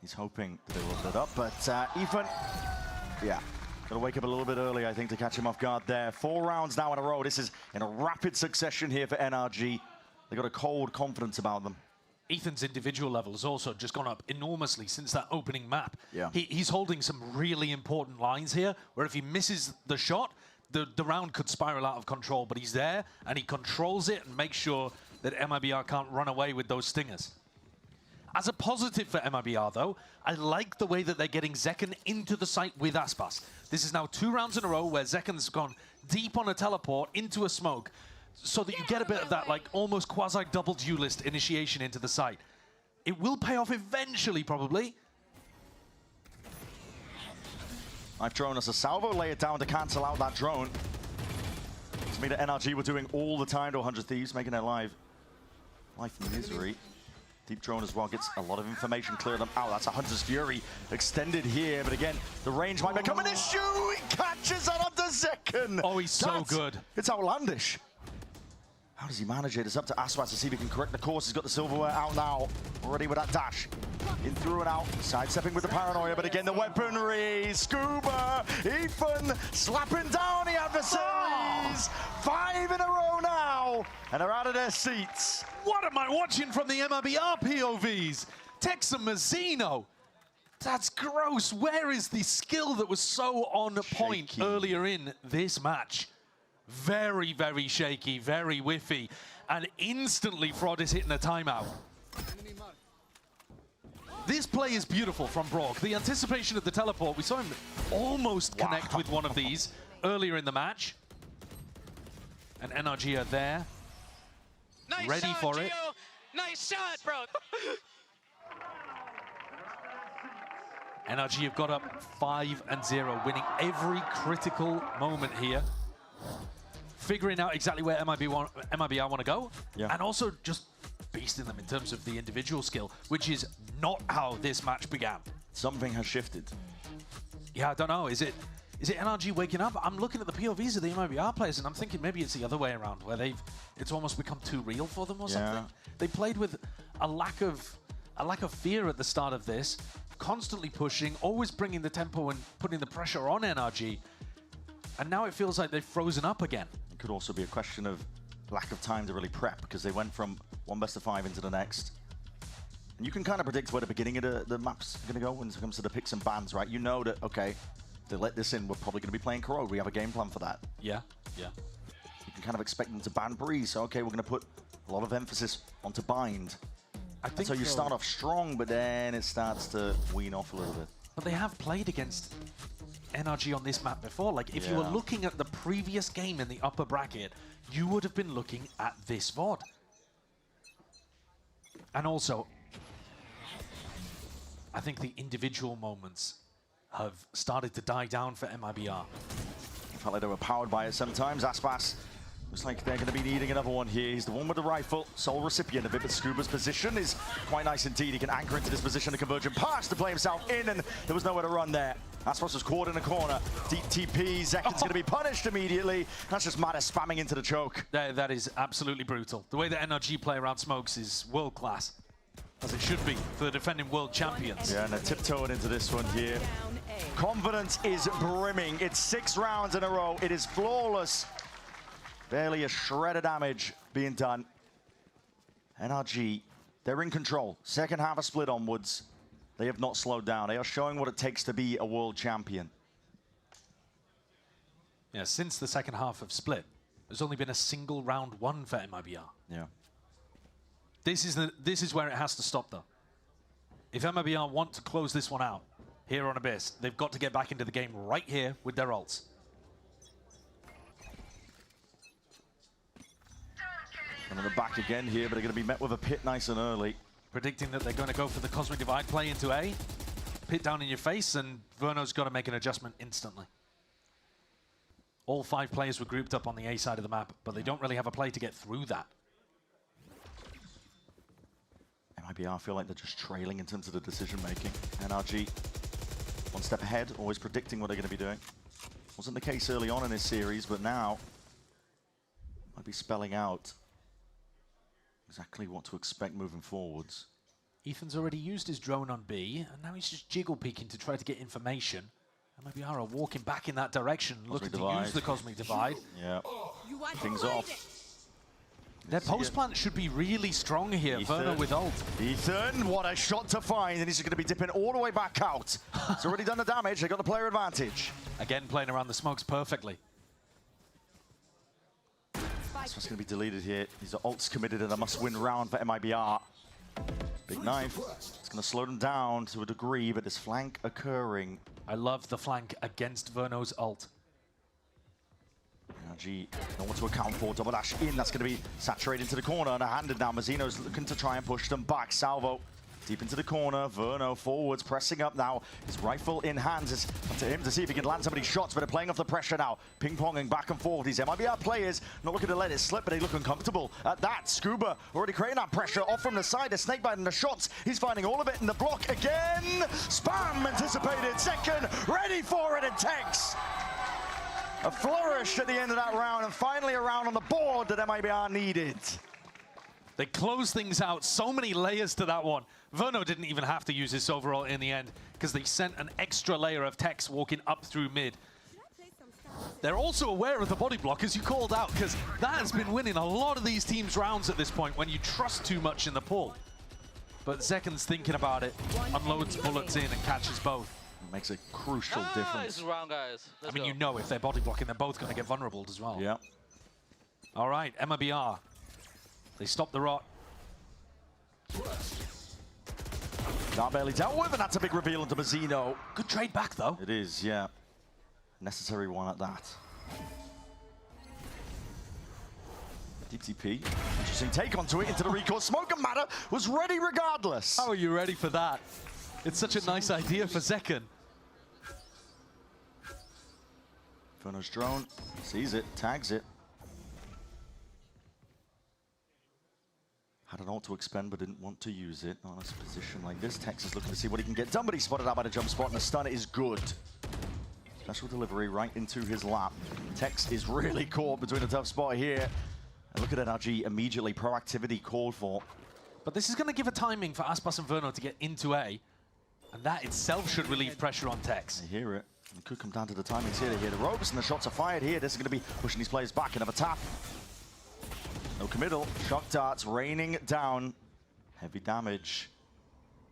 He's hoping that they will put it up, but Ethan, yeah. Got to wake up a little bit early, I think, to catch him off guard there. 4 rounds now in a row. This is in a rapid succession here for NRG. They got a cold confidence about them. Ethan's individual level has also just gone up enormously since that opening map. Yeah. He's holding some really important lines here, where if he misses the shot, the round could spiral out of control, but he's there, and he controls it and makes sure that MIBR can't run away with those stingers. As a positive for MIBR, though, I like the way that they're getting Zekken into the site with Aspas. This is now 2 rounds in a row where Zekken's gone deep on a teleport into a smoke, so that you get a bit of that, like, almost quasi-double duelist initiation into the site. It will pay off eventually, probably. I've thrown us a salvo, lay it down to cancel out that drone. To me, the NRG were doing all the time to 100 Thieves, making their life misery. Deep drone as well gets a lot of information, clear them out. That's a Hunter's Fury extended here, but again, the range might become an issue. He catches that onto Zekken. Oh, he's so good. It's outlandish. How does he manage it? It's up to Aspas to see if he can correct the course. He's got the silverware out now, already with that dash. In through and out, sidestepping with the paranoia, but again, the weaponry. Scuba, Ethan slapping down the adversaries. 5 in a row now, and they're out of their seats. What am I watching from the MIBR POVs? Tex and Mazzino. That's gross. Where is the skill that was so on point earlier in this match? Very, very shaky, very whiffy, and instantly Fraud is hitting a timeout. This play is beautiful from Brock. The anticipation of the teleport, we saw him almost connect with one of these earlier in the match. And NRG are there, Nice ready shot, for Gio. it. Nice shot, bro. NRG have got up 5-0, winning every critical moment here. Figuring out exactly where MIBR want to go, and also just beasting them in terms of the individual skill, which is not how this match began. Something has shifted. Yeah, I don't know. Is it NRG waking up? I'm looking at the POVs of the MIBR players, and I'm thinking maybe it's the other way around, where it's almost become too real for them or something. They played with a lack of fear at the start of this, constantly pushing, always bringing the tempo and putting the pressure on NRG. And now it feels like they've frozen up again. It could also be a question of lack of time to really prep, because they went from 1 best of 5 into the next. And you can kind of predict where the beginning of the map's going to go when it comes to the picks and bans, right? You know that, okay, if they let this in, we're probably going to be playing Corrode. We have a game plan for that. Yeah. You can kind of expect them to ban Breeze. So, okay, we're going to put a lot of emphasis onto Bind. I think so you start off strong, but then it starts to wean off a little bit. But they have played against NRG on this map before. Like, if you were looking at the previous game in the upper bracket, you would have been looking at this VOD. And also, I think the individual moments have started to die down for MIBR. I felt like they were powered by it sometimes. Aspas Looks like they're going to be needing another one here. He's the one with the rifle, sole recipient of it, but Scuba's position is quite nice indeed. He can anchor into this position, a convergent pass to play himself in, and there was nowhere to run there. Aspas was caught in a corner. Deep TP, Zekin's going to be punished immediately. That's just Mada spamming into the choke. That is absolutely brutal. The way that NRG play around smokes is world class, as it should be for the defending world champions. Yeah, and they're tiptoeing into this one here. Confidence is brimming. It's 6 rounds in a row. It is flawless. Barely a shred of damage being done. NRG, they're in control. Second half of split onwards. They have not slowed down. They are showing what it takes to be a world champion. Yeah, since the second half of split, there's only been a single round won for MIBR. Yeah. This is where it has to stop, though. If MIBR want to close this one out here on Abyss, they've got to get back into the game right here with their ults. And on the back again here, but they're going to be met with a pit nice and early. Predicting that they're going to go for the Cosmic Divide play into A. Pit down in your face, and Verno's got to make an adjustment instantly. All 5 players were grouped up on the A side of the map, but they don't really have a play to get through that. MIBR feel like they're just trailing in terms of the decision-making. NRG, one step ahead, always predicting what they're going to be doing. Wasn't the case early on in this series, but now might be spelling out exactly what to expect moving forwards. Ethan's already used his drone on B, and now he's just jiggle peeking to try to get information. MIBR are walking back in that direction, looking to use the Cosmic Divide. Yeah, things off. Their post plant should be really strong here. Verno with ult. Ethan, what a shot to find, and he's going to be dipping all the way back out. He's already done the damage. They got the player advantage. Again, playing around the smokes perfectly. That's what's going to be deleted here. These are ults committed in a must-win round for MIBR. Big knife. It's going to slow them down to a degree, but this flank occurring. I love the flank against Verno's ult. NRG don't want to account for. Double dash in. That's going to be saturated into the corner and handed now. Mazzino's looking to try and push them back. Salvo deep into the corner. Verno forwards, pressing up now. His rifle in hands. It's up to him to see if he can land some of these shots, but they're playing off the pressure now. Ping-ponging back and forth. These MIBR players not looking to let it slip, but they look uncomfortable at that. Scuba already creating that pressure off from the side. The snakebiting the shots. He's finding all of it in the block again. Spam anticipated. Second, ready for it, and Tex. A flourish at the end of that round, and finally a round on the board that MIBR needed. They closed things out. So many layers to that one. Verno didn't even have to use his overall in the end because they sent an extra layer of Tex walking up through mid. They're also aware of the body block, as you called out, because that has been winning a lot of these teams' rounds at this point when you trust too much in the pull. But Zekin's thinking about it, unloads bullets in and catches both. Makes a crucial difference. Nice round, guys. I mean, you know if they're body blocking, they're both going to get vulnerable as well. Yeah. All right, MIBR. They stop the rot. Not barely dealt with, and that's a big reveal into Mazzino. Good trade back, though. It is, yeah. Necessary one at that. Deep TP. Interesting take onto it, into the recourse. Smoke and Matter was ready regardless. How are you ready for that? It's such a nice idea for Zekin. Verno's drone sees it, tags it. Had an ult to expend, but didn't want to use it. On a position like this, Tex is looking to see what he can get done, but he's spotted out by the jump spot, and the stun is good. Special delivery right into his lap. Tex is really caught between a tough spot here. And look at NRG immediately, proactivity called for. But this is going to give a timing for Aspas and Verno to get into A, and that itself should relieve pressure on Tex. They hear it. It could come down to the timings here. They hear the ropes, and the shots are fired here. This is going to be pushing these players back. Another tap. No committal. Shock darts raining down. Heavy damage.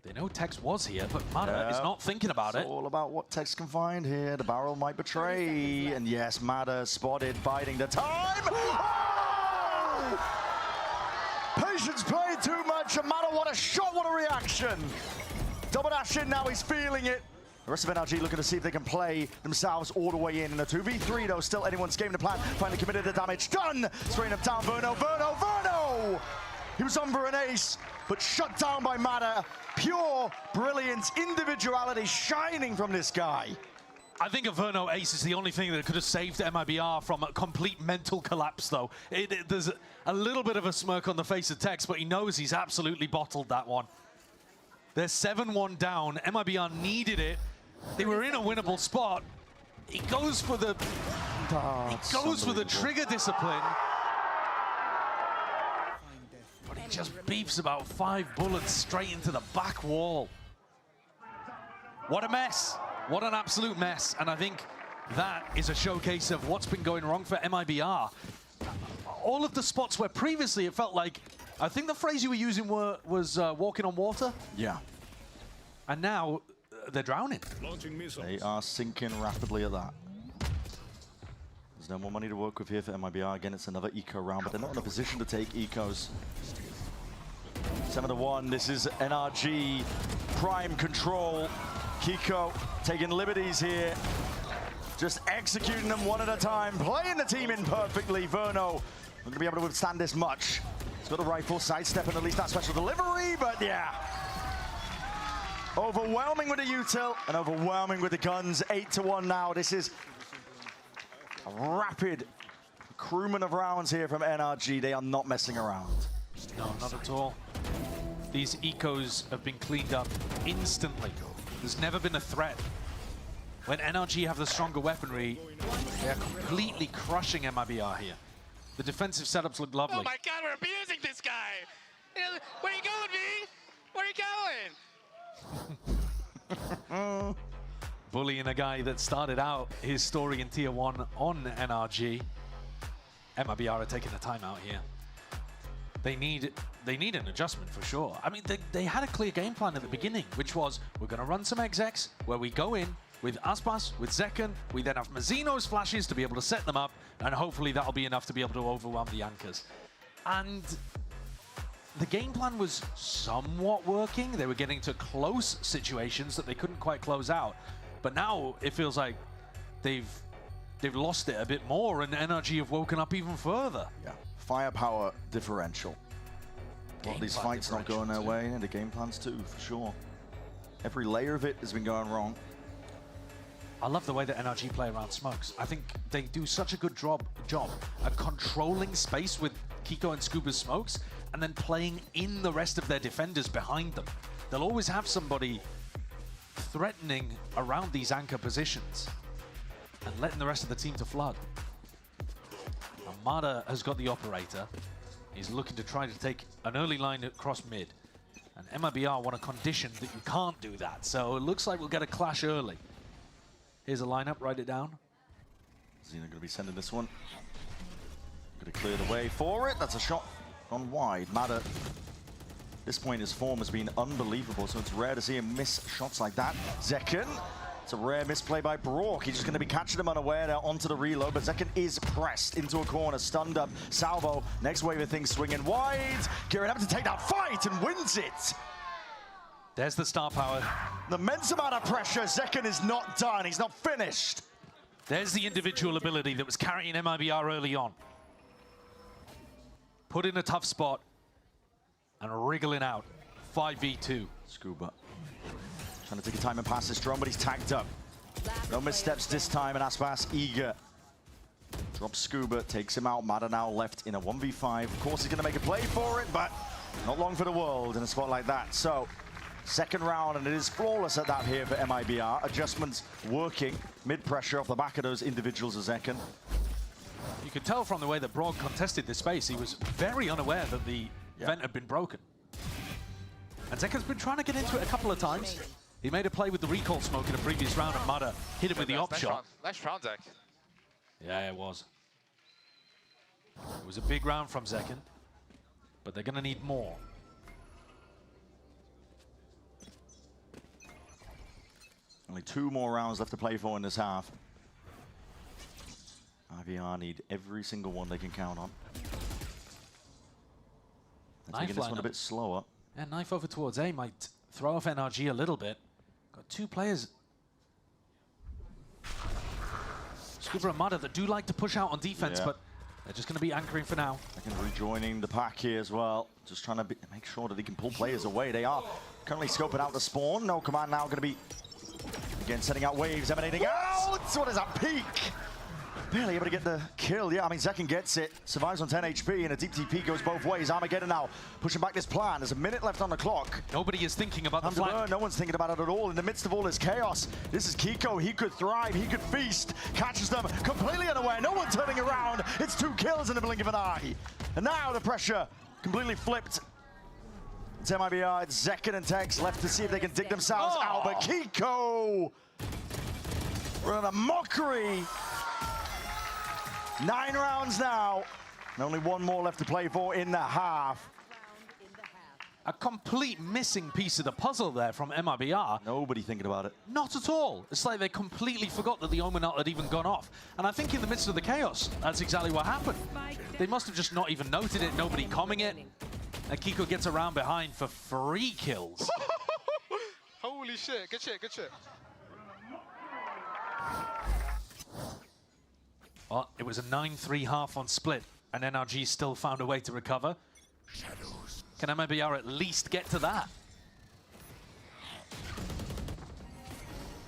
They know Tex was here, but Mada is not thinking about it. It's all about what Tex can find here. The barrel might betray. And yes, Mada spotted, biding the time. Oh! Patience played too much, and Mada, what a shot, what a reaction. Double dash in, now he's feeling it. The rest of NRG looking to see if they can play themselves all the way in a 2v3, though. Still anyone's game to plan. Finally committed the damage. Done! Spraying up down Verno. Verno! He was on for an ace, but shut down by Mada. Pure brilliance, individuality shining from this guy. I think a Verno ace is the only thing that could have saved MIBR from a complete mental collapse, though. There's a little bit of a smirk on the face of Tex, but he knows he's absolutely bottled that one. They're 7-1 down. MIBR needed it. They were in a winnable spot. He goes for the trigger discipline. But he just beefs about 5 bullets straight into the back wall. What a mess. What an absolute mess. And I think that is a showcase of what's been going wrong for MIBR. All of the spots where previously it felt like, I think the phrase you were using was walking on water. Yeah. And now they're drowning. They are sinking rapidly at that. There's no more money to work with here for MIBR. Again, it's another eco round, but they're not in a position to take ecos. 7-1, this is NRG, prime control. Kiko taking liberties here, just executing them one at a time, playing the team in perfectly. Verno not going to be able to withstand this much. He's got the rifle, sidestepping at least that special delivery, but yeah. Overwhelming with the util and overwhelming with the guns. 8-1 now. This is a rapid crewman of rounds here from NRG. They are not messing around. No, not at all. These ecos have been cleaned up instantly. There's never been a threat. When NRG have the stronger weaponry, they are completely crushing MIBR here. The defensive setups look lovely. Oh my god, we're abusing this guy! Where are you going, V? Where are you going? Bullying a guy that started out his story in Tier 1 on NRG. MIBR are taking a timeout here. They need an adjustment for sure. I mean, they had a clear game plan at the beginning, which was we're going to run some execs where we go in with Aspas, with Zekken. We then have Mazino's flashes to be able to set them up, and hopefully that'll be enough to be able to overwhelm the anchors. And the game plan was somewhat working. They were getting to close situations that they couldn't quite close out. But now it feels like they've lost it a bit more, and NRG have woken up even further. Yeah. Firepower differential. A lot of these fights not going their way, and the game plans too, for sure. Every layer of it has been going wrong. I love the way that NRG play around smokes. I think they do such a good job at controlling space with Kiko and Scuba's smokes, and then playing in the rest of their defenders behind them. They'll always have somebody threatening around these anchor positions and letting the rest of the team to flood. Armada has got the operator. He's looking to try to take an early line across mid. And MIBR want a condition that you can't do that. So it looks like we'll get a clash early. Here's a lineup, write it down. Xena going to be sending this one. Going to clear the way for it. That's a shot on wide. Mada, at this point, his form has been unbelievable, so it's rare to see him miss shots like that. Zekken, it's a rare misplay by Brock. He's just going to be catching him unaware there onto the reload, but Zekken is pressed into a corner, stunned up. Salvo, next wave of things swinging wide. Gearing up to take that fight and wins it. There's the star power. The immense amount of pressure. Zekken is not done. He's not finished. There's the individual ability that was carrying MIBR early on. Put in a tough spot and wriggling out. 5v2. Scuba trying to take a time and pass this drone, but he's tagged up. No missteps this time, and Aspas eager. Drops Scuba, takes him out. Mada now left in a 1v5. Of course, he's going to make a play for it, but not long for the world in a spot like that. So, second round, and it is flawless at that here for MIBR. Adjustments working. Mid-pressure off the back of those individuals of Zekken. You could tell from the way that Brog contested this space, he was very unaware that the vent had been broken. And Zekken's been trying to get into it a couple of times. He made a play with the recall smoke in a previous round, and Mada hit him with the op shot. Nice round, Zek. Yeah, it was. It was a big round from Zekken, but they're going to need more. Only 2 more rounds left to play for in this half. IVR need every single one they can count on. They're taking this one a bit slower. Yeah, knife over towards A might throw off NRG a little bit. Got 2 players. Scuba and Mada that do like to push out on defense, but they're just going to be anchoring for now. They can rejoining the pack here as well. Just trying to make sure that he can pull players away. They are currently scoping out the spawn. No command now going to be again, sending out waves, emanating out. What is that peak? Barely able to get the kill. Yeah, I mean, Zekken gets it. Survives on 10 HP, and a deep TP goes both ways. Armageddon now pushing back this plan. There's a minute left on the clock. Nobody is thinking about the flank. No one's thinking about it at all. In the midst of all this chaos, this is Kiko. He could thrive. He could feast. Catches them completely unaware. No one turning around. It's 2 kills in the blink of an eye. And now the pressure completely flipped. It's MIBR. It's Zekken and Tex left to see if they can dig themselves out. But Kiko run a mockery. 9 rounds now, and only 1 more left to play for in the half. A complete missing piece of the puzzle there from MIBR. Nobody thinking about it. Not at all. It's like they completely forgot that the Omen had even gone off. And I think in the midst of the chaos, that's exactly what happened. They must have just not even noted it, nobody coming it. And Kiko gets around behind for 3 kills. Holy shit, good shit, good shit. Well, it was a 9-3 half on split, and NRG still found a way to recover. Can MIBR at least get to that?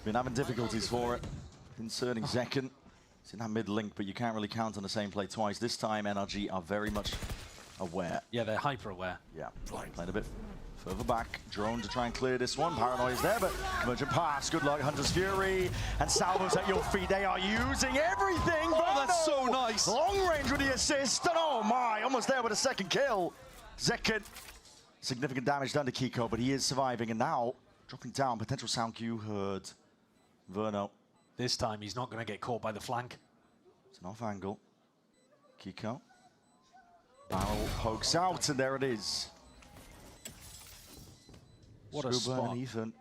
Been having difficulties for it. Inserting Zekken. It's in that mid link, but you can't really count on the same play twice. This time, NRG are very much aware. Yeah, they're hyper aware. Yeah, playing a bit further back. Drone to try and clear this one. Paranoia is there, but emergent pass. Good luck, Hunter's Fury. And Salvo's at your feet. They are using everything. Oh, that's so nice. Long range with the assist. And oh my, almost there with a second kill. Zekken. Significant damage done to Kiko, but he is surviving. And now, dropping down, potential sound cue heard. Verno. This time, he's not going to get caught by the flank. It's an off angle. Kiko. Barrel pokes out, and there it is. What a Scuba spot. and Ethan.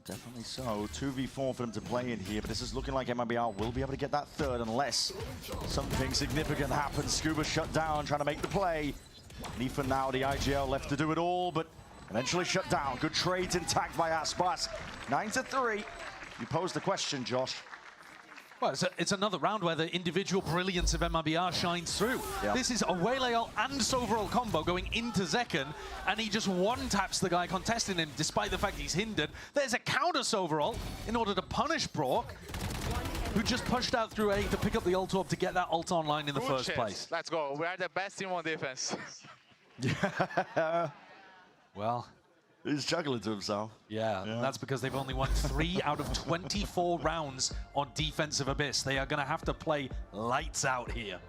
Definitely so. 2v4 for them to play in here, but this is looking like MIBR will be able to get that third unless something significant happens. Scuba shut down, trying to make the play. And Ethan now, the IGL left to do it all, but eventually shut down. Good trades intact by Aspas. 9-3. You posed the question, Josh. Well, it's another round where the individual brilliance of MIBR shines through. Yeah. This is a Waylail and Sovereign combo going into Zekken, and he just one-taps the guy contesting him despite the fact he's hindered. There's a counter Sovereign in order to punish Brock, who just pushed out through A to pick up the ult orb to get that ult online in the first place. Let's go. We are the best team on defense. Well, he's chuckling to himself. Yeah, that's because they've only won 3 out of 24 rounds on defensive Abyss. They are going to have to play lights out here.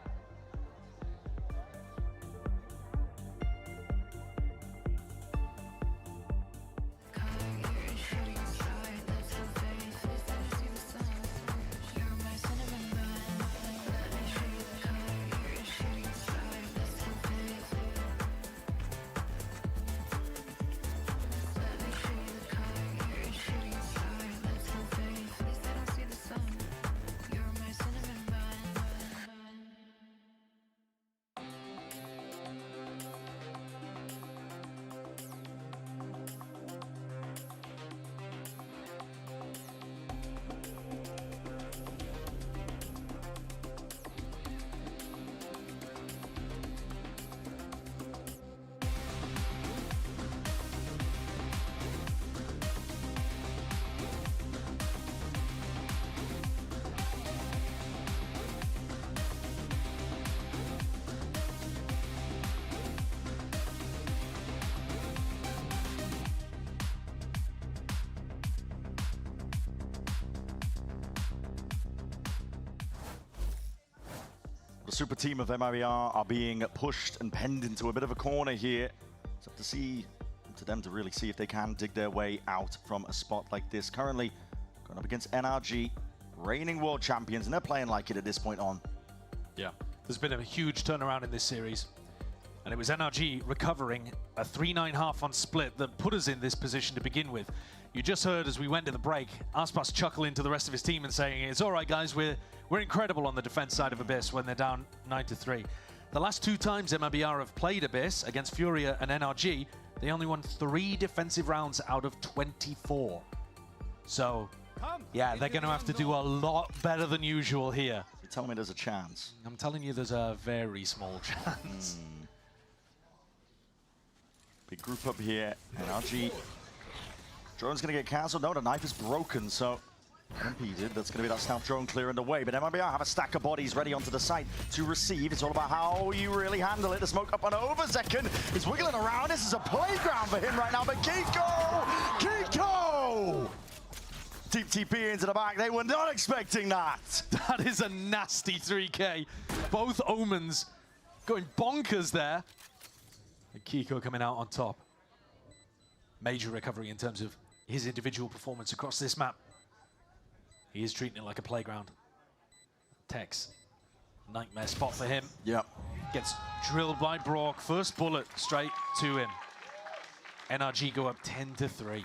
The super team of MIBR are being pushed and penned into a bit of a corner here. It's up to them to really see if they can dig their way out from a spot like this. Currently going up against NRG, reigning world champions, and they're playing like it at this point on. Yeah, there's been a huge turnaround in this series. And it was NRG recovering a 3-9 half on split that put us in this position to begin with. You just heard as we went to the break, Aspas chuckle into the rest of his team and saying, it's all right, guys, we're incredible on the defense side of Abyss when they're down 9-3. The last 2 times MIBR have played Abyss against Furia and NRG, they only won 3 defensive rounds out of 24. So, yeah, they're going to have to do a lot better than usual here. You're telling me there's a chance? I'm telling you there's a very small chance. Big group up here, NRG. Drone's gonna get cancelled. No, the knife is broken, so unimpeded. That's going to be that stealth drone clearing the way. But MIBR have a stack of bodies ready onto the site to receive. It's all about how you really handle it. The smoke up and over. Zekken is wiggling around. This is a playground for him right now. But Kiko! Deep TP into the back. They were not expecting that. That is a nasty 3K. Both Omens going bonkers there. And Kiko coming out on top. Major recovery in terms of his individual performance across this map. He is treating it like a playground. Tex, nightmare spot for him. Yep. Gets drilled by Brock. First bullet straight to him. NRG go up 10-3.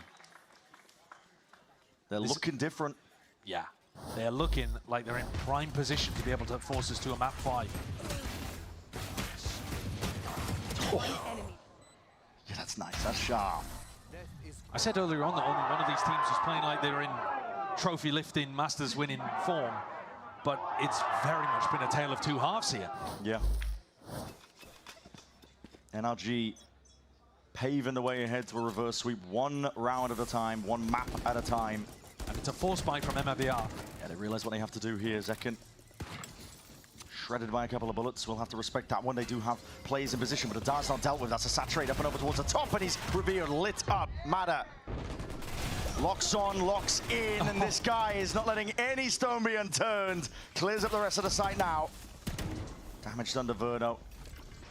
They're looking different. Yeah, they're looking like they're in prime position to be able to force us to a map 5. Oh. Yeah, that's nice. That's sharp. I said earlier on that only one of these teams was playing like they were in trophy lifting, Masters winning form, but it's very much been a tale of two halves here. Yeah. NRG paving the way ahead to a reverse sweep, one round at a time, one map at a time. And it's a force buy from MIBR. Yeah, they realize what they have to do here. Zekken shredded by a couple of bullets. We'll have to respect that one. They do have players in position, but the dart's not dealt with. That's a saturate up and over towards the top, and he's revealed, lit up. Mada locks on, locks in, and this guy is not letting any stone be unturned. Clears up the rest of the site now. Damaged under Verno.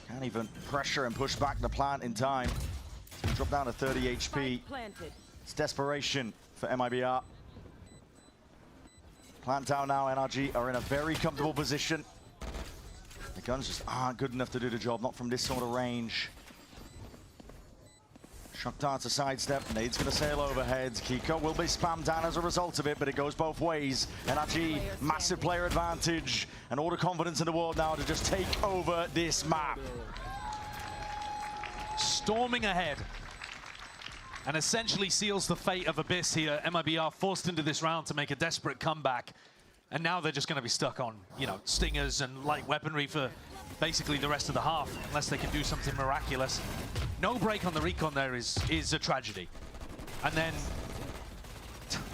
Can't even pressure and push back the plant in time. Drop down to 30 HP. It's desperation for MIBR. Plant down now, NRG are in a very comfortable position. The guns just aren't good enough to do the job, not from this sort of range. Shock darts a sidestep, nade's gonna sail overhead. Kiko will be spammed down as a result of it, but it goes both ways. NRG, massive player advantage, and all the confidence in the world now to just take over this map. Storming ahead, and essentially seals the fate of Abyss here. MIBR forced into this round to make a desperate comeback, and now they're just gonna be stuck on, you know, stingers and light weaponry for basically the rest of the half, unless they can do something miraculous. No break on the recon there is a tragedy. And then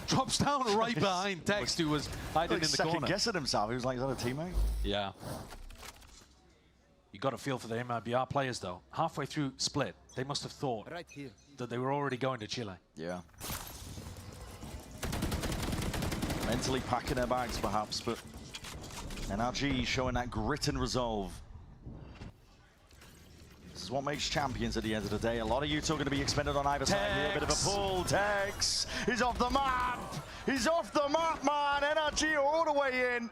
drops down right behind Tex, who was hiding in the corner. Second guessing himself. He was like, is that a teammate? Yeah. You got a feel for the MIBR players, though. Halfway through split, they must have thought that they were already going to Chile. Yeah. Mentally packing their bags, perhaps, but NRG showing that grit and resolve. This is what makes champions at the end of the day. A lot of Utah going to be expended on either side here. A bit of a pull. Tex, he's off the map. He's off the map, man. NRG are all the way in.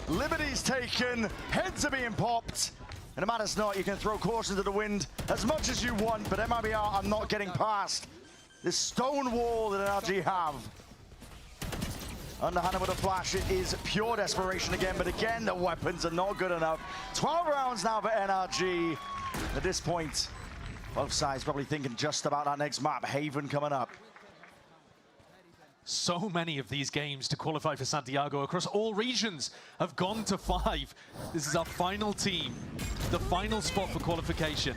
Liberty's taken. Heads are being popped. And no matter not, you can throw caution to the wind as much as you want, but MIBR are not getting past this stone wall that NRG have. Underhanded with a flash, it is pure desperation again, but again, the weapons are not good enough. 12 rounds now for NRG. At this point, both sides probably thinking just about that next map, Haven coming up. So many of these games to qualify for Santiago across all regions have gone to 5. This is our final team, the final spot for qualification.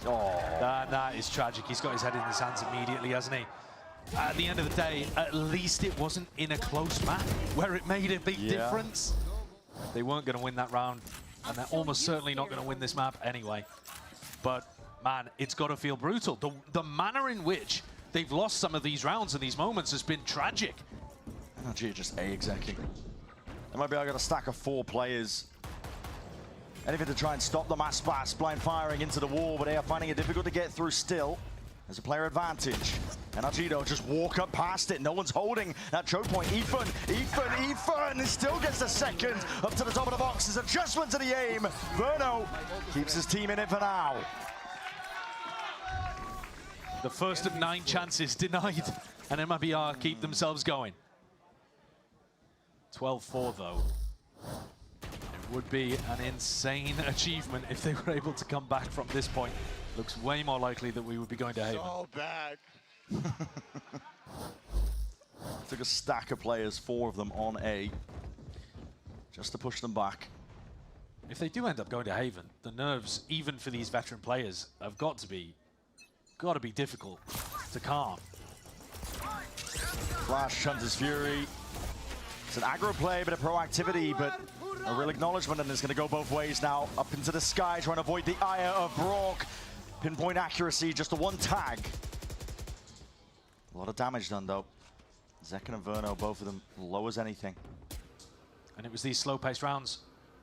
Oh. That is tragic. He's got his head in his hands immediately, hasn't he? At the end of the day, at least it wasn't in a close map where it made a big difference. They weren't going to win that round, and they're almost certainly not going to win this map anyway. But, man, it's got to feel brutal. The manner in which they've lost some of these rounds and these moments has been tragic. NRG just A-execing. MIBR got a stack of 4 players. Anything to try and stop the mass blast, blind firing into the wall, but they are finding it difficult to get through still. There's a player advantage. NRG though just walk up past it. No one's holding that choke point. Ethan still gets the second up to the top of the box. There's adjustment to the aim. Verno keeps his team in it for now. The first of 9 chances denied, and MIBR keep themselves going. 12-4 though. It would be an insane achievement if they were able to come back from this point. Looks way more likely that we would be going to Haven. So bad. Took a stack of players, 4 of them on A, just to push them back. If they do end up going to Haven, the nerves, even for these veteran players, have got to be difficult to calm. Flash, Hunter's Fury. It's an aggro play, a bit of proactivity, but a real acknowledgement, and it's going to go both ways now. Up into the sky, trying to avoid the ire of Brock. Pinpoint accuracy, just the one tag. A lot of damage done, though. Zekken and Verno, both of them low as anything. And it was these slow-paced rounds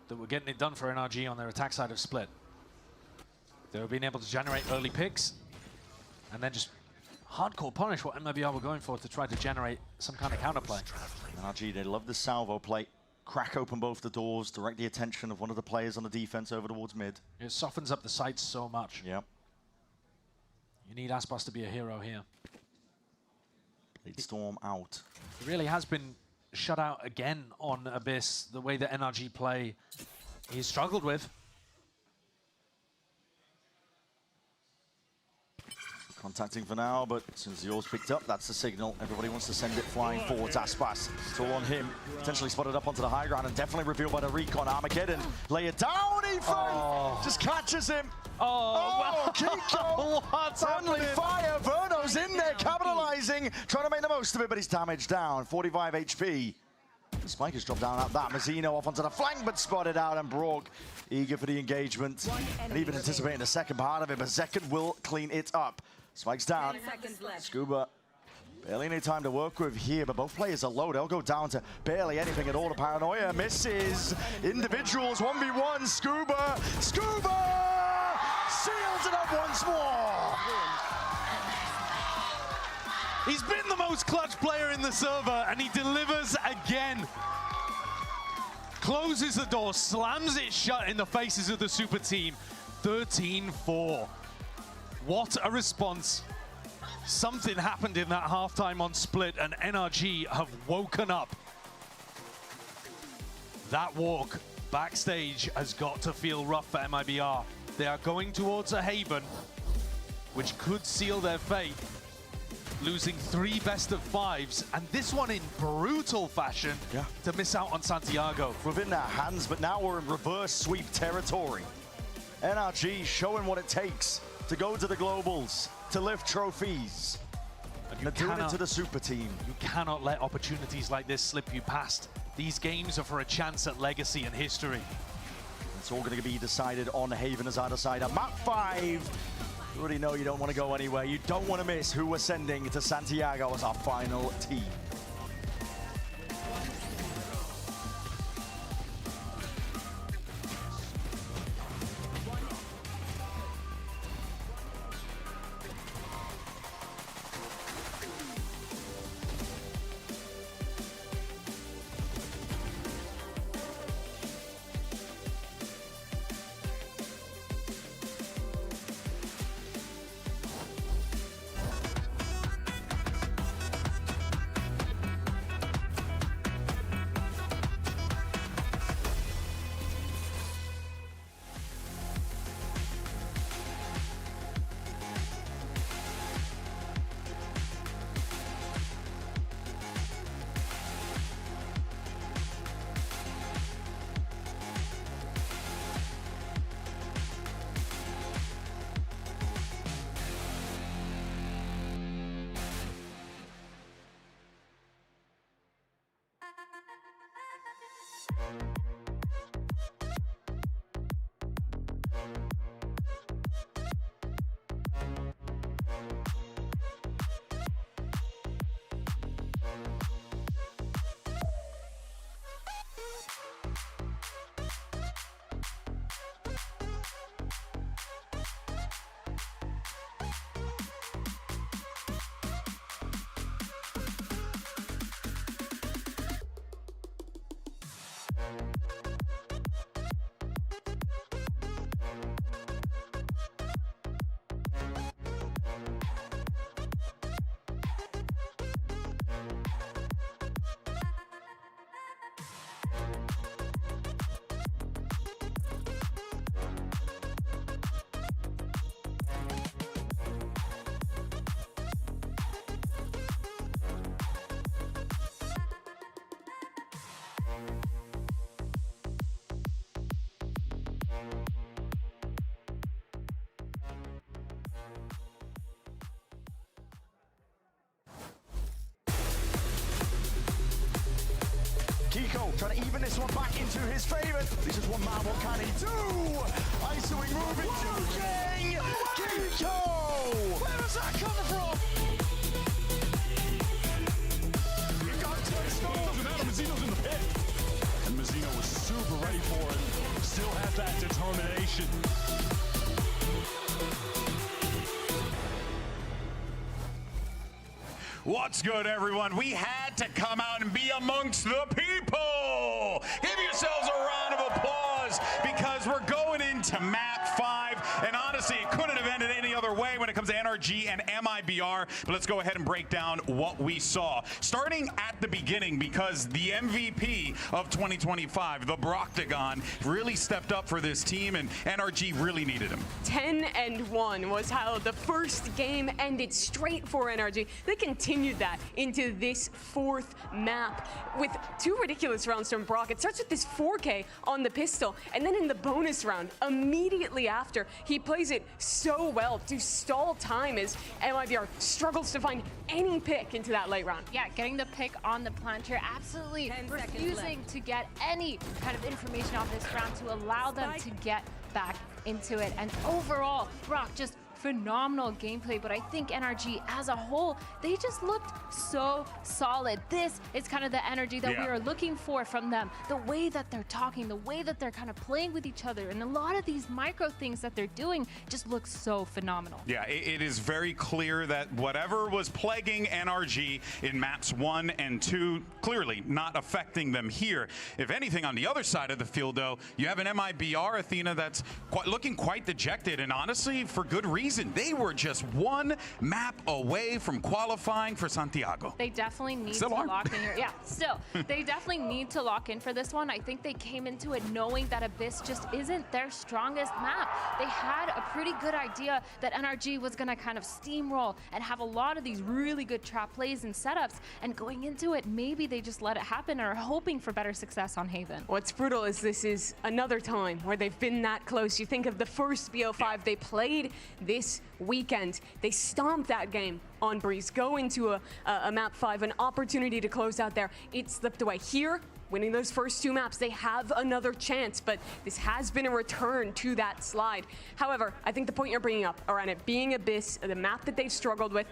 that were getting it done for NRG on their attack side of Split. They were being able to generate early picks and then just hardcore punish what MIBR were going for to try to generate some kind of counterplay. NRG, they love the salvo play. Crack open both the doors, direct the attention of one of the players on the defense over towards mid. It softens up the sights so much. Yep. You need Aspas to be a hero here. Blade Storm out. It really has been shut out again on Abyss, the way that NRG play he's struggled with. Contacting for now, but as soon as yours picked up, that's the signal. Everybody wants to send it flying forwards. Aspas, it's all on him. Potentially spotted up onto the high ground and definitely revealed by the recon. Armageddon, lay it down, Ethan! Just catches him. Oh, Kiko! What's Friendly happening? fire, Verno's in there, capitalizing, trying to make the most of it, but he's damaged down, 45 HP. The spike has dropped down at that. Mazzino off onto the flank, but spotted out, and Brock eager for the engagement. And even anticipating the second part of it, but Zekken will clean it up. Spike's down. Scuba, barely any time to work with here, but both players are low. They'll go down to barely anything at all. The paranoia misses. Individuals, 1v1. Scuba seals it up once more. He's been the most clutch player in the server, and he delivers again. Closes the door, slams it shut in the faces of the super team. 13-4. What a response. Something happened in that halftime on Split, and NRG have woken up. That walk backstage has got to feel rough for MIBR. They are going towards a haven, which could seal their fate. Losing 3 best-of-5s, and this one in brutal fashion to miss out on Santiago. Within their hands, but now we're in reverse sweep territory. NRG showing what it takes to go to the globals, to lift trophies. And they're doing it to the super team. You cannot let opportunities like this slip you past. These games are for a chance at legacy and history. It's all going to be decided on Haven as either side. At map 5, you already know you don't want to go anywhere. You don't want to miss who we're sending to Santiago as our final team. Trying to even this one back into his favor. This is one man, what can he do? Isoing moving to King! Kiko! Where was that coming from? It got touched off, and now Mazzino's in the pit. And Mazzino was super ready for it. Still has that determination. What's good, everyone? We had to come out and be amongst the people. Give yourselves a round of applause because we're going into map 5. And honestly, it couldn't have ended any other way when it comes to NRG and MIBR. But let's go ahead and break down what we saw. Starting at the beginning, because the MVP of 2025, the Broctagon, really stepped up for this team, and NRG really needed him. 10-1 was how the first game ended, straight for NRG. They continued that into this 4th map with 2 ridiculous rounds from Brock. It starts with this 4K on the pistol, and then in the bonus round, immediately after, he plays it so well to stall time as MIBR struggles to find any pick into that late round. Yeah, getting the pick on the planter, absolutely refusing to get any kind of information off this round to allow them to get back into it. And overall, Brock just phenomenal gameplay, but I think NRG as a whole, they just looked so solid. This is kind of the energy that we are looking for from them. The way that they're talking, the way that they're kind of playing with each other, and a lot of these micro things that they're doing just look so phenomenal. Yeah, it is very clear that whatever was plaguing NRG in maps 1 and 2, clearly not affecting them here. If anything, on the other side of the field, though, you have an MIBR Athena that's looking quite dejected, and honestly, for good reason. They were just 1 map away from qualifying for Santiago. They definitely need to lock in here. Yeah, still, they definitely need to lock in for this one. I think they came into it knowing that Abyss just isn't their strongest map. They had a pretty good idea that NRG was going to kind of steamroll and have a lot of these really good trap plays and setups, and going into it, maybe they just let it happen and are hoping for better success on Haven. What's brutal is this is another time where they've been that close. You think of the first BO5 they played this weekend. They stomped that game on Breeze, go into a map 5, an opportunity to close out there. It slipped away. Here, winning those first 2 maps, they have another chance, but this has been a return to that slide. However, I think the point you're bringing up around it being Abyss, the map that they've struggled with,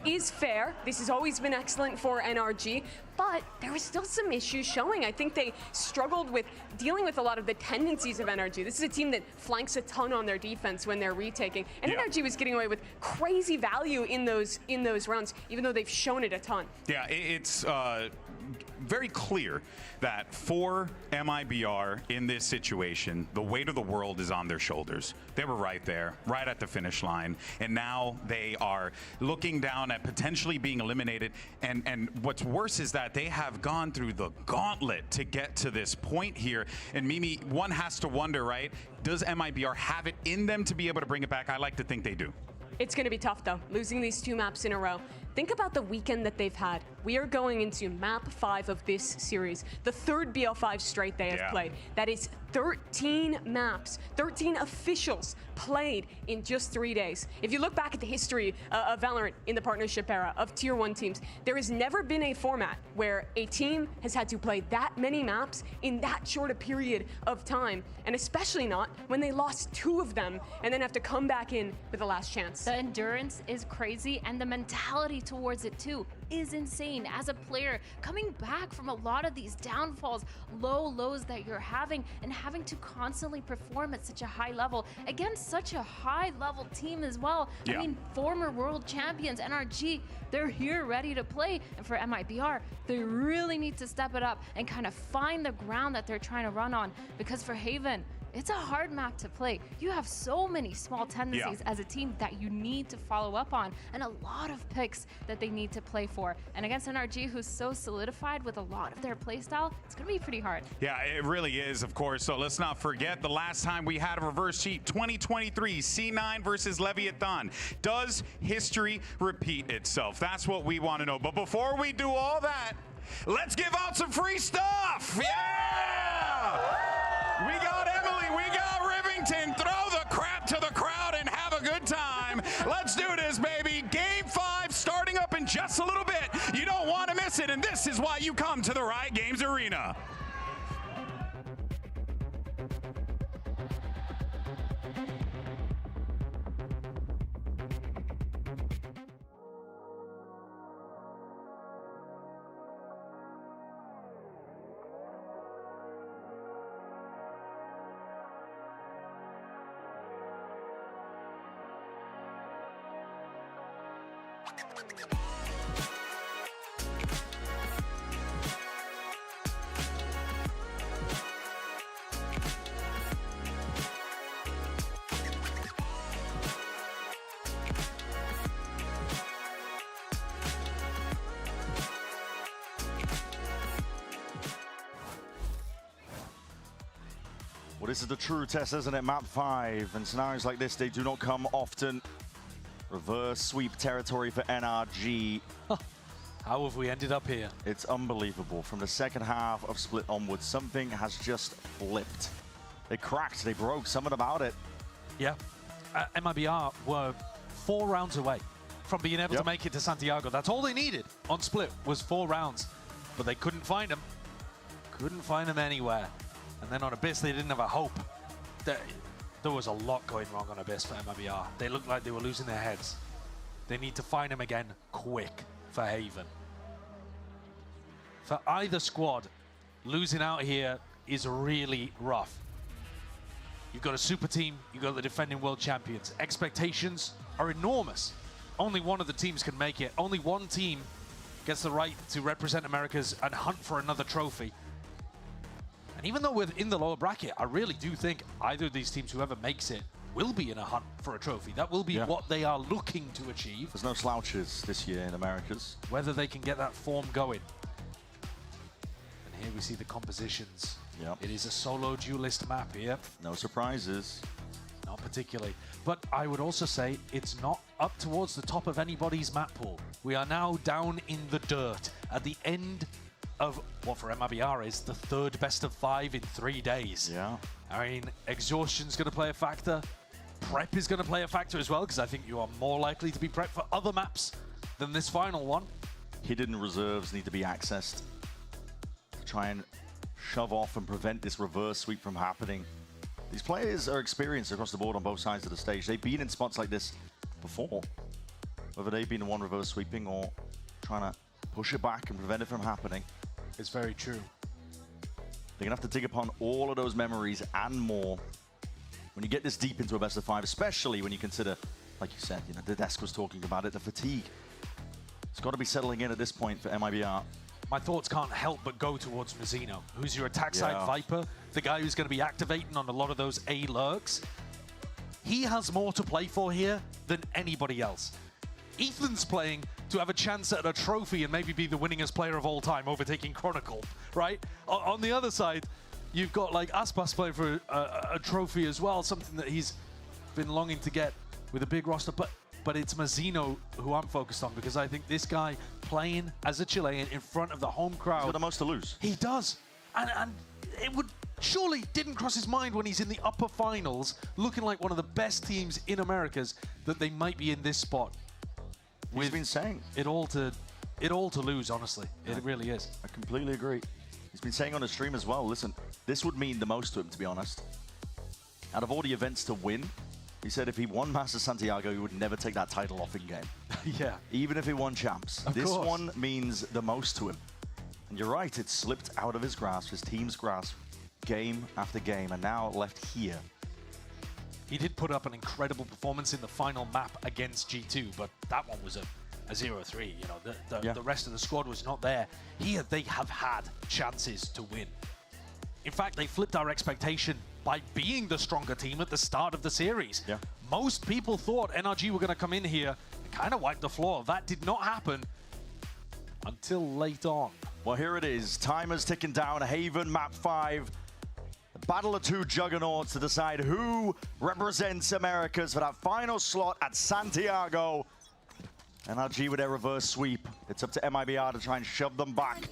is fair. This has always been excellent for NRG, but there were still some issues showing. I think they struggled with dealing with a lot of the tendencies of NRG. This is a team that flanks a ton on their defense when they're retaking, and NRG was getting away with crazy value in those rounds, even though they've shown it a ton. Yeah, it's very clear that for MIBR in this situation, the weight of the world is on their shoulders. They were right there, right at the finish line, and now they are looking down at potentially being eliminated. And what's worse is that they have gone through the gauntlet to get to this point here. And Mimi, one has to wonder, right? Does MIBR have it in them to be able to bring it back? I like to think they do. It's going to be tough, though, losing these 2 maps in a row. Think about the weekend that they've had. We are going into map 5 of this series, the 3rd BL5 straight they have played. That is 13 maps, 13 officials played in just 3 days. If you look back at the history of VALORANT in the partnership era of Tier 1 teams, there has never been a format where a team has had to play that many maps in that short a period of time, and especially not when they lost 2 of them and then have to come back in with a last chance. The endurance is crazy, and the mentality towards it too is insane. As a player, coming back from a lot of these downfalls, lows that you're having, and having to constantly perform at such a high level against such a high level team as well. I mean, former world champions, NRG, they're here ready to play. And for MIBR, they really need to step it up and kind of find the ground that they're trying to run on, because for Haven, it's a hard map to play. You have so many small tendencies as a team that you need to follow up on, and a lot of picks that they need to play for. And against NRG, who's so solidified with a lot of their playstyle, it's going to be pretty hard. Yeah, it really is, of course. So let's not forget the last time we had a reverse sheet, 2023, C9 versus Leviathan. Does history repeat itself? That's what we want to know. But before we do all that, let's give out some free stuff. Yeah! We got Emily, we got Rivington. Throw the crap to the crowd and have a good time. Let's do this, baby. Game 5 starting up in just a little bit. You don't want to miss it, and this is why you come to the Riot Games Arena. Well, this is the true test, isn't it? Map 5. And scenarios like this, they do not come often. Reverse sweep territory for NRG. How have we ended up here? It's unbelievable. From the second half of Split onwards, something has just flipped. They cracked, they broke, something about it. Yeah. MIBR were 4 rounds away from being able to make it to Santiago. That's all they needed on Split was 4 rounds. But they couldn't find him. Couldn't find him anywhere. And then on Abyss, they didn't have a hope. There was a lot going wrong on Abyss for MIBR. They looked like they were losing their heads. They need to find him again quick for Haven. For either squad, losing out here is really rough. You've got a super team, you've got the defending world champions. Expectations are enormous. Only one of the teams can make it. Only one team gets the right to represent Americas and hunt for another trophy. And even though we're in the lower bracket, I really do think either of these teams, whoever makes it, will be in a hunt for a trophy. That will be what they are looking to achieve. There's no slouches this year in Americas. Whether they can get that form going. And here we see the compositions. It is a solo duelist map here. No surprises. Not particularly. But I would also say it's not up towards the top of anybody's map pool. We are now down in the dirt at the end of what for MIBR is the 3rd best of 5 in 3 days. Yeah. I mean, exhaustion's going to play a factor. Prep is going to play a factor as well, because I think you are more likely to be prepped for other maps than this final one. Hidden reserves need to be accessed to try and shove off and prevent this reverse sweep from happening. These players are experienced across the board on both sides of the stage. They've been in spots like this before, whether they've been the one reverse sweeping or trying to push it back and prevent it from happening. It's very true. They're gonna have to dig upon all of those memories and more when you get this deep into a best of 5, especially when you consider, like you said, you know, the desk was talking about it, the fatigue. It's got to be settling in at this point for MIBR. My thoughts can't help but go towards Mazzino, who's your attack side Viper, the guy who's going to be activating on a lot of those A lurks. He has more to play for here than anybody else. Ethan's playing to have a chance at a trophy and maybe be the winningest player of all time, overtaking Chronicle, right? On the other side, you've got like Aspas playing for a trophy as well, something that he's been longing to get with a big roster. But it's Mazzino who I'm focused on, because I think this guy playing as a Chilean in front of the home crowd. He's got the most to lose. He does. And it would surely didn't cross his mind when he's in the upper finals, looking like one of the best teams in Americas, that they might be in this spot. He's been saying it all to lose, honestly. It really is. I completely agree. He's been saying on the stream as well, listen, this would mean the most to him, to be honest. Out of all the events to win, he said if he won Masters Santiago, he would never take that title off in game. Yeah. Even if he won champs. This one means the most to him. And you're right, it slipped out of his grasp, his team's grasp, game after game, and now left here. He did put up an incredible performance in the final map against G2, but that one was a 0-3. You know, the rest of the squad was not there. Here, they have had chances to win. In fact, they flipped our expectation by being the stronger team at the start of the series. Yeah. Most people thought NRG were going to come in here and kind of wipe the floor. That did not happen until late on. Well, here it is. Timer's ticking down. Haven, map 5. The battle of 2 juggernauts to decide who represents Americas for that final slot at Santiago. NRG with their reverse sweep. It's up to MIBR to try and shove them back.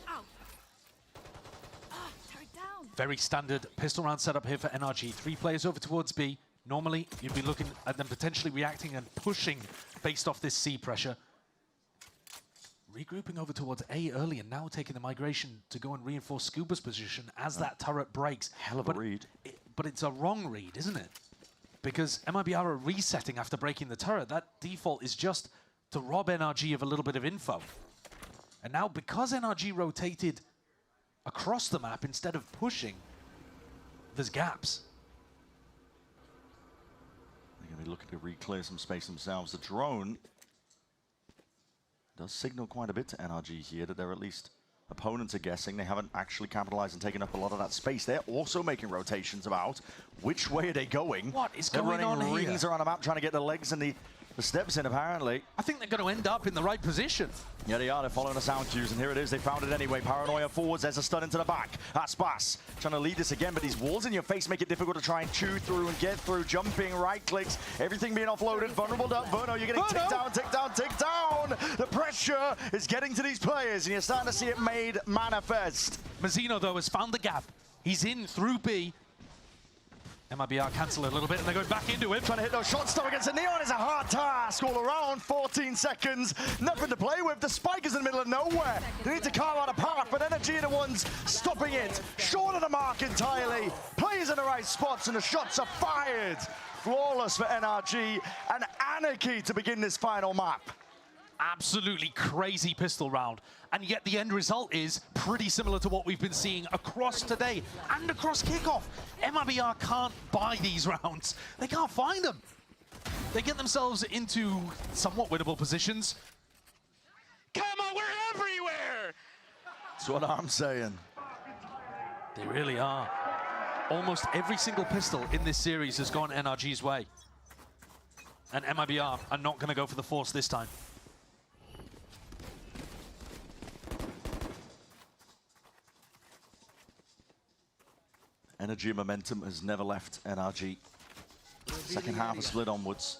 Very standard pistol round setup here for NRG. 3 players over towards B. Normally, you'd be looking at them potentially reacting and pushing based off this C pressure. Regrouping over towards A early and now taking the migration to go and reinforce Scuba's position as that turret breaks. Hell of a read. But it's a wrong read, isn't it? Because MIBR are resetting after breaking the turret. That default is just to rob NRG of a little bit of info. And now, because NRG rotated across the map instead of pushing, there's gaps. They're going to be looking to re-clear some space themselves. The drone Does signal quite a bit to NRG here that they're at least opponents are guessing. They haven't actually capitalized and taken up a lot of that space. They're also making rotations about which way are they going. What is they're going on running here? rings around the map trying to get the legs and the steps in, apparently. I think they're going to end up in the right position. Yeah, they are. They're following the sound cues, and here it is. They found it anyway. Paranoia forwards. There's a stun into the back. Aspas trying to lead this again, but these walls in your face make it difficult to try and chew through and get through. Jumping, right clicks, everything being offloaded. Vulnerable down. Verno, you're getting ticked down, ticked down, ticked down. The pressure is getting to these players, and you're starting to see it made manifest. Mazzino, though, has found the gap. He's in through B. MIBR cancel a little bit, and they're going back into it. Trying to hit those shots, though, against the Neon is a hard task all around. 14 seconds, nothing to play with. The spike is in the middle of nowhere. They need to carve out a path, but NRG are the ones stopping it. Short of the mark entirely. Plays in the right spots, and the shots are fired. Flawless for NRG, and anarchy to begin this final map. Absolutely crazy pistol round, and yet the end result is pretty similar to what we've been seeing across today and across kickoff. MIBR can't buy these rounds. They can't find them. They get themselves into somewhat winnable positions. Come on, we're everywhere! That's what I'm saying. They really are. Almost every single pistol in this series has gone NRG's way. And MIBR are not going to go for the force this time. Energy and momentum has never left NRG. Second half is split onwards.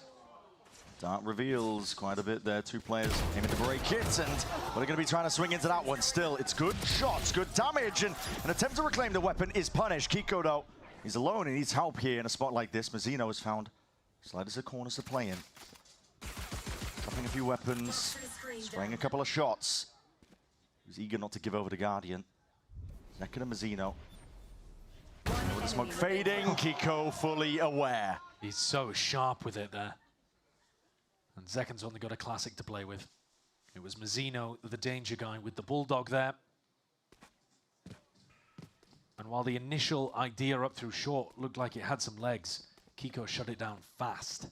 Dart reveals quite a bit there. Two players aiming to break it, and we're going to be trying to swing into that one. Still, it's good shots, good damage, and an attempt to reclaim the weapon is punished. Kiko, though, he's alone. He needs help here in a spot like this. Mazzino has found slightest of corners to play in. Dropping a few weapons, spraying a couple of shots. He's eager not to give over the Guardian. Zekken and Mazzino. With the smoke fading, Kiko fully aware. He's so sharp with it there. And Zekken's only got a classic to play with. It was Mazzino, the danger guy, with the Bulldog there. And while the initial idea up through short looked like it had some legs, Kiko shut it down fast.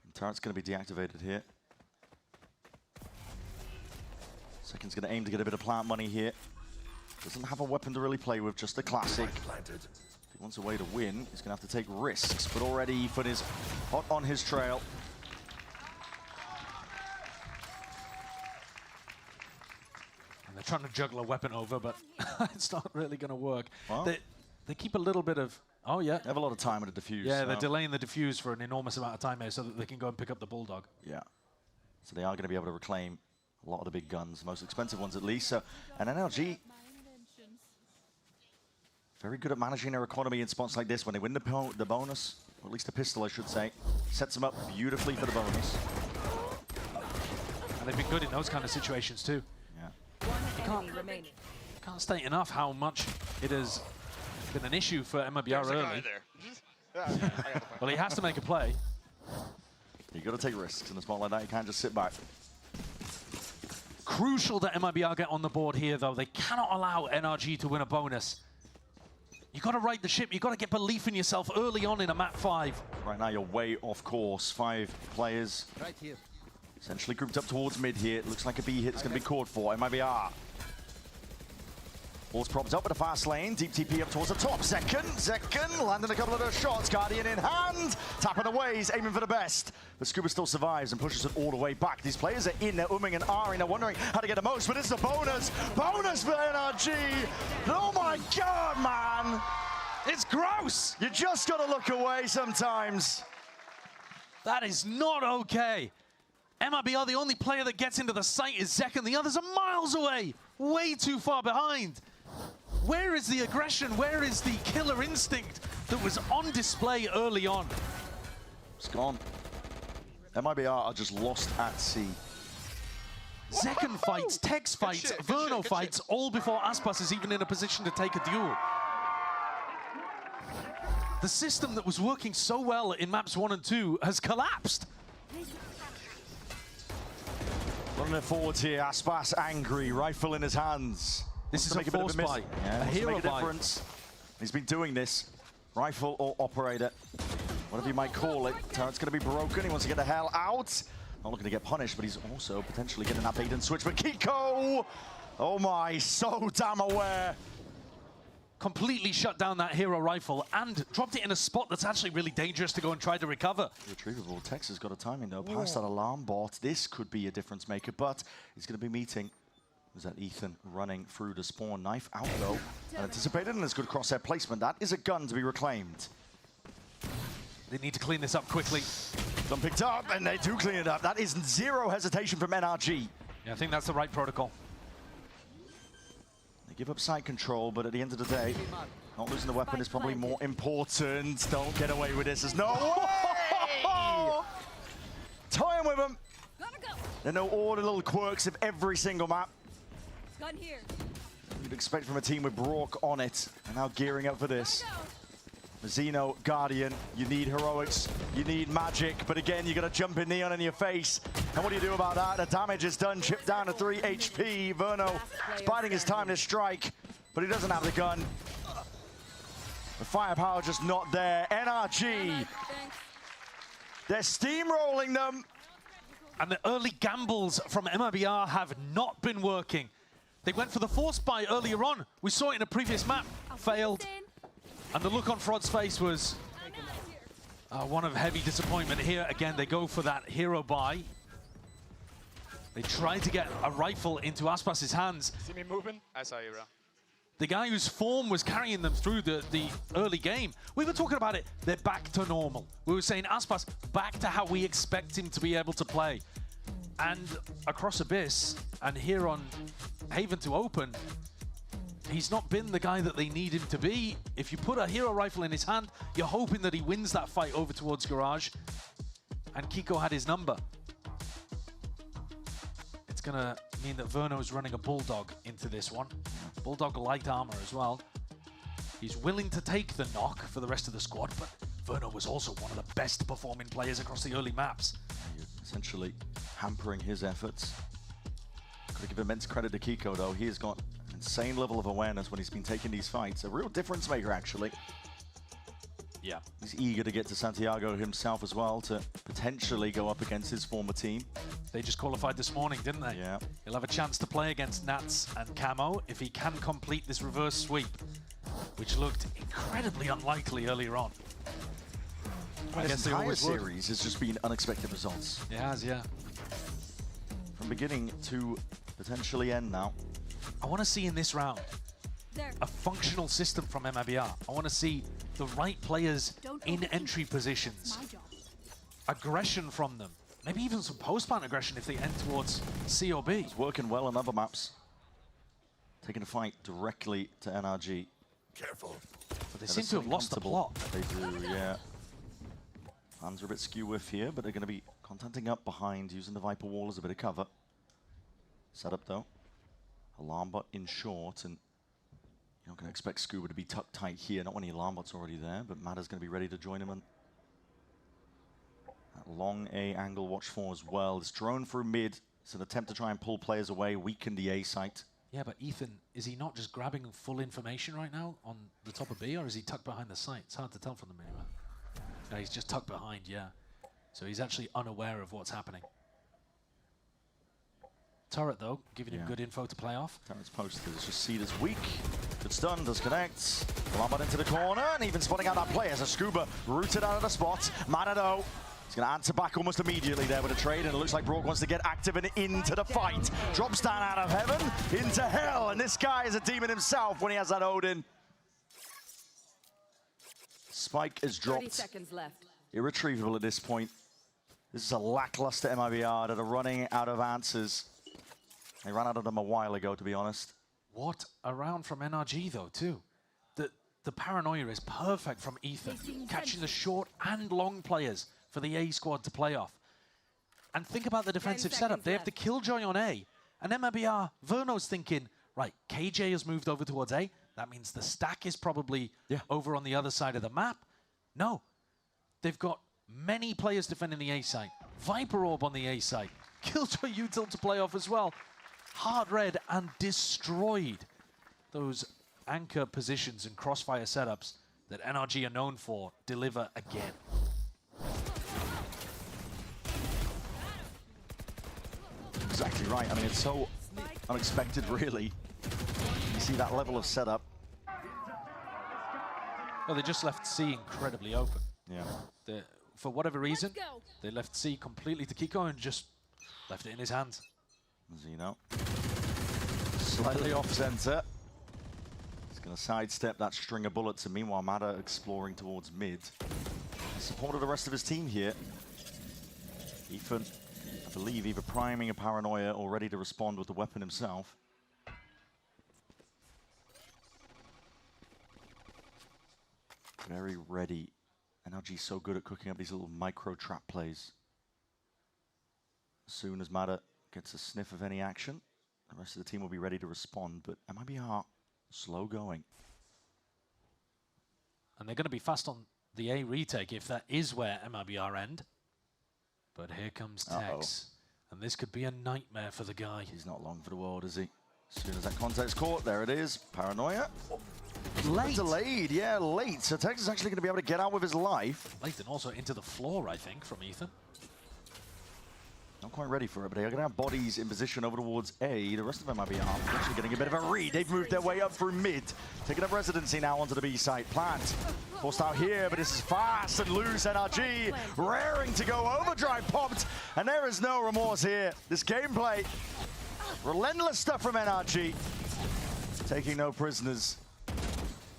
And turret's going to be deactivated here. Zekken's going to aim to get a bit of plant money here. Doesn't have a weapon to really play with, just the classic. If he wants a way to win, he's going to have to take risks, but already Ethan is hot on his trail. And they're trying to juggle a weapon over, but it's not really going to work. Well, they keep a little bit of... Oh, yeah. They have a lot of time with the defuse. Yeah, they're delaying the defuse for an enormous amount of time here so that they can go and pick up the Bulldog. Yeah. So they are going to be able to reclaim a lot of the big guns, most expensive ones at least. So, and NRG... very good at managing their economy in spots like this when they win the bonus, or at least the pistol, I should say. Sets them up beautifully for the bonus. And they've been good in those kind of situations too. Yeah. You can't state enough how much it has been an issue for MIBR early. Well, he has to make a play. You got to take risks in a spot like that. You can't just sit back. Crucial that MIBR get on the board here, though. They cannot allow NRG to win a bonus. You got to right the ship. You got to get belief in yourself early on in a map 5. Right now, you're way off course. 5 players. Right here. Essentially grouped up towards mid here. It looks like a B hit is going to be called for. MIBR. Ball's propped up with a fast lane. Deep TP up towards the top. Zekken landing a couple of those shots. Guardian in hand. Tapping away. He's aiming for the best. But Scuba still survives and pushes it all the way back. These players are in. They're umming and ahhing. They're wondering how to get the most. But it's the bonus. Bonus for NRG. Oh my God, man. It's gross. You just got to look away sometimes. That is not okay. MIBR, the only player that gets into the site is Zekken. The others are miles away. Way too far behind. Where is the aggression? Where is the killer instinct that was on display early on? It's gone. MIBR are just lost at sea. Zekken fights, Tex fights, Verno fights, all before Aspas is even in a position to take a duel. The system that was working so well in maps 1 and 2 has collapsed. Running it forwards here, Aspas angry, rifle in his hands. This is a force buy, yeah, a hero buy. He's been doing this, rifle or operator, whatever you might call it. Turret's going to be broken, he wants to get the hell out. not looking to get punished, but he's also potentially getting that bait and switch. But Kiko, oh my, so damn aware. Completely shut down that hero rifle and dropped it in a spot that's actually really dangerous to go and try to recover. Retrievable. Tex has got a timing though. Past that alarm bot. This could be a difference maker, but he's going to be meeting. Was that Ethan running through the spawn? Knife out though. Anticipated, and there's good crosshair placement. That is a gun to be reclaimed. They need to clean this up quickly. Done picked up, and they do clean it up. That is zero hesitation from NRG. Yeah, I think that's the right protocol. They give up side control, but at the end of the day, not losing the weapon is probably more important. Don't get away with this. There's no way! Toying with them. They know all the little quirks of every single map. Gun here. You'd expect from a team with Brock on it, and now gearing up for this. Mazzino, Guardian, you need heroics, you need magic, but again, you got to jump in Neon in your face. And what do you do about that? The damage is done, chipped down to 3 HP. Verno is biding his time to strike, but he doesn't have the gun. The firepower just not there. NRG, they're steamrolling them. And the early gambles from MIBR have not been working. They went for the force buy earlier on. We saw it in a previous map, failed. And the look on Frod's face was one of heavy disappointment. Here again, they go for that hero buy. They try to get a rifle into Aspas's hands. See me moving? I saw you, bro. The guy whose form was carrying them through the early game. We were talking about it. They're back to normal. We were saying Aspas back to how we expect him to be able to play. And across Abyss and here on Haven to open, he's not been the guy that they need him to be. If you put a hero rifle in his hand, you're hoping that he wins that fight over towards Garage. And Kiko had his number. It's gonna mean that Verno's running a Bulldog into this one. Bulldog light armor as well. He's willing to take the knock for the rest of the squad, but Verno was also one of the best performing players across the early maps. You're essentially hampering his efforts. Got to give immense credit to Kiko though. He has got an insane level of awareness when he's been taking these fights. A real difference maker actually. Yeah. He's eager to get to Santiago himself as well to potentially go up against his former team. They just qualified this morning, didn't they? Yeah. He'll have a chance to play against Nats and Camo if he can complete this reverse sweep, which looked incredibly unlikely earlier on. I guess the entire series has just been unexpected results. It has, yeah. From beginning to potentially end now. I want to see in this round a functional system from MIBR. I want to see the right players in entry positions. Aggression from them. Maybe even some post-plant aggression if they end towards C or B. It's working well on other maps. Taking a fight directly to NRG. Careful. But they seem to have lost the plot. They do, yeah. Fans are a bit skew-whiff here, but they're going to be contenting up behind, using the Viper wall as a bit of cover. Setup though. Alarm bot in short, and you're not going to expect Scuba to be tucked tight here. Not when the alarm bot's already there, but Mada's going to be ready to join him on that long A angle. Watch for as well. It's drone through mid. It's an attempt to try and pull players away, weaken the A site. Yeah, but Ethan, is he not just grabbing full information right now on the top of B, or is he tucked behind the site? It's hard to tell from the minimap. No, he's just tucked behind, yeah. So he's actually unaware of what's happening. Turret, though, giving him good info to play off. Turret's posted. It's just Seed is weak. Good stun, does connect. Alarm into the corner, and even spotting out that play as a Scuba rooted out of the spot. Madado. He's going to answer back almost immediately there with a trade, and it looks like Brock wants to get active and into the fight. Drops down out of heaven into hell, and this guy is a demon himself when he has that Odin. Spike is dropped. 30 seconds left. Irretrievable at this point. This is a lackluster MIBR that are running out of answers. They ran out of them a while ago, to be honest. What a round from NRG, though, too. The paranoia is perfect from Ethan, catching the short and long players for the A squad to play off. And think about the defensive setup. They have the Killjoy on A, and MIBR, Verno's thinking, right, KJ has moved over towards A. That means the stack is probably over on the other side of the map. No, they've got many players defending the A side. Viper Orb on the A side. Killjoy util to play off as well. Hard red and destroyed those anchor positions and crossfire setups that NRG are known for deliver again. exactly right. I mean, it's so unexpected, really. You see that level of setup. Well, they just left C incredibly open. Yeah. For whatever reason, they left C completely to Kiko and just left it in his hands. Zeno. Slightly off center. He's going to sidestep that string of bullets, and meanwhile, Mada exploring towards mid. Supported the rest of his team here. Ethan, I believe, either priming a Paranoia or ready to respond with the weapon himself. Very ready. NRG's so good at cooking up these little micro trap plays. As soon as Mada gets a sniff of any action, the rest of the team will be ready to respond, but MIBR slow going. And they're going to be fast on the A retake if that is where MIBR end. But here comes Tex. And this could be a nightmare for the guy. He's not long for the world, is he? As soon as that contact's caught, there it is. Paranoia. Late. Delayed, yeah, late. So Tex is actually going to be able to get out with his life. Late and also into the floor, I think, from Ethan. Not quite ready for it, but they're going to have bodies in position over towards A. The rest of them might be actually getting a bit of a read. They've moved their way up through mid. Taking up residency now onto the B site. Plant forced out here, but this is fast and loose. NRG raring to go. Overdrive popped, and there is no remorse here. This gameplay, relentless stuff from NRG. Taking no prisoners.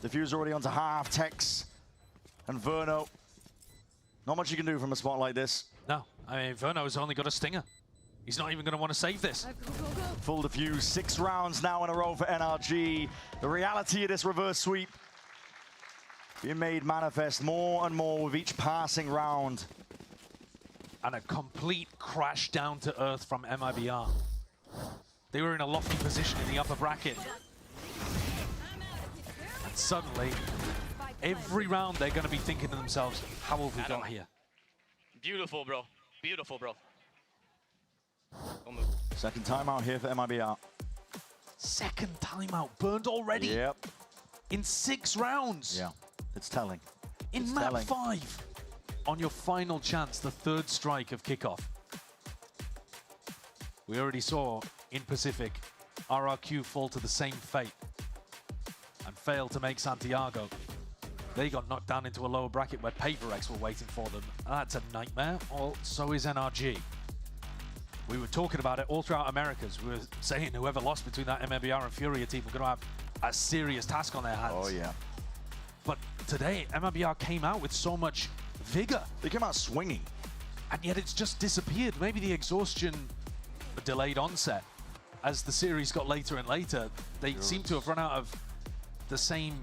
Diffuse already onto half. Tex and Verno. Not much you can do from a spot like this. No, I mean, Verno's only got a stinger. He's not even going to want to save this. Full diffuse, 6 rounds now in a row for NRG. The reality of this reverse sweep being made manifest more and more with each passing round. And a complete crash down to earth from MIBR. They were in a lofty position in the upper bracket. And suddenly, every round they're going to be thinking to themselves, how have we got here? Beautiful, bro. Beautiful, bro. Second timeout here for MIBR. Second timeout burned already. Yep. In 6 rounds. Yeah, it's telling. In map 5. On your final chance, the 3rd strike of Kickoff. We already saw in Pacific RRQ fall to the same fate and fail to make Santiago. They got knocked down into a lower bracket where PaperX were waiting for them. That's a nightmare. Well, so is NRG. We were talking about it all throughout Americas. We were saying whoever lost between that MIBR and Furia team were going to have a serious task on their hands. Oh, yeah. But today, MIBR came out with so much vigor. They came out swinging. And yet it's just disappeared. Maybe the exhaustion, delayed onset. As the series got later and later, they seem to have run out of the same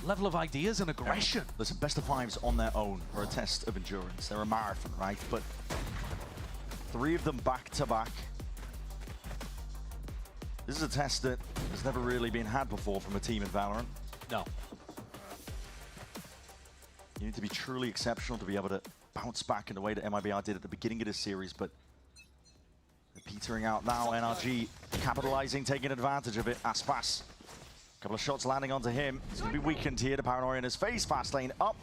level of ideas and aggression. Listen, best of 5s on their own are a test of endurance. They're a marathon, right? But 3 of them back to back. This is a test that has never really been had before from a team in Valorant. No. You need to be truly exceptional to be able to bounce back in the way that MIBR did at the beginning of this series, but they're petering out now. NRG capitalizing, taking advantage of it. Aspas. Couple of shots landing onto him. He's going to be weakened here. The Paranoia in his face. Fast lane up.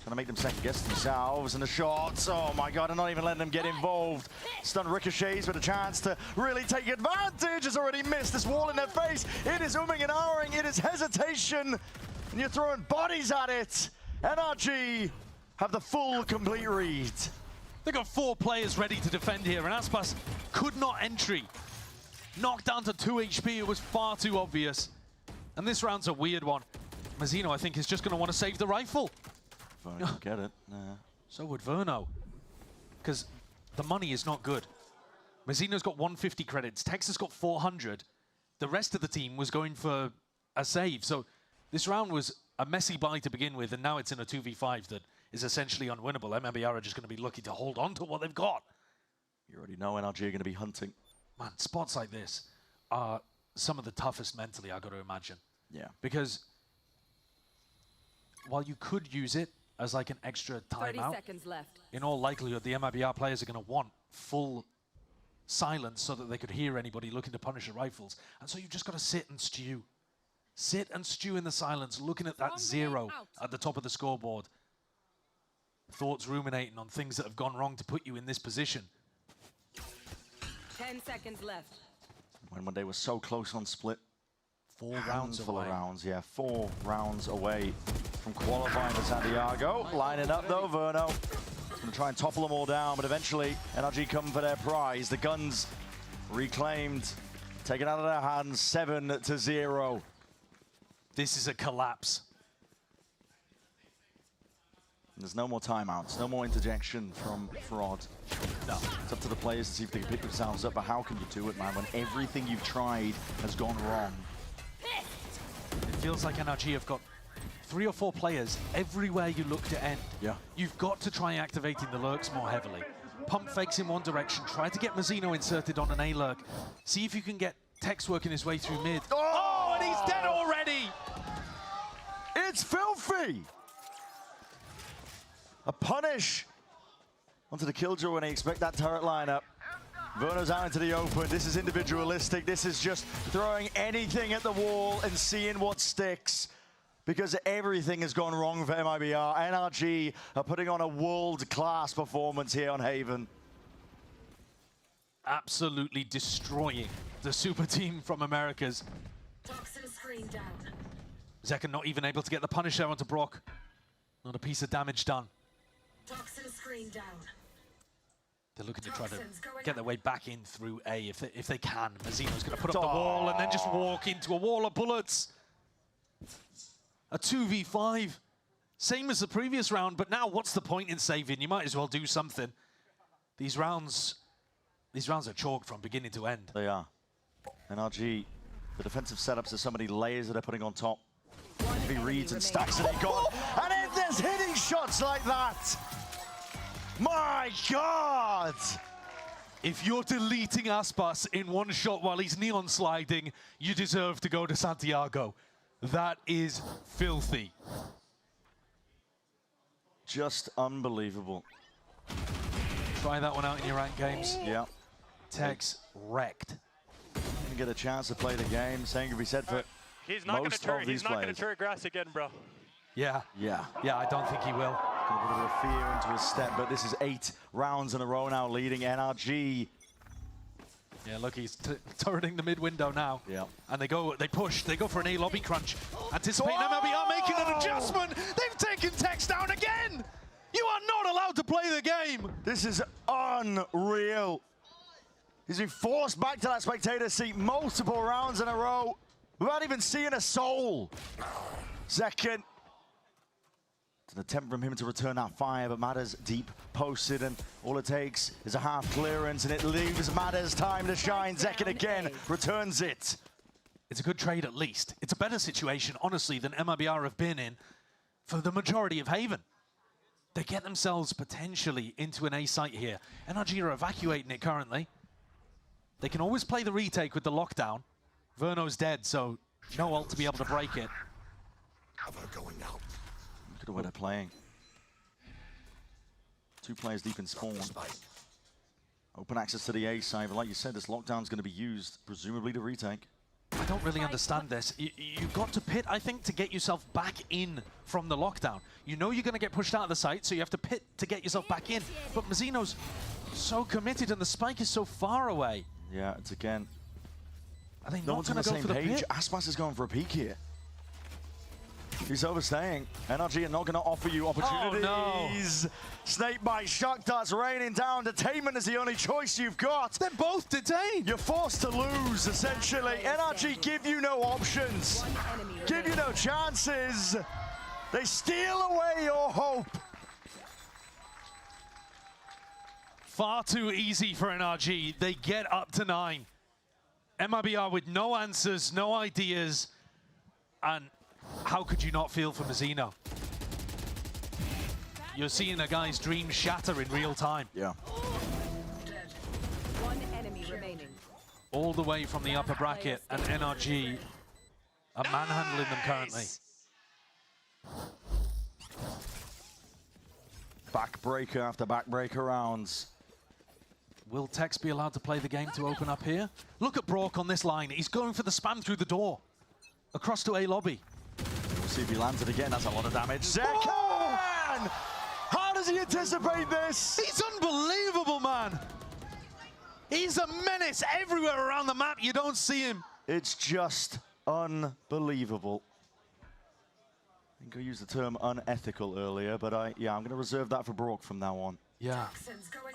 Trying to make them second guess themselves. And the shots. Oh my god, and not even letting them get involved. Stun ricochets with a chance to really take advantage. Has already missed this wall in their face. It is umming and ahhing. It is hesitation. And you're throwing bodies at it. NRG have the full, complete read. They got 4 players ready to defend here, and Aspas could not entry. Knocked down to 2 HP. It was far too obvious. And this round's a weird one. Mazzino, I think, is just going to want to save the rifle. Verno can get it. Nah. So would Verno. Because the money is not good. Mazzino's got 150 credits. Tex has got 400. The rest of the team was going for a save. So this round was a messy buy to begin with, and now it's in a 2v5 that is essentially unwinnable. MIBR are just going to be lucky to hold on to what they've got. You already know NRG are going to be hunting. Man, spots like this are some of the toughest mentally, I've got to imagine. Yeah. Because while you could use it as like an extra 30 timeout, seconds left. in all likelihood, the MIBR players are going to want full silence so that they could hear anybody looking to punish the rifles. And so you've just got to sit and stew. Sit and stew in the silence, looking at that 0 at the top of the scoreboard. Thoughts ruminating on things that have gone wrong to put you in this position. 10 seconds left. When they were so close on split. 4 rounds Full away. of rounds, yeah. 4 rounds away from qualifying for Santiago. Lining up though, Verno. Gonna try and topple them all down, but eventually NRG come for their prize. The guns reclaimed, taken out of their hands, 7-0. This is a collapse. There's no more timeouts, no more interjection from Fraud. No. It's up to the players to see if they can pick themselves up, but how can you do it, man, when everything you've tried has gone wrong? It feels like NRG have got 3 or 4 players everywhere you look to end. Yeah. You've got to try activating the lurks more heavily. Pump fakes in one direction, try to get Mazzino inserted on an A lurk. See if you can get Tex working his way through mid. Oh, and he's dead already! It's filthy! A punish onto the killjoy when they expect that turret lineup. Verno's out into the open. This is individualistic. This is just throwing anything at the wall and seeing what sticks. Because everything has gone wrong for MIBR. NRG are putting on a world-class performance here on Haven. Absolutely destroying the super team from Americas. Toxin screen down. Zekken not even able to get the punish there onto Brock. Not a piece of damage done. Toxin screen down. They're looking to try to get their way back in through A if they can. Mazzino's going to put up the wall and then just walk into a wall of bullets. A 2v5. Same as the previous round, but now what's the point in saving? You might as well do something. These rounds are chalked from beginning to end. They are. NRG, the defensive setups are so many layers that they're putting on top. Heavy reads and stacks and they got. And if there's hitting shots like that, my God! If you're deleting Aspas in one shot while he's neon sliding, you deserve to go to Santiago. That is filthy. Just unbelievable. Try that one out in your ranked games. Yeah. Tex wrecked. Didn't get a chance to play the game. Same could be said for He's not going to turn. He's not going to turn grass again, bro. Yeah. Yeah. Yeah, I don't think he will. Got a bit of a fear into his step, but this is 8 rounds in a row now leading NRG. Yeah, look, he's turning the mid window now. Yeah. And they go for an A lobby crunch. Anticipating MIBR making an adjustment. They've taken Tex down again. You are not allowed to play the game. This is unreal. He's been forced back to that spectator seat multiple rounds in a row without even seeing a soul. Second. It's an attempt from him to return that fire, but Matters deep posted, and all it takes is a half clearance, and it leaves Matters time to shine. Zekken again returns it. It's a good trade at least. It's a better situation, honestly, than MIBR have been in for the majority of Haven. They get themselves potentially into an A site here. NRG are evacuating it currently. They can always play the retake with the lockdown. Verno's dead, so no ult to be able to break it. Cover going out. Look at where they're playing. 2 players deep in spawn. Open access to the A side, but like you said, this lockdown's going to be used, presumably to retake. I don't really understand this. You've got to pit, I think, to get yourself back in from the lockdown. You know you're going to get pushed out of the site, so you have to pit to get yourself back in. But Mazzino's so committed and the spike is so far away. Yeah, it's again. Are they No not one's on going the to go same for the page. pit? Aspas is going for a peek here. He's overstaying. NRG are not going to offer you opportunities. Oh, no. Snake bite, shock darts raining down. Detainment is the only choice you've got. They're both detained. You're forced to lose, essentially. NRG give you no options. Give you no chances. They steal away your hope. Far too easy for NRG. They get up to 9. MIBR with no answers, no ideas. And how could you not feel for Mazzino? You're seeing a guy's dream shatter in real time. Yeah. One enemy remaining. All the way from the upper bracket, and NRG are manhandling them currently. Backbreaker after backbreaker rounds. Will Tex be allowed to play the game to open up here? Look at Brock on this line. He's going for the spam through the door. Across to A lobby. We'll see if he lands it again. That's a lot of damage. Zekken! How does he anticipate this? He's unbelievable, man. He's a menace everywhere around the map. You don't see him. It's just unbelievable. I think I used the term unethical earlier, but I'm going to reserve that for Brock from now on. Yeah,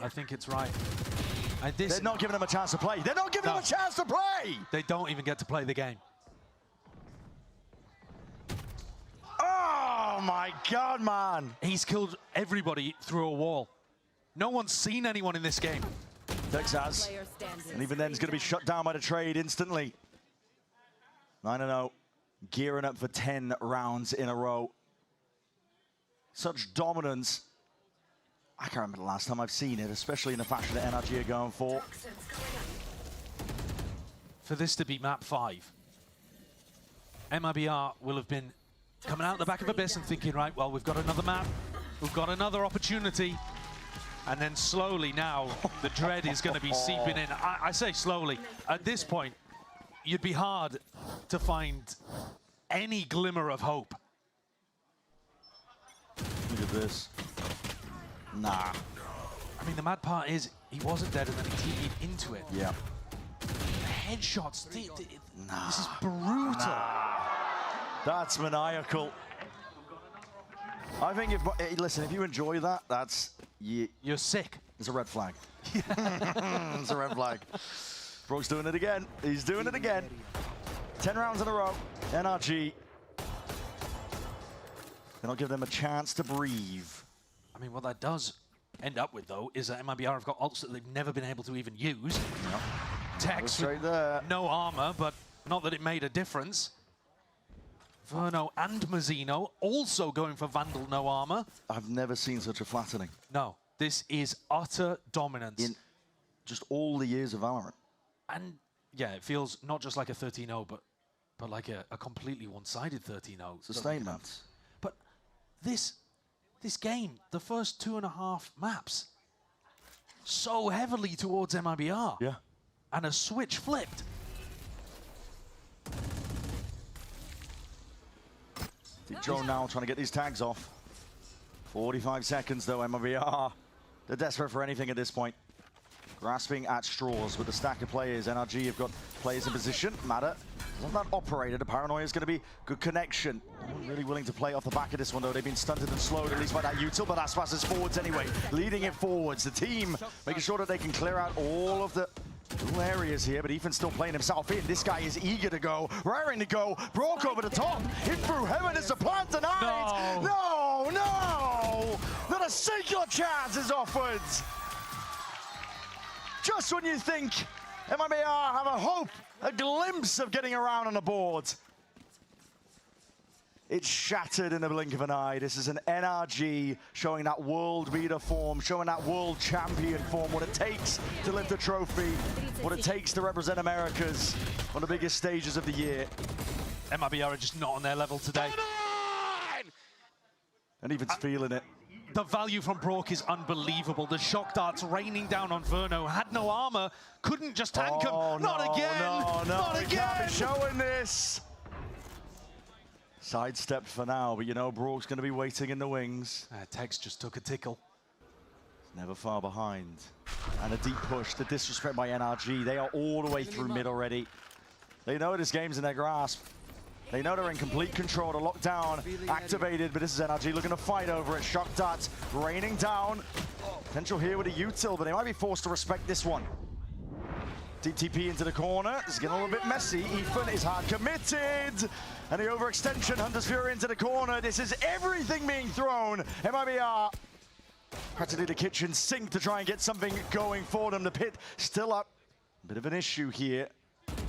I think it's right. And They're not giving him a chance to play. They're not giving him a chance to play. They don't even get to play the game. Oh my God, man. He's killed everybody through a wall. No one's seen anyone in this game. Texas. And even then, he's going to be shut down by the trade instantly. 9-0. Gearing up for 10 rounds in a row. Such dominance. I can't remember the last time I've seen it, especially in the fashion that NRG are going for. For this to be map 5, MIBR will have been coming out the back of Abyss and thinking, right, well, we've got another map, we've got another opportunity. And then slowly now, the dread is going to be seeping in. I say slowly. At this point, you'd be hard to find any glimmer of hope. Look at this. Nah. I mean, the mad part is he wasn't dead and then he TP'd into it. Yeah. Headshots. This is brutal. Nah. That's maniacal. I think listen, if you enjoy that, you're sick. It's a red flag. It's a red flag. Brock's doing it again. He's doing it again. 10 rounds in a row. NRG. They're not giving them a chance to breathe. I mean, what that does end up with, though, is that MIBR have got ults that they've never been able to even use. Yep. Tex Straight there. No armor, but not that it made a difference. Verno and Mazzino also going for Vandal, no armor. I've never seen such a flattening. No, this is utter dominance. In just all the years of Valorant. And yeah, it feels not just like a 13-0, but like a completely one-sided 13-0. It's a statement. But this game, the first 2.5 maps, so heavily towards MIBR. Yeah. And a switch flipped. Joe now trying to get these tags off. 45 seconds though, MIBR. They're desperate for anything at this point. Grasping at straws with the stack of players. NRG have got players in position. Matter. Not that operated. The paranoia is going to be good connection. Really willing to play off the back of this one though. They've been stunted and slowed at least by that util, but that's passes forwards anyway. Leading it forwards. The team making sure that they can clear out all of the little areas here, but Ethan's still playing himself in. This guy is eager to go, raring to go. Brock over the top. In through heaven is the plan tonight. No, no. Not a single chance is offered. Just when you think MIBR have a hope, a glimpse of getting around on the board, it's shattered in the blink of an eye. This is an NRG showing that world beater form, showing that world champion form, what it takes to lift a trophy, what it takes to represent Americas on the biggest stages of the year. MIBR are just not on their level today. And Even's feeling it. The value from Brock is unbelievable. The shock darts raining down on Verno. Had no armor, couldn't just tank him. Not again. Not again. Can't be showing this. Sidestepped for now, but you know Brock's going to be waiting in the wings. Tex just took a tickle. Never far behind. And a deep push, the disrespect by NRG. They are all the way through mid already. They know this game's in their grasp. They know they're in complete control. The lockdown activated, but this is NRG looking to fight over it. Shock darts raining down. Potential here with a util, but they might be forced to respect this one. Deep TP into the corner. This is getting a little bit messy. Ethan is hard committed. And the overextension, Hunter's Fury into the corner. This is everything being thrown. MIBR practically the kitchen sink to try and get something going for them. The pit still up. Bit of an issue here.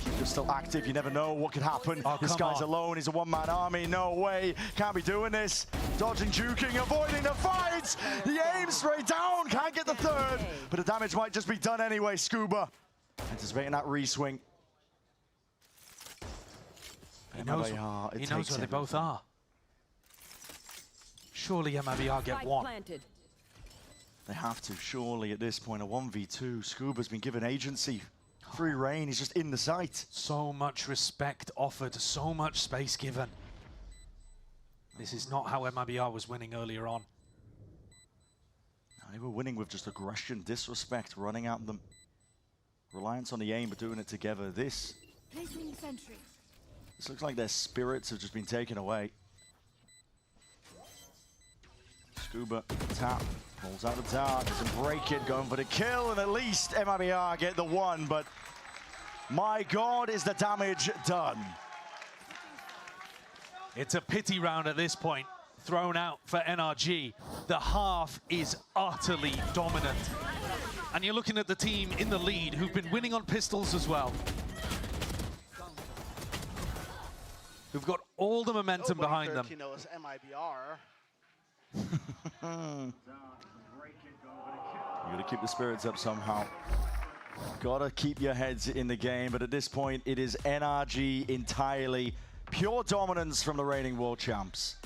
Keeper's still active. You never know what could happen. This guy's alone. He's a one-man army. No way. Can't be doing this. Dodging, juking, avoiding the fights. The aim straight down. Can't get the third. But the damage might just be done anyway. Scuba anticipating that re-swing. He knows where they both are. Surely MIBR get one. They have to, surely, at this point. A 1v2. Scuba's been given agency. Free reign, he's just in the sight. So much respect offered, so much space given. This is not how MIBR was winning earlier on. They were winning with just aggression, disrespect running at them. reliance on the aim, but doing it together. This looks like their spirits have just been taken away. Scuba, tap, pulls out the dart, doesn't break it, going for the kill, and at least MIBR get the one, but my God, is the damage done. It's a pity round at this point, thrown out for NRG. The half is utterly dominant. And you're looking at the team in the lead who've been winning on pistols as well. Who've got all the momentum behind them. Knows MIBR. You gotta keep the spirits up somehow. Gotta keep your heads in the game, but at this point, it is NRG entirely. Pure dominance from the reigning world champs.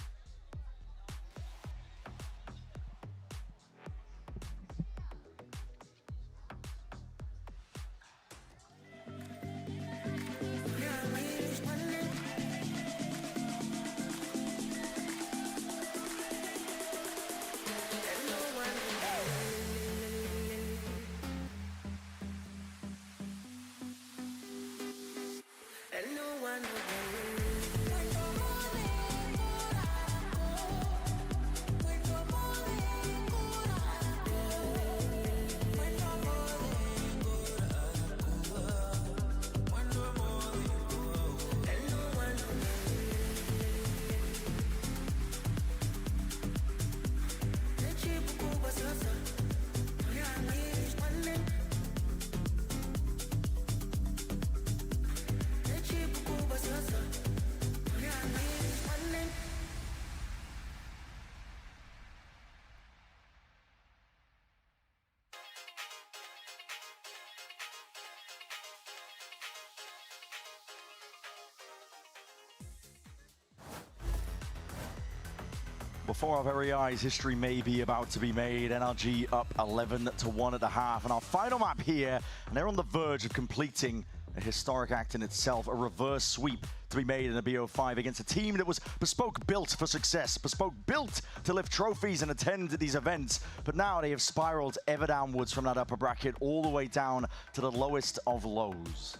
Before our very eyes, history may be about to be made. NRG up 11-1 at the half. And our final map here, and they're on the verge of completing a historic act in itself, a reverse sweep to be made in a BO5 against a team that was bespoke built for success, bespoke built to lift trophies and attend these events. But now they have spiraled ever downwards from that upper bracket all the way down to the lowest of lows.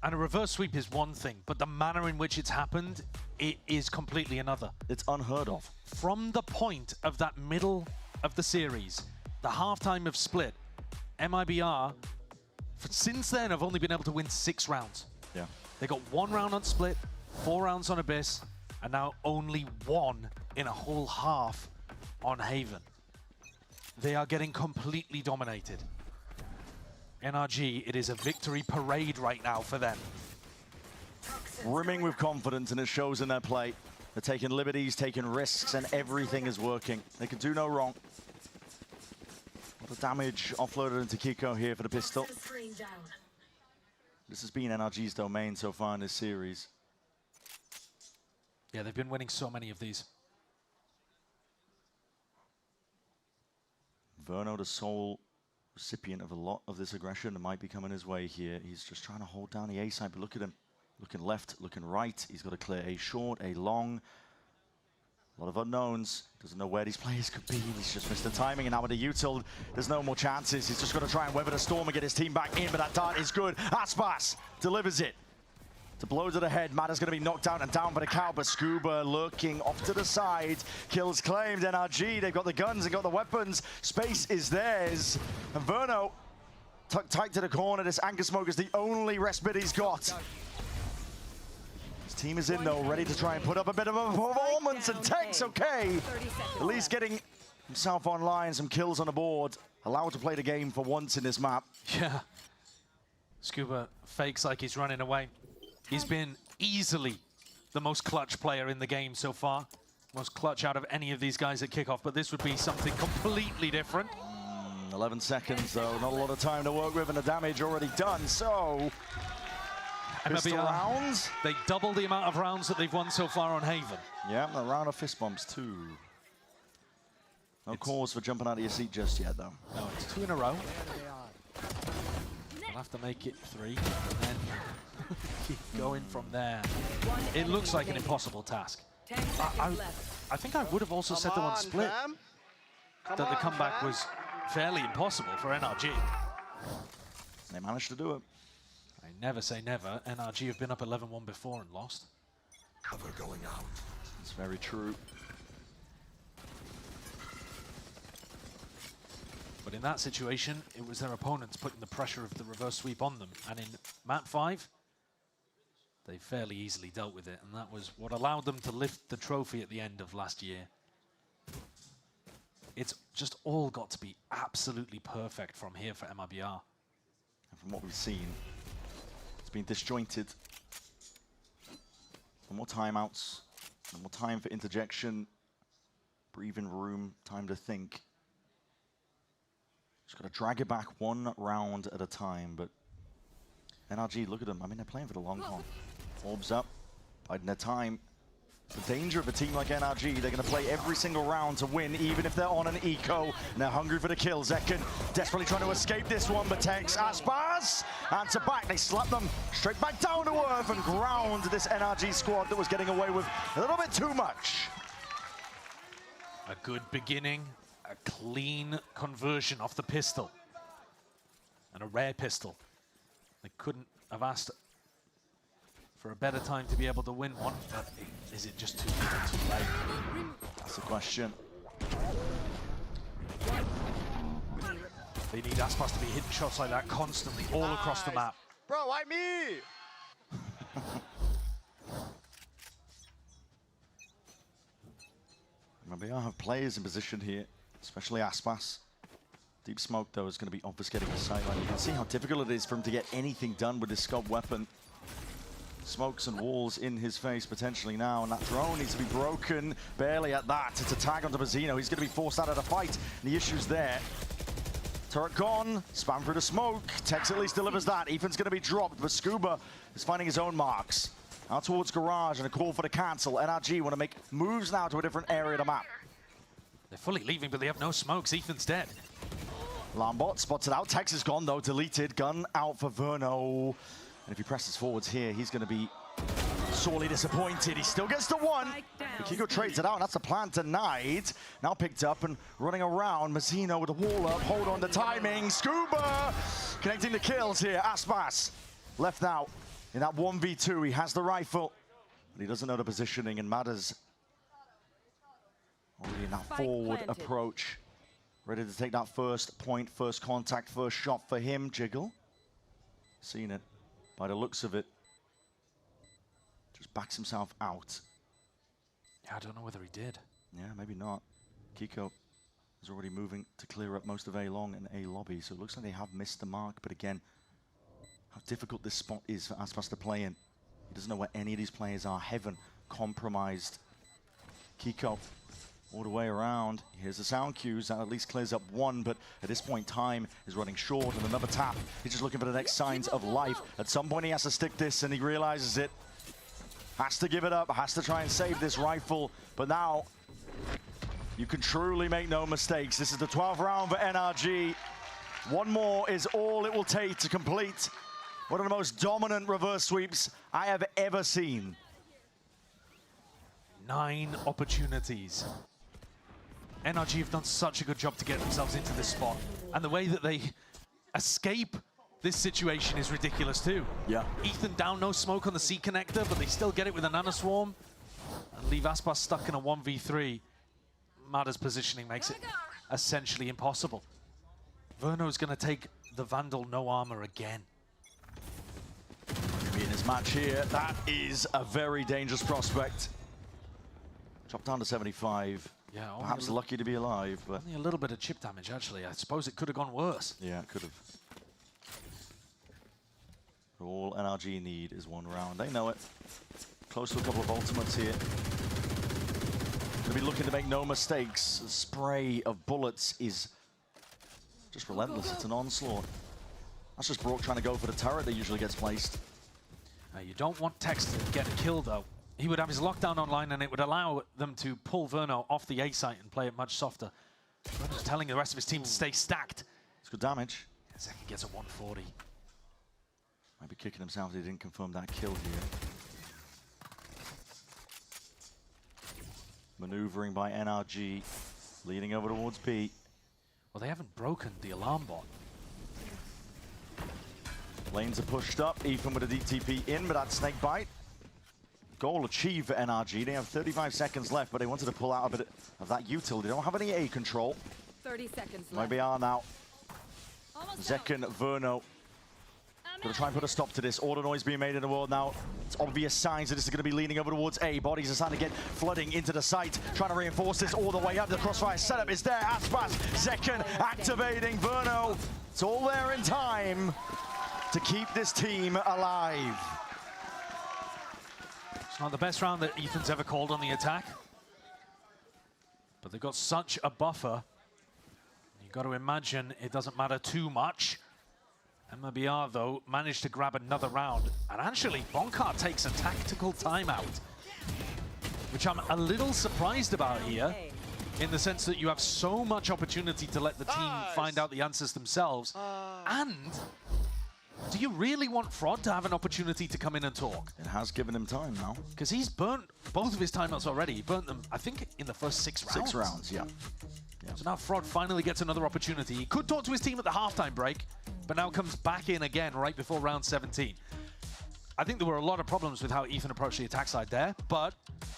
And a reverse sweep is one thing, but the manner in which it's happened, it is completely another. It's unheard of. From the point of that middle of the series, the halftime of Split, MIBR, since then, have only been able to win 6 rounds. Yeah. They got 1 round on Split, 4 rounds on Abyss, and now only 1 in a whole half on Haven. They are getting completely dominated. NRG, it is a victory parade right now for them. Brimming with confidence, and it shows in their play. They're taking liberties, taking risks, and everything is working. They can do no wrong. The damage offloaded into Kiko here for the pistol. This has been NRG's domain so far in this series. Yeah, they've been winning so many of these. Verno, the sole recipient of a lot of this aggression that might be coming his way here. He's just trying to hold down the A side, but look at him. Looking left, looking right. He's got to clear a short, a long. A lot of unknowns. Doesn't know where these players could be. He's just missed the timing, and now with the util, there's no more chances. He's just got to try and weather the storm and get his team back in, but that dart is good. Aspas delivers it. To blow to the head, Matta's going to be knocked out and down by the cow, but Scuba lurking off to the side. Kills claimed. NRG, they've got the guns, they've got the weapons. Space is theirs. And Verno tucked tight to the corner. This anchor smoke is the only respite he's got. His team is in though, ready to try and put up a bit of a performance, and Tech's okay. At least getting himself online, some kills on the board. Allowed to play the game for once in this map. Yeah. Scuba fakes like he's running away. He's been easily the most clutch player in the game so far. Most clutch out of any of these guys at kickoff, but this would be something completely different. 11 seconds though, not a lot of time to work with, and the damage already done, so... Pistol rounds. They double the amount of rounds that they've won so far on Haven. Yeah, a round of fist bumps too. No cause for jumping out of your seat just yet though. No, it's 2 in a row. We'll have to make it 3, and then keep going from there. It looks like an impossible task. I think I would have also said that on Split, that the comeback was fairly impossible for NRG. They managed to do it. I never say never. NRG have been up 11-1 before and lost. Cover going out. It's very true. But in that situation, it was their opponents putting the pressure of the reverse sweep on them. And in map 5, they fairly easily dealt with it. And that was what allowed them to lift the trophy at the end of last year. It's just all got to be absolutely perfect from here for MIBR. And from what we've seen, it's been disjointed. No more timeouts, no more time for interjection, breathing room, time to think. Just got to drag it back one round at a time, but NRG, look at them. I mean, they're playing for the long haul. Orbs up, biding their time. It's the danger of a team like NRG. They're going to play every single round to win, even if they're on an eco. And they're hungry for the kill. Zekken desperately trying to escape this one, but takes Aspas. Answer back. They slap them straight back down to earth and ground this NRG squad that was getting away with a little bit too much. A good beginning, a clean conversion off the pistol. And a rare pistol. They couldn't have asked for a better time to be able to win one, but is it just too little too late? That's the question. They need Aspas to be hitting shots like that constantly, all across the map. Bro, why me? MIBR have players in position here, especially Aspas. Deep Smoke, though, is going to be obfuscating the sideline. You can see how difficult it is for him to get anything done with this scope weapon. Smokes and walls in his face potentially now, and that drone needs to be broken. Barely at that. It's a tag onto Mazzino. He's going to be forced out of the fight. And the issue's there. Turret gone. Spam through the smoke. Tex at least delivers that. Ethan's going to be dropped, but Scuba is finding his own marks. Out towards Garage and a call for the cancel. NRG want to make moves now to a different area of the map. They're fully leaving, but they have no smokes. Ethan's dead. Lambot spots it out. Tex is gone, though. Deleted. Gun out for Verno. And if he presses forwards here, he's going to be sorely disappointed. He still gets the one. Kiko trades it out, and that's the plan denied. Now picked up and running around. Mazzino with the wall up. Hold on the timing. Scuba connecting the kills here. Aspas left out in that 1v2. He has the rifle, but he doesn't know the positioning, and Matters already in that forward approach. Ready to take that first point, first contact, first shot for him. Jiggle. Seen it. By the looks of it, just backs himself out. Yeah, I don't know whether he did. Yeah, maybe not. Kiko is already moving to clear up most of A long and A lobby, so it looks like they have missed the mark. But again, how difficult this spot is for Aspas to play in. He doesn't know where any of these players are. Heaven compromised. Kiko all the way around. Here's the sound cues. That at least clears up one, but at this point, time is running short, and another tap. He's just looking for the next signs of life. At some point, he has to stick this, and he realizes it. Has to give it up, has to try and save this rifle, but now you can truly make no mistakes. This is the 12th round for NRG. One more is all it will take to complete one of the most dominant reverse sweeps I have ever seen. 9 opportunities. NRG have done such a good job to get themselves into this spot. And the way that they escape this situation is ridiculous too. Yeah. Ethan down, no smoke on the C connector, but they still get it with a nanoswarm and leave Aspas stuck in a 1v3. Mada's positioning makes it essentially impossible. Verno's going to take the Vandal no armor again. In his match here, that is a very dangerous prospect. Dropped down to 75. Yeah, perhaps lucky to be alive, but only a little bit of chip damage, actually. I suppose it could have gone worse. Yeah, it could have. All NRG need is one round. They know it. Close to a couple of ultimates here. Gonna be looking to make no mistakes. The spray of bullets is just relentless. It's an onslaught. That's just Brook trying to go for the turret that usually gets placed. You don't want Tex to get a kill, though. He would have his lockdown online, and it would allow them to pull Verno off the A site and play it much softer. Verno's telling the rest of his team to stay stacked. It's good damage. Zeki gets a 140. Might be kicking himself if he didn't confirm that kill here. Maneuvering by NRG, leading over towards B. Well, they haven't broken the alarm bot. Lanes are pushed up. Ethan with a DTP in, but that snake bite. Goal achieved for NRG. They have 35 seconds left, but they wanted to pull out a bit of that utility. They don't have any A control. 30 seconds left. MIBR now. Zekken, Verno. Gonna try and put a stop to this. Order noise being made in the world now. It's obvious signs that this is gonna be leaning over towards A. Bodies are starting to get flooding into the site. Trying to reinforce this all the way up. The crossfire setup is there. Aspas, Zekken activating Verno. It's all there in time to keep this team alive. It's not the best round that Ethan's ever called on the attack. But they've got such a buffer. You've got to imagine it doesn't matter too much. MIBR, though, managed to grab another round. And actually, Bonkar takes a tactical timeout, which I'm a little surprised about here, in the sense that you have so much opportunity to let the team find out the answers themselves. And do you really want Fraud to have an opportunity to come in and talk? It has given him time now. Because he's burnt both of his timeouts already. He burnt them, I think, in the first 6 rounds. 6 rounds, yeah. So now Fraud finally gets another opportunity. He could talk to his team at the halftime break, but now comes back in again right before round 17. I think there were a lot of problems with how Ethan approached the attack side there, but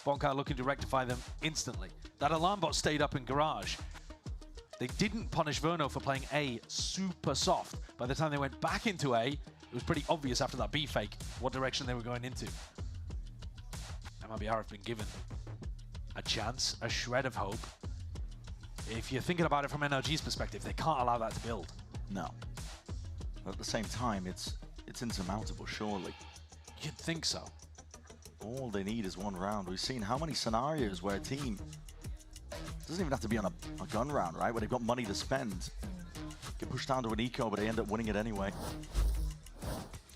Bonkar looking to rectify them instantly. That alarm bot stayed up in Garage. They didn't punish Verno for playing A super soft. By the time they went back into A, it was pretty obvious after that B fake what direction they were going into. MIBR have been given a chance, a shred of hope. If you're thinking about it from NRG's perspective, they can't allow that to build. No. But at the same time, it's insurmountable, surely. You'd think so. All they need is one round. We've seen how many scenarios where a team doesn't even have to be on a gun round, right? Where they've got money to spend. Get pushed down to an eco, but they end up winning it anyway.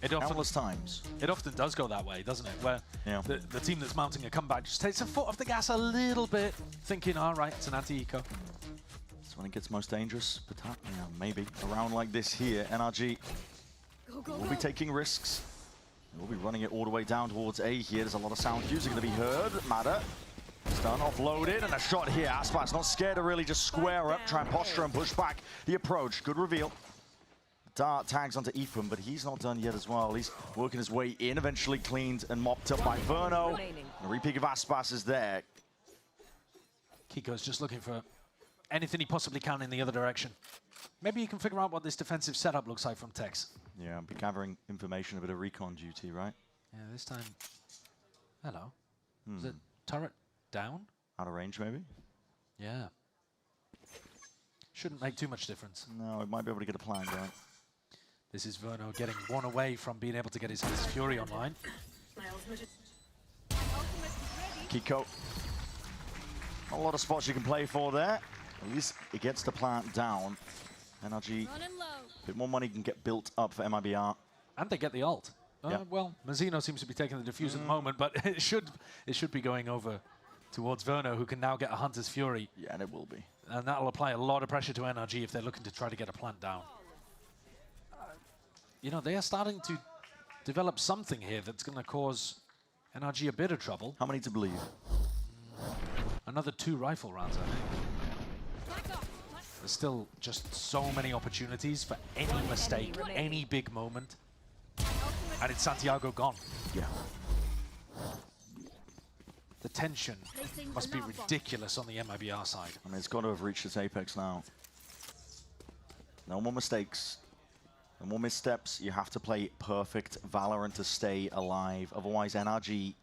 Countless times. It often does go that way, doesn't it? Where the team that's mounting a comeback just takes a foot off the gas a little bit, thinking, all right, it's an anti-eco. That's when it gets most dangerous. But maybe a round like this here, NRG will be taking risks. We'll be running it all the way down towards A here. There's a lot of sound cues are going to be heard. Matter. It's done, offloaded, and a shot here. Aspas not scared to really just square up, try and posture and push back the approach. Good reveal. Dart tags onto Ethan, but he's not done yet as well. He's working his way in, eventually cleaned and mopped up by Verno. And a repeat of Aspas is there. Kiko's just looking for anything he possibly can in the other direction. Maybe you can figure out what this defensive setup looks like from Tex. Yeah, I'll be gathering information, a bit of recon duty, right? Yeah, this time. Hello. Is it turret down? Out of range, maybe? Yeah. Shouldn't make too much difference. No, it might be able to get a plan going. This is Verno getting one away from being able to get his Fury online. Kiko. Not a lot of spots you can play for there. At least it gets the plant down. NRG, a bit more money can get built up for MIBR. And they get the ult. Well, Mazzino seems to be taking the defuse at the moment, but it should be going over towards Verno, who can now get a Hunter's Fury. Yeah, and it will be. And that'll apply a lot of pressure to NRG if they're looking to try to get a plant down. You know, they are starting to develop something here that's going to cause NRG a bit of trouble. How many to believe? Another 2 rifle rounds, I think. There's still just so many opportunities for any mistake, any big moment. And it's Santiago gone. Yeah. The tension must be ridiculous on the MIBR side. I mean, it's got to have reached its apex now. No more mistakes. No more missteps. You have to play perfect VALORANT to stay alive. Otherwise, NRG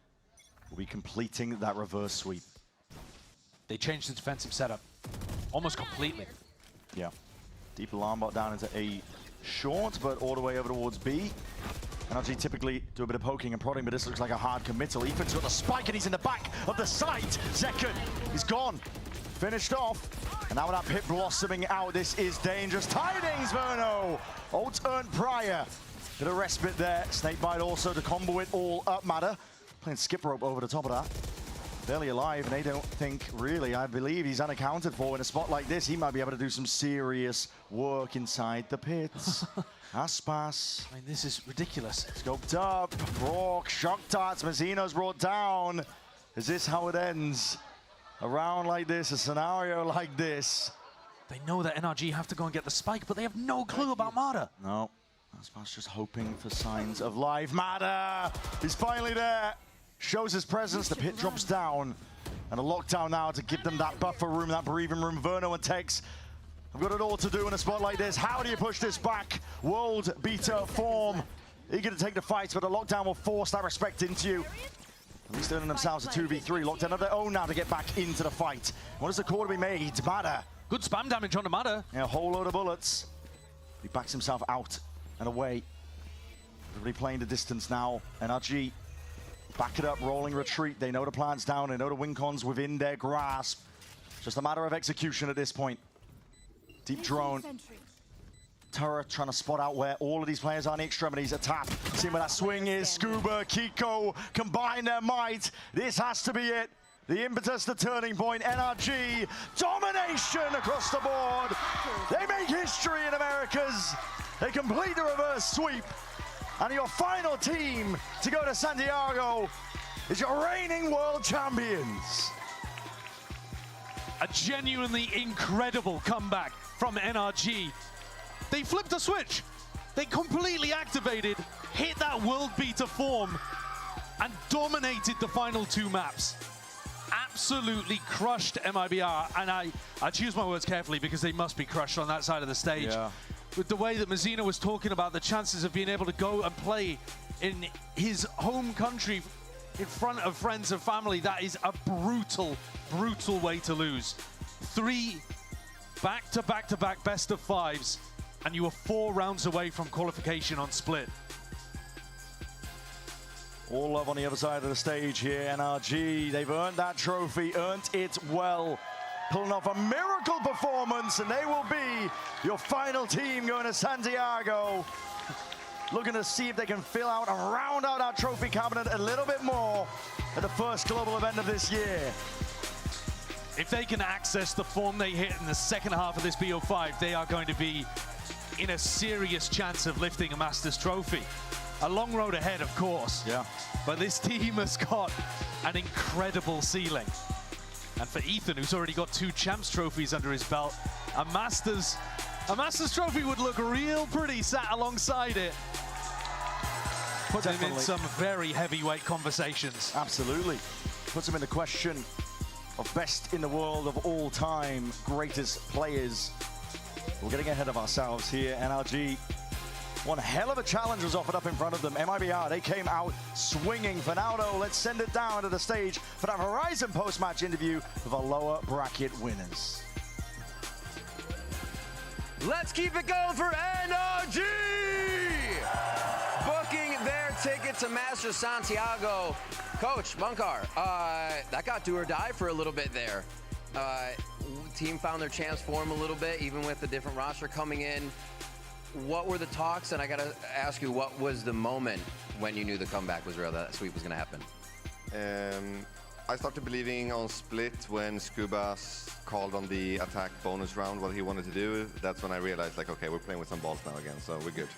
will be completing that reverse sweep. They changed the defensive setup almost completely. Yeah. Deep alarm bot down into A short, but all the way over towards B. NRG typically do a bit of poking and prodding, but this looks like a hard committal. Ethan's got the spike, and he's in the back of the site. Zekken, he's gone. Finished off. And now with that pit blossoming out, this is dangerous. Tidings, Verno! Ult earned prior. Bit of respite there. Snakebite also to combo it all up. Matter playing skip rope over the top of that. Barely alive, and they don't think, really, I believe he's unaccounted for in a spot like this. He might be able to do some serious work inside the pits. Aspas. I mean, this is ridiculous. Scoped up. Rourke, shock darts. Mazzino's brought down. Is this how it ends? A round like this, a scenario like this. They know that NRG have to go and get the spike, but they have no clue about Mada. No. Cosmo's just hoping for signs of life. Mada, he's finally there. Shows his presence, the pit drops down. And a lockdown now to give them that buffer room, that breathing room. Verno and Tex have got it all to do in a spot like this. How do you push this back? World beater form. Eager to take the fight, but the lockdown will force that respect into you. At least earning themselves a 2v3. Lockdown of their own now to get back into the fight. What is the call to be made? Mada. Good spam damage on the Mada. Yeah, a whole load of bullets. He backs himself out and away. Everybody playing the distance now. NRG, back it up, rolling retreat. They know the plan's down. They know the win con's within their grasp. Just a matter of execution at this point. Deep drone. Terra trying to spot out where all of these players are in the extremities. A tap. See where that swing is. Scuba, Kiko combine their might. This has to be it. The impetus, the turning point. NRG, domination across the board. They make history in Americas. They complete the reverse sweep. And your final team to go to Santiago is your reigning world champions. A genuinely incredible comeback from NRG. They flipped a switch. They completely activated, hit that world beater form, and dominated the final two maps. Absolutely crushed MIBR, and I choose my words carefully because they must be crushed on that side of the stage. Yeah. With the way that Mazzino was talking about the chances of being able to go and play in his home country in front of friends and family, that is a brutal, brutal way to lose. 3 back-to-back-to-back best of 5s, and you were 4 rounds away from qualification on split. All love on the other side of the stage here. NRG, they've earned that trophy, earned it well. Pulling off a miracle performance, and they will be your final team going to Santiago. Looking to see if they can fill out and round out our trophy cabinet a little bit more at the first global event of this year. If they can access the form they hit in the second half of this BO5, they are going to be in a serious chance of lifting a Masters trophy. A long road ahead, of course. Yeah. But this team has got an incredible ceiling. And for Ethan, who's already got 2 Champs trophies under his belt, a Masters trophy would look real pretty sat alongside it. Put him in some very heavyweight conversations. Absolutely. Puts him in the question of best in the world of all time, greatest players. We're getting ahead of ourselves here. NRG, one hell of a challenge was offered up in front of them. MIBR, they came out swinging. Fernando, let's send it down to the stage for that Verizon post-match interview with our lower bracket winners. Let's keep it going for NRG! Booking their ticket to Masters Santiago. Coach Bunkar, that got do or die for a little bit there. Team found their chance form a little bit, even with the different roster coming in. What were the talks? And I got to ask you, what was the moment when you knew the comeback was real, that sweep was going to happen? I started believing on split when Scuba called on the attack bonus round what he wanted to do. That's when I realized, like, okay, we're playing with some balls now again, so we're good.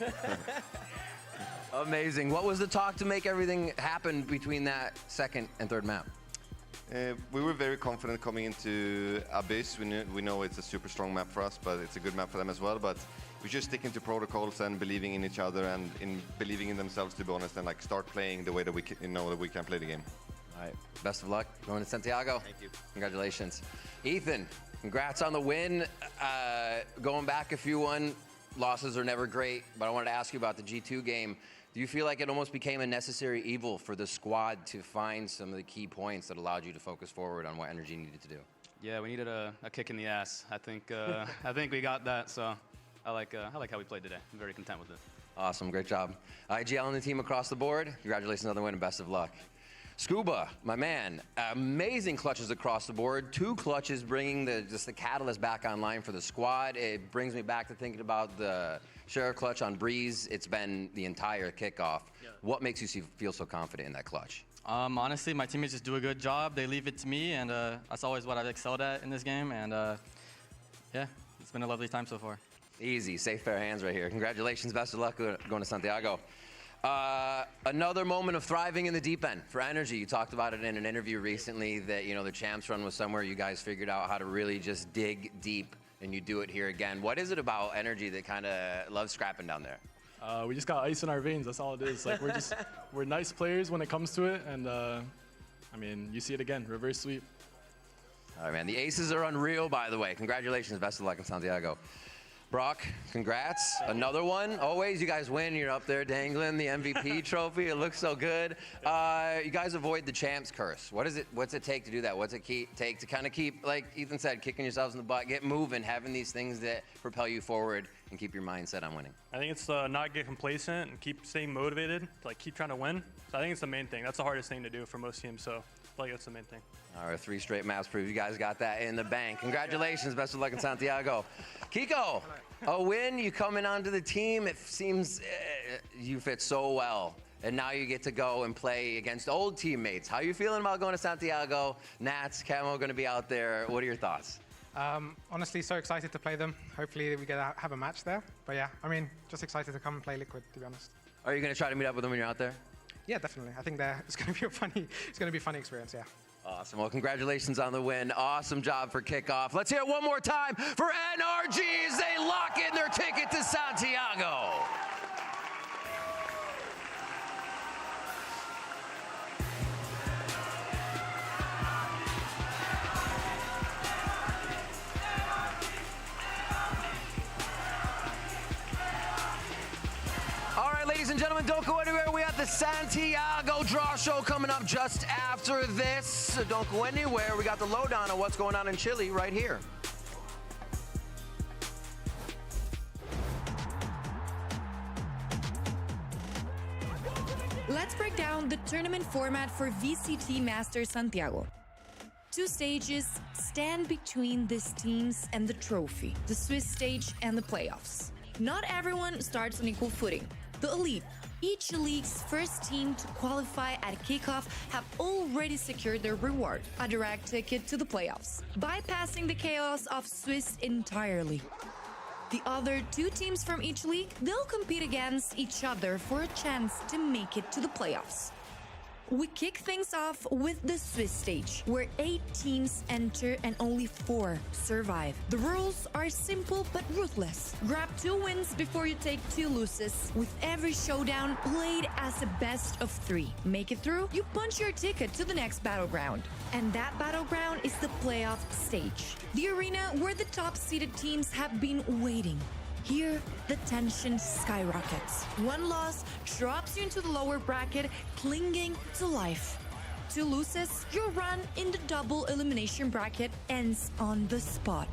Amazing. What was the talk to make everything happen between that second and third map? We were very confident coming into Abyss. We know it's a super strong map for us, but it's a good map for them as well. But we're just sticking to protocols and believing in each other and in believing in themselves, to be honest, and like start playing the way that we know that we can play the game. All right. Best of luck going to Santiago. Thank you. Congratulations. Ethan, congrats on the win. Going back a few losses are never great, but I wanted to ask you about the G2 game. Do you feel like it almost became a necessary evil for the squad to find some of the key points that allowed you to focus forward on what NRG needed to do? Yeah, we needed a kick in the ass. I think we got that, so I like how we played today. I'm very content with it. Awesome, great job. IGL and the team across the board, congratulations on the win and best of luck. Scuba, my man, amazing clutches across the board. 2 clutches bringing just the catalyst back online for the squad. It brings me back to thinking about the share clutch on Breeze. It's been the entire kickoff. Yeah. What makes you feel so confident in that clutch? Honestly, my teammates just do a good job. They leave it to me, and that's always what I've excelled at in this game. And yeah, it's been a lovely time so far. Easy, safe, fair hands right here. Congratulations, best of luck going to Santiago. Another moment of thriving in the deep end for NRG. You talked about it in an interview recently that, you know, the Champs run was somewhere you guys figured out how to really just dig deep, and you do it here again. What is it about NRG that kind of loves scrapping down there? We just got ice in our veins. That's all it is. Like we're nice players when it comes to it, and I mean, you see it again, reverse sweep. All right, man. The aces are unreal, by the way. Congratulations. Best of luck in Santiago. Brock, congrats. Another one. Always, you guys win. You're up there dangling the MVP trophy. It looks so good. You guys avoid the champs curse. What's it take to do that? What's it take to kind of keep, like Ethan said, kicking yourselves in the butt, get moving, having these things that propel you forward and keep your mindset on winning? I think it's not get complacent and keep staying motivated, like keep trying to win. So I think it's the main thing. That's the hardest thing to do for most teams. So I feel like that's the main thing. All right, 3 straight maps prove you guys got that in the bank. Congratulations. Best of luck in Santiago. Kiko, a win. You coming onto the team. It seems you fit so well. And now you get to go and play against old teammates. How are you feeling about going to Santiago? Nats, Camo going to be out there. What are your thoughts? Honestly, so excited to play them. Hopefully we get to have a match there. But yeah, I mean, just excited to come and play Liquid, to be honest. Are you going to try to meet up with them when you're out there? Yeah, definitely. I think it's going to be a funny experience, yeah. Awesome. Well, congratulations on the win. Awesome job for kickoff. Let's hear it one more time for NRG as they lock in their ticket to Santiago. Ladies and gentlemen, don't go anywhere. We have the Santiago Draw Show coming up just after this. So don't go anywhere. We got the lowdown on what's going on in Chile right here. Let's break down the tournament format for VCT Masters Santiago. 2 stages stand between these teams and the trophy, the Swiss stage and the playoffs. Not everyone starts on equal footing. The elite, each league's first team to qualify at kickoff, have already secured their reward, a direct ticket to the playoffs, bypassing the chaos of Swiss entirely. The other 2 teams from each league, they'll compete against each other for a chance to make it to the playoffs. We kick things off with the Swiss stage, where 8 teams enter and only 4 survive. The rules are simple but ruthless. Grab 2 wins before you take 2 losses, with every showdown played as a best of 3. Make it through, you punch your ticket to the next battleground. And that battleground is the playoff stage, the arena where the top-seeded teams have been waiting. Here, the tension skyrockets. 1 loss drops you into the lower bracket, clinging to life. 2 losses, your run in the double elimination bracket ends on the spot.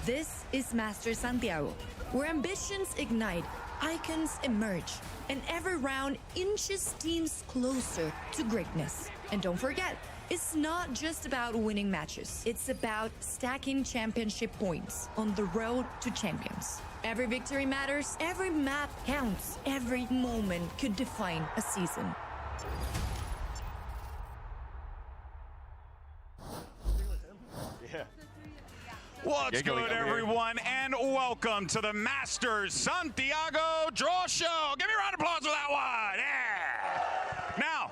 This is Masters Santiago, where ambitions ignite, icons emerge, and every round inches teams closer to greatness. And don't forget, it's not just about winning matches. It's about stacking championship points on the road to champions. Every victory matters, every map counts, every moment could define a season. What's good, everyone, and welcome to the Masters Santiago Draw Show. Give me a round of applause for that one. Yeah. Now,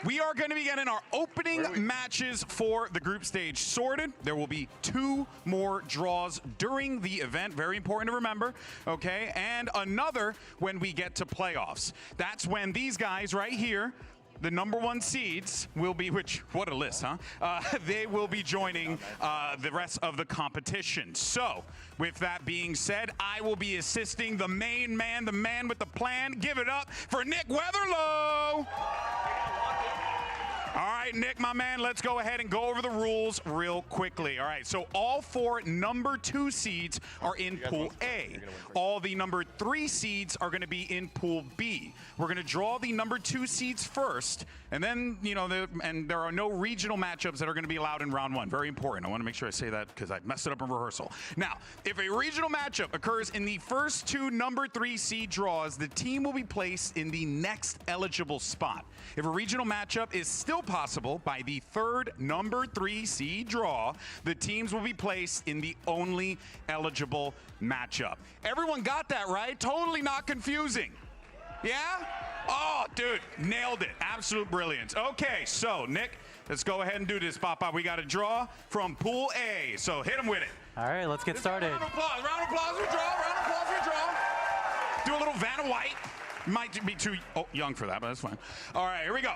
we are going to be getting our opening matches for the group stage sorted. There will be 2 more draws during the event. Very important to remember, okay? And another when we get to playoffs. That's when these guys right here, the number 1 seeds, will be, what a list, huh? They will be joining the rest of the competition. So, with that being said, I will be assisting the main man, the man with the plan. Give it up for Nick Weatherlow. All right, Nick, my man, let's go ahead and go over the rules real quickly. All right, so all 4 number 2 seeds are in Pool A. All the number 3 seeds are going to be in Pool B. We're going to draw the number 2 seeds first, and then, you know, there are no regional matchups that are going to be allowed in round 1. Very important. I want to make sure I say that because I messed it up in rehearsal. Now, if a regional matchup occurs in the first 2 number 3 seed draws, the team will be placed in the next eligible spot. If a regional matchup is still possible by the 3rd number 3 seed draw, the teams will be placed in the only eligible matchup. Everyone got that right? Totally not confusing. Yeah? Oh, dude, nailed it. Absolute brilliance. Okay, so, Nick, let's go ahead and do this, Papa. We got a draw from Pool A, so hit him with it. All right, let's get started. Round of applause for draw, round of applause for draw. Do a little Vanna White. Might be too young for that, but that's fine. All right, here we go.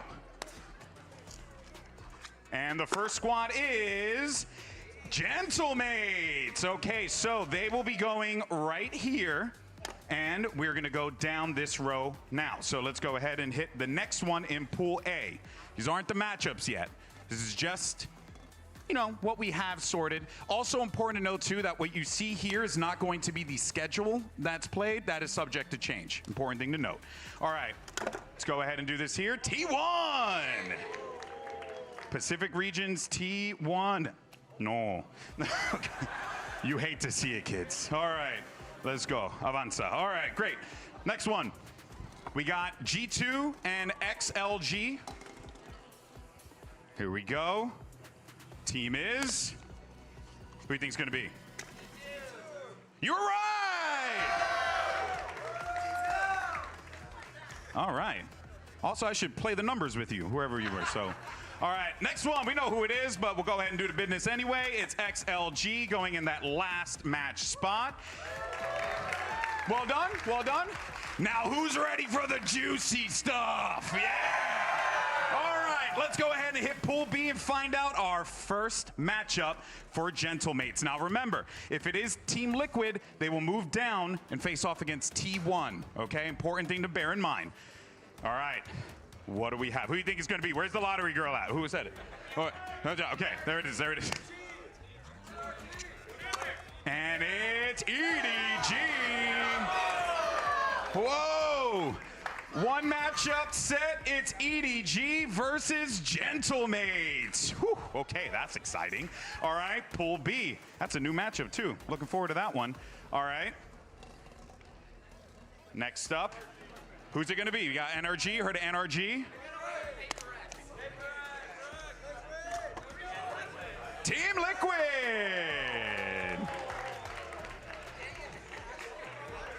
And the first squad is Gentlemates. Okay, so they will be going right here. And we're going to go down this row now. So let's go ahead and hit the next one in Pool A. These aren't the matchups yet. This is just, you know, what we have sorted. Also important to note, too, that what you see here is not going to be the schedule that's played. That is subject to change. Important thing to note. All right, let's go ahead and do this here. T1. Pacific Regions T1. No. You hate to see it, kids. All right. Let's go. Avanza. All right, great. Next one. We got G2 and XLG. Here we go. Team is. Who do you think it's going to be? You're right! All right. Also, I should play the numbers with you, whoever you were. So, all right, next one. We know who it is, but we'll go ahead and do the business anyway. It's XLG going in that last match spot. Well done, well done. Now who's ready for the juicy stuff? Yeah! All right, let's go ahead and hit Pool B and find out our first matchup for Gentlemates. Now remember, if it is Team Liquid, they will move down and face off against T1, okay? Important thing to bear in mind. All right, what do we have? Who do you think it's gonna be? Where's the lottery girl at? Who said it? Oh, okay, there it is, there it is. And it's EDG. Whoa! One matchup set, it's EDG versus Gentlemates. Whew. Okay, that's exciting. All right, Pool B. That's a new matchup too. Looking forward to that one. All right. Next up, who's it gonna be? We got NRG, heard of NRG? Team Liquid.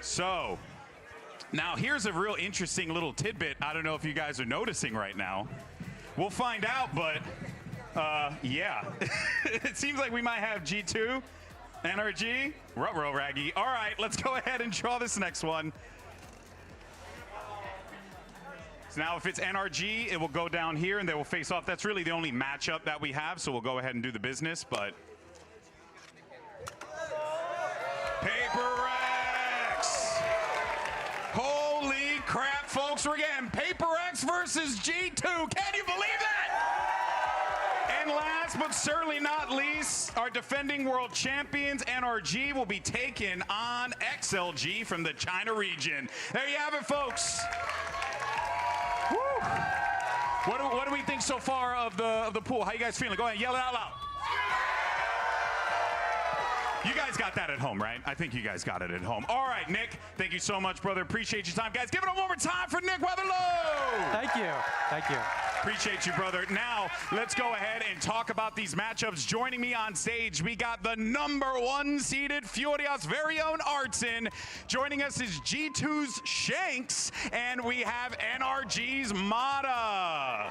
So, now here's a real interesting little tidbit. I don't know if you guys are noticing right now. We'll find out, but yeah. It seems like we might have G2, NRG, ruh-roh, Raggy. All right, let's go ahead and draw this next one. So now if it's NRG, it will go down here and they will face off. That's really the only matchup that we have, so we'll go ahead and do the business, but. Paper X! Holy crap, folks, we're getting Paper X versus G2. Can you believe that? And last but certainly not least, our defending world champions, NRG, will be taking on XLG from the China region. There you have it, folks. Woo. What do we think so far of the pool? How you guys feeling? Go ahead, yell it out loud. You guys got that at home, right? I think you guys got it at home. All right, Nick, thank you so much, brother. Appreciate your time. Guys, give it up one more time for Nick Weatherlow. Thank you. Thank you. Appreciate you, brother. Now, let's go ahead and talk about these matchups. Joining me on stage, we got the #1 seeded Furia's very own Artson. Joining us is G2's Shanks, and we have NRG's Mata.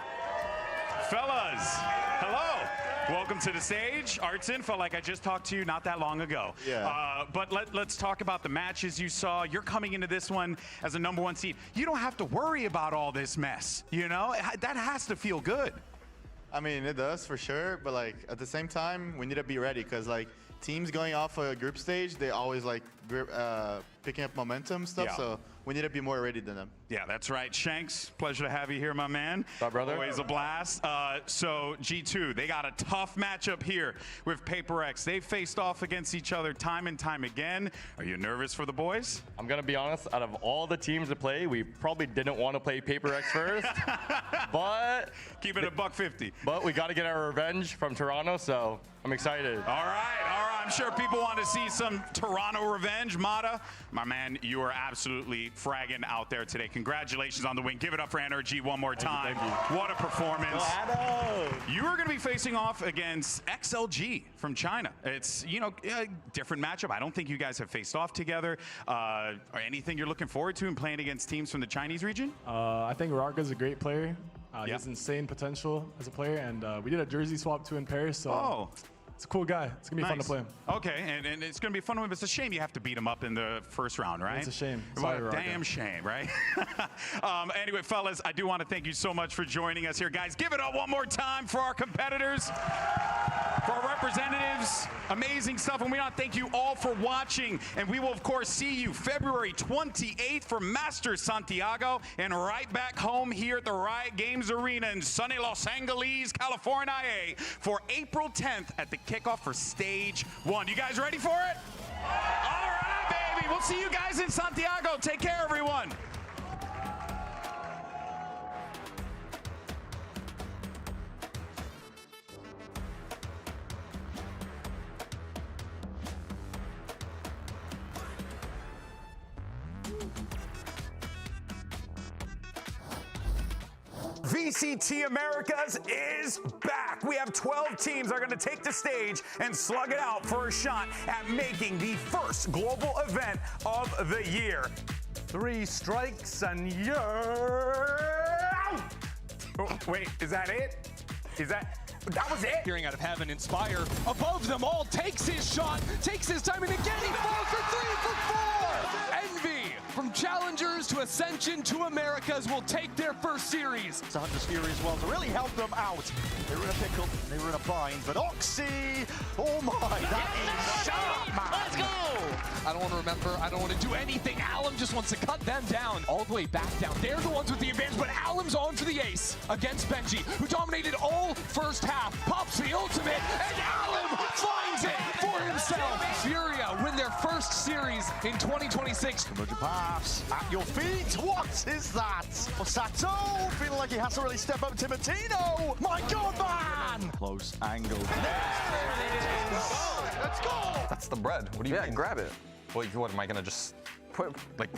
Fellas, hello. Welcome to the stage. Artson, felt like I just talked to you not that long ago. Yeah. But let's talk about the matches you saw. You're coming into this one as a #1 seed. You don't have to worry about all this mess, you know? That has to feel good. I mean, it does for sure, but like at the same time, we need to be ready because like teams going off a group stage, they always like picking up momentum stuff. Yeah. So we need to be more ready than them. Yeah, that's right. Shanks, pleasure to have you here, my man. What's up, brother? Always a blast. So G2, they got a tough matchup here with Paper X. They've faced off against each other time and time again. Are you nervous for the boys? I'm going to be honest, out of all the teams to play, we probably didn't want to play Paper X first. But keep it a $150. But we got to get our revenge from Toronto, so I'm excited. All right. I'm sure people want to see some Toronto revenge. Mata, my man, you are absolutely fragging out there today. Congratulations on the win. Give it up for NRG one more time. Thank you. What a performance. You are going to be facing off against XLG from China. It's, you know, a different matchup. I don't think you guys have faced off together. Or anything you're looking forward to in playing against teams from the Chinese region? I think Rarka's a great player. He has insane potential as a player, and we did a jersey swap too in Paris. So It's a cool guy. It's gonna be fun to play him. Okay, and it's going to be fun to win, but it's a shame you have to beat him up in the first round, right? It's a shame. What Sorry, a damn shame, right? Anyway, fellas, I do want to thank you so much for joining us here. Guys, give it up one more time for our competitors, for our representatives. Amazing stuff, and we want to thank you all for watching. And we will, of course, see you February 28th for Masters Santiago, and right back home here at the Riot Games Arena in sunny Los Angeles, California, for April 10th at the kickoff for Stage 1. You guys ready for it? All right, baby. We'll see you guys in Santiago. Take care, everyone. VCT Americas is back. We have 12 teams that are going to take the stage and slug it out for a shot at making the first global event of the year. 3 strikes and you're out. Oh, wait, is that it? That was it? Hearing out of heaven, Inspire above them all, takes his shot, takes his time, and again he falls for 3 for 4. Envy, from Challengers to Ascension to Americas, will take their first series. It's a Hunter's Fury as well to really help them out. They were in a pickle, they were in a bind, but Oxy, oh my, that is sharp, man. Let's go! I don't want to remember, I don't want to do anything. Alum just wants to cut them down, all the way back down. They're the ones with the advantage, but Alum's on for the ace against Benji, who dominated all first half. Pops the ultimate, and Alum finds it for himself. Furia win their first series in 2026. Emerging paths at your feet. What is that? Sato feeling like he has to really step up. Timotino, my God, man! Close angle. Let's go! That's the bread. What do you mean? Yeah, grab it. Well, what am I gonna just put like?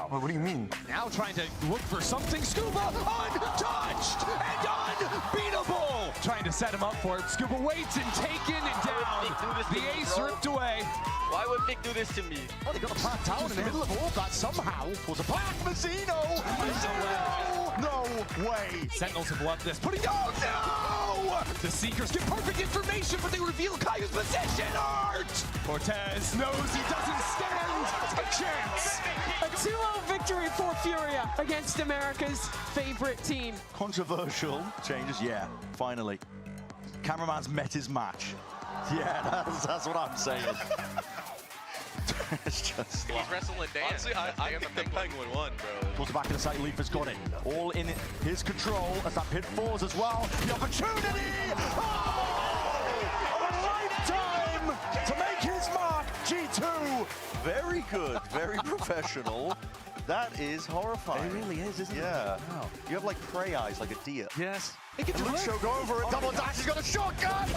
What do you mean? Now trying to look for something. Scuba untouched and unbeatable. Trying to set him up for it. Scuba waits and taken and down. The ace ripped away. Why would Vic do this to me? Oh, they got the plant down in the middle of all that somehow. Was a plant. Mazzino! No way! Sentinels have loved this. Putting down. No! The Seekers get perfect information, but they reveal Kaiu's position. Art! Cortez knows he doesn't stand a chance. A 2-0 victory for Furia against America's favorite team. Controversial changes, yeah, finally. Cameraman's met his match. Yeah, that's what I'm saying. It's just... He's wrestling Dan. Honestly, I think the Penguin won, bro. Towards the back of the site, Leaf has got it. All in his control as that pit falls as well. The opportunity! Oh! A lifetime to make his mark, G2! Very good, very professional. That is horrifying. It really is, isn't it? Yeah. Wow. You have like prey eyes, like a deer. Yes. Luke Show go over it. Double dash, he's got a shotgun!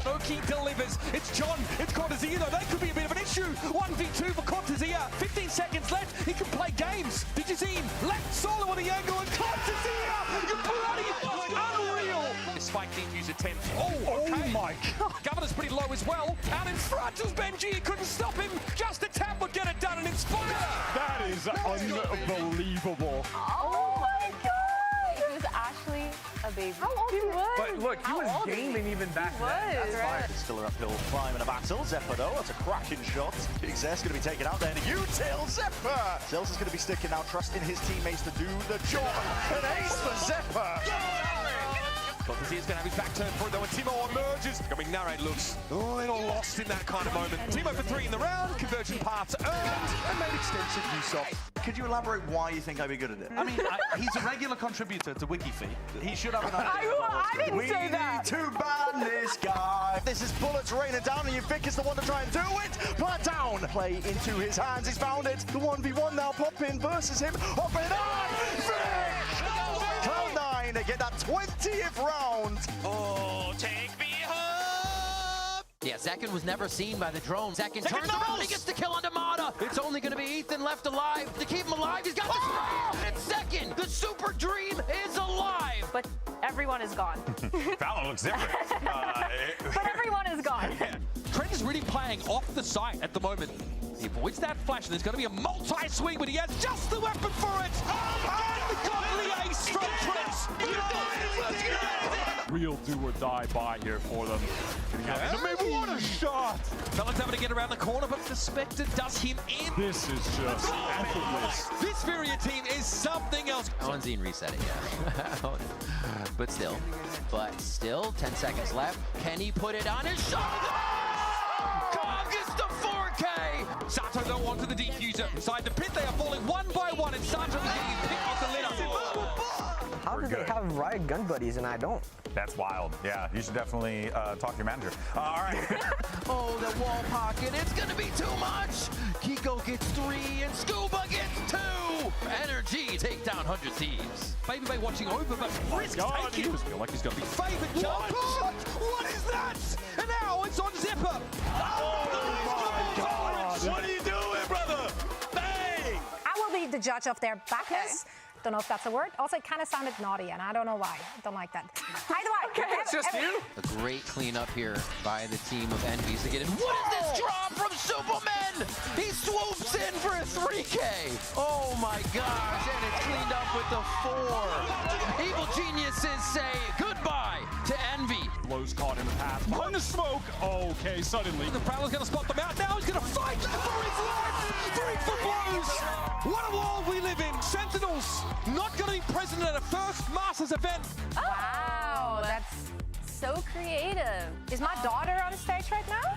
Oki delivers. It's John. It's Cortezia. That could be a bit of an issue. 1v2 for Cortezia. 15 seconds left. He can play games. Did you see him? Left solo on the angle and Cortezia! You bloody unreal! Spike defuse attempt. Oh, okay. My God. Governor's pretty low as well. Out in front was Benji. He couldn't stop him. Just a tap would get it done and Inspire. That is unbelievable. Oh my God! It was actually a baby. How old he was? But look, he was gaming even back then. That's fine. It's still an uphill climb in a battle. Zephyr though, that's a cracking shot. Big Zest going to be taken out there. Util Zephyr! Zels is going to be sticking out, trusting his teammates to do the job. An ace for Zephyr! Cortezia's going to have his back turned for it though, and Timo emerges. I mean, Narrate looks a little lost in that kind of moment. Timo for 3 in the round, conversion paths earned, and made extensive use of. Could you elaborate why you think I'd be good at it? I mean, he's a regular contributor to WikiFeed. He should have an idea. I didn't say that. We need to ban this guy. This is bullets raining down, and Vic is the one to try and do it. Plant down. Play into his hands. He's found it. The 1v1 now. Poppin versus him. Up and on. Vic! Cloud9 to get that 20th round. Oh, take me home! Yeah, Zekin was never seen by the drone. Zekin turns around, he gets the kill on Damada. It's only going to be Ethan left alive. To keep him alive, he's got the throw! It's Zekin! The super dream is alive! But everyone is gone. Fallon looks different. But everyone is gone. Trent is really playing off the site at the moment. avoids that flash, and there's going to be a multi-swing, but he has just the weapon for it! And the godly ace from Prince! Real do or die buy here for them. Maybe what a shot! Felon's having to get around the corner, but the Spectre does him in. This is just effortless. This Furia team is something else. Onzine reset it, yeah. But still, 10 seconds left. Can he put it on his shoulder? Kong gets the 4K! Sato though onto the diffuser. Inside the pit, they are falling one by one, and Sato is getting picked off the litter. How do they have Riot gun buddies and I don't? That's wild. Yeah, you should definitely talk to your manager. All right. Oh, the wall pocket, it's gonna be too much! Kiko gets 3 and Scuba gets 2! NRG take down 100 Thieves. Baby Bay watching over, but risk taking. I feel like he's going to be Favored jump. What is that? And now it's on Zipper. Oh my God! What are you doing, brother? Bang! I will be the judge of their backness. Don't know if that's a word. Also, it kind of sounded naughty, and I don't know why. Don't like that. Either way. Okay, it's just you. A great cleanup here by the team of Envies to get in. What is this drop from Superman? He swoops in for a 3K. Oh my gosh, and it's cleaned up with the 4. Evil geniuses say goodbye to Envy. Blows caught in the path. On the smoke. Okay, suddenly. The Prowler's going to spot them out. Now he's going to fight for his life. 3 for blows. What a world we live in. Sentinels not going to be present at a first Masters event. Wow, that's so creative. Is my daughter on stage right now?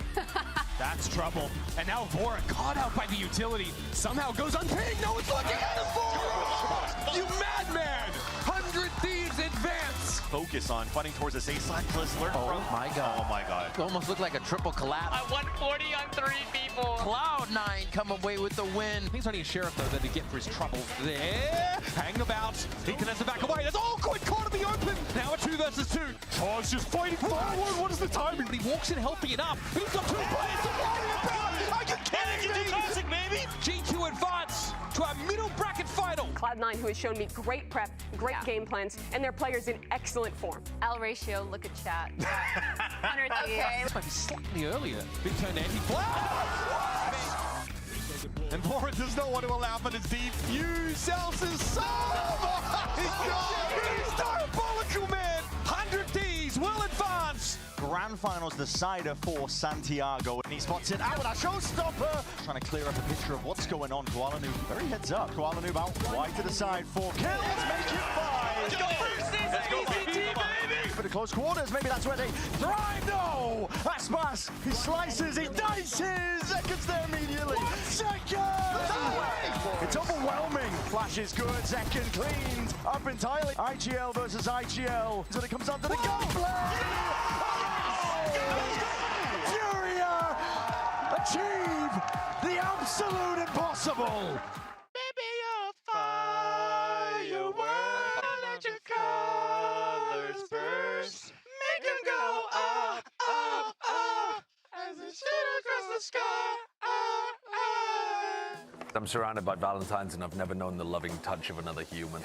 That's trouble. And now Vora caught out by the utility. Somehow goes unpinged. No one's looking at the Vora! You madman! 100 Thieves advance. Focus on fighting towards this ace side. Oh my god. Oh my god. It almost looked like a triple collapse. I won 40 on 3 people. Cloud9 come away with the win. He's only a sheriff though that he get for his trouble. There, hang about. He can answer back away. That's all quite caught in the open. Now a 2 versus 2. Oh, it's just fighting forward. What is the timing? He walks in healthy enough. He's got 2 players to worry about. Are you kidding me? Classic, baby. G2 advance to our middle bracket final. Cloud9, who has shown me great prep, great game plans, and their players in excellent form. L ratio, look at chat. 100 okay. This might be slightly earlier. Big turn to anti-flash. And Vora does not want to allow for the defuse. Celsius. Oh my God! He's diabolical, man. 100 Ds will advance. Grand Finals decider for Santiago, and he spots it out with a showstopper. Trying to clear up a picture of what's going on. Koala Noob very heads up. Koala Noob out wide to the side. 4 kills, make it 5. Let's go. Let's go, VCT, baby. For the close quarters, maybe that's where they thrive. No! Aspas, he slices, he dices. Zekin's there immediately. Zekin! It's overwhelming. Flash is good. Zekin cleaned up entirely. IGL versus IGL. So it comes onto the gunplay. Furia achieve the absolute impossible. Baby, you're a firework. Let your colors burst. Make them go up, up, up. As they shoot across the sky. I'm surrounded by Valentines and I've never known the loving touch of another human.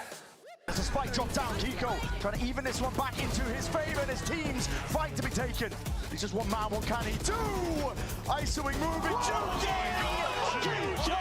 There's a spike drop down. Kiko trying to even this one back into his favor, and his team's fight to be taken. He's just one man, what can he do? Isoing moving, joking! Kiko!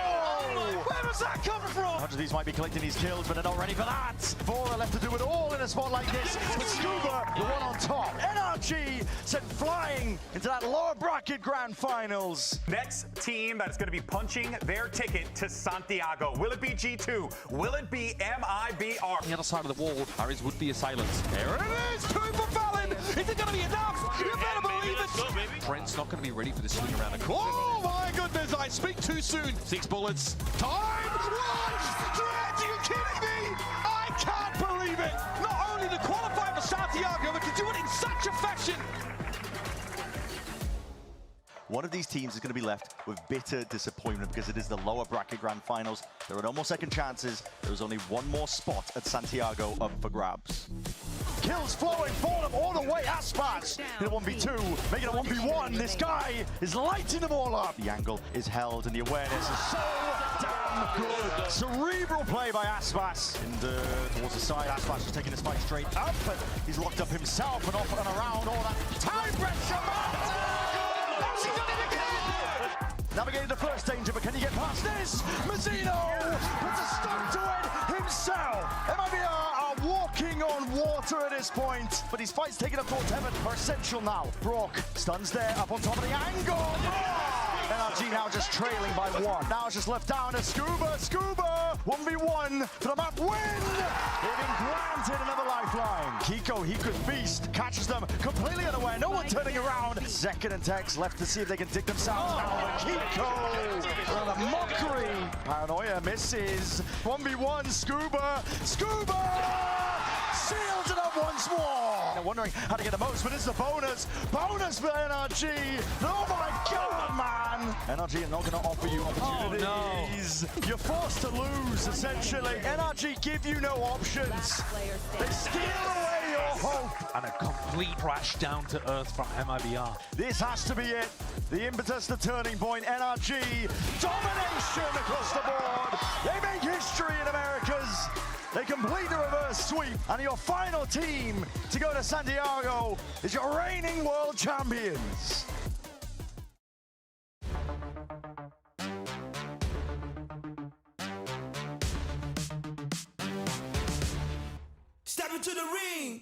Where does that come from? Much of these might be collecting these kills, but they're not ready for that. Vora left to do it all in a spot like this. But Scuba, the one on top. NRG sent flying into that lower bracket grand finals. Next team that's going to be punching their ticket to Santiago. Will it be G2? Will it be MIBR? On the other side of the wall are his would-be assailants. There it is! 2 for Fallon! Is it going to be enough? You better believe it! Trent's not going to be ready for the swing around the corner. Oh my goodness, I speak too soon. 6 bullets. Time! Launch! Trent, are you kidding me? I can't believe it! Not only to qualify for Santiago, but to do it in such a fashion. One of these teams is going to be left with bitter disappointment because it is the lower bracket grand finals. There are no more second chances. There is only one more spot at Santiago up for grabs. Kills flowing for them all the way. Aspas in a 1v2, making a 1v1. This guy is lighting them all up. The angle is held and the awareness is so damn good. Cerebral play by Aspas. And towards the side, Aspas is taking this fight straight up, but he's locked up himself and off and around all that time pressure. Navigating the first danger, but can he get past this? Mazzino puts a stop to it himself. MIBR are walking on water at this point, but his fight's taking up towards heaven for Essential now. Brock stuns there, up on top of the angle. NRG now just trailing by one. Now it's just left down to Scuba. Scuba, 1v1 for the map win. They've been granted another lifeline. Kiko, he could feast, catches them completely unaware. No one turning around. Second and Tex left to see if they can dig themselves down. But Kiko, another mockery. Paranoia misses. 1v1, Scuba. Scuba! Seals it up once more. They're wondering how to get the most, but this is a bonus. Bonus for NRG. Oh my God, man. NRG are not going to offer you opportunities. Oh, no. You're forced to lose, essentially. NRG give you no options. They steal away your hope. And a complete crash down to earth from MIBR. This has to be it. The impetus, the turning point. NRG, domination across the board. They make history in Americas. They complete the reverse sweep, and your final team to go to Santiago is your reigning world champions. Step into the ring.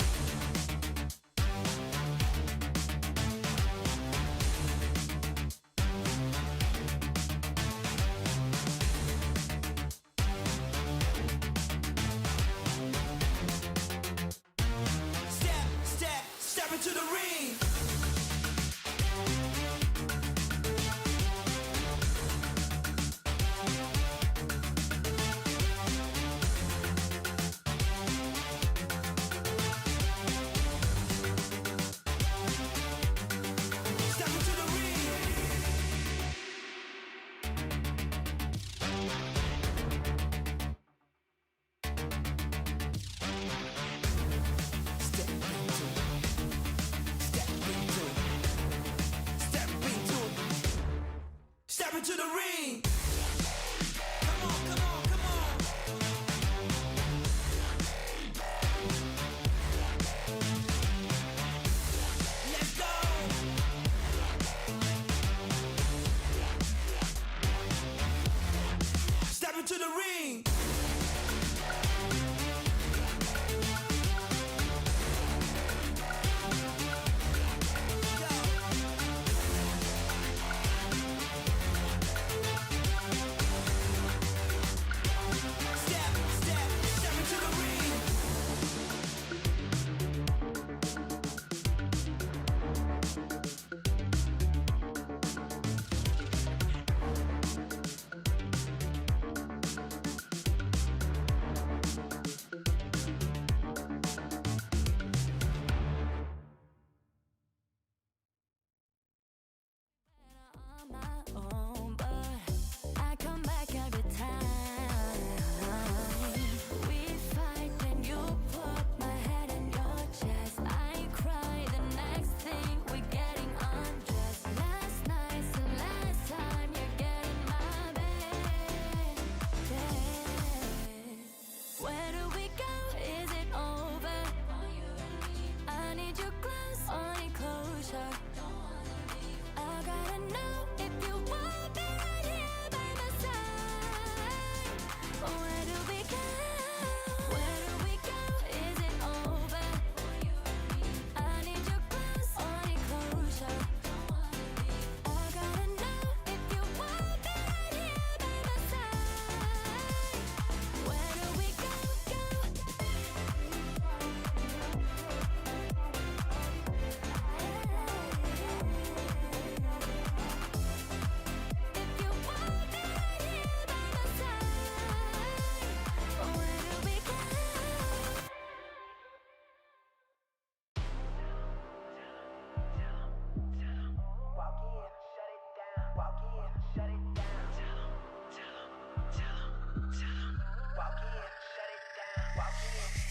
Step into the ring. Step into the ring. Come on, come on, come on. Let's go. Step into the ring.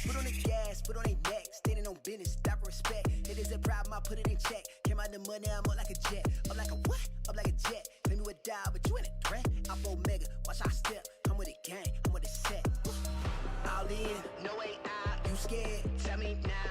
Put on the gas, put on their neck, standing on business, stop respect. It is a problem, I put it in check. Came out the money, I'm up like a jet. Up like a what? Up like a jet. Claim you a dial, but you ain't a threat. I'm Omega, watch our step. I'm with the gang, I'm with the set. All in, no way out. You scared? Tell me now.